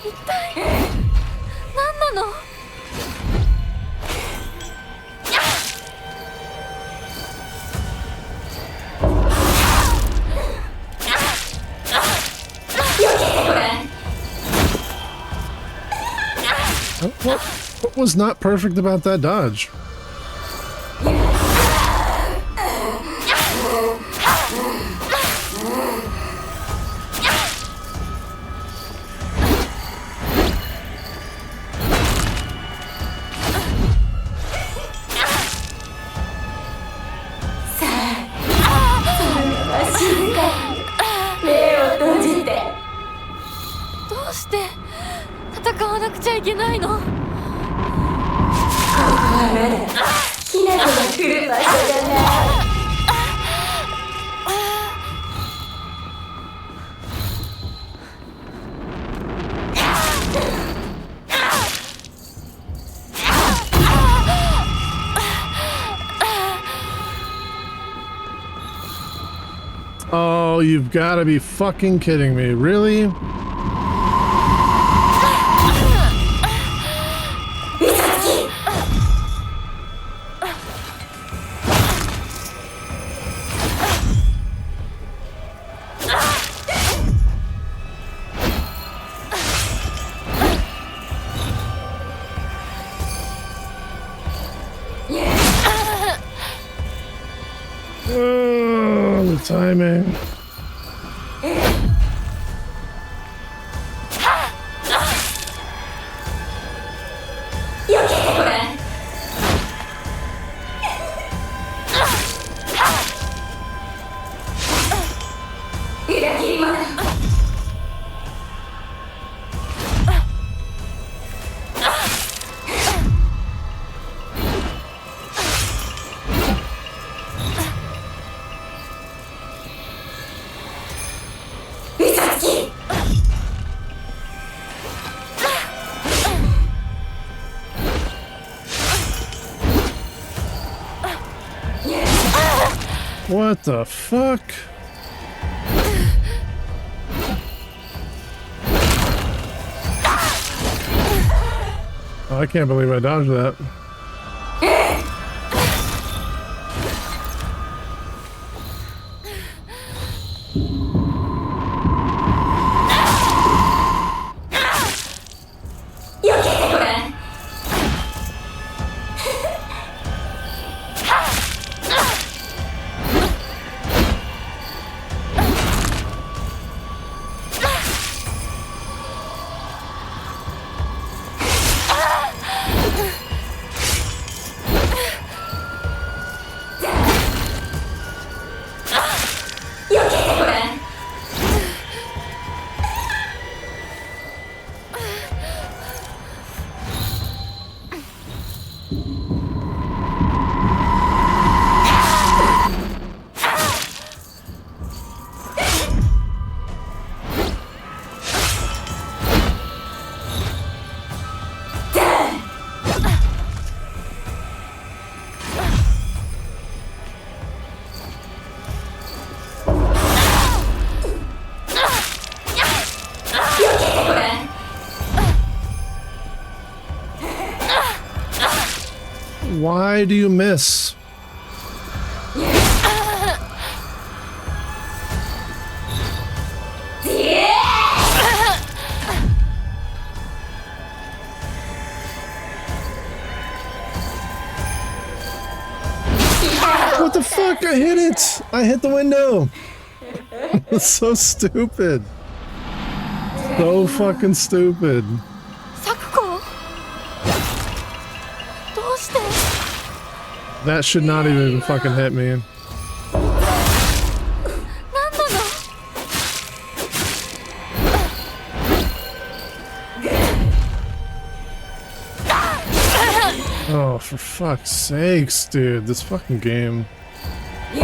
一体何なの What was not perfect about that dodge? Oh, you've got to be fucking kidding me. Really? Oh, the timing. What the fuck? Oh, I can't believe I dodged that. Why do you miss? What the fuck? I hit it! I hit the window! That's so stupid. So fucking stupid. That should not even fucking hit me. for fuck's sakes, dude. This fucking game. You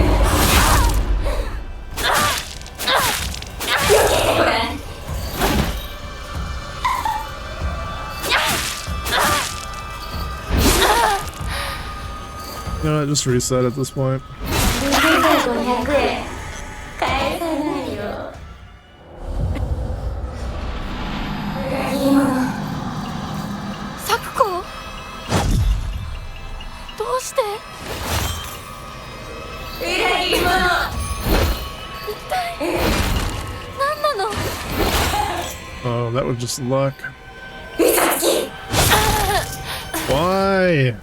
know what, just reset at this point. Oh, that was just luck. Why?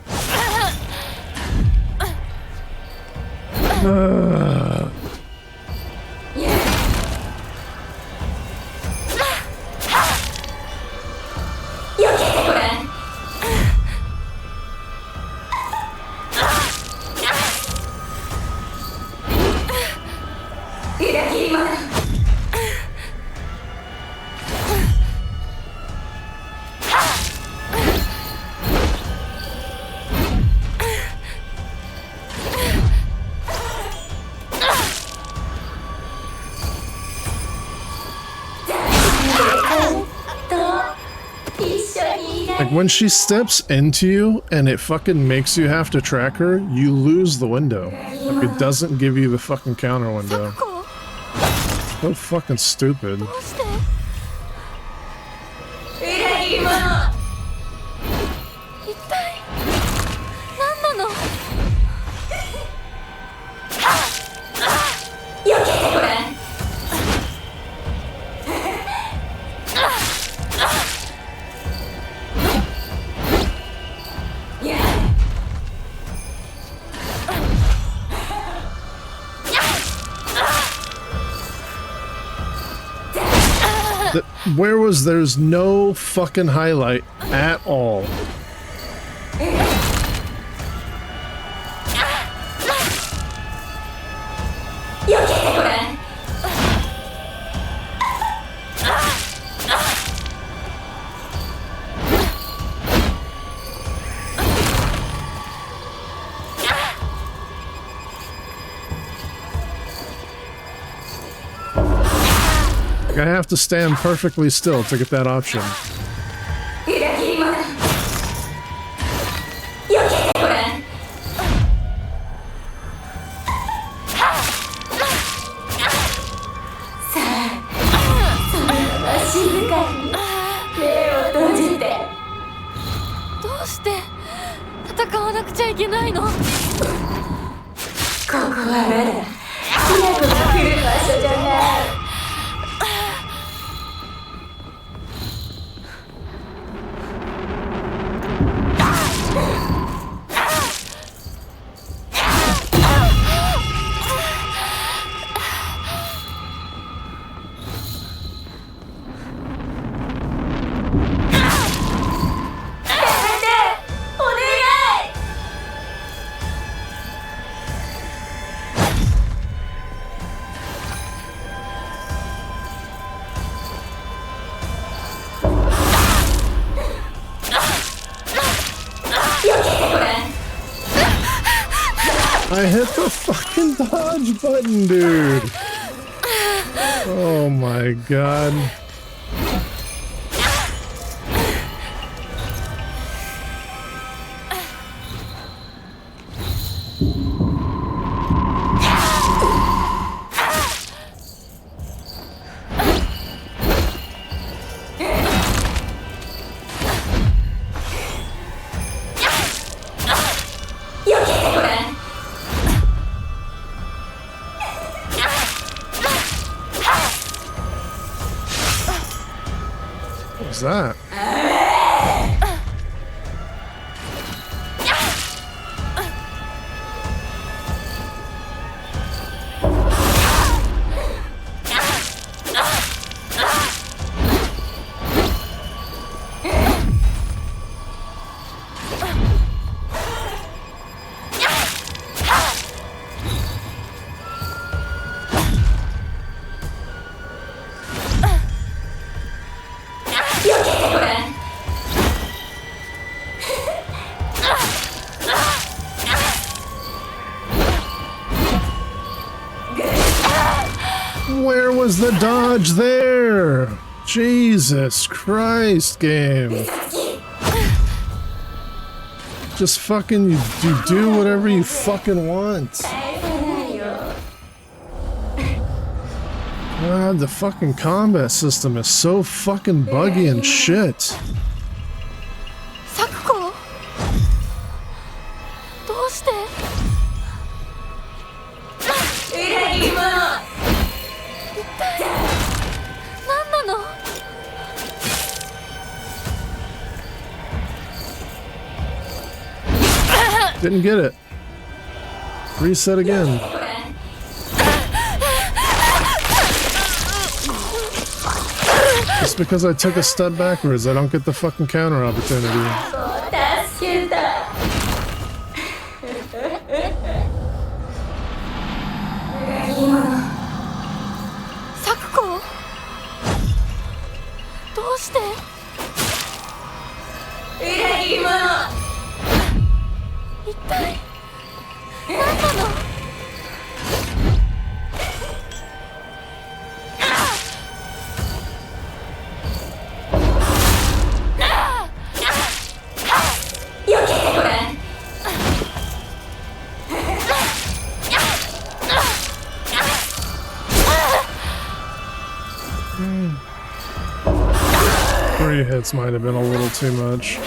Like when she steps into you and it fucking makes you have to track her, you lose the window. Like it doesn't give you the fucking counter window. So fucking stupid. Where was there's no fucking highlight at all. I have to stand perfectly still to get that option. I hit the fucking dodge button, dude. Oh my god. What was that? Where was the dodge there? Jesus Christ, game. Just fucking, you do whatever you fucking want. God, the fucking combat system is so fucking buggy and shit. サクコ、どうして？裏切り者。一体何なの？Didn't get it. Reset again. Just because I took a step backwards, I don't get the fucking counter opportunity. サクコ、どうして？裏切り者。一体何なの？避けてごらん。Three hits might have been a little too much.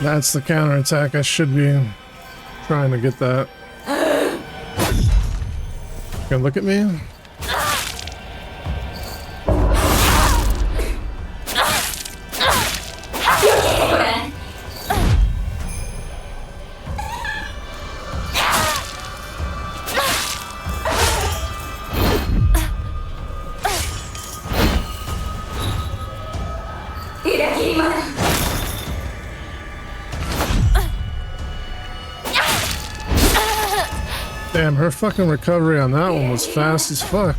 That's the counterattack. I should be trying to get that. You gonna look at me? Damn, her fucking recovery on that one was fast as fuck.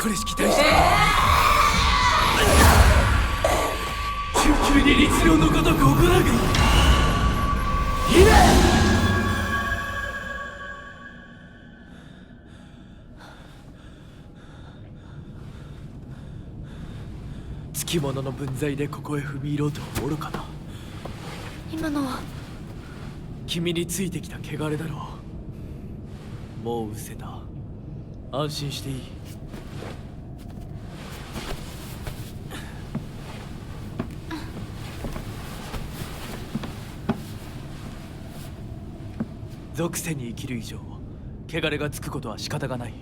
これしき大使急に律令のごとく行うがいい。つきものの分際でここへ踏み入ろうとは愚かな。今のは君についてきた汚れだろう。もう失せた。安心していい。属性に生きる以上汚れがつくことは仕方がない。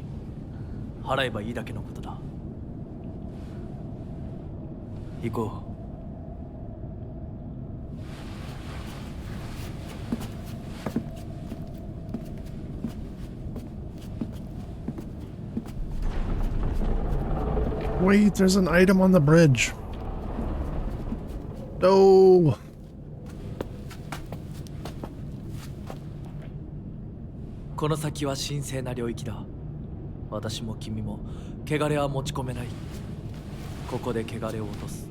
払えばいいだけのことだ。行こう。Wait, there's an item on the bridge. No. この先は神聖な領域だ。私も君も汚れは持ち込めない。ここで汚れを落とす。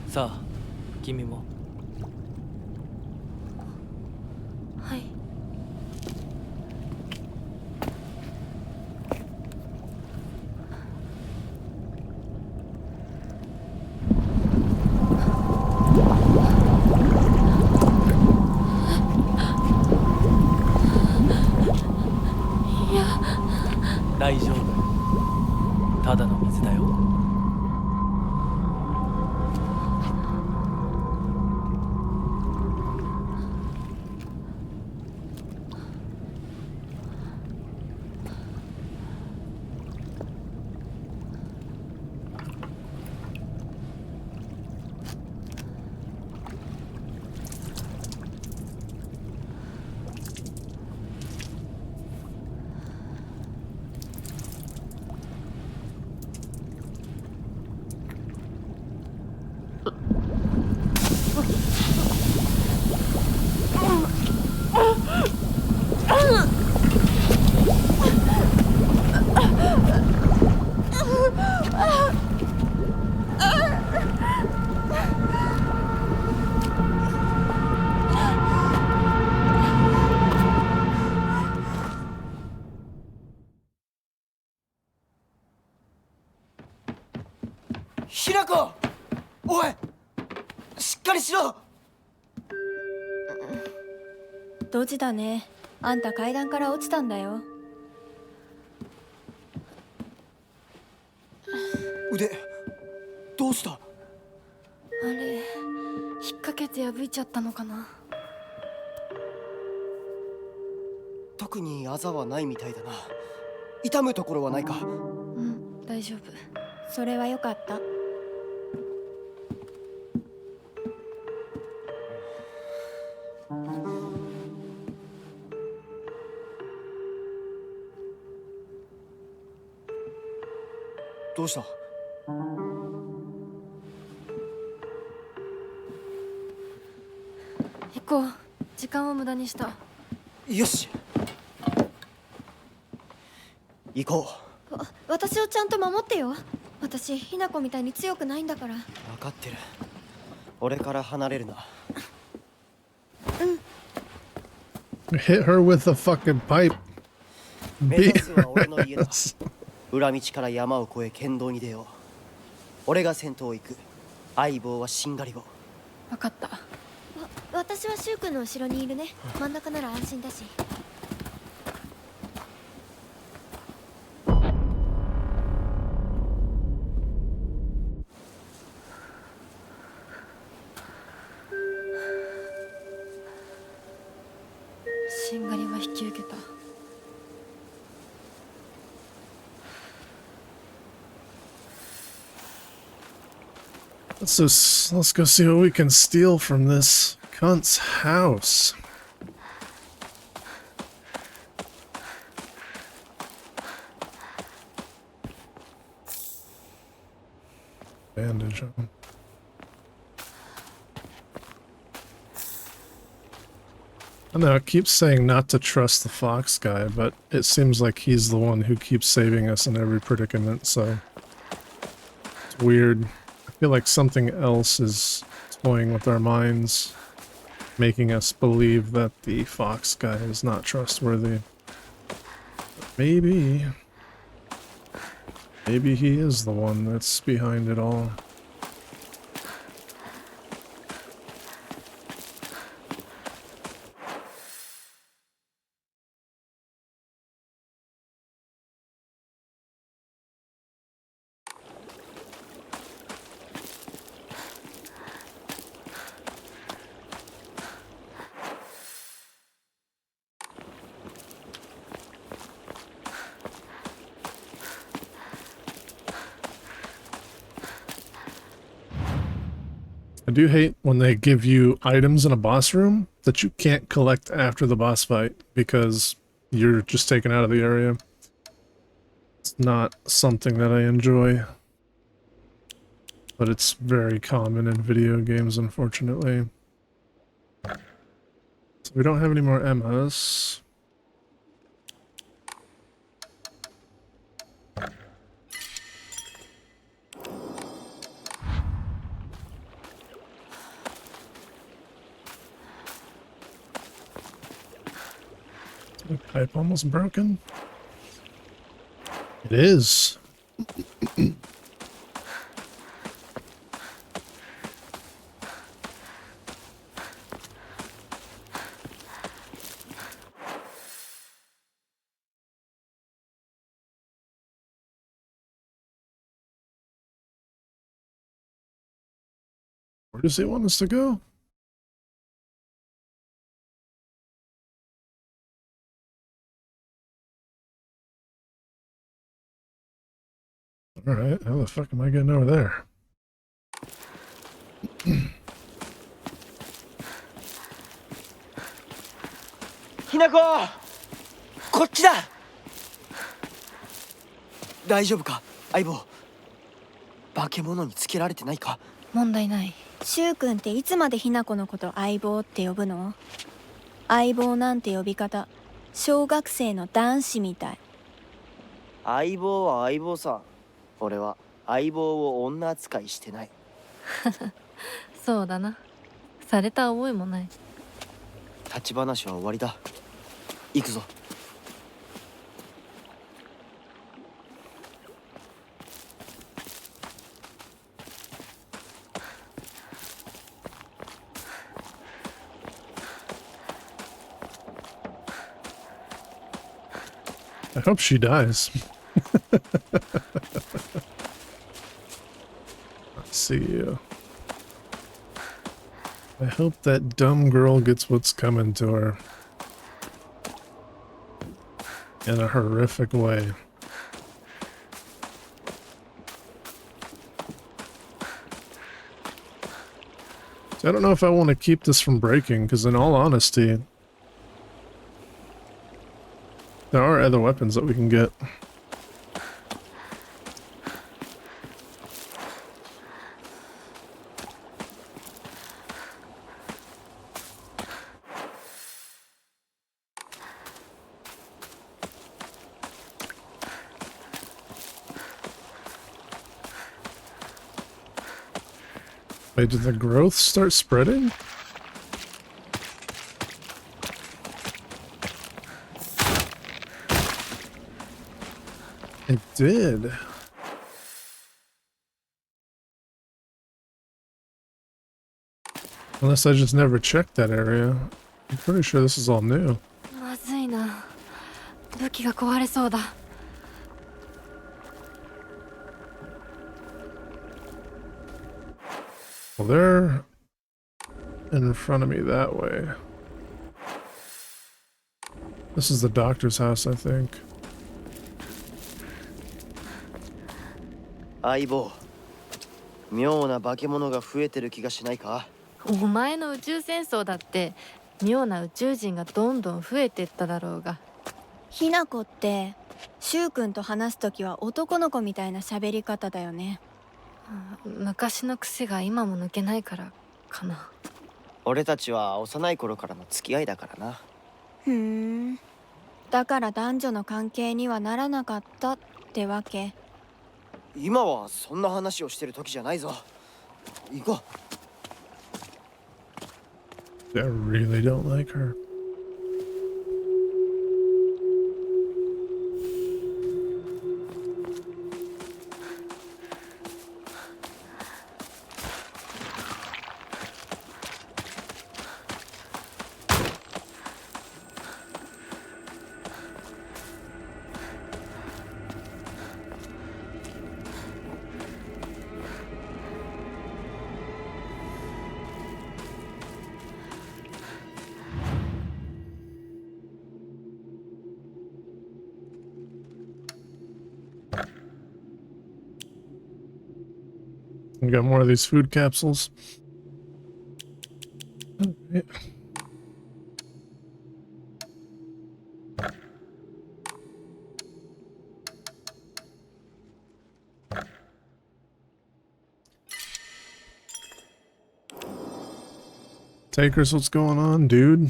さあ、君も。はい。いや、大丈夫。ただの水だよ。ひなこ、おい、しっかりしろ。ドジだね。あんた階段から落ちたんだよ。腕どうした？あれ、引っ掛けて破いちゃったのかな。特にあざはないみたいだな。痛むところはないか？うん、大丈夫。それはよかった。どうした？行こう。時間を無駄にした。よし。行こ私をちゃんと守ってよ。私ひな子みたいに強くないんだから。う。分かってる。俺から離れるな。Hit her with a fucking pipe. 目指すは俺の家だ。裏道から山を越え県道に出よう。俺が先頭を行く。相棒はしんがりを。分かった。私はシュウ君の後ろにいるね。真ん中なら安心だし。しんがりは引き受けた。Let's go see what we can steal from this cunt's house. Bandage on. I know it keeps saying not to trust the fox guy, but it seems like he's the one who keeps saving us in every predicament, so it's weird. I feel like something else is toying with our minds, making us believe that the fox guy is not trustworthy. But maybe he is the one that's behind it all. I do hate when they give you items in a boss room that you can't collect after the boss fight because you're just taken out of the area. It's not something that I enjoy, but it's very common in video games, unfortunately. So we don't have any more Emmas. The pipe almost broken? It is. Where does he want us to go? Alright, how the fuck am I getting over there? ひなこ、こっちだ。大丈夫か、相棒。化け物につけられてないか。問題ない。シュウ君っていつまでひな子のこと相棒って呼ぶの？相棒なんて呼び方、小学生の男子みたい。相棒は相棒さ。俺は相棒を女扱いしてない。そうだな。された覚えもない。立ち話は終わりだ。行くぞ。I hope she dies. Let's see you. I hope that dumb girl gets what's coming to her. In a horrific way. So I don't know if I want to keep this from breaking, because in all honesty, there are other weapons that we can get. Wait, did the growth start spreading? It did. Unless I just never checked that area. I'm pretty sure this is all new. まずいな。武器が壊れそうだ。Well, they're in front of me that way. This is the doctor's house, I think. 相棒、妙な化け物が増えてる気がしないか？お前の宇宙戦争だって妙な宇宙人がどんどん増えてっただろうが。ひなこってしゅうくんと話すときは男の子みたいな喋り方だよね。昔の癖が今も抜けないからかな。俺たちは幼い頃からの付き合いだからな。ふーん。だから男女の関係にはならなかったってわけ。今はそんな話をしてる時じゃないぞ。行こう。 I really don't like her. We got more of these food capsules. Oh, yeah. Takers, what's going on, dude?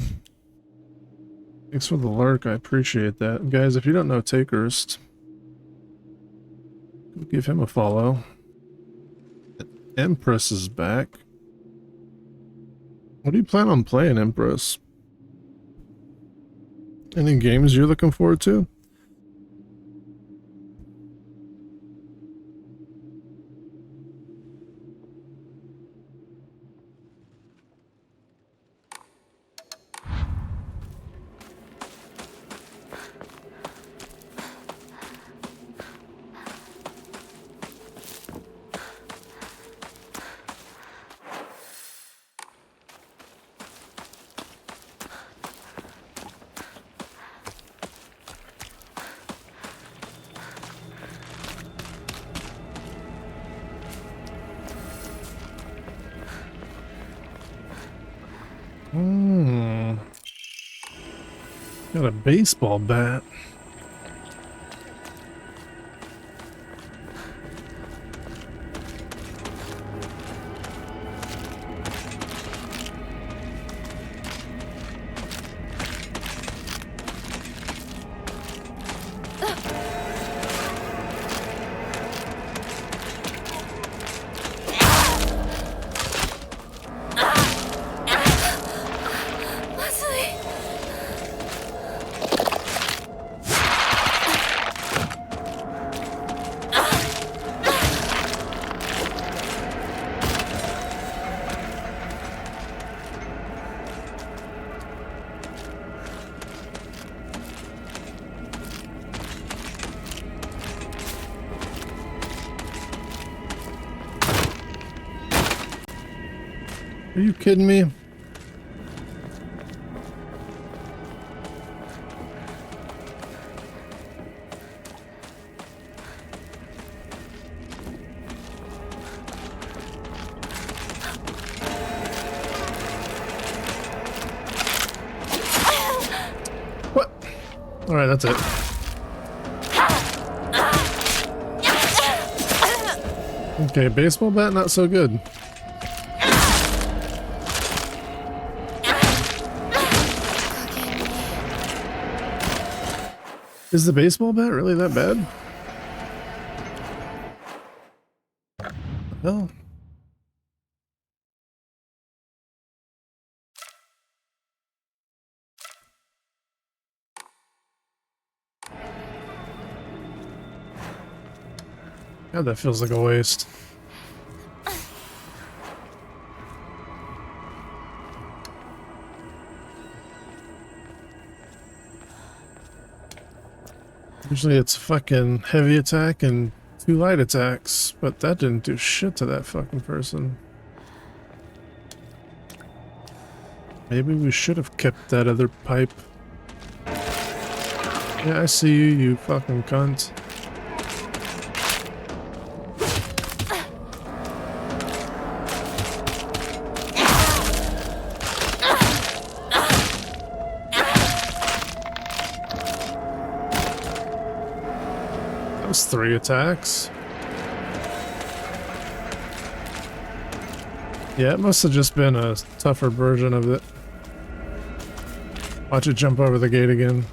Thanks for the lurk, I appreciate that. Guys, if you don't know Takers, give him a follow. Empress is back. What do you plan on playing, Empress? Any games you're looking forward to? Got a baseball bat. Are you kidding me? What? All right, that's it. Okay, baseball bat, not so good. Is the baseball bat really that bad? Well, God, that feels like a waste. Usually it's fucking heavy attack and 2 light attacks, but that didn't do shit to that fucking person. Maybe we should have kept that other pipe. Yeah, I see you, you fucking cunt. That was 3 attacks. Yeah, it must have just been a tougher version of it. Watch it jump over the gate again.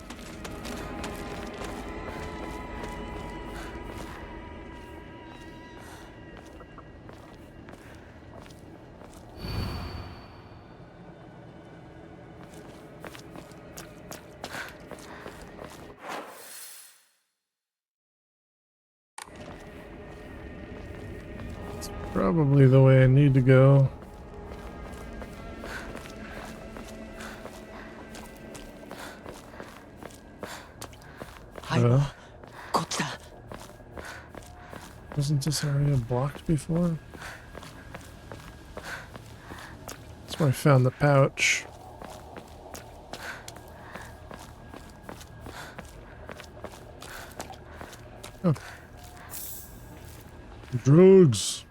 It's probably the way I need to go. Wasn't this area blocked before? That's where I found the pouch. Oh. Drugs.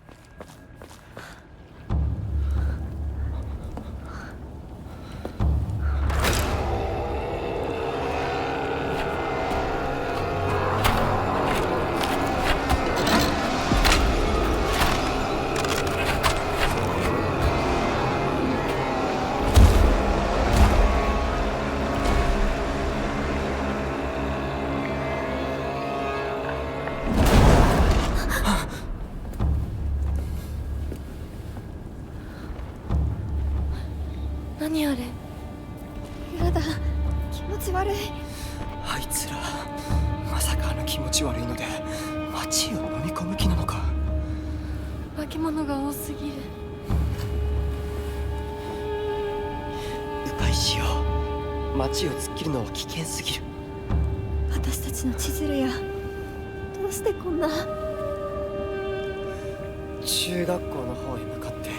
中学校の方へ向かって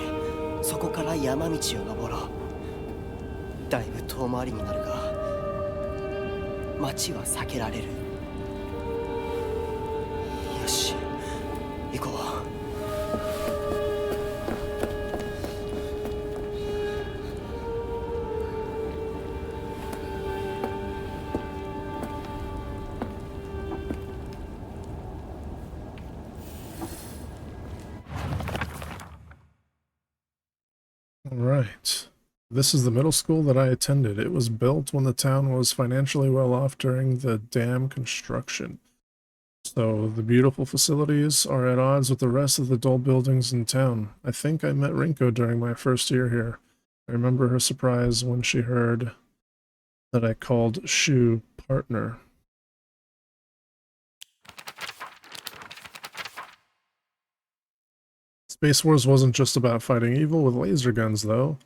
そこから山道を登ろう。だいぶ遠回りになるが町は避けられる。よし、行こう。Right. This is the middle school that I attended. It was built when the town was financially well off during the dam construction. So the beautiful facilities are at odds with the rest of the dull buildings in town. I think I met Rinko during my first year here. I remember her surprise when she heard that I called Shu partner. Space Wars wasn't just about fighting evil with laser guns, though.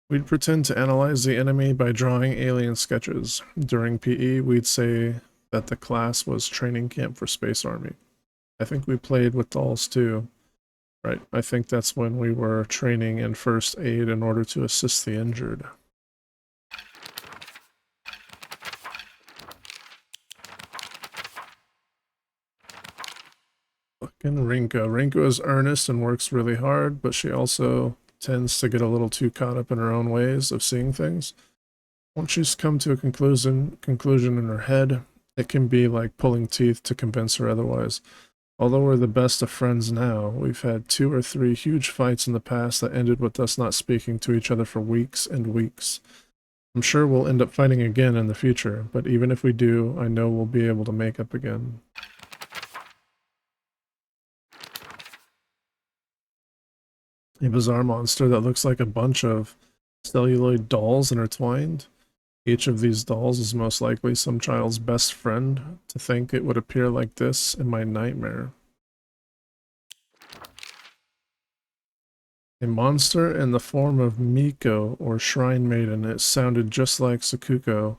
We'd pretend to analyze the enemy by drawing alien sketches. During PE, we'd say that the class was training camp for Space Army. I think we played with dolls, too. Right, I think that's when we were training in first aid in order to assist the injured. Fucking Rinko. Rinko is earnest and works really hard, but she also tends to get a little too caught up in her own ways of seeing things. Once she's come to a conclusion in her head, it can be like pulling teeth to convince her otherwise. Although we're the best of friends now, we've had 2 or 3 huge fights in the past that ended with us not speaking to each other for weeks and weeks. I'm sure we'll end up fighting again in the future, but even if we do, I know we'll be able to make up again. A bizarre monster that looks like a bunch of celluloid dolls intertwined. Each of these dolls is most likely some child's best friend. To think it would appear like this in my nightmare. A monster in the form of Miko, or Shrine Maiden. It sounded just like Sakuko.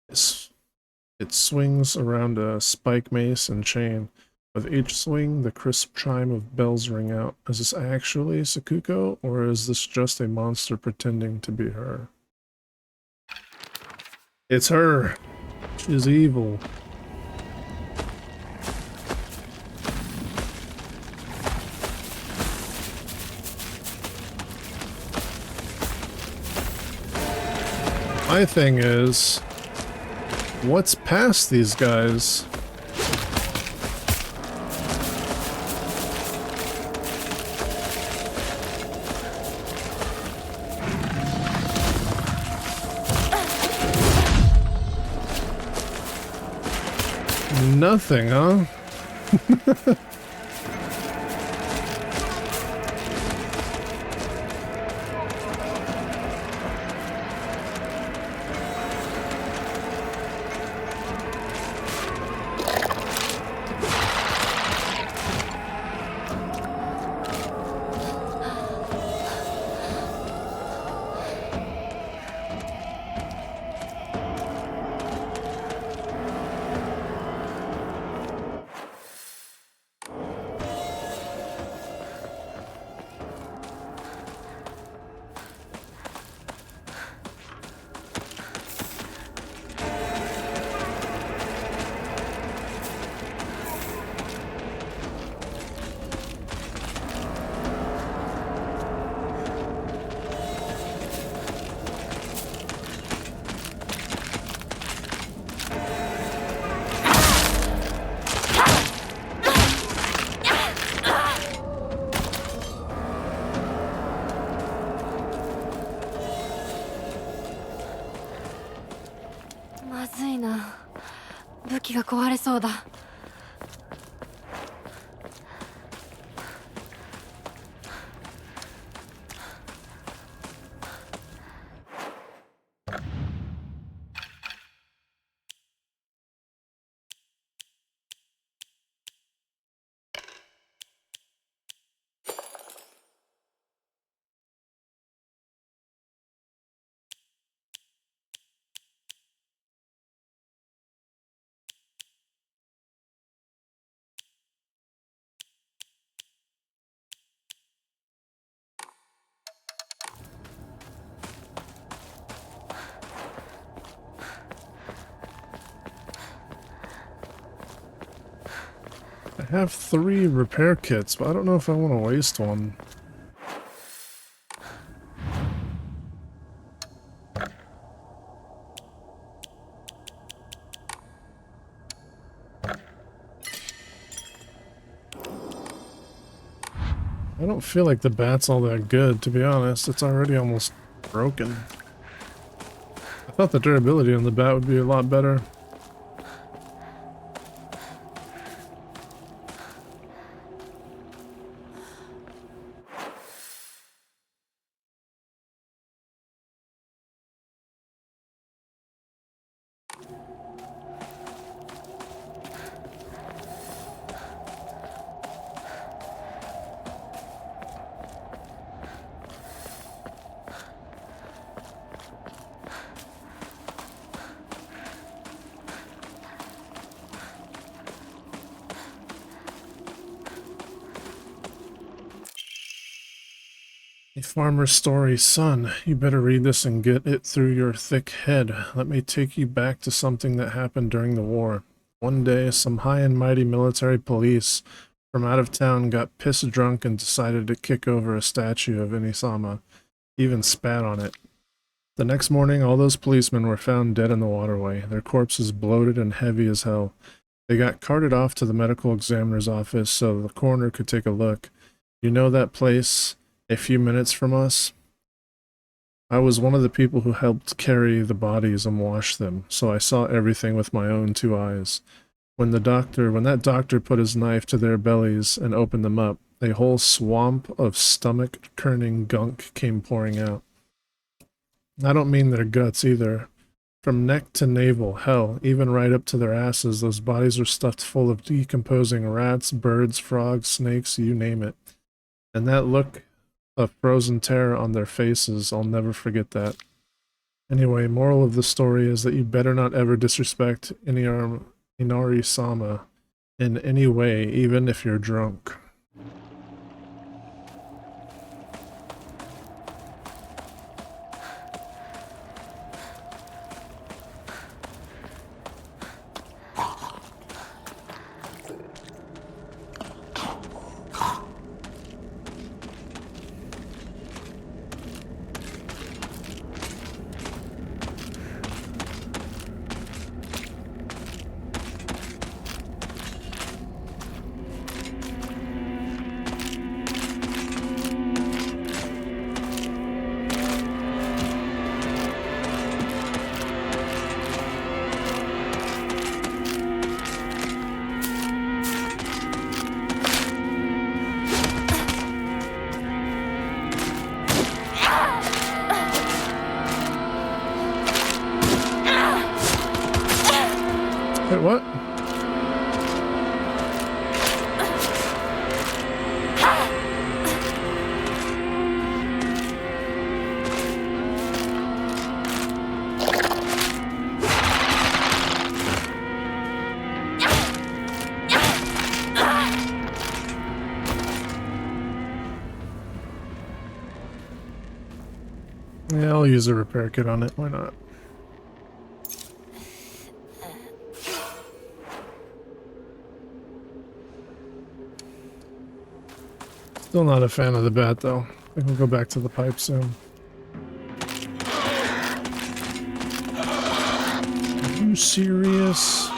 It swings around a spike mace and chain. With each swing, the crisp chime of bells ring out. Is this actually Sakuko, or is this just a monster pretending to be her? It's her! She's evil. My thing is, what's past these guys? Nothing, huh? I have 3 repair kits, but I don't know if I want to waste one. I don't feel like the bat's all that good, to be honest. It's already almost broken. I thought the durability on the bat would be a lot better. A farmer's story. Son, you better read this and get it through your thick head. Let me take you back to something that happened during the war. One day, some high and mighty military police from out of town got pissed drunk and decided to kick over a statue of Inisama, even spat on it. The next morning, all those policemen were found dead in the waterway, their corpses bloated and heavy as hell. They got carted off to the medical examiner's office so the coroner could take a look. You know that place a few minutes from us? I was one of the people who helped carry the bodies and wash them, so I saw everything with my own 2 eyes. When that doctor put his knife to their bellies and opened them up, a whole swamp of stomach-churning gunk came pouring out. I don't mean their guts either. From neck to navel, hell, even right up to their asses, those bodies were stuffed full of decomposing rats, birds, frogs, snakes, you name it. And that look a frozen terror on their faces. I'll never forget that. Anyway, moral of the story is that you better not ever disrespect Inari-sama in any way, even if you're drunk. Wait, what? Yeah, I'll use a repair kit on it. Why not? Still not a fan of the bat, though. I think we'll go back to the pipe soon. Are you serious?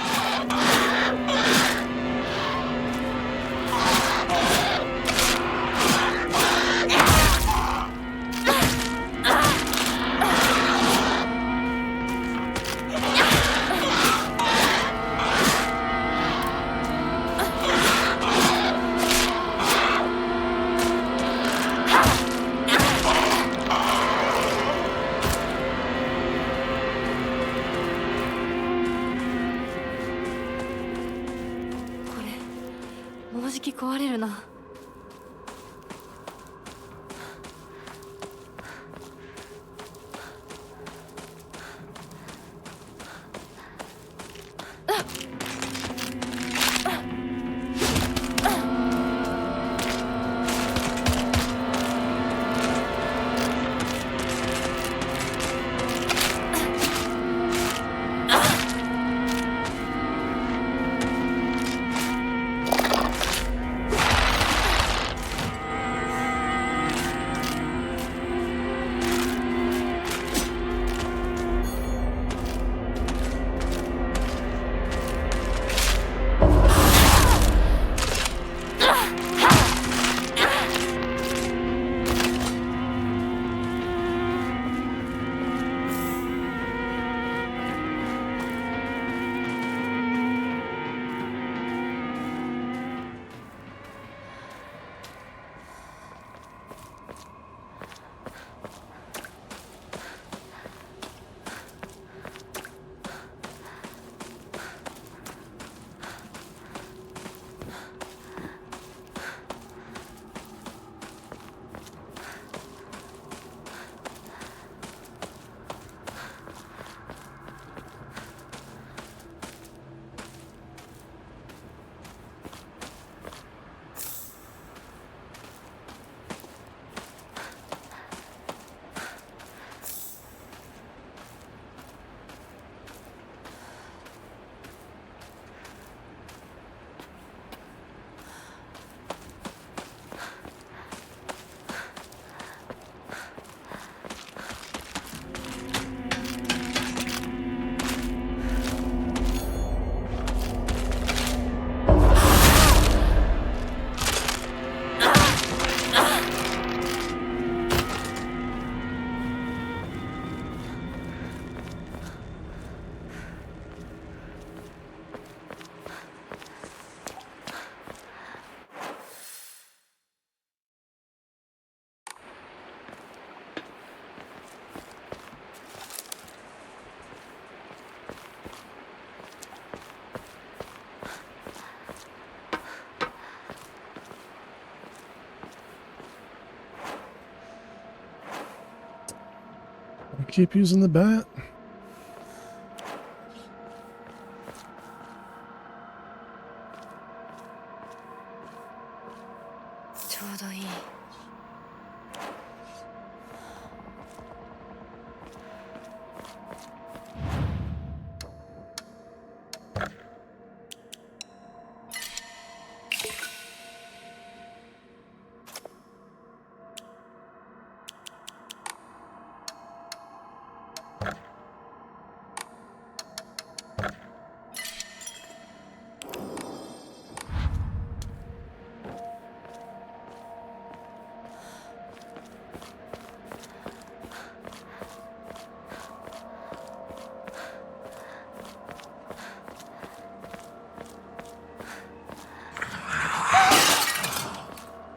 Keep using the bat.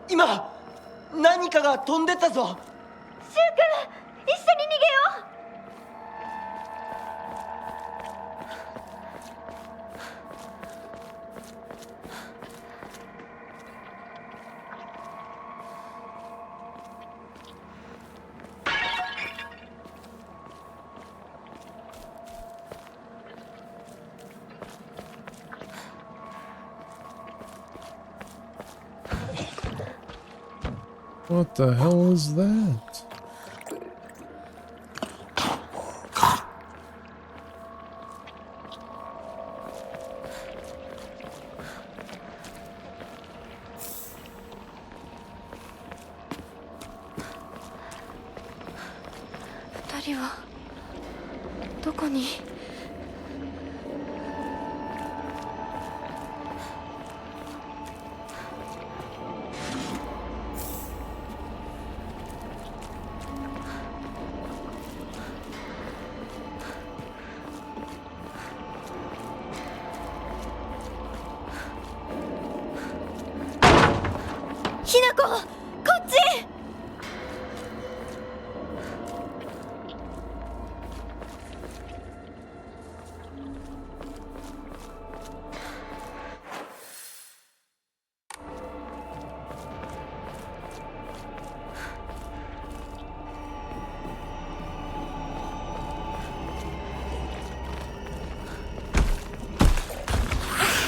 今何かが飛んでったぞ。シュウ君、一緒に逃げよう。What the hell is that?ひなこ、こっち。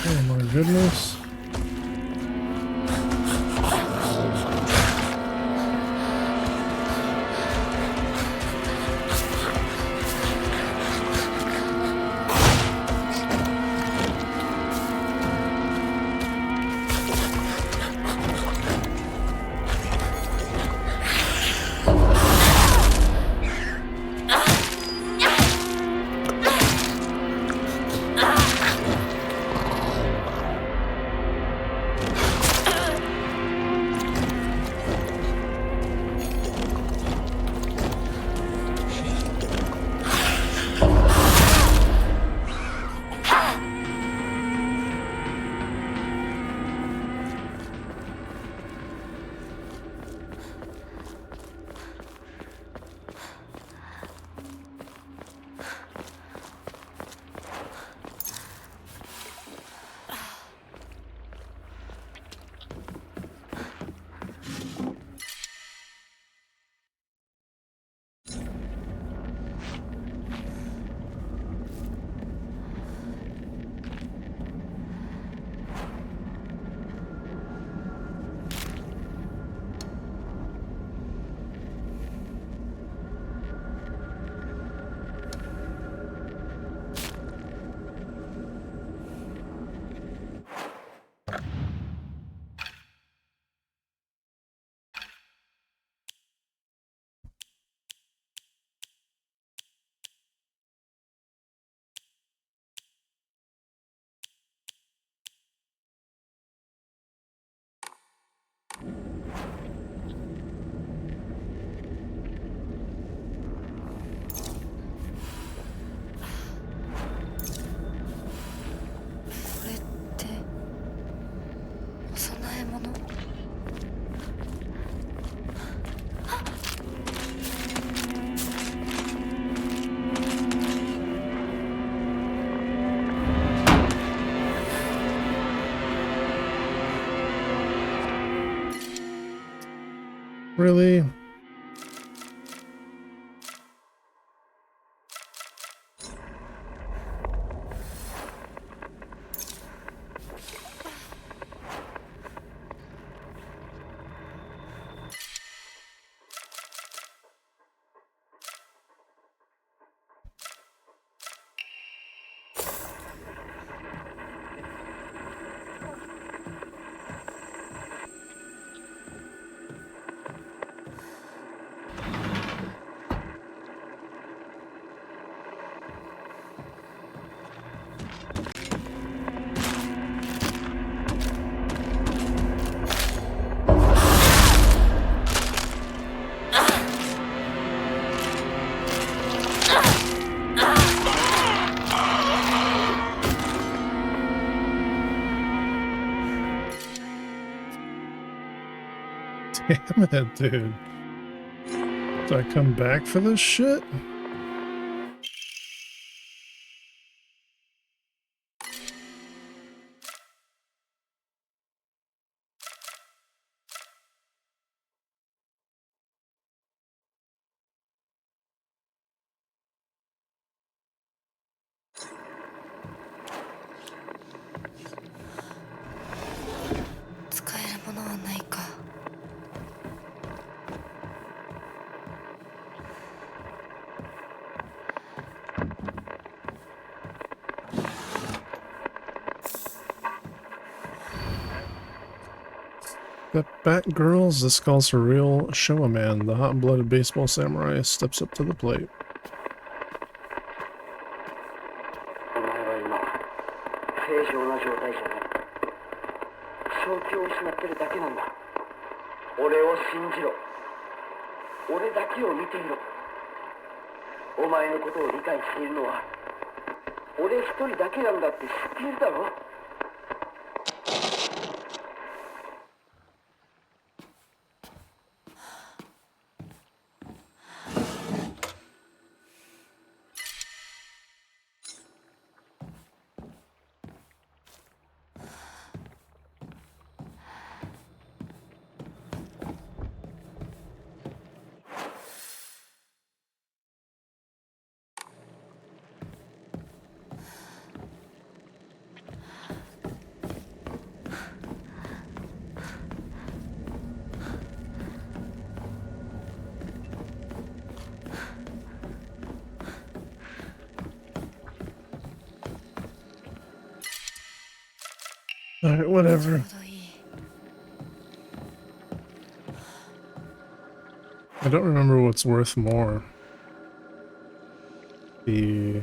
Oh my goodness. Really? Damn it, dude. Do I come back for this shit? Step back, girls. This calls for real show a man. The hot-blooded baseball samurai steps up to the plate. お前は今正常な状態じゃない。正気を失ってるだけなんだ。俺を信じろ。俺だけを見ていろ。お前のことを理解しているのは俺一人だけなんだって知っているだろ。 Alright, whatever. I don't remember what's worth more. The...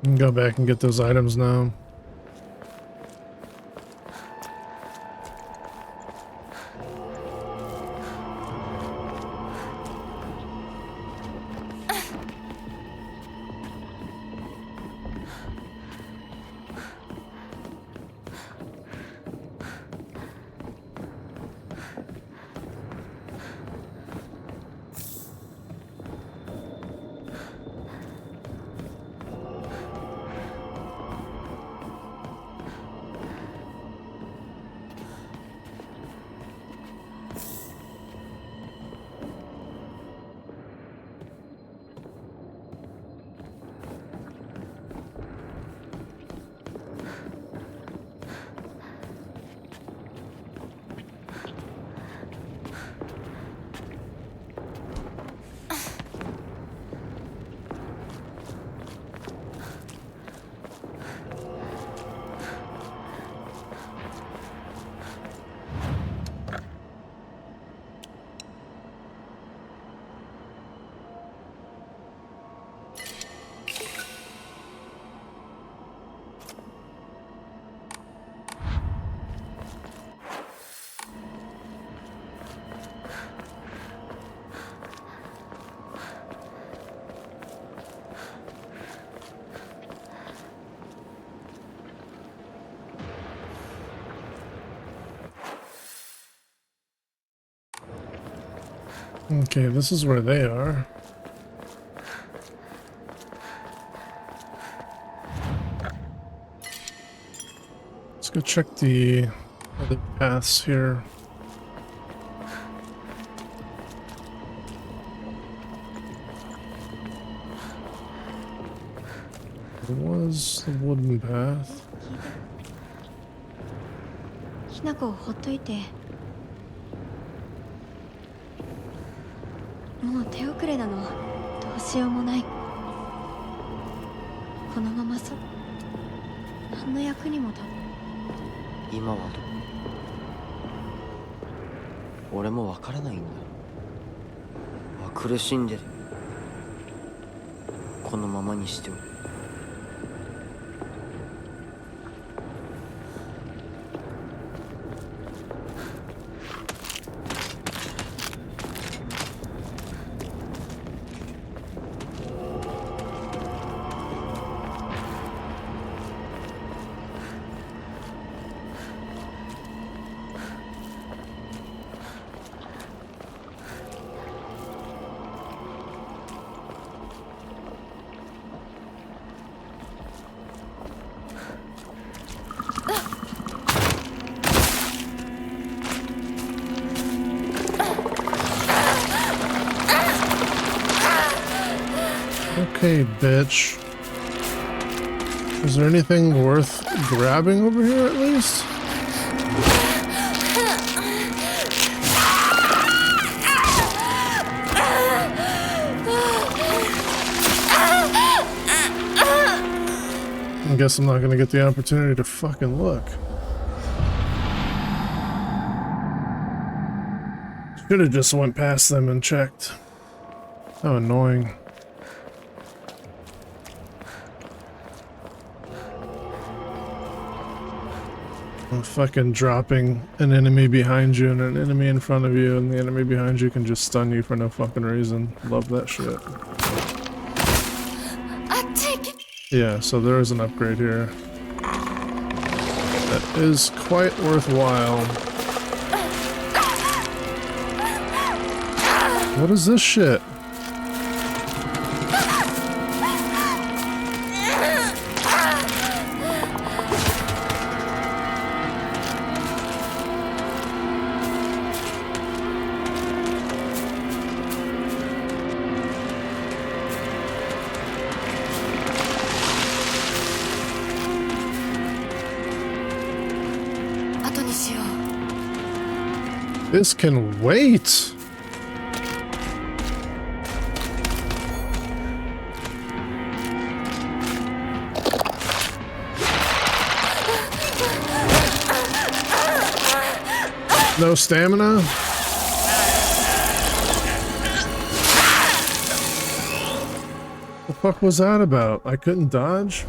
I can go back and get those items now. Okay, this is where they are. Let's go check the other paths here. There was the wooden path. きなこをほっといて。もう手遅れなの。どうしようもない。このまま何の役にも立つ。今はどう？俺もわからないんだ。苦しんでる。このままにしておく。Okay, bitch. Is there anything worth grabbing over here at least? I guess I'm not gonna get the opportunity to fucking look. Should have just went past them and checked. How annoying. Fucking dropping an enemy behind you and an enemy in front of you, and the enemy behind you can just stun you for no fucking reason. Love that shit. Yeah, so there is an upgrade here. That is quite worthwhile. What is this shit? This can wait. No stamina? The fuck was that about? I couldn't dodge?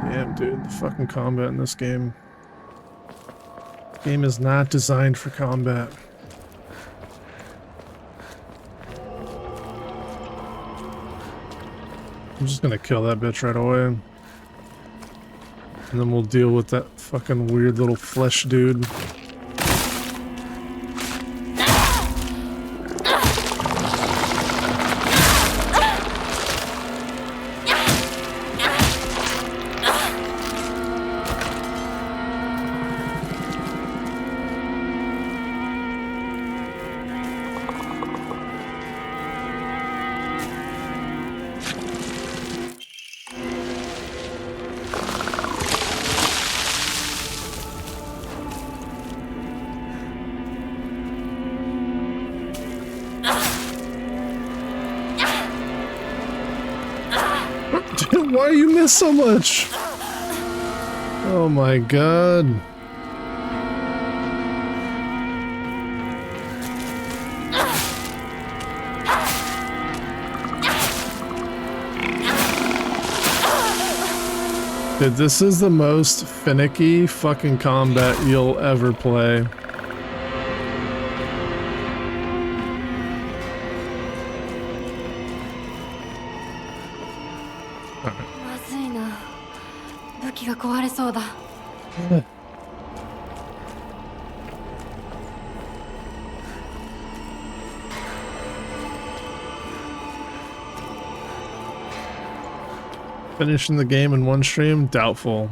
Damn, dude, the fucking combat in this game. Game is not designed for combat. I'm just gonna kill that bitch right away. And then we'll deal with that fucking weird little flesh dude. Why you miss so much? Oh my god. Dude, this is the most finicky fucking combat you'll ever play. Finishing the game in one stream? Doubtful.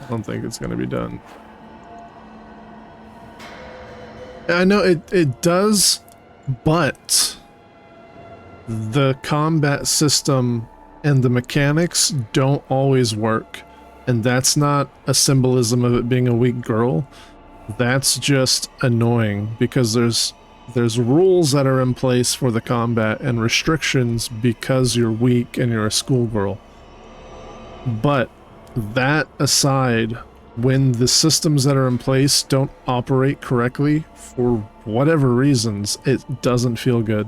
I don't think it's going to be done. I know it does, but the combat system and the mechanics don't always work. And that's not a symbolism of it being a weak girl. That's just annoying because there's rules that are in place for the combat and restrictions because you're weak and you're a schoolgirl. But that aside, when the systems that are in place don't operate correctly for whatever reasons, it doesn't feel good.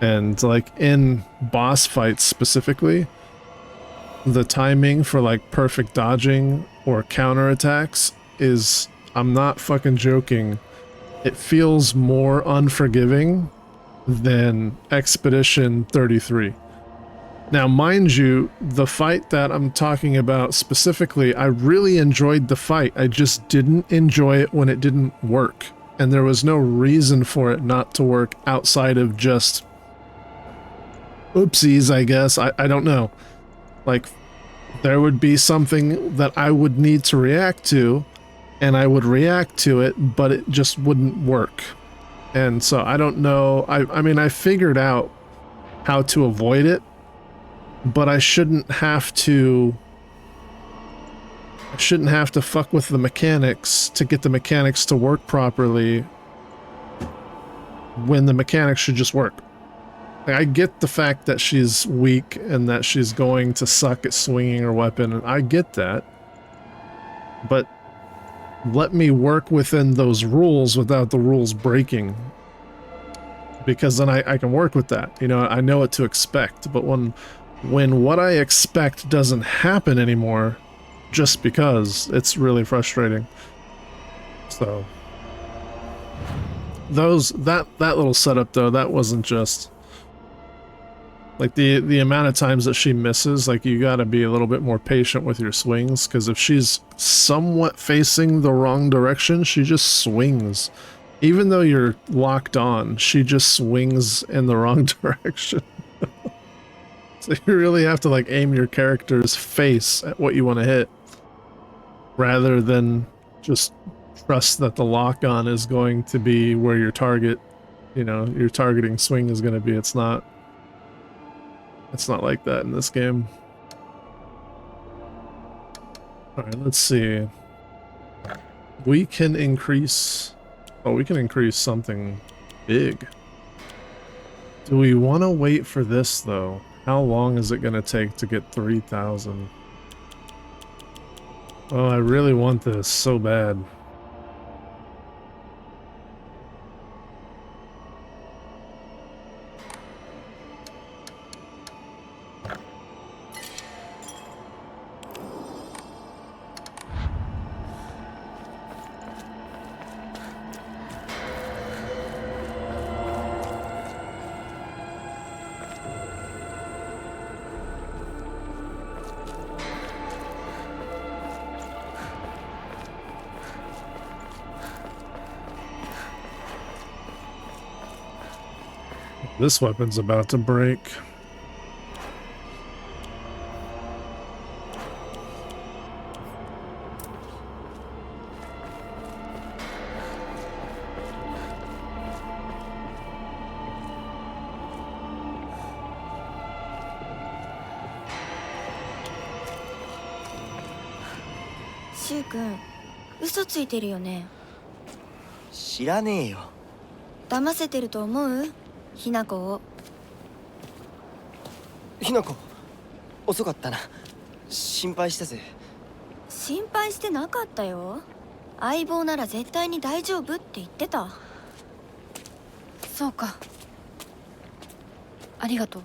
And like in boss fights specifically, the timing for like perfect dodging or counterattacks is, I'm not fucking joking, it feels more unforgiving than Expedition 33. Now, mind you, the fight that I'm talking about specifically, I really enjoyed the fight. I just didn't enjoy it when it didn't work. And there was no reason for it not to work outside of just oopsies, I guess. I don't know. Like, there would be something that I would need to react to, and I would react to it, but it just wouldn't work. And so I don't know. I mean, I figured out how to avoid it, but I shouldn't have to fuck with the mechanics to get the mechanics to work properly when the mechanics should just work. Like, I get the fact that she's weak and that she's going to suck at swinging her weapon, and I get that, but let me work within those rules without the rules breaking, because then I can work with that. You know, I know what to expect. But when what I expect doesn't happen anymore just because, it's really frustrating. So that little setup though, that wasn't just like the amount of times that she misses. Like, you got to be a little bit more patient with your swings, because if she's somewhat facing the wrong direction, she just swings. Even though you're locked on, she just swings in the wrong direction. So you really have to like aim your character's face at what you want to hit, rather than just trust that the lock-on is going to be where your target, you know, your targeting swing is going to be. It's not like that in this game. Alright, let's see. We can increase... Oh, we can increase something big. Do we want to wait for this, though? How long is it going to take to get 3,000? Oh, I really want this so bad. This weapon's about to break.シュウ君、嘘ついてるよね。知らねえよ。騙せてると思う？ひなこを。ひなこ、遅かったな。心配したぜ。心配してなかったよ。相棒なら絶対に大丈夫って言ってた。そうか。ありがとう。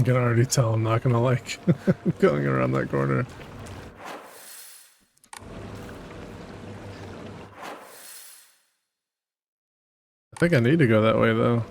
I can already tell I'm not gonna like going around that corner. I think I need to go that way though.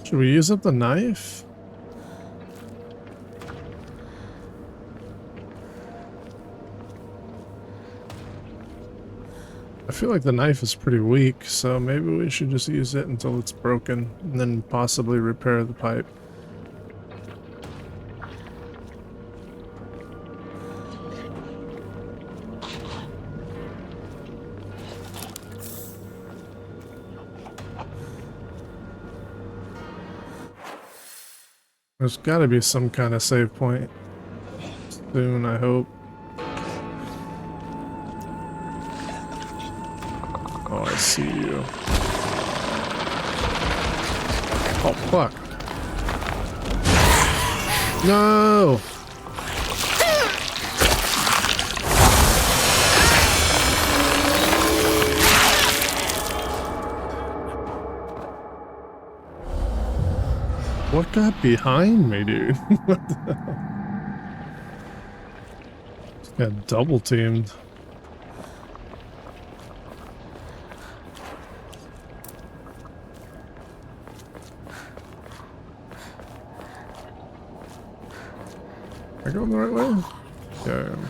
Should we use up the knife? I feel like the knife is pretty weak, so maybe we should just use it until it's broken and then possibly repair the pipe. There's got to be some kind of save point soon, I hope. Oh, I see you. Oh, fuck. No! What got behind me, dude? What the hell? Just got double teamed. Am I going the right way? Yeah, I am.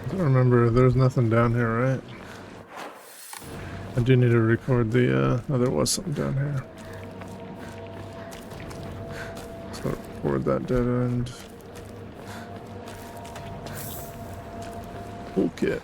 I don't remember, there's nothing down here, right? I do need to record the, oh, there was something down here. So record that dead end. Toolkit.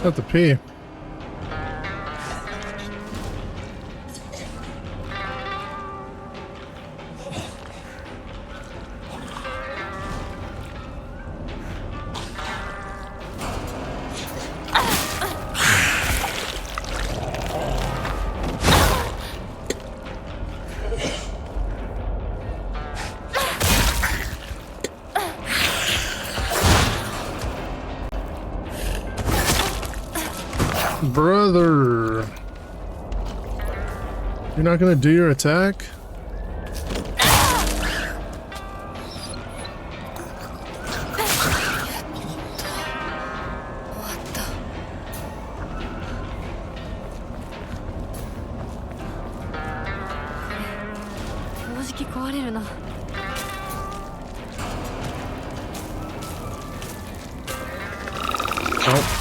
Have to pee. Brother, you're not gonna do your attack?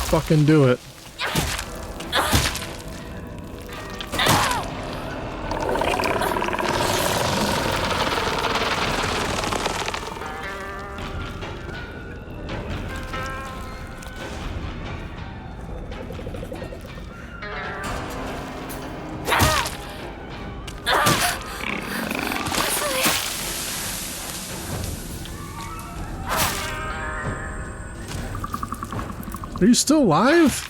fucking do it. Are you still alive?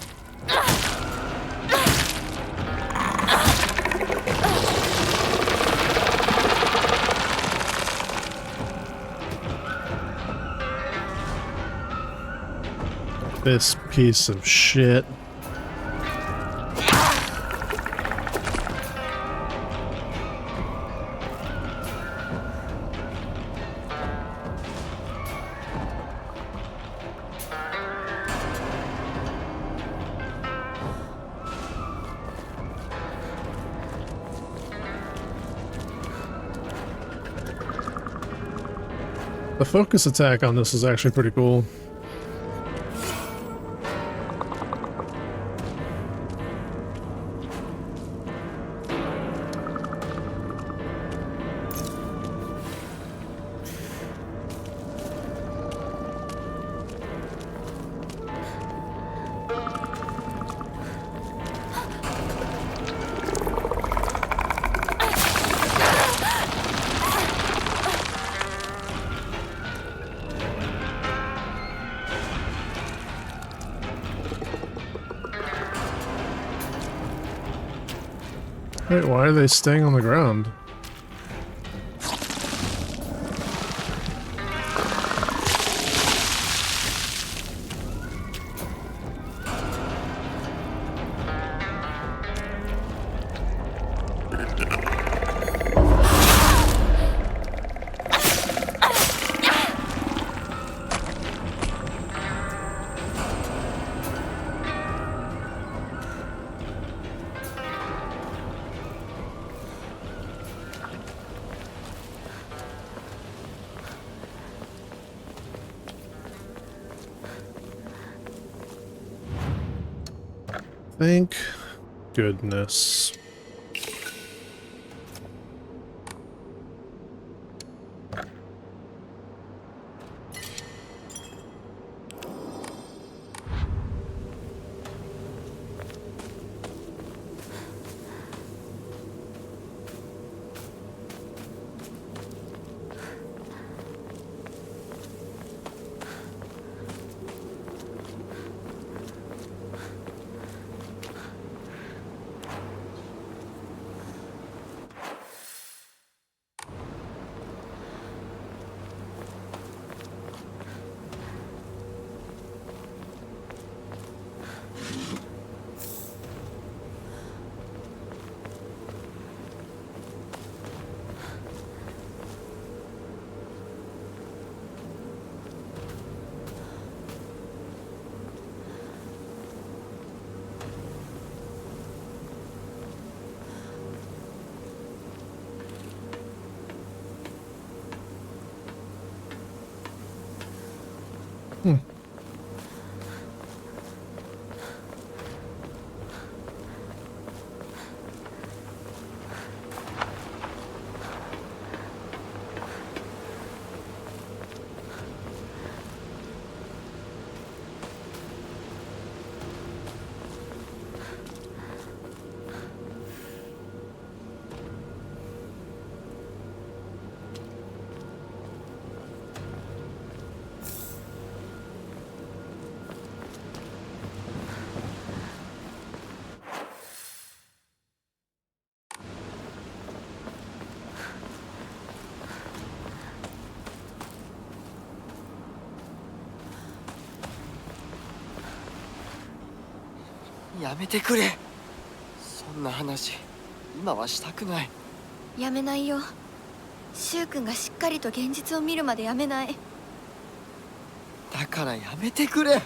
This piece of shit. The focus attack on this is actually pretty cool. Wait, why are they staying on the ground? Thank goodness.やめてくれ。そんな話今はしたくない。やめないよ。柊君がしっかりと現実を見るまでやめない。だからやめてくれ。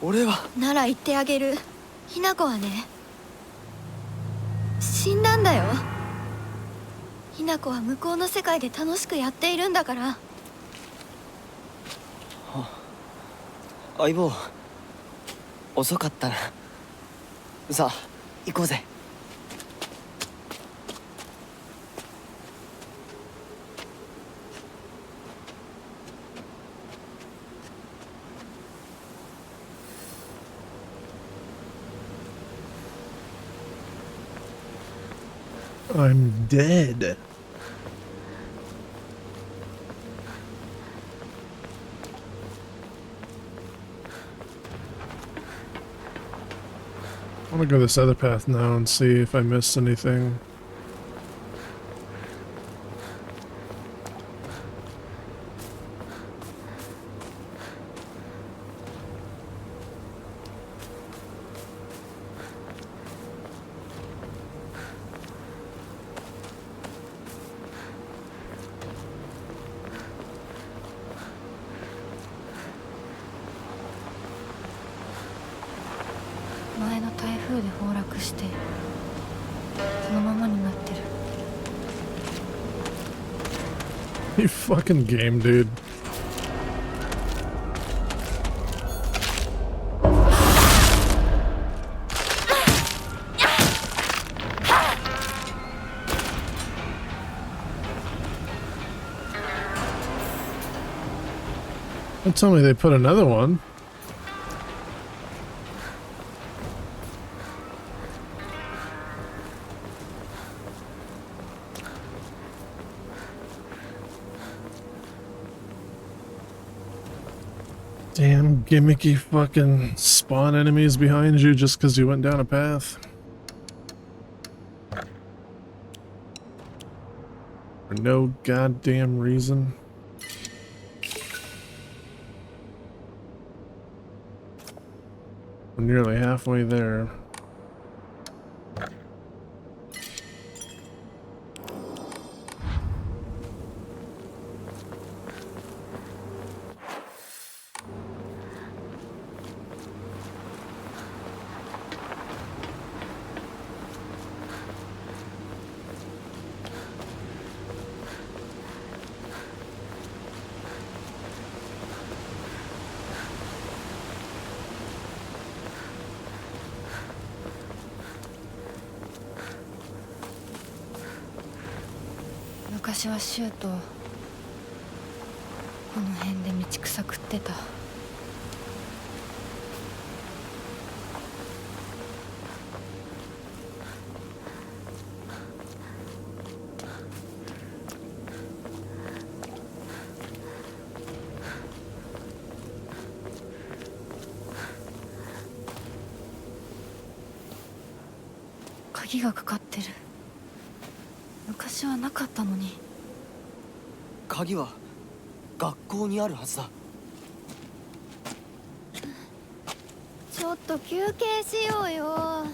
俺はなら言ってあげる。ひな子はね、死んだんだよ。ひな子は向こうの世界で楽しくやっているんだから。相棒、遅かったな。さあ行こうぜ。I'm dead. I want to go this other path now and see if I missed anything. You fucking game, dude. Don't tell me they put another one. Damn gimmicky fucking spawn enemies behind you just because you went down a path. For no goddamn reason. We're nearly halfway there.昔はシュートこの辺で道草食ってた。鍵がかかってる。昔はなかったのに。鍵は学校にあるはずだ。ちょっと休憩しようよ。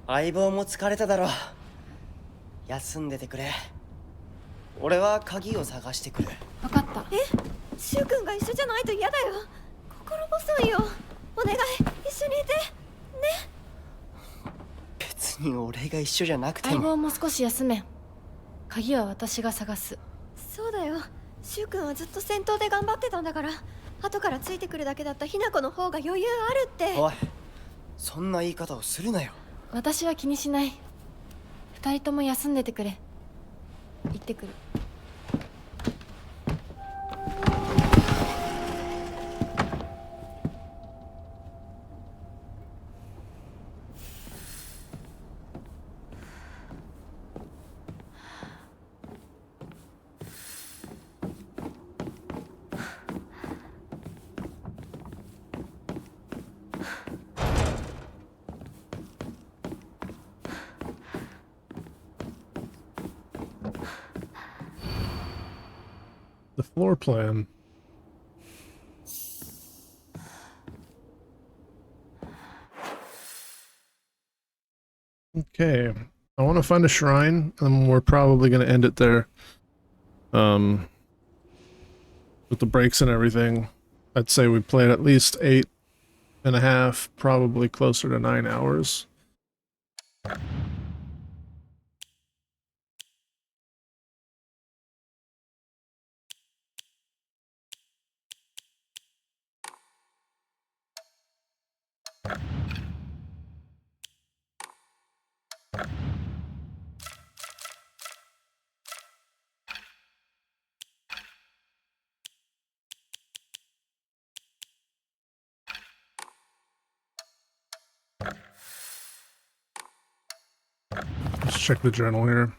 相棒も疲れただろう。休んでてくれ。俺は鍵を探してくる。分かった。シュウ君が一緒じゃないと嫌だよ。心細いよ。お願い、一緒にいてね。別に俺が一緒じゃなくても。相棒も少し休め。鍵は私が探す。そうだよ。シュウ君はずっと先頭で頑張ってたんだから、後からついてくるだけだったひな子の方が余裕あるって。おい、そんな言い方をするなよ。私は気にしない。二人とも休んでてくれ。行ってくる。the floor plan. Okay, I want to find a shrine, and we're probably going to end it there. With the breaks and everything, I'd say we played at least 8.5, probably closer to 9 hours. Let's check the journal here.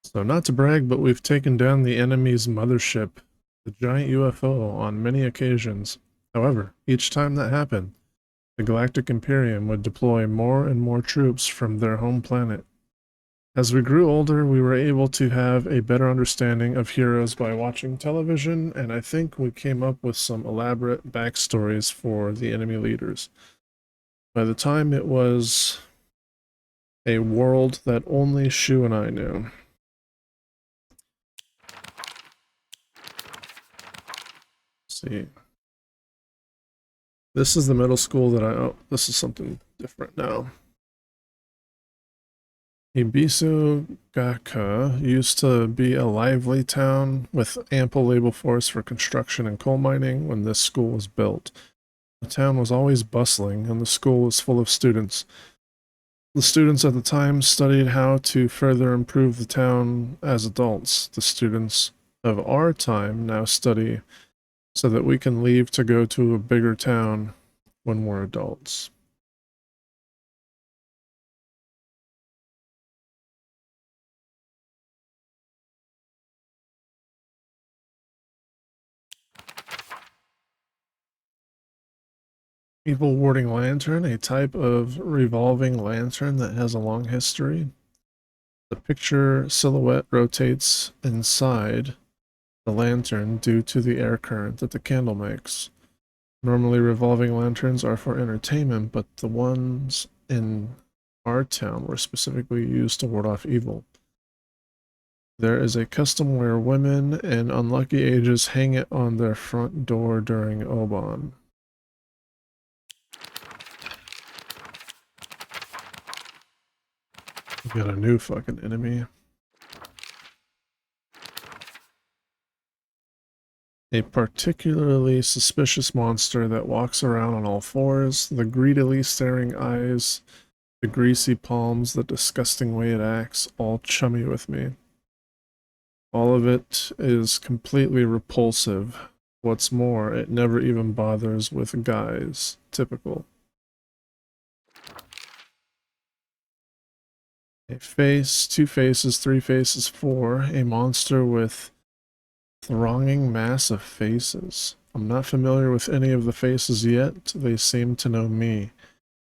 So not to brag, but we've taken down the enemy's mothership, the giant UFO, on many occasions. However, each time that happened, the Galactic Imperium would deploy more and more troops from their home planet. As we grew older, we were able to have a better understanding of heroes by watching television, and I think we came up with some elaborate backstories for the enemy leaders. By the time it was a world that only Shu and I knew. Let's see. This is the middle school that oh, this is something different now. Ibisu Gaka used to be a lively town with ample labor force for construction and coal mining when this school was built. The town was always bustling and the school was full of students. The students at the time studied how to further improve the town as adults. The students of our time now study so that we can leave to go to a bigger town when we're adults. Evil Warding Lantern, a type of revolving lantern that has a long history. The picture silhouette rotates inside the lantern due to the air current that the candle makes. Normally revolving lanterns are for entertainment, but the ones in our town were specifically used to ward off evil. There is a custom where women in unlucky ages hang it on their front door during Oban. We got a new fucking enemy. A particularly suspicious monster that walks around on all fours, the greedily staring eyes, the greasy palms, the disgusting way it acts, all chummy with me. All of it is completely repulsive. What's more, it never even bothers with guys. Typical. A face, 2 faces, 3 faces, 4. A monster with thronging mass of faces. I'm not familiar with any of the faces yet. They seem to know me.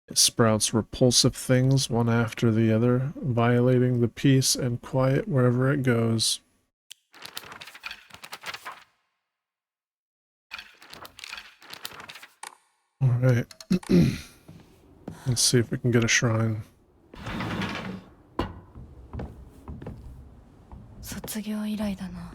It sprouts repulsive things one after the other, violating the peace and quiet wherever it goes. Alright. Let's see if we can get a shrine. 卒業以来だな。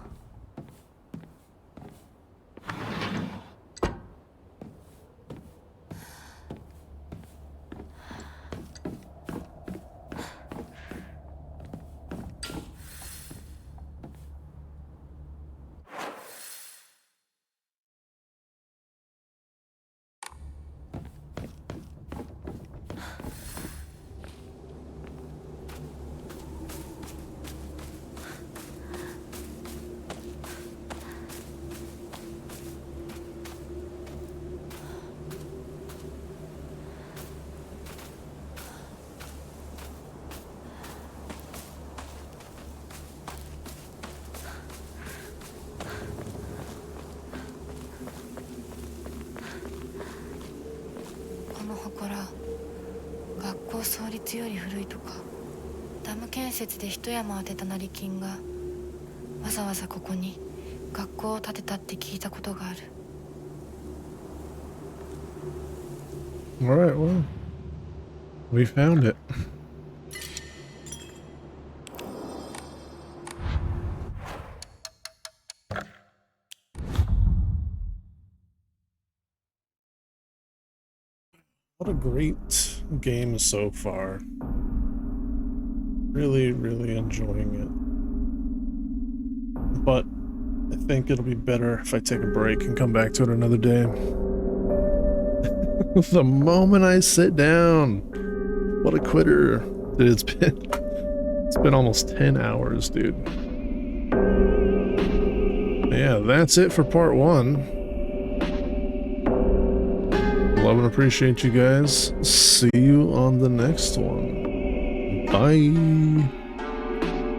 学校創立より古いとか、ダム建設で一山当てた成金がわざわざここに学校を建てたって聞いたことがある。 Alright, well, we found it. What a great game so far. Really, really enjoying it. But I think it'll be better if I take a break and come back to it another day. The moment I sit down. What a quitter. Dude, it's been almost 10 hours, dude. Yeah, that's it for part 1. Love and appreciate you guys. See you on the next one. Bye.